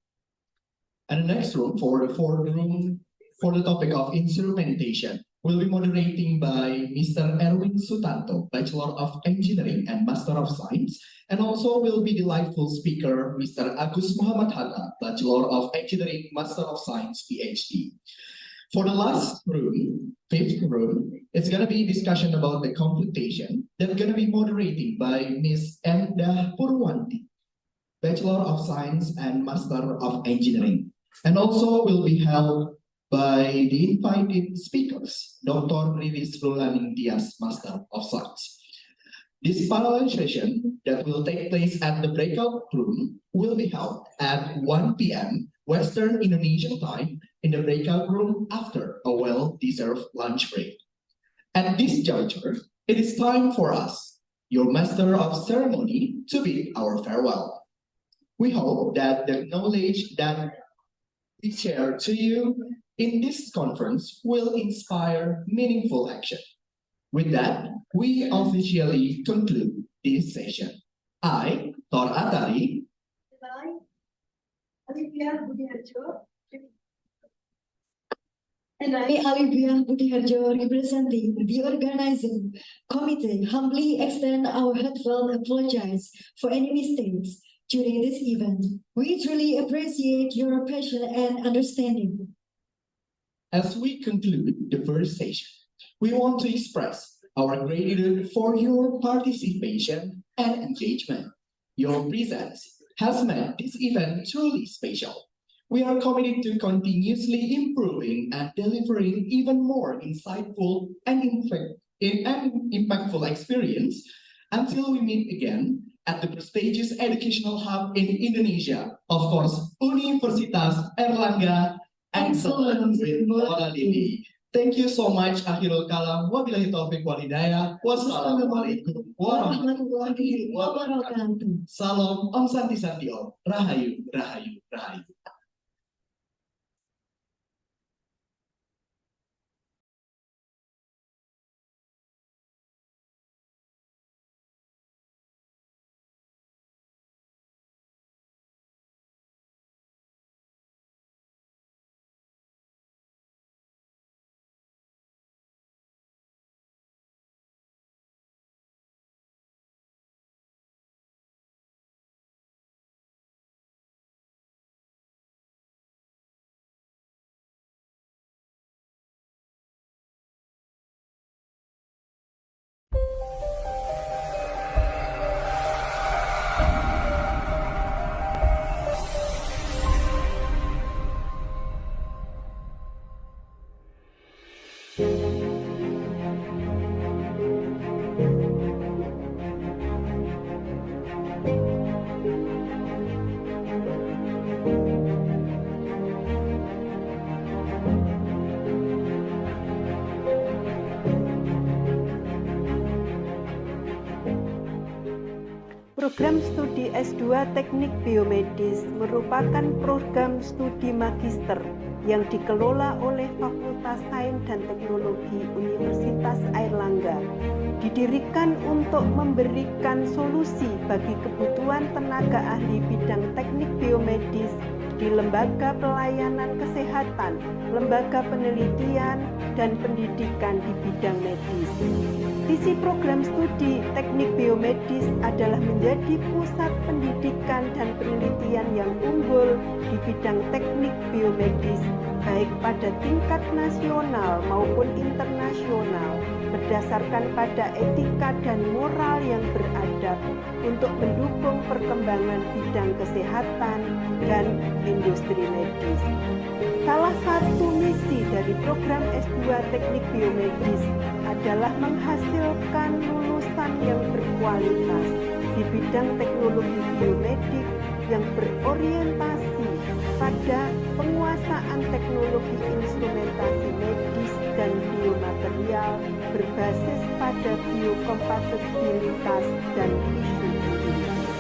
And the next room for the fourth room for the topic of instrumentation will be moderating by Mr. Erwin Sutanto, Bachelor of Engineering and Master of Science, and also will be delightful speaker Mr. Agus Muhammad Hatta, Bachelor of Engineering, Master of Science, PhD. For the last room, fifth room, it's going to be discussion about the computation that's going to be moderating by Ms. Endah Purwanti, Bachelor of Science and Master of Engineering, and also will be held by the invited speakers, Dr. Riris Rulaning Dias, Master of Science. This parallel session that will take place at the breakout room will be held at 1 p.m. Western Indonesian time in the breakout room after a well-deserved lunch break. At this juncture, it is time for us, your Master of Ceremony, to bid our farewell. We hope that the knowledge that we share to you in this conference will inspire meaningful action. With that, we officially conclude this session. I, Tor Atari, and I, Alivia Budiharjo, representing the organizing committee, humbly extend our heartfelt apologies for any mistakes during this event. We truly appreciate your passion and understanding. As we conclude the first session, we want to express our gratitude for your participation and engagement. Your presence has made this event truly special. We are committed to continuously improving and delivering even more insightful and impactful experience until we meet again at the prestigious educational hub in Indonesia, of course, Universitas Erlangga, excellence with morality. Thank you so much. Akhirul kalam. Wabillahi taufiq wal hidayah. Wassalamualaikum warahmatullahi wabarakatuh. Salam. Om Santi Santi Om. Rahayu, Rahayu, Rahayu. Program studi S2 Teknik Biomedis merupakan program studi magister yang dikelola oleh Fakultas Sains dan Teknologi Universitas Airlangga. Didirikan untuk memberikan solusi bagi kebutuhan tenaga ahli bidang teknik biomedis di lembaga pelayanan kesehatan, lembaga penelitian, dan pendidikan di bidang medis. Visi program studi teknik biomedis adalah menjadi pusat pendidikan dan penelitian yang unggul di bidang teknik biomedis, baik pada tingkat nasional maupun internasional, berdasarkan pada etika dan moral yang beradab untuk mendukung perkembangan bidang kesehatan dan industri medis. Salah satu misi dari program S2 Teknik Biomedis adalah menghasilkan lulusan yang berkualitas di bidang teknologi biomedik yang berorientasi pada penguasaan teknologi instrumentasi medis dan biomaterial berbasis pada biokompatibilitas dan isu industri.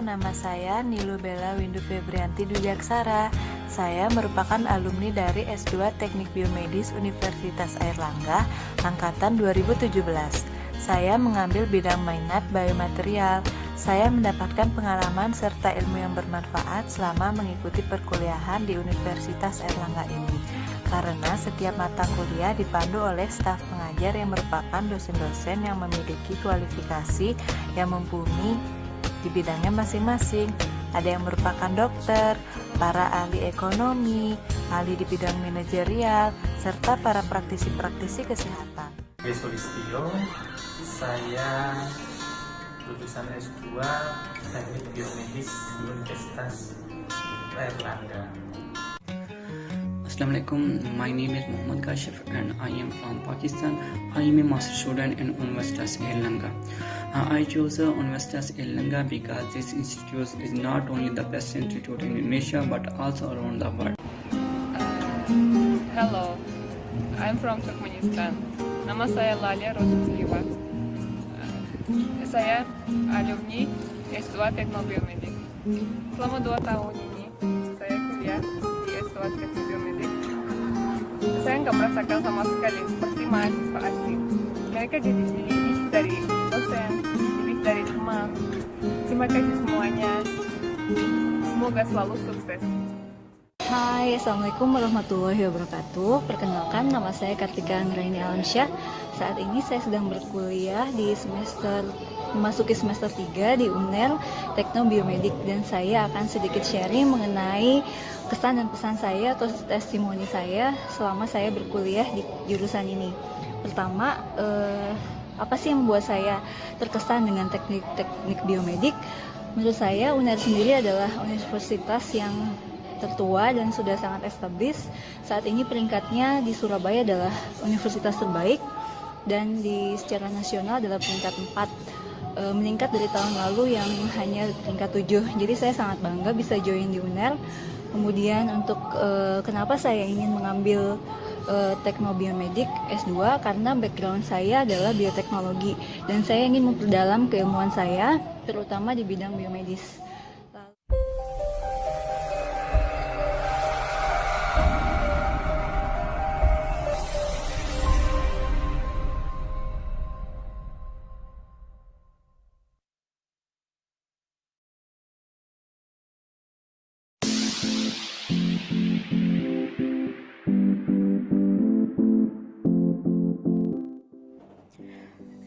Nama saya Nilu Bella Windu Febrianti Dujaksara. Saya merupakan alumni dari S2 Teknik Biomedis Universitas Airlangga angkatan 2017. Saya mengambil bidang minat biomaterial. Saya mendapatkan pengalaman serta ilmu yang bermanfaat selama mengikuti perkuliahan di Universitas Airlangga ini. Karena setiap mata kuliah dipandu oleh staf pengajar yang merupakan dosen-dosen yang memiliki kualifikasi yang mumpuni di bidangnya masing-masing. Ada yang merupakan dokter, para ahli ekonomi, ahli di bidang manajerial, serta para praktisi-praktisi kesehatan. Solistio, saya lulusan S2 Teknik Biomedis di Universitas Airlangga. Assalamualaikum, my name is Muhammad Kashif and I am from Pakistan. I am a master student in Universitas Airlangga. I chose Universitas Airlangga because this institute is not only the best institute in Indonesia but also around the world. Hello, I'm from Turkmenistan. Nama saya Lalia Rosulieva. Saya alumni S2 Teknik Biomedik. Selama 2 tahun ini, saya aja di S2 Teknik Biomedik. Saya nggak merasakan sama sekali seperti mahasiswa asing. Mereka dididik dari dosen, dididik dari teman. Terima kasih semuanya. Semoga selalu sukses. Hai, Assalamualaikum warahmatullahi wabarakatuh. Perkenalkan, nama saya Kartika Anggraini Alamsyah. Saat ini saya sedang berkuliah di memasuki semester 3 di UNER Tekno Biomedik, dan saya akan sedikit sharing mengenai kesan dan pesan saya atau testimoni saya selama saya berkuliah di jurusan ini. Pertama, apa sih yang membuat saya terkesan dengan teknik biomedik? Menurut saya, UNER sendiri adalah universitas yang tertua dan sudah sangat established. Saat ini peringkatnya di Surabaya adalah universitas terbaik, dan secara nasional adalah peringkat 4, meningkat dari tahun lalu yang hanya peringkat 7. Jadi saya sangat bangga bisa join di UNER. Kemudian untuk kenapa saya ingin mengambil teknobiomedik S2, karena background saya adalah bioteknologi dan saya ingin memperdalam keilmuan saya terutama di bidang biomedis.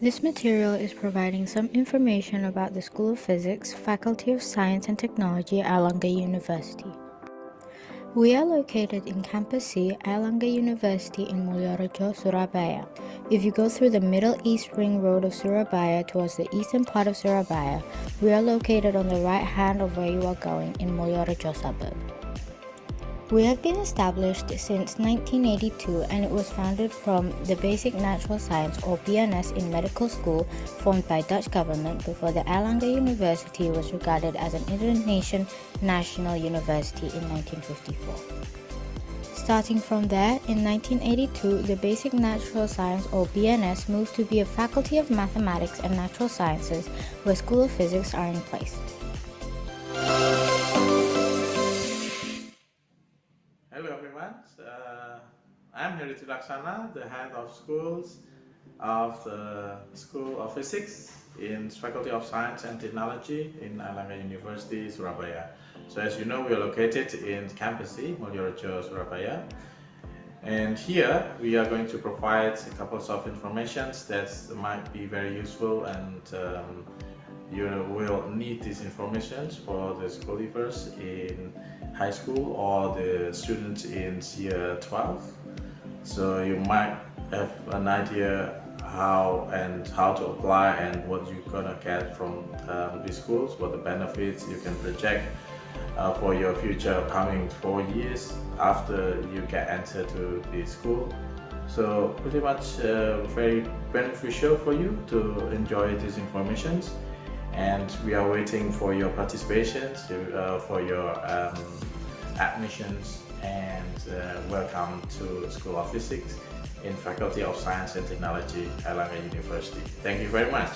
This material is providing some information about the School of Physics, Faculty of Science and Technology, Airlangga University. We are located in Campus C, Airlangga University in Mulyorejo, Surabaya. If you go through the Middle East Ring Road of Surabaya towards the eastern part of Surabaya, we are located on the right hand of where you are going in Mulyorejo suburb. We have been established since 1982, and it was founded from the Basic Natural Science or BNS in medical school formed by Dutch government before the Airlangga University was regarded as an Indonesian national university in 1954. Starting from there, in 1982, the Basic Natural Science or BNS moved to be a Faculty of Mathematics and Natural Sciences where School of Physics are in place. Hello everyone, I'm Heritu Laksana, the head of schools of the School of Physics in Faculty of Science and Technology in Airlangga University, Surabaya. So as you know, we are located in Campus C, Mulyorejo, Surabaya. And here we are going to provide a couple of information that might be very useful, and you will need these information for the school leavers in high school or the students in year 12. So you might have an idea how to apply and what you're gonna get from these schools, what the benefits you can project for your future coming 4 years after you get entered to the school. So pretty much very beneficial for you to enjoy these informations. And we are waiting for your participations, for your admissions, and welcome to School of Physics in Faculty of Science and Technology, Airlangga University. Thank you very much.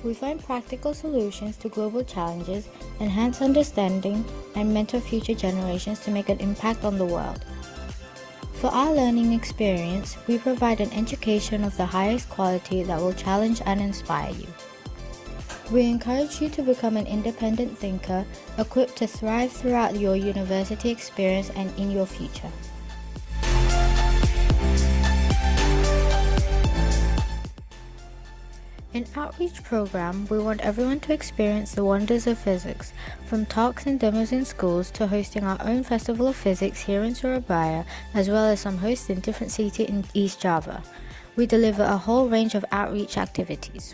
We find practical solutions to global challenges, enhance understanding, and mentor future generations to make an impact on the world. For our learning experience, we provide an education of the highest quality that will challenge and inspire you. We encourage you to become an independent thinker, equipped to thrive throughout your university experience and in your future. In Outreach Program, we want everyone to experience the wonders of physics, from talks and demos in schools to hosting our own Festival of Physics here in Surabaya, as well as some hosts in different cities in East Java. We deliver a whole range of outreach activities.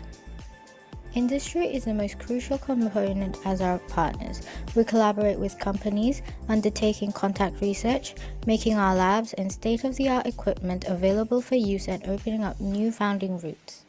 Industry is the most crucial component as our partners. We collaborate with companies, undertaking contact research, making our labs and state-of-the-art equipment available for use, and opening up new founding routes.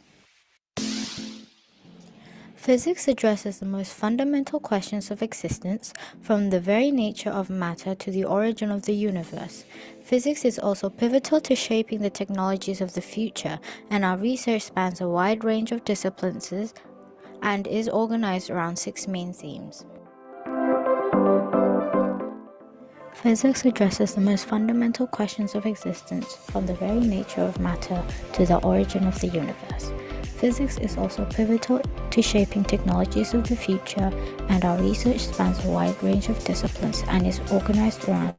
Physics addresses the most fundamental questions of existence, from the very nature of matter to the origin of the universe. Physics is also pivotal to shaping the technologies of the future, and our research spans a wide range of disciplines and is organized around 6 main themes. Physics addresses the most fundamental questions of existence, from the very nature of matter to the origin of the universe. Physics is also pivotal to shaping technologies of the future, and our research spans a wide range of disciplines and is organized around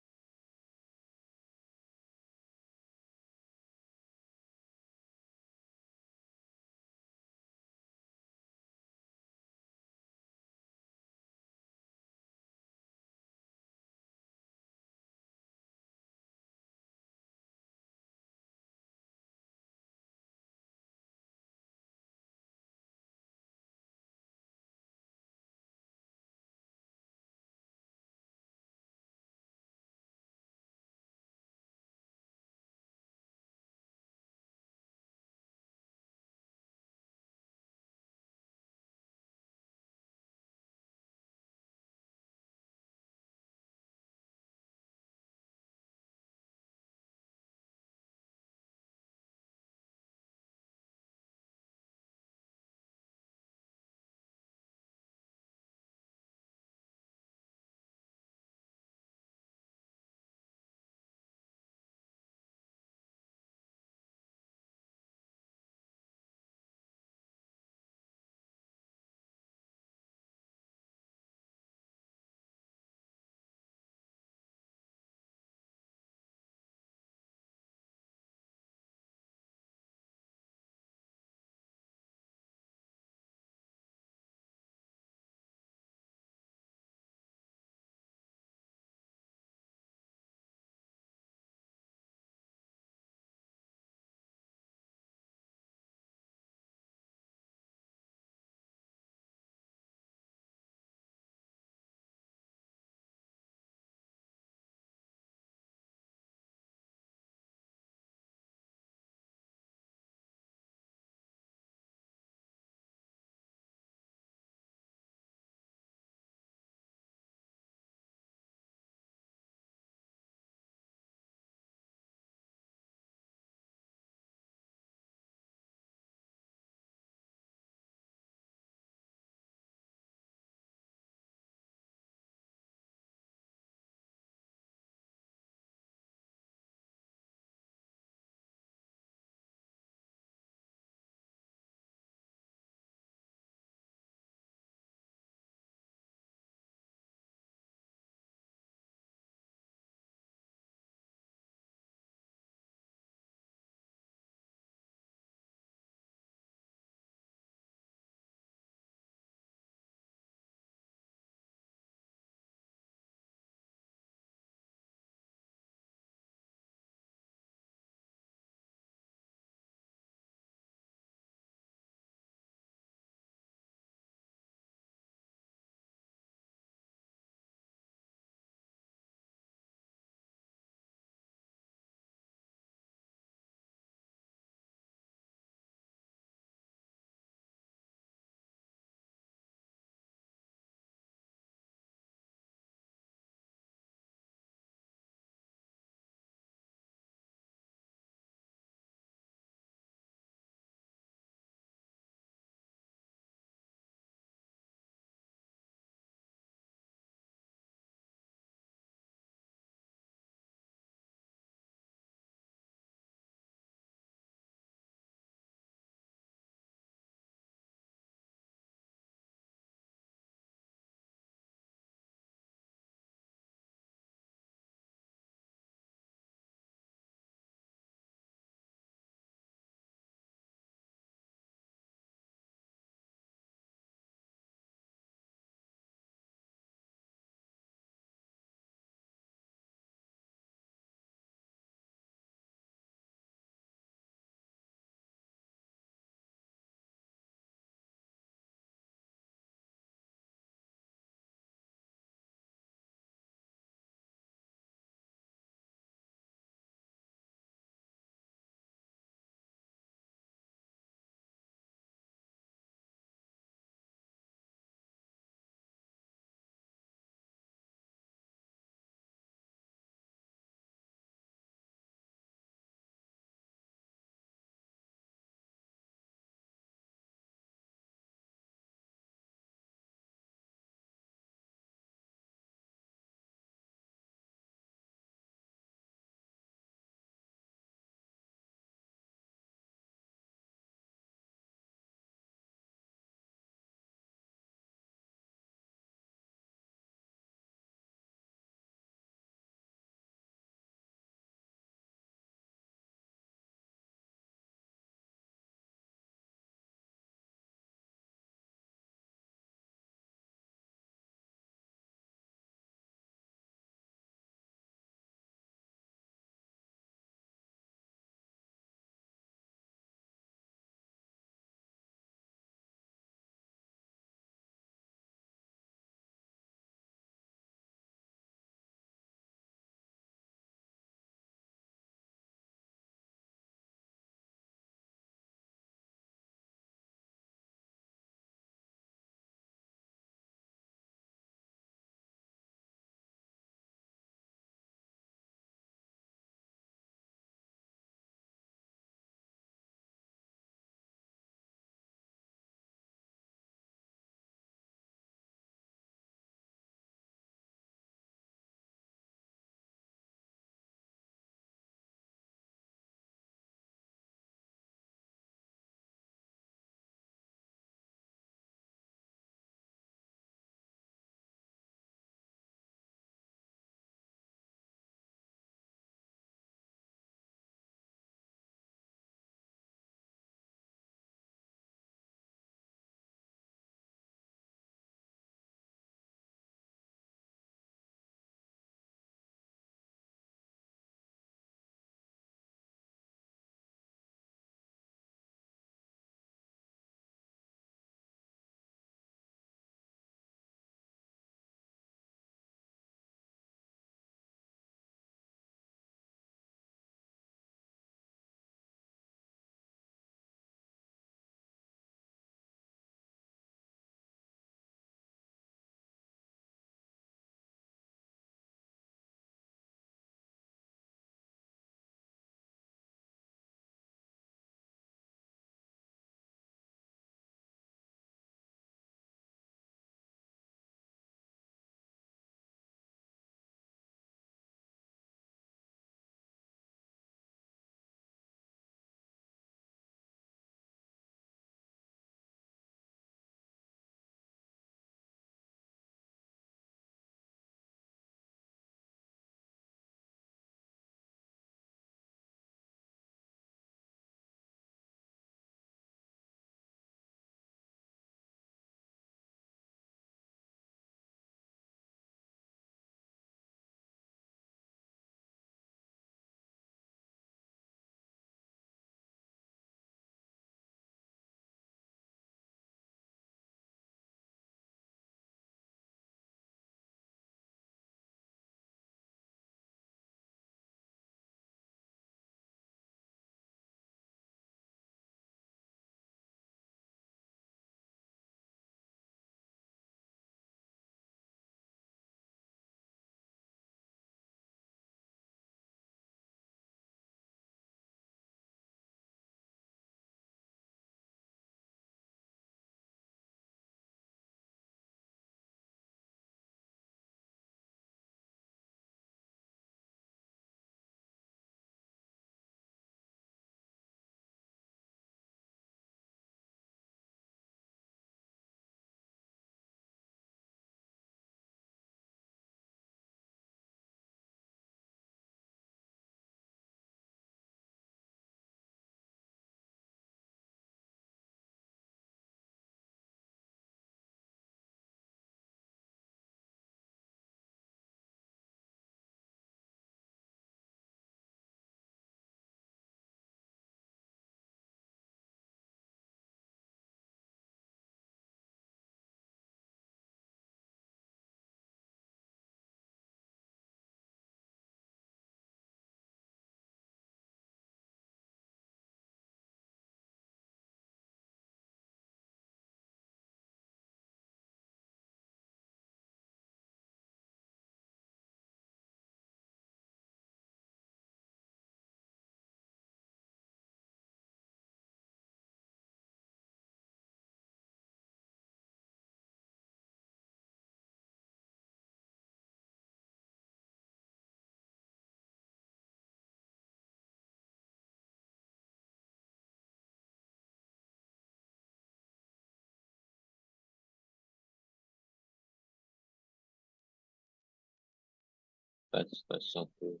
tes satu,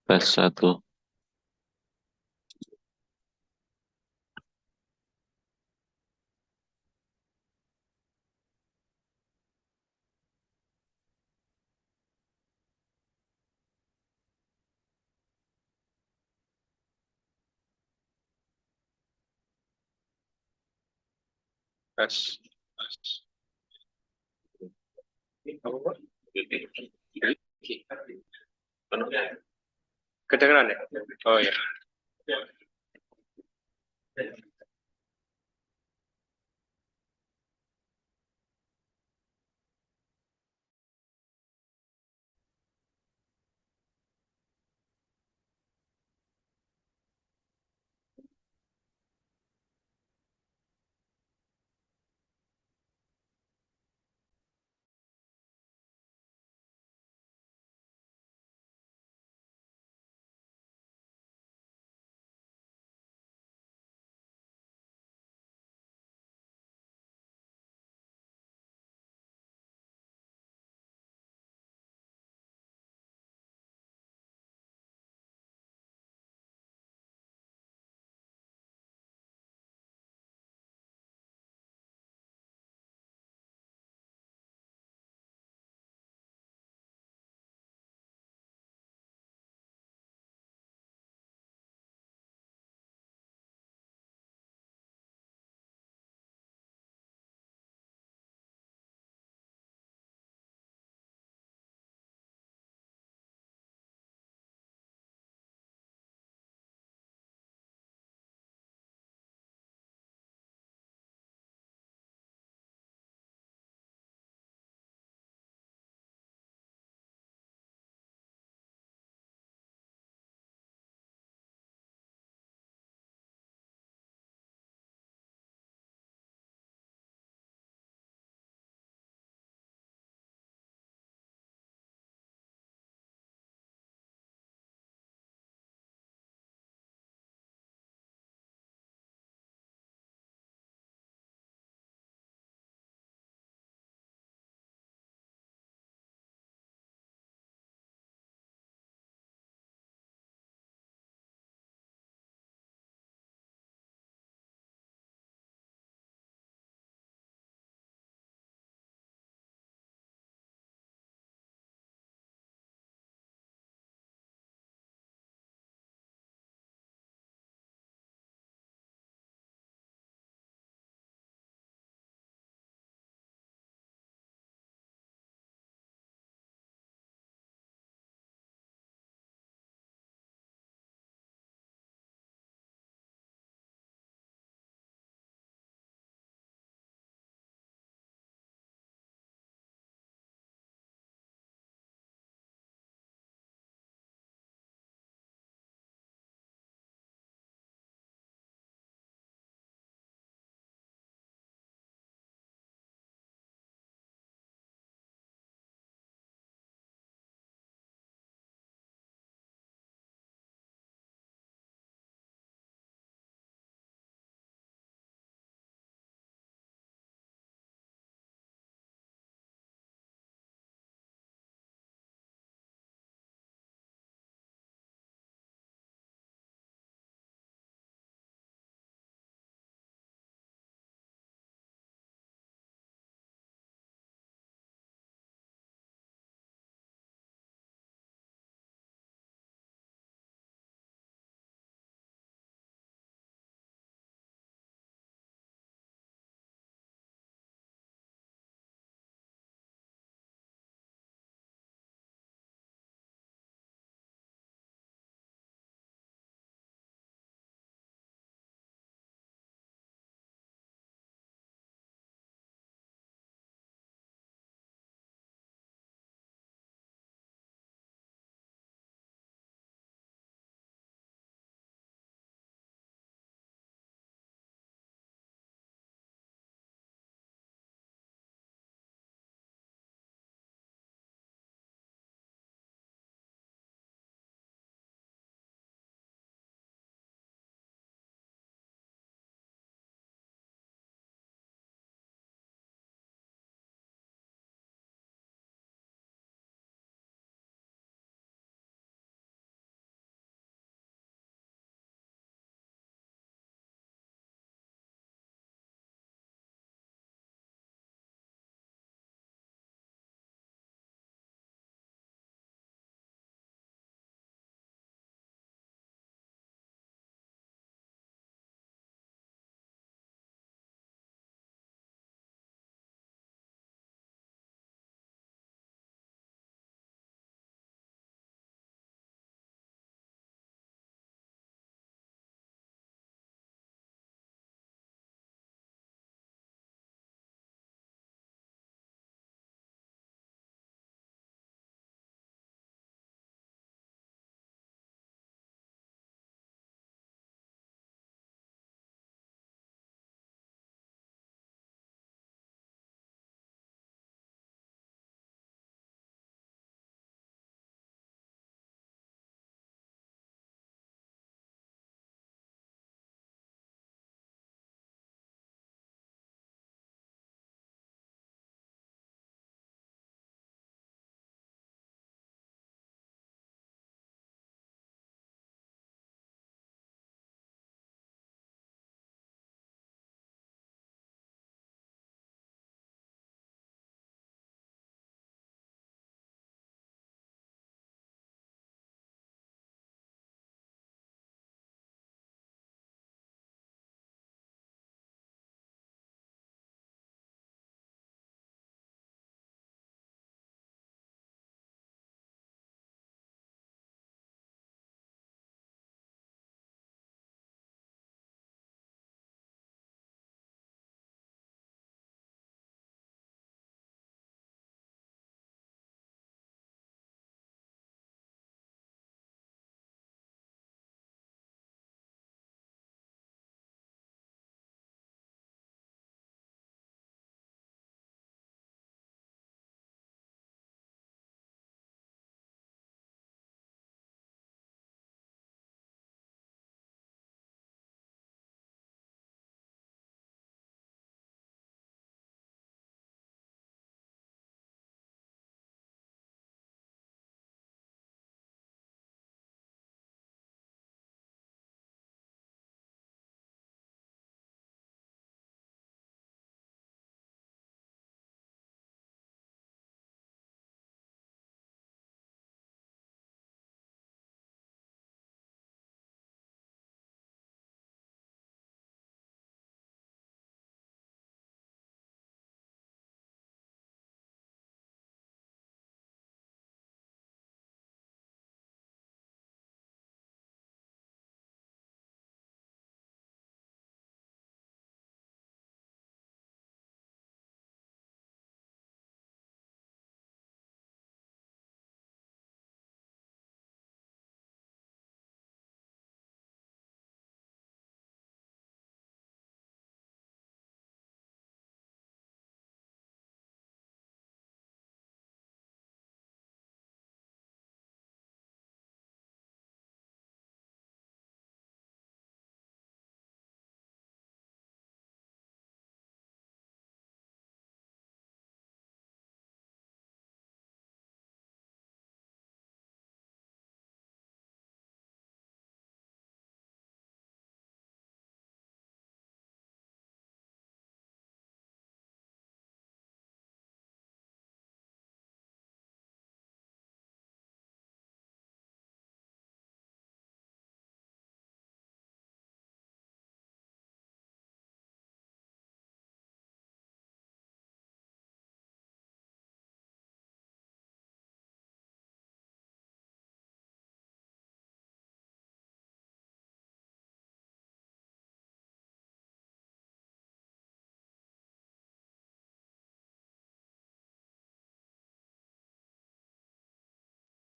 tes satu. Tes. Kedengeran ya? Oh ya.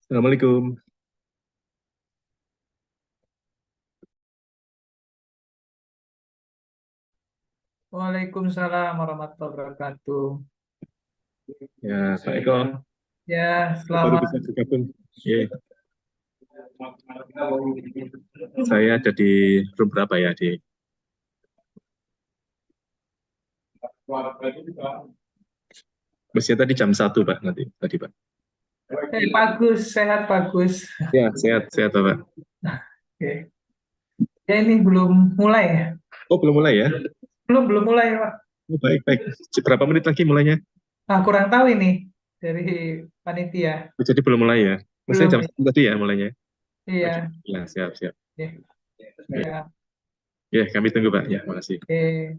Assalamualaikum. Waalaikumsalam warahmatullahi wabarakatuh. Ya, Pak Eko. Ya, Baru selamat. bisa bergabung. Iya. Saya ada di room berapa ya di? Mestinya tadi jam 1 Pak nanti tadi Pak. Bagus, sehat bagus. Ya, sehat Pak. Oke. Ya ini belum mulai ya? Oh, belum mulai ya? Belum mulai Pak. Oh, baik. Berapa menit lagi mulainya? Kurang tahu ini dari panitia. Jadi belum mulai ya? Mestinya Belum. jam 1 tadi ya mulainya? Iya. Ya, siap. Oke. Ya. Ya, kami tunggu Pak. Ya, makasih. Oke.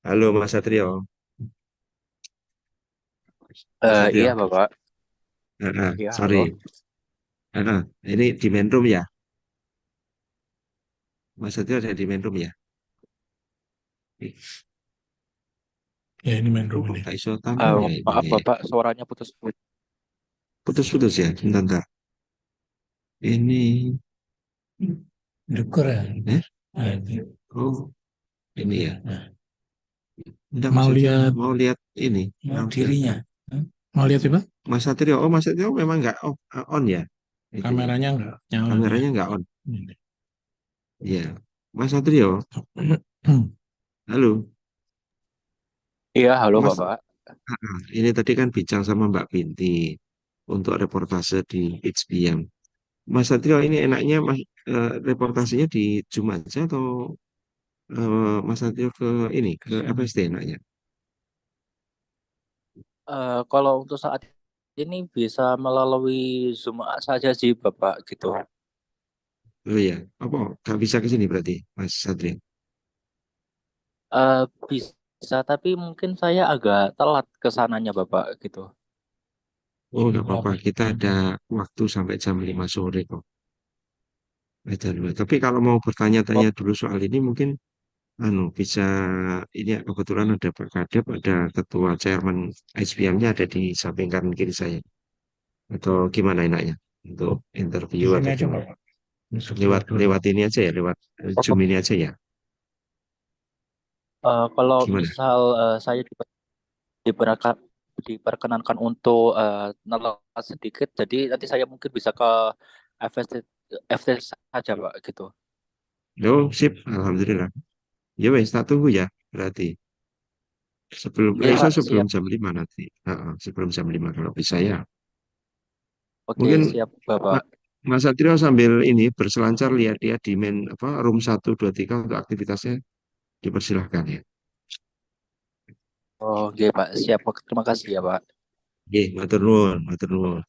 Halo Mas Satrio. Mas Satrio. Iya Bapak. Iya, halo. Sorry. Ini di main room ya? Mas Satrio ada di main room ya? Ya, ini main room ini. Kok iso tampil ya Maaf ininya ya? Bapak, suaranya putus-putus. Putus-putus ya? Bentar. Ini. Dukur ya? Oh, ini ya. Enggak, Mau lihat mau lihat ini. mau dirinya. Mau lihat apa? Mas Satrio. Oh, Mas Satrio memang nggak on ya? Itunya. Kameranya enggak nyala. Kameranya nggak on. Ini. Iya. Mas Satrio. Halo. Iya, halo Mas, Bapak. ini tadi kan bincang sama Mbak Binti untuk reportase di ICPIAM. Mas Satrio ini enaknya reportasenya di Zoom aja atau Mas Satrio ke ini ke FST enaknya? Kalau untuk saat ini bisa melalui Zoom saja sih Bapak gitu. Oh iya, apa nggak bisa ke sini berarti Mas Satrio? Bisa, tapi mungkin saya agak telat ke sananya Bapak gitu. Oh nggak apa-apa, kita ada waktu sampai jam 5 sore kok. Ada dulu. Tapi kalau mau bertanya-tanya dulu soal ini mungkin bisa ini ya, kebetulan ada Pak Kadep, ada Ketua Chairman ICPM-nya ada di samping kanan kiri saya. Atau gimana enaknya untuk interview Ini atau aja gimana? Bapak. Lewat lewat ini aja ya, lewat Zoom ini aja ya. Kalau Gimana? misal saya diperkenankan diperkenankan untuk nelpon sedikit, jadi nanti saya mungkin bisa ke FST saja Pak gitu. Yo, sip, alhamdulillah. Ya wes, tak tunggu ya. Berarti sebelum Iya Pak, sebelum siap. jam 5 nanti. Sebelum jam 5 kalau bisa ya. Oke, Mungkin siap Bapak. Mas Satrio sambil ini berselancar lihat dia di main apa room 1, 2, 3 untuk aktivitasnya dipersilahkan ya. Oke Pak, siap. Terima kasih ya Pak. Oke, matur nuwun, matur nuwun.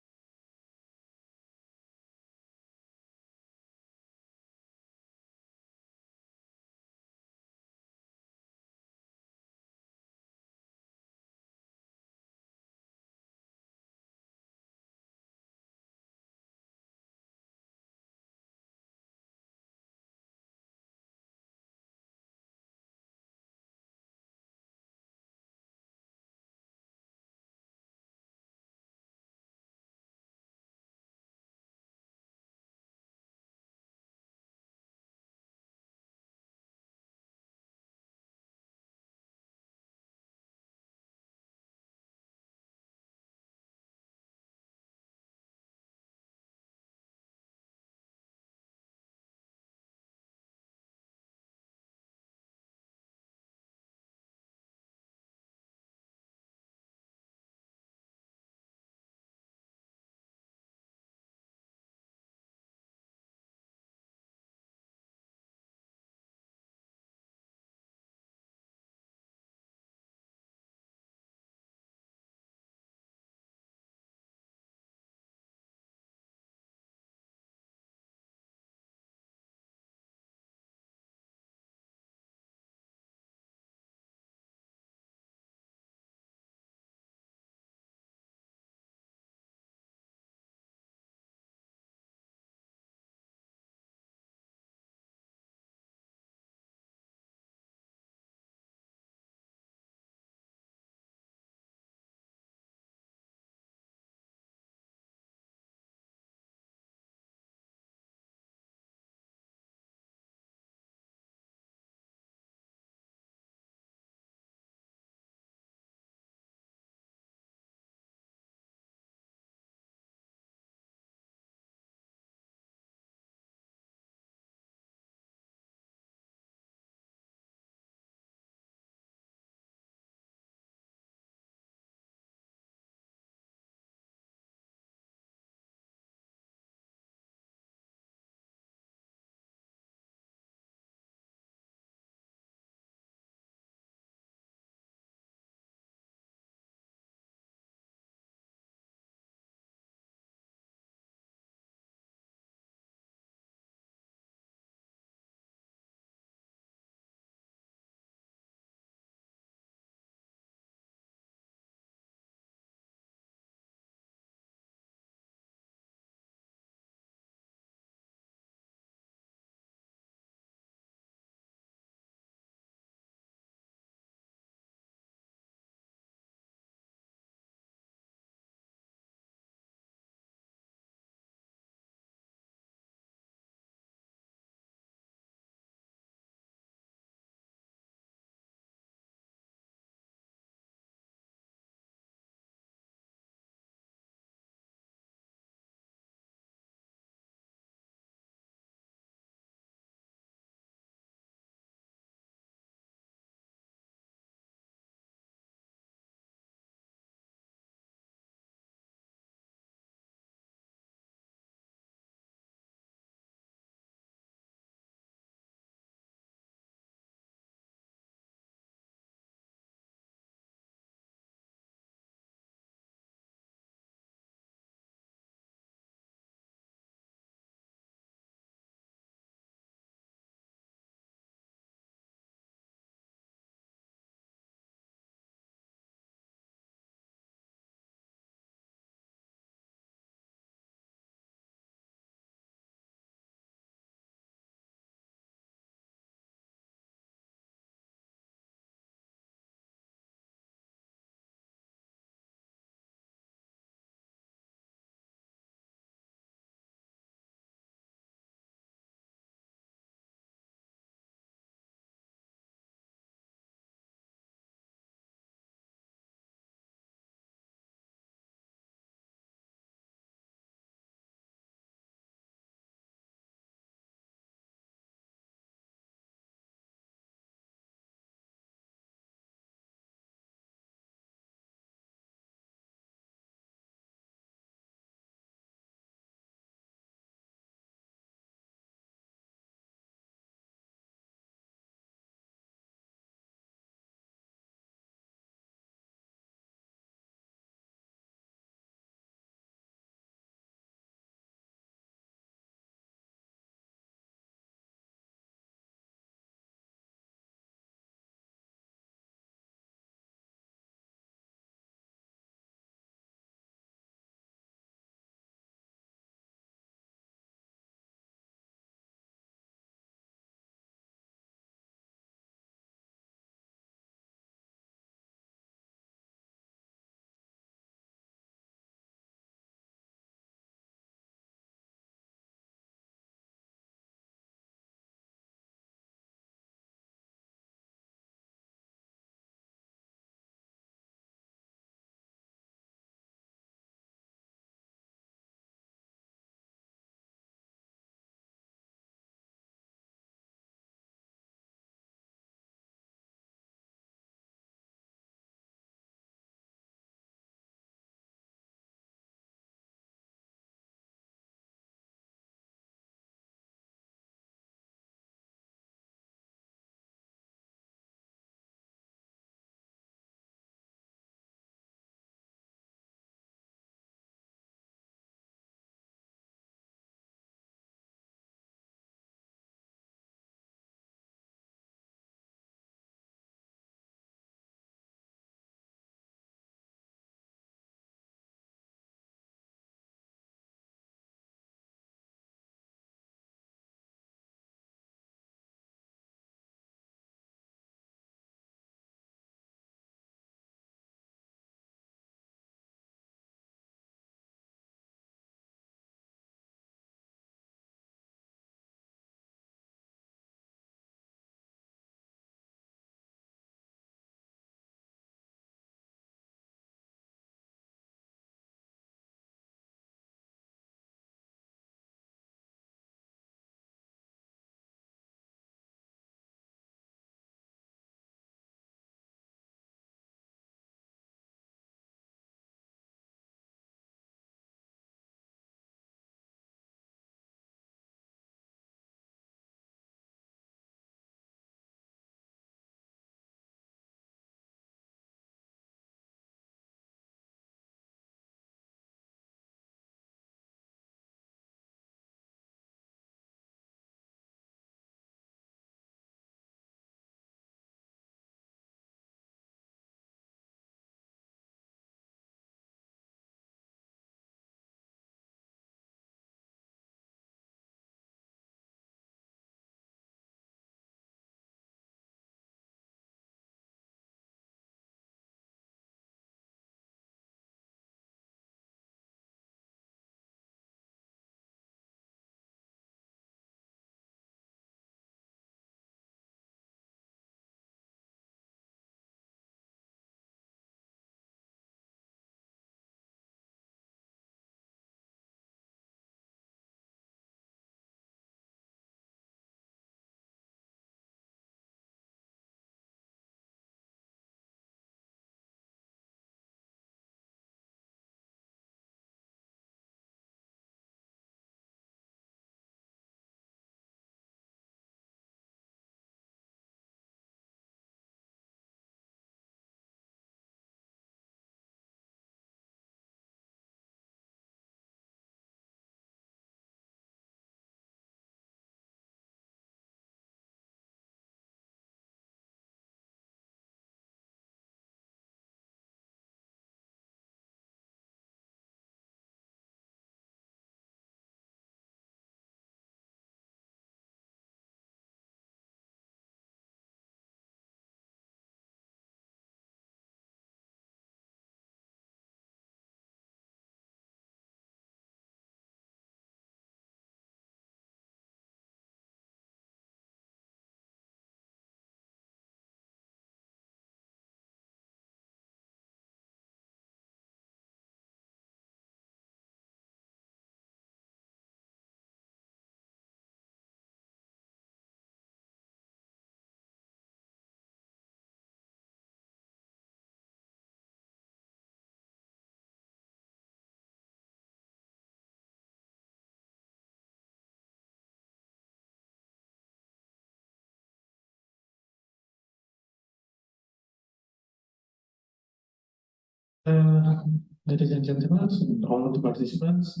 Ladies and gentlemen, all of the participants,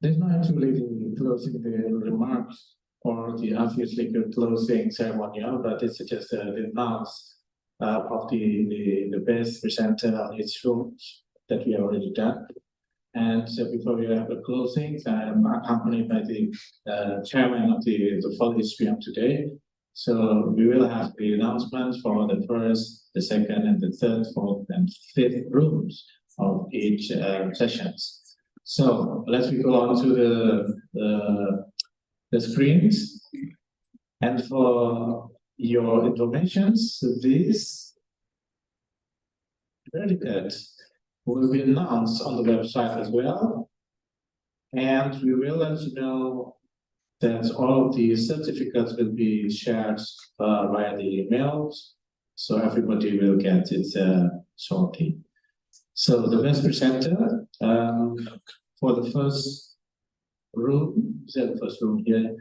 there's no actually closing the remarks or the obviously the closing ceremonial, but it's just the announce of the best presenter on each room that we have already done. And so before we have the closings, I'm accompanied by the chairman of the full ICPIAM today. So we will have the announcements for the first, the second, and the third, fourth, and fifth rooms of each sessions. So let's go on to the screens. And for your information, this predicate will be announced on the website as well. And we will let you know that all of the certificates will be shared via the emails. So everybody will get it shortly. So the best presenter for the first room, here.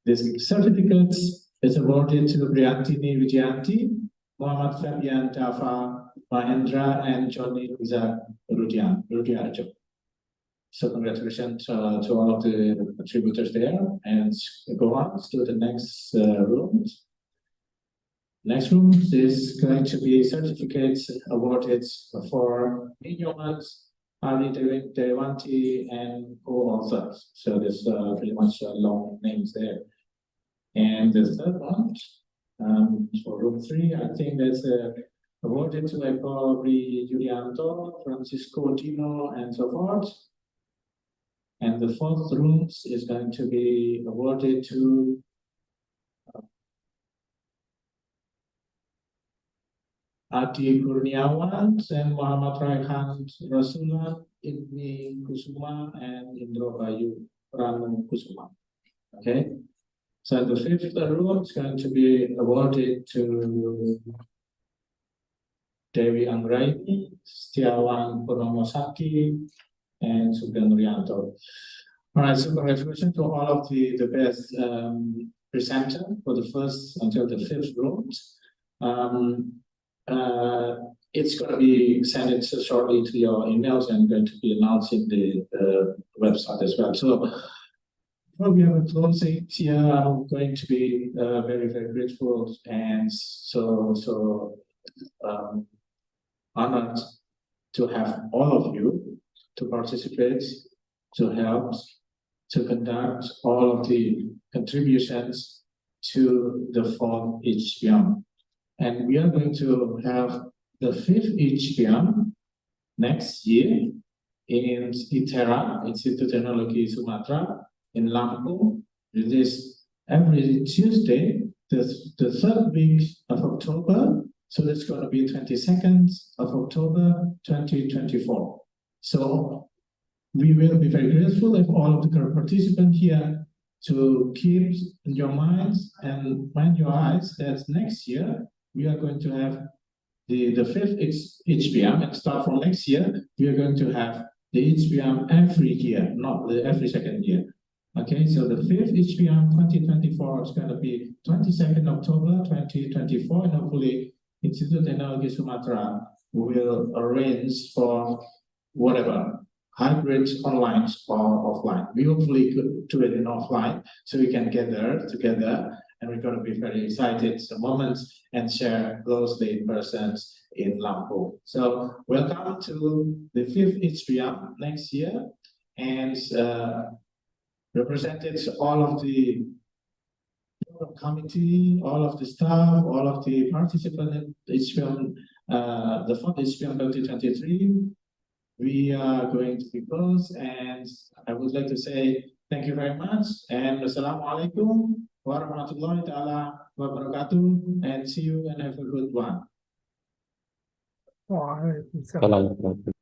This certificate is awarded to Briantini Wijayanti, Muhammad Fabian Dava Mahendra, and Johnny Rudiarjo. So congratulations to all of the contributors there, and go on to the next room. Next room is going to be certificates awarded for Inyoman, Ali Dewanti, and co-authors. So there's pretty much long names there. And the third one, for room 3, I think that's awarded to Eko Julianto, Francisco Dino, and so forth. And the fourth room is going to be awarded to Adi Kurniawan and Muhammad Raihan Rasulullah Ibni Kusuma and Indro Bayu Ranu Kusuma. Okay, so the fifth room is going to be awarded to Dewi Anggraini, Setiawan Purnomosaki, and Sugeng Rianto. All right, so congratulations to all of the best presenter for the first until the fifth rooms. It's going to be sent shortly to your emails and going to be announced in the website as well. So before we have a closing here, I'm going to be very, very grateful and so honored to have all of you to participate, to help, to conduct all of the contributions to the fourth ICPIAM. And we are going to have the fifth ICPIAM next year in ITERA, Institut Teknologi Sumatera, in Lampung. It is every Tuesday, the third week of October. So it's going to be 22nd of October, 2024. So we will be very grateful if all of the current participants here to keep in your minds and mind your eyes that next year we are going to have the fifth ICPIAM, and start from next year, we are going to have the ICPIAM every year, not every second year. Okay, so the fifth ICPIAM 2024 is going to be 22nd October 2024, and hopefully Institut Teknologi Sumatera will arrange for whatever, hybrid, online or offline. We hopefully could do it in offline so we can gather together, and we're going to be very excited the moments and share closely in person in Lampung. So welcome to the fifth ICPIAM next year, and represented all of the committee, all of the staff, all of the participants in ICPIAM, the fourth ICPIAM 2023. We are going to be close, and I would like to say thank you very much, and Assalamualaikum warahmatullahi ta'ala wabarakatuh, and see you and have a good one. Waalaikumsalam.